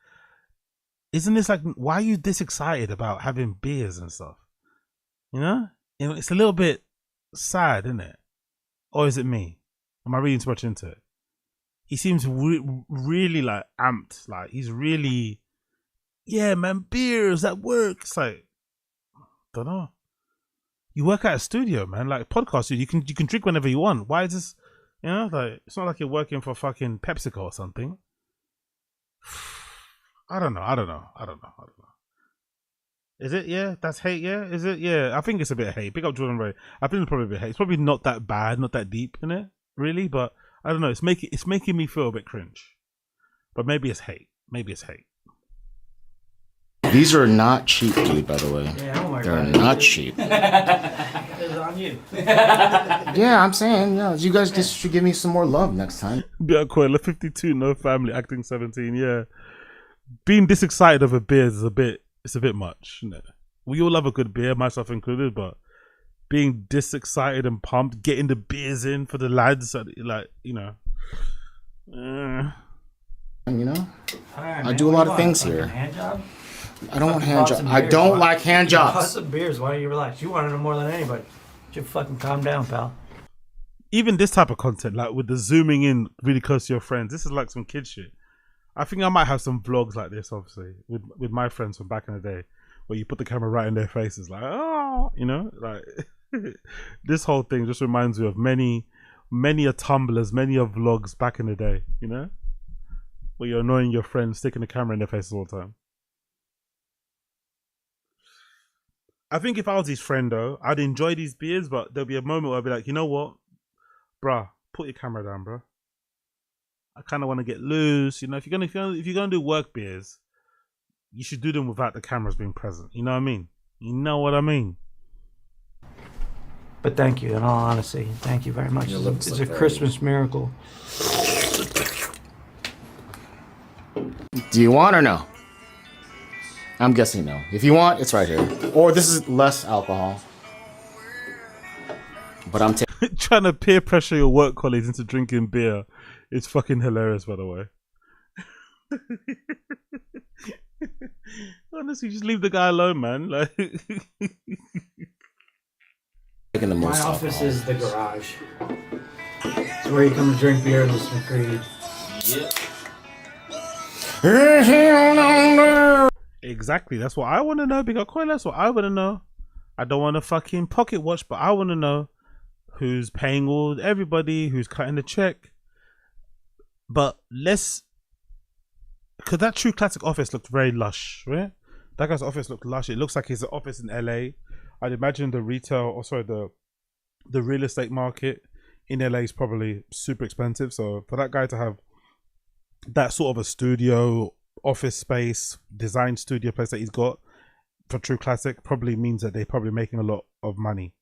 isn't this like, why are you this excited about having beers and stuff? You know, it's a little bit sad, isn't it? Or is it me? Am I reading too much into it? He seems really like amped. Like he's really, yeah, man, beers at work. It's like, don't know. You work at a studio, man. Like podcast studio, you can drink whenever you want. Why is this? You know, like it's not like you're working for fucking PepsiCo or something. I don't know. Is it? Yeah, that's hate. Yeah, is it? Yeah, I think it's a bit of hate. Pick up Jordan Ray. I think it's probably a bit of hate. It's probably not that bad, not that deep in it, really. But I don't know. It's making me feel a bit cringe. But maybe it's hate. These are not cheap, dude, by the way. Yeah, don't worry They're about it. not cheap. It's on you. Yeah, I'm saying, you guys just should give me some more love next time. Biaquela 52, no family, acting 17. Yeah, being this excited over beers is a bit much. You know? We all love a good beer, myself included, but being this excited and pumped, getting the beers in for the lads, like you know. I do a lot of things here. Hand job? I don't want hand jobs. I don't like hand jobs. Lots of beers. Why don't you relax? You wanted them more than anybody. Just fucking calm down, pal. Even this type of content, like with the zooming in really close to your friends, this is like some kid shit. I think I might have some vlogs like this, obviously, with my friends from back in the day, where you put the camera right in their faces, like, oh, you know, like this whole thing just reminds me of many a Tumblrs, many a vlogs back in the day, you know, where you're annoying your friends, sticking the camera in their faces all the time. I think if I was his friend though, I'd enjoy these beers, but there'll be a moment where I'll be like, you know what, bruh, put your camera down, bruh. I kind of want to get loose, you know. If you're gonna do work beers, you should do them without the cameras being present. You know what I mean? You know what I mean? But thank you, in all honesty. Thank you very much. It's a Christmas miracle. Do you want or no? I'm guessing no. If you want, it's right here. Or this is less alcohol. But I'm trying to peer pressure your work colleagues into drinking beer. It's fucking hilarious, by the way. Honestly, just leave the guy alone, man. Like, My office is the garage. It's where you come to drink beer and listen to Creed. Yep. Exactly. That's what I want to know. Big up Coil. That's what I want to know. I don't want to fucking pocket watch, but I want to know who's paying everybody, who's cutting the check. But because that True Classic office looked very lush, right? That guy's office looked lush. It looks like his office in LA. I'd imagine the real estate market in LA is probably super expensive. So for that guy to have that sort of a studio, office space, design studio place that he's got for True Classic probably means that they're probably making a lot of money.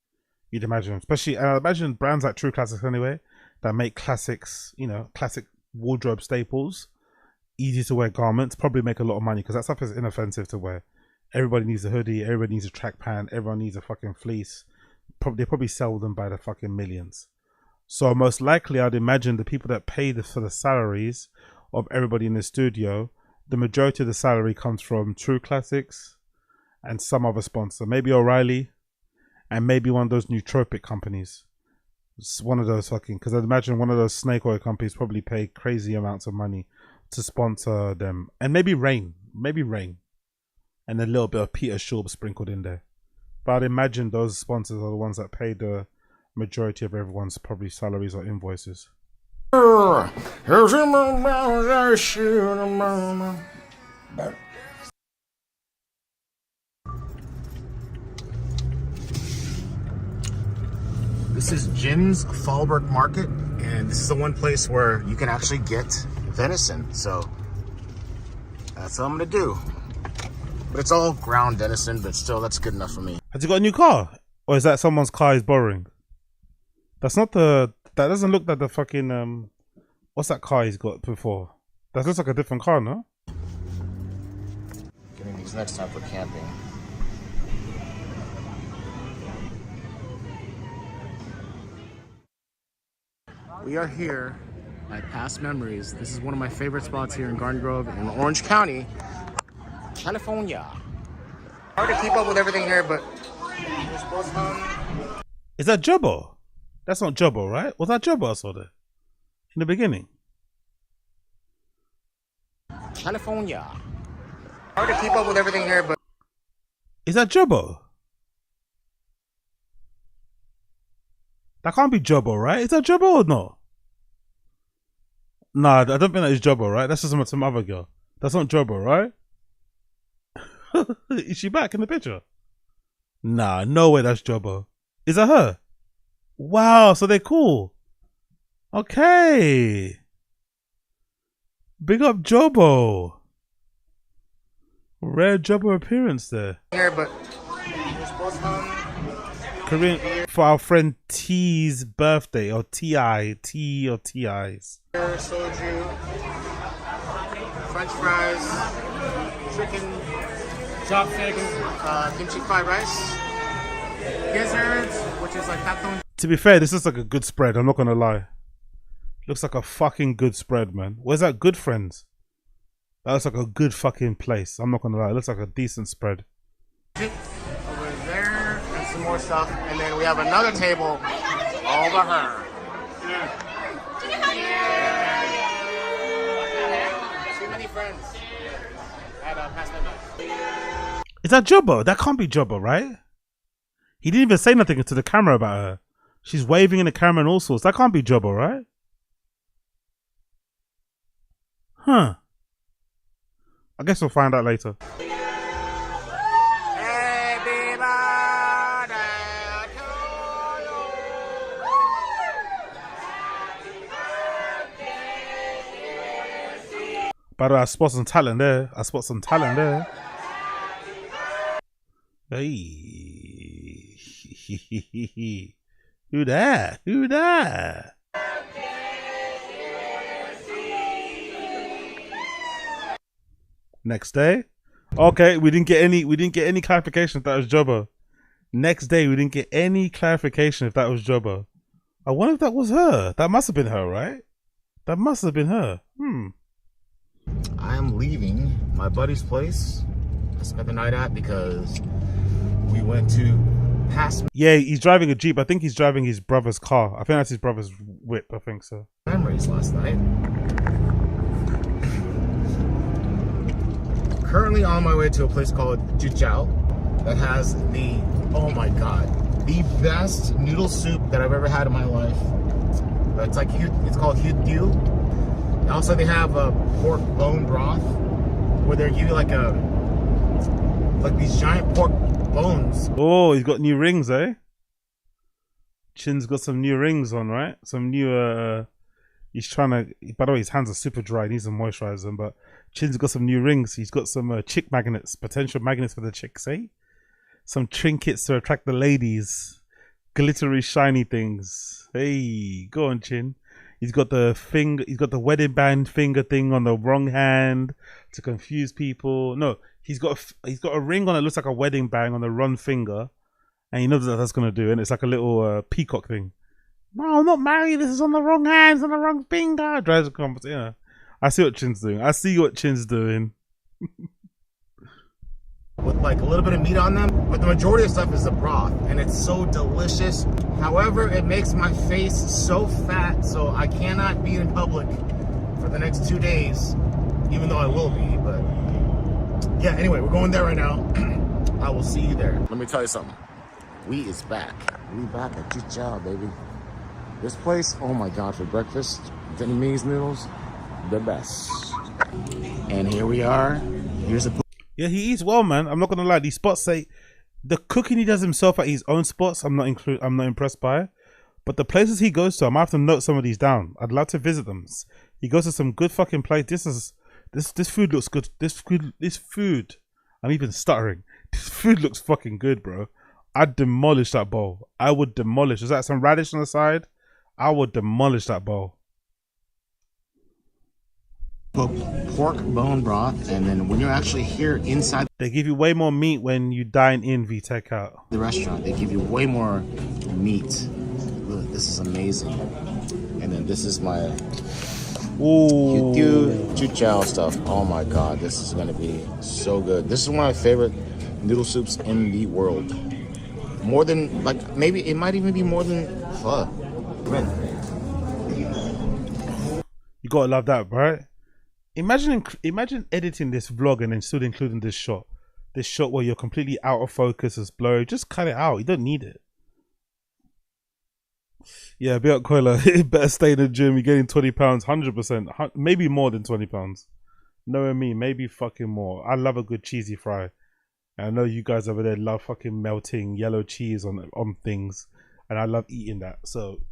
You'd imagine, especially, I imagine brands like True Classics anyway, that make classics, you know, classic wardrobe staples, easy to wear garments, probably make a lot of money because that stuff is inoffensive to wear. Everybody needs a hoodie, everybody needs a track pant, everyone needs a fucking fleece. They probably sell them by the fucking millions. So most likely, I'd imagine the people that pay for the salaries of everybody in the studio, the majority of the salary comes from True Classics and some other sponsor, maybe O'Reilly, and maybe one of those nootropic companies. It's one of those fucking, because I'd imagine one of those snake oil companies probably pay crazy amounts of money to sponsor them. And maybe Rain. And a little bit of Peter Schaub sprinkled in there. But I'd imagine those sponsors are the ones that pay the majority of everyone's probably salaries or invoices. This is Jim's Fallbrook Market, and this is the one place where you can actually get venison. So that's what I'm gonna do. But it's all ground venison, but still, that's good enough for me. Has he got a new car? Or is that someone's car he's borrowing? That's not that doesn't look like the fucking, what's that car he's got before? That looks like a different car, no? Getting these next time for camping. We are here by Past Memories. This is one of my favorite spots here in Garden Grove in Orange County, California. Hard to keep up with everything here, but is that Jubbo? That's not Jubbo, right? Was that Jubbo I saw there in the beginning? California. Hard to keep up with everything here, but is that Jubbo? That can't be Jubbo, right? Is that Jubbo or no? Nah, I don't think that is Jubbo, right? That's just some other girl. That's not Jubbo, right? Is she back in the picture? Nah, no way that's Jubbo. Is that her? Wow, so they're cool. Okay. Big up Jubbo. Rare Jubbo appearance there. Here, but Korean for our friend T's birthday, or T or T-I's. Soju, French fries, chicken, chopstick, kimchi fried rice, gizzards, which is like taco. To be fair, this looks like a good spread. I'm not gonna lie. Looks like a fucking good spread, man. Where's that Good Friends? That looks like a good fucking place. I'm not gonna lie. It looks like a decent spread. Over there, and some more stuff, and then we have another table over her. Too many friends. Is that Jubbo? That can't be Jubbo, right? He didn't even say nothing to the camera about her. She's waving in the camera and all sorts. That can't be Jubbo, right? Huh. I guess we'll find out later. By the way, I spot some talent there. Hey. Who that? Next day, okay, we didn't get any clarification if that was Jobber. Next day, we didn't get any clarification if that was Jobber. I wonder if that was her. That must have been her, right? That must have been her. I am leaving my buddy's place I spent the night at because we went to pass Yeah, he's driving a Jeep. I think he's driving his brother's car. I think that's his brother's whip. I think so. memories last night. Currently on my way to a place called Jijiao that has the, oh my god, the best noodle soup that I've ever had in my life. It's like, it's called Hyudiu. Also, they have a pork bone broth where they give you like these giant pork bones. Oh, he's got new rings, eh? Chin's got some new rings on, right? Some new, he's trying to, by the way, his hands are super dry. He needs to moisturize them, but Chin's got some new rings. He's got some chick magnets, potential magnets for the chicks, eh? Some trinkets to attract the ladies. Glittery, shiny things. Hey, go on, Chin. He's got the finger. He's got the wedding band finger thing on the wrong hand to confuse people. No, he's got a ring on it. Looks like a wedding band on the wrong finger, and he knows what that's gonna do. And it's like a little peacock thing. No, I'm not married. This is on the wrong hand. It's on the wrong finger. Drives a conversation. Yeah, I see what Chin's doing. I see what Chin's doing. With like a little bit of meat on them, but the majority of stuff is the broth, and it's so delicious. However, it makes my face so fat, so I cannot be in public for the next 2 days, even though I will be. But yeah, anyway, we're going there right now. I will see you there. Let me tell you something. We is back. We back at Jijiao, baby. This place, oh my god, for breakfast, Vietnamese noodles, the best. And here we are. Here's a. Yeah, he eats well, man. I'm not gonna lie. These spots say the cooking he does himself at his own spots. I'm not impressed by, but the places he goes to, I might have to note some of these down. I'd love to visit them. He goes to some good fucking place. This food looks good. This food. I'm even stuttering. This food looks fucking good, bro. I'd demolish that bowl. I would demolish. Is that some radish on the side? I would demolish that bowl. Pork bone broth, and then when you're actually here inside, they give you way more meat when you dine in v takeout. The restaurant, they give you way more meat. Look, this is amazing. And then this is my Jijiao stuff. Oh my god, this is gonna be so good. This is one of my favorite noodle soups in the world. More than, like, maybe it might even be more than pho. You gotta love that, right? Imagine editing this vlog and then still including this shot where you're completely out of focus, it's blurry. Just cut it out. You don't need it. Yeah, be up, Koila. Better stay in the gym. You're getting 20 pounds, 100%, maybe more than 20 pounds. Knowing me, maybe fucking more. I love a good cheesy fry. And I know you guys over there love fucking melting yellow cheese on things, and I love eating that. So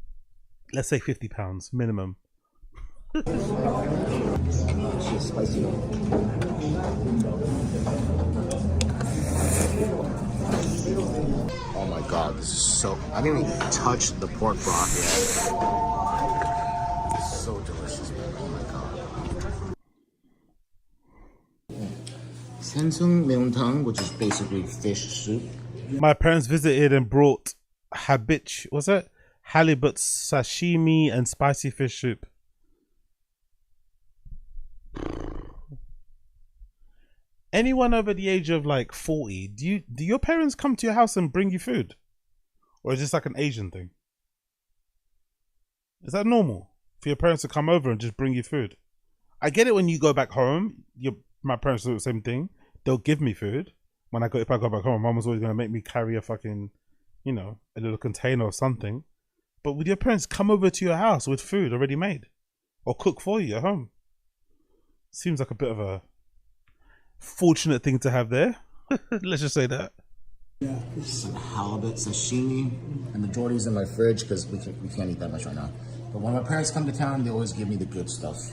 let's say 50 pounds minimum. Spicy. Oh my god, this is so. I didn't even touch the pork broth yet. It's so delicious, man. Oh my god. Sensung meontang, which is basically fish soup. My parents visited and brought halibut sashimi and spicy fish soup. Anyone over the age of like 40, do your parents come to your house and bring you food? Or is this like an Asian thing? Is that normal for your parents to come over and just bring you food? I get it when you go back home. My parents do the same thing. They'll give me food. If I go back home, mom was always gonna make me carry a fucking, a little container or something. But would your parents come over to your house with food already made? Or cook for you at home? Seems like a bit of a fortunate thing to have there. Let's just say that. Yeah, some halibut sashimi, and the majority's in my fridge because we can't eat that much right now. But when my parents come to town, they always give me the good stuff.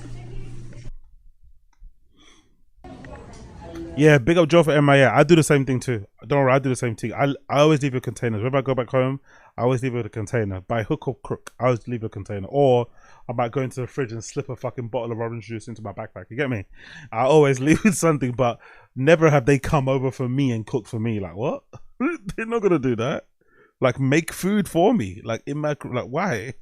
Yeah, big up Joe for MIA. I do the same thing too. Don't worry, I do the same thing. I always leave a container. Whenever I go back home, I always leave a container. By hook or crook, I always leave a container. Or I might go into the fridge and slip a fucking bottle of orange juice into my backpack. You get me? I always leave with something, but never have they come over for me and cook for me. Like, what? They're not gonna do that. Like, make food for me. Like, in my, like, why?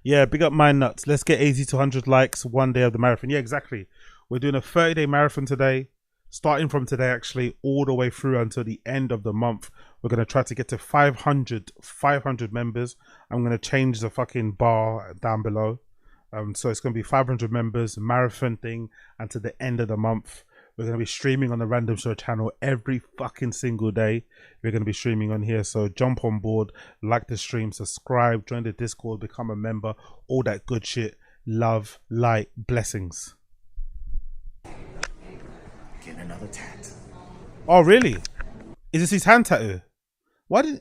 Yeah, big up my nuts. Let's get 80 to 100 likes one day of the marathon. Yeah, exactly. We're doing a 30-day marathon today, starting from today, actually, all the way through until the end of the month. We're going to try to get to 500 members. I'm going to change the fucking bar down below. So it's going to be 500 members, marathon thing, until the end of the month. We're going to be streaming on the Random Show channel every fucking single day. We're going to be streaming on here. So jump on board, like the stream, subscribe, join the Discord, become a member, all that good shit. Love, light, blessings. Getting another tat. Oh, really? Is this his hand tattoo? Why did...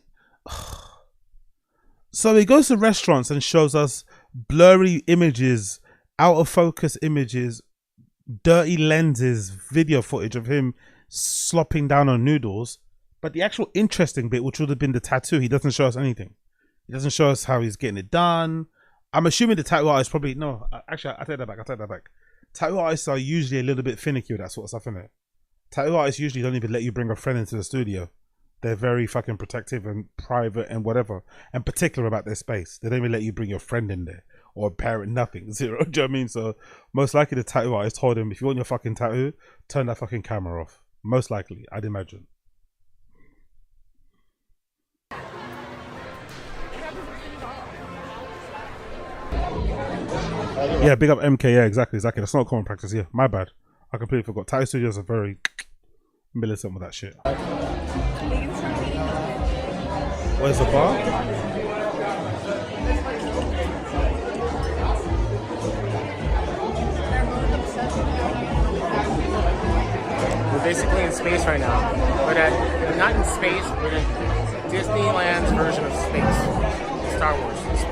So he goes to restaurants and shows us blurry images, out of focus images, dirty lenses, video footage of him slopping down on noodles, but the actual interesting bit, which would have been the tattoo, he doesn't show us anything. He doesn't show us how he's getting it done. I'm assuming the tattoo artist probably, no, actually, I take that back. Tattoo artists are usually a little bit finicky with that sort of stuff, innit? Tattoo artists usually don't even let you bring a friend into the studio. They're very fucking protective and private and whatever, and particular about their space. They don't even let you bring your friend in there. Or a parent, nothing, zero. Do you know what I mean? So most likely the tattoo artist told him, if you want your fucking tattoo, turn that fucking camera off. Most likely, I'd imagine. Yeah, big up MK. Yeah, exactly. That's not common practice. Yeah, my bad. I completely forgot. Tattoo studios are very militant with that shit. Where's the bar? We're basically in space right now, but we're not in space. We're in Disneyland's version of space. Star Wars space.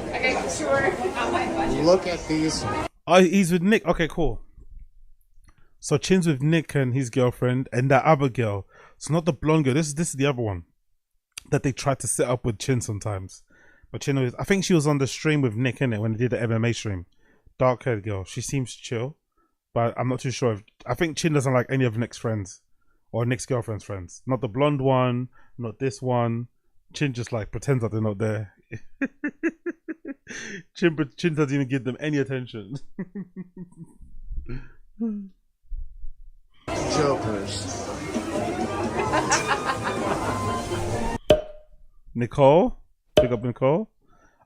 Okay, sure. Look at these. Oh, he's with Nick. Okay, cool. So Chin's with Nick and his girlfriend and that other girl. It's not the blonde girl. This is the other one that they tried to set up with Chin sometimes. But Chin was, I think she was on the stream with Nick, innit, when they did the MMA stream. Dark haired girl. She seems chill, but I'm not too sure if, I think Chin doesn't like any of Nick's friends or Nick's girlfriend's friends. Not the blonde one, not this one. Chin just like pretends that they're not there. Chin doesn't even give them any attention. Jokers. Nicole, pick up Nicole.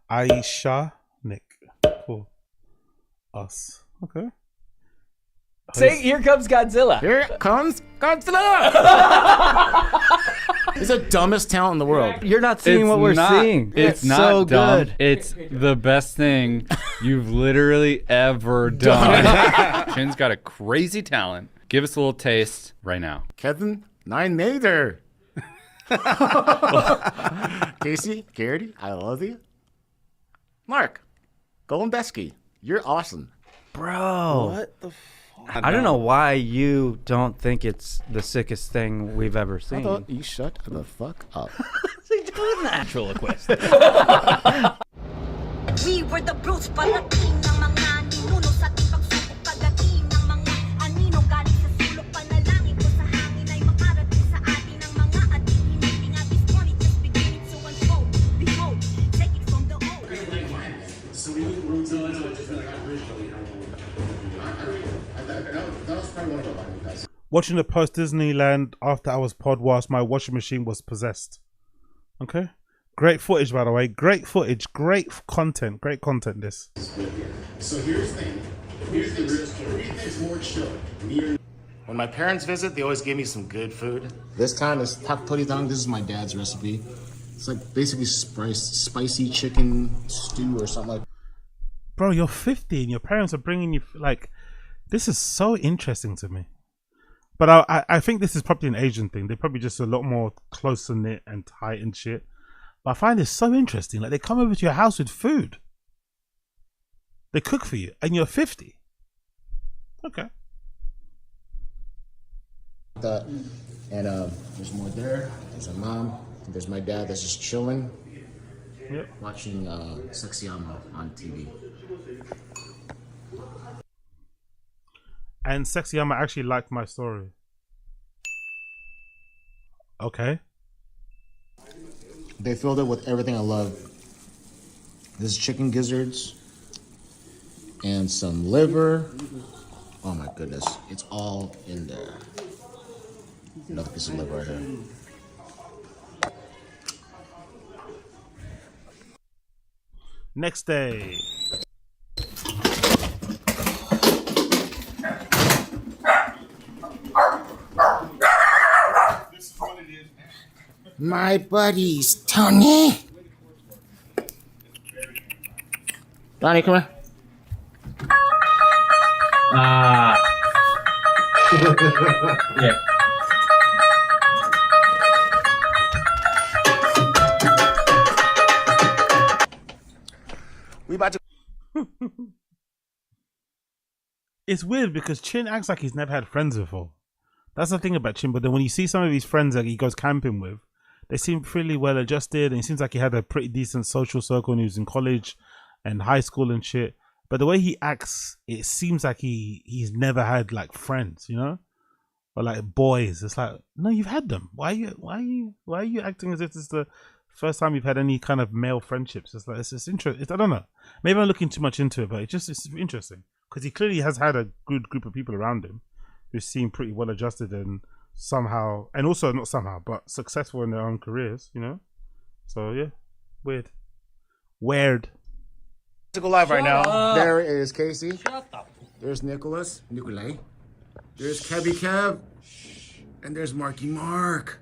Aisha, Nick. Cool. Us. Okay. Say, here comes Godzilla. Here comes Godzilla. He's the dumbest talent in the world. You're not seeing what we're seeing. It's not so dumb. good. It's the best thing you've literally ever done. Chin's got a crazy talent. Give us a little taste right now. Kevin, 9 meter. Casey, Garrity, I love you. Mark, Goldenbeski, you're awesome. Bro. What the fuck? I don't know why you don't think it's the sickest thing we've ever seen. How about you shut the fuck up? Natural quest. We were the Bruce Palatin ng mga ninuno sa ating pagsubok pagdating ng mga anino galing sa sulok panalangin ko sa hangin ay makarating sa atin ng mga ating hiniping at this morning just beginning to unfold. Behold, take it from the old. So we went to I just feel like I originally that was probably one of our guys. Watching the post Disneyland after hours pod whilst my washing machine was possessed. Okay. Great footage, by the way. Great footage. Great content. Great content, this. So here's the thing. Everything's more chill. When my parents visit, they always give me some good food. This time is tak putidang. This is my dad's recipe. It's like basically spicy chicken stew or something like that. Bro, you're 50 and your parents are bringing you, like, this is so interesting to me. But I think this is probably an Asian thing. They're probably just a lot more close-knit and tight and shit. But I find this so interesting. Like, they come over to your house with food. They cook for you and you're 50. Okay. And there's more there. There's a mom. There's my dad that's just chilling. Yep. Watching Sexyama on TV. And Sexyama actually liked my story. Okay. They filled it with everything I love. This chicken gizzards and some liver. Oh my goodness, it's all in there. Another piece of liver right here. Next day. My buddies, Tony. Donnie, come here. Yeah. We about to. It's weird because Chin acts like he's never had friends before. That's the thing about Chin. But then when you see some of his friends that he goes camping with, they seem pretty well adjusted, and it seems like he had a pretty decent social circle when he was in college and high school and shit. But the way he acts, it seems like he's never had like friends, you know, or like boys. It's like, no, you've had them. Why are you acting as if this is the first time you've had any kind of male friendships? It's like it's interesting. I don't know. Maybe I'm looking too much into it, but it's interesting because he clearly has had a good group of people around him who seem pretty well adjusted and somehow, and also not somehow, but successful in their own careers, you know. So yeah, weird. To go live right now. There is Casey. There's Nicholas. Nikolai. There's Kevy Kev. And there's Marky Mark.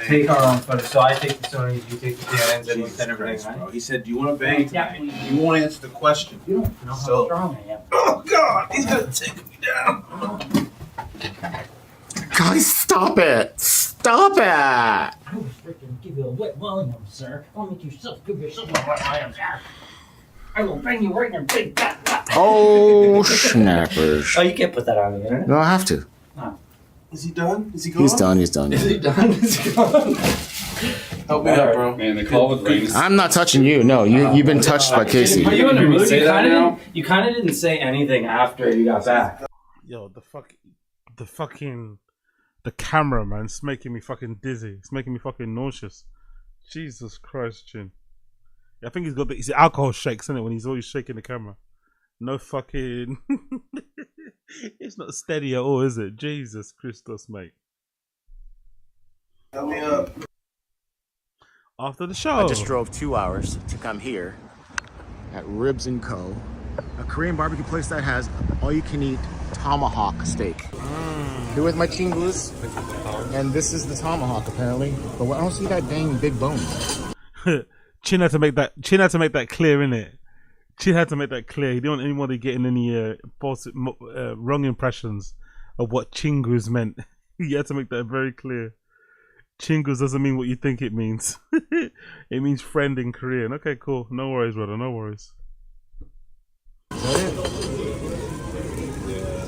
Take our own footage. So I take the Sony, you take the TATE, and you send everything, right? He said, do you want to bang tonight? You won't answer the question. You don't know how strong I am. Oh, God. He's going to take me down. Guys, stop it. Stop it. I will freaking give you a wet volume, sir. I'll make yourself give yourself a wet volume, sir. I will bang you right in your big butt. Oh, snappers. Oh, you can't put that on the internet. No, I have to. No. Is he done? Is he gone? He's done. He's done. Is he done? Is he gone? Help me out, bro. Man, the call with Rain. I'm not touching you. No, you've been touched by Casey. Are you in the Can we mood? say that now? You kind of didn't say anything after you got back. Yo, the camera, man, it's making me fucking dizzy. It's making me fucking nauseous. Jesus Christ, Chin. I think he's got it's the alcohol shakes, isn't it? When he's always shaking the camera. No fucking. It's not steady at all, is it? Jesus Christos, mate. Help me up. After the show. I just drove 2 hours to come here at Ribs & Co., a Korean barbecue place that has all-you-can-eat tomahawk steak. Here with my chingus, and this is the tomahawk apparently, but I don't see that dang big bone. Chin had to make that clear, innit? Chin had to make that clear. He didn't want anybody getting any false, wrong impressions of what chingus meant. He had to make that very clear. Chingus doesn't mean what you think it means. It means friend in Korean. Okay, cool. No worries, brother. No worries. Is that it?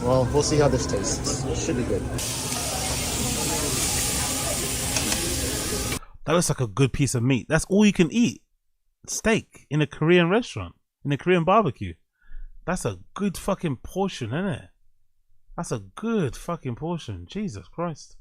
Well, we'll see how this tastes. It should be good. That looks like a good piece of meat. That's all you can eat. Steak in a Korean restaurant, in a Korean barbecue. That's a good fucking portion, isn't it? That's a good fucking portion. Jesus Christ.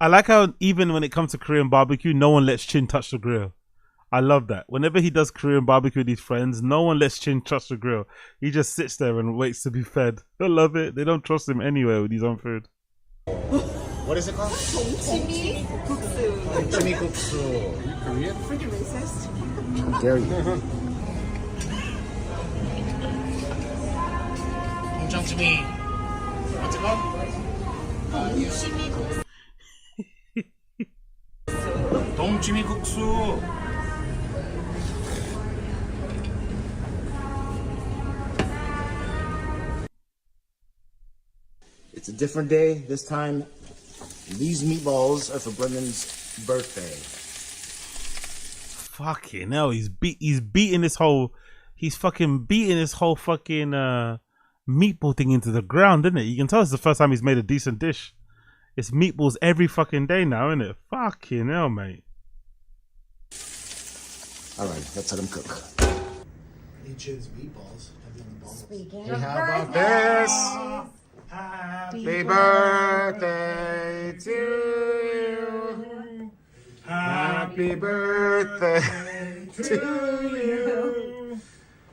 I like how even when it comes to Korean barbecue, no one lets Chin touch the grill. I love that. Whenever he does Korean barbecue with his friends, no one lets Chin touch the grill. He just sits there and waits to be fed. I love it. They don't trust him anywhere with his own food. What is it called? 동치미국수. 동치미국수. Are you Korean? Freaking racist. How dare you? 동치미. What's it called? 동치미국수. 동치미국수. It's a different day this time. These meatballs are for Brendan's birthday. Fucking hell, he's beating this whole fucking meatball thing into the ground, isn't it? You can tell it's the first time he's made a decent dish. It's meatballs every fucking day now, isn't it? Fucking hell, mate. Alright, let's let him cook. Hey, Chin's meatballs. Speaking Hey, of how about birthdays, this? Happy birthday to you. Happy birthday to you.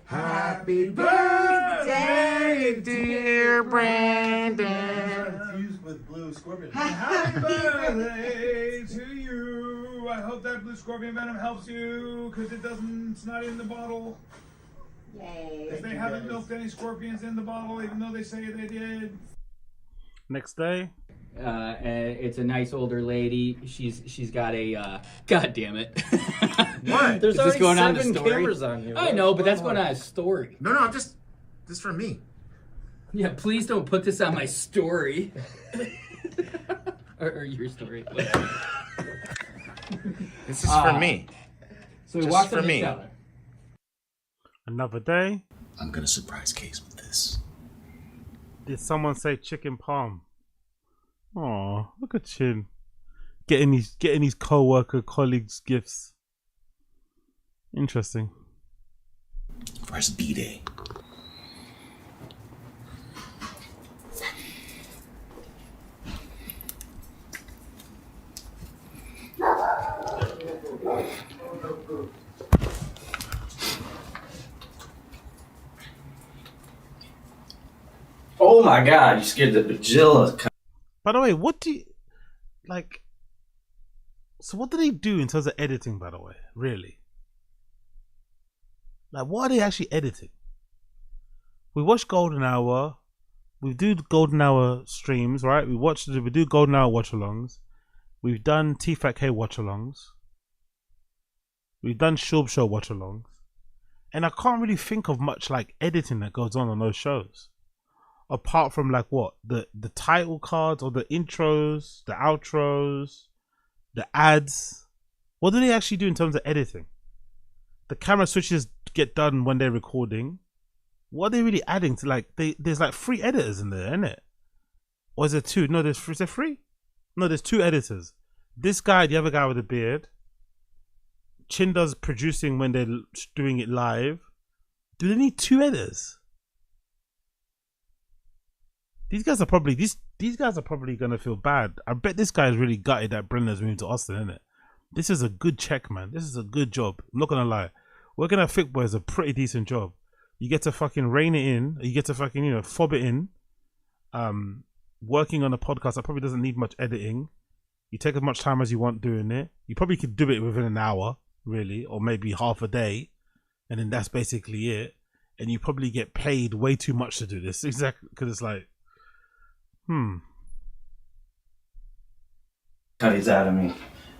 Happy birthday, dear Brandon. Confused with blue scorpion. Happy birthday to you. I hope that blue scorpion venom helps you, because it's not in the bottle. Yay. If they haven't milked any scorpions in the bottle, even though they say they did. Next day. It's a nice older lady. She's got a God damn it. What? There's Is already this going on seven the story? cameras on you. I know, but that's going on a story. No, just for me. Yeah, please don't put this on my story. or your story. This is for me. So we Just walked for on the me. cellar. Another day. I'm gonna surprise Case with this. Did someone say chicken palm? Oh, look at Chin. Getting his co-worker colleagues gifts. Interesting. For his B-Day. Oh my god, you scared the bajillas. By the way, what do you like? So what do they do in terms of editing? By the way, really, like what are they actually editing? We watch Golden Hour, we do Golden Hour streams, right? We do Golden Hour watch-alongs. We've done TFATK watch-alongs. We've done Schaub show watch-alongs, and I can't really think of much like editing that goes on those shows. Apart from like what the title cards or the intros, the outros, the ads, what do they actually do in terms of editing? The camera switches get done when they're recording. What are they really adding to like? There's like 3 editors in there, isn't it? Or is there 2? No, is there 3? No, there's 2 editors. This guy, the other guy with the beard. Chin does producing when they're doing it live. Do they need 2 editors? These guys are probably gonna feel bad. I bet this guy is really gutted that Brendan's moved to Austin, isn't it? This is a good check, man. This is a good job. I'm not gonna lie. Working at Thick Boy is a pretty decent job. You get to fucking rein it in. You get to fucking, fob it in. Working on a podcast that probably doesn't need much editing. You take as much time as you want doing it. You probably could do it within an hour, really, or maybe half a day, and then that's basically it. And you probably get paid way too much to do this, exactly, because it's like, Cut he's out of me.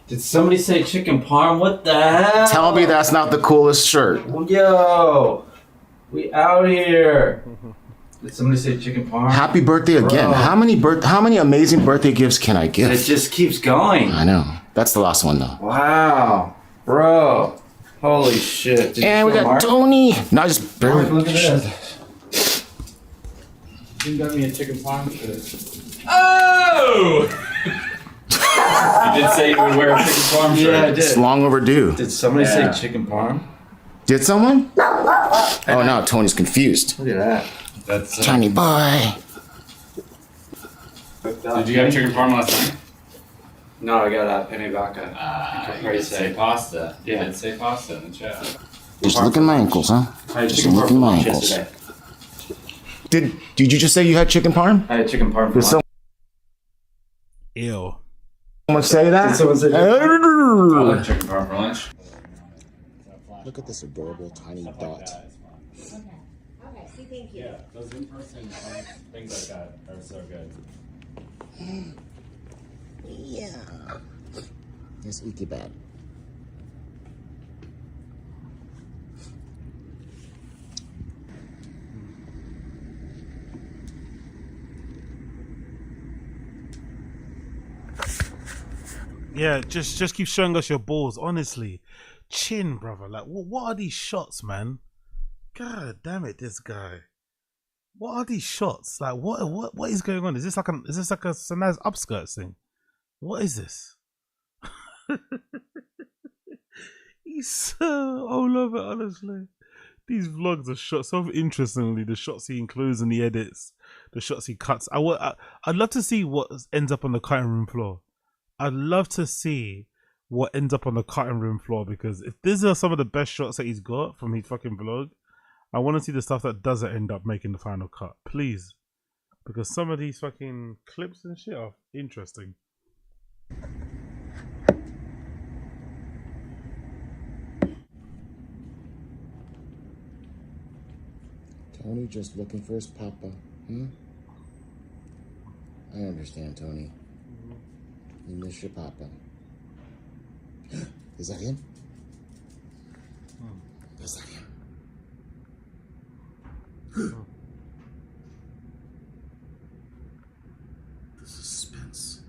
Did somebody say chicken parm? What the hell? Tell me that's not the coolest shirt. Yo, we out here. Did somebody say chicken parm? Happy birthday again. Bro. How many amazing birthday gifts can I give? It just keeps going. I know. That's the last one though. Wow, bro. Holy shit. Did And you we feel got Mark? Tony. No, I just barely. Mark, look at this. You got me a chicken parm? Oh! You did say you would wear a chicken parm shirt. Yeah, I did. It's long overdue. Did somebody say chicken parm? Did someone? Oh no, Tony's confused. Look at that. That's Tony boy. Did you have chicken parm last night? No, I got a penne vodka. You did say pasta. Yeah. You did say pasta in the chat. Just look at my ankles, huh? I had Just chicken look parm at my for lunch ankles. yesterday. Did you just say you had chicken parm? I had chicken parm for Did lunch. ew. Someone say that? Did someone say that? I like chicken parm for lunch. Look at this adorable tiny dot. Okay, see, thank you. Yeah, those in-person things like that are so good. Yeah. It's icky bad. Yeah, just keep showing us your balls. Honestly, chin, brother. Like, what are these shots, man? God damn it, this guy. What are these shots? Like, what is going on? Is this like a Sanaz upskirt thing? What is this? He's so all over, honestly. These vlogs are shot so interestingly. The shots he includes in the edits, the shots he cuts. I'd love to see what ends up on the cutting room floor. I'd love to see what ends up on the cutting room floor, because if these are some of the best shots that he's got from his fucking vlog, I want to see the stuff that doesn't end up making the final cut, please. Because some of these fucking clips and shit are interesting. Tony just looking for his papa. I understand, Tony. You miss your papa. Is that him? Is that him? The suspense.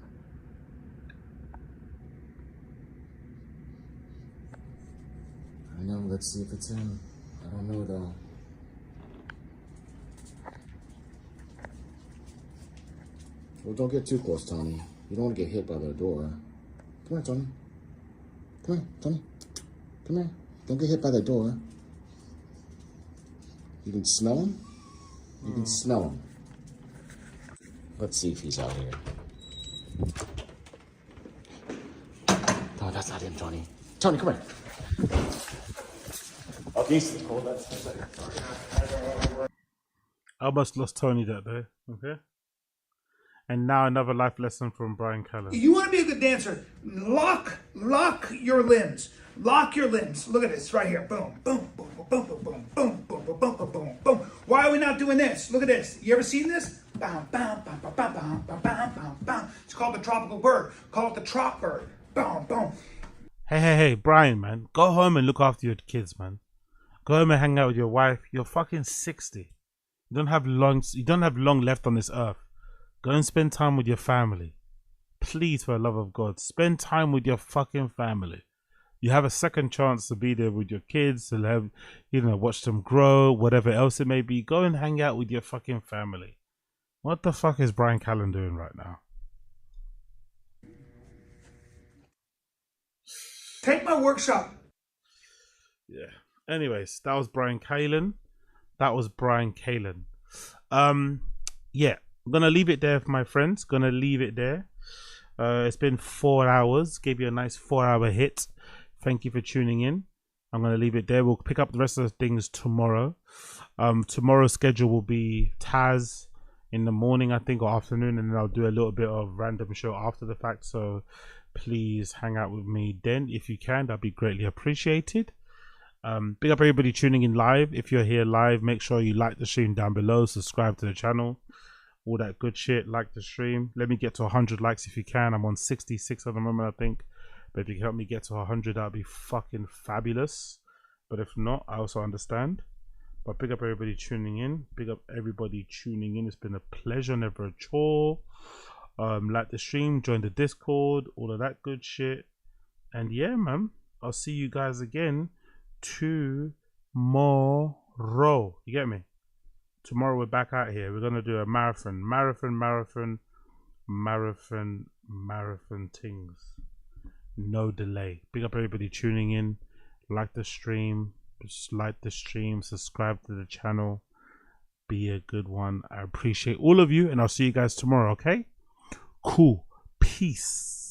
I know, let's see if it's him. I don't know though. Well, don't get too close, Tony. You don't want to get hit by the door. Come here, Tony. Come here, Tony. Come here. Don't get hit by the door. You can smell him? You can smell him. Let's see if he's out here. No, that's not him, Tony. Tony, come here. Okay, he's cool. That's it. I almost lost Tony that day. Okay. And now another life lesson from Brian Callen. You want to be a good dancer, lock your limbs. Lock your limbs. Look at this right here. Boom, boom, boom, boom, boom, boom, boom, boom, boom, boom, boom, boom, boom. Why are we not doing this? Look at this. You ever seen this? Bam, bam, bam, bam, bam, bam, bam, bam, bam, bam. It's called the tropical bird. Call it the trop bird. Boom, boom. Hey, Brian, man. Go home and look after your kids, man. Go home and hang out with your wife. You're fucking 60. You don't have long left on this earth. Go and spend time with your family. Please, for the love of God, spend time with your fucking family. You have a second chance to be there with your kids, to have, watch them grow, whatever else it may be. Go and hang out with your fucking family. What the fuck is Brian Callen doing right now? Take my workshop. Yeah. Anyways, that was Brian Callen. Yeah. I'm gonna leave it there for my friends. Gonna leave it there. It's been 4 hours. Gave you a nice 4-hour hit. Thank you for tuning in. I'm gonna leave it there. We'll pick up the rest of the things tomorrow. Tomorrow's schedule will be Taz in the morning, I think, or afternoon, and then I'll do a little bit of random show after the fact. So please hang out with me then if you can. That'd be greatly appreciated. Big up everybody tuning in live. If you're here live, make sure you like the stream down below, subscribe to the channel, all that good shit. Like the stream. Let me get to 100 likes if you can. I'm on 66 at the moment, I think. But if you can help me get to 100, that'd be fucking fabulous. But if not, I also understand. But big up everybody tuning in. Big up everybody tuning in. It's been a pleasure, never a chore. Like the stream, join the Discord, all of that good shit. And yeah, man, I'll see you guys again tomorrow. You get me? Tomorrow we're back out here. We're gonna do a marathon things. No delay. Big up everybody tuning in. Like the stream, subscribe to the channel. Be a good one. I appreciate all of you, and I'll see you guys tomorrow. Okay? Cool. Peace.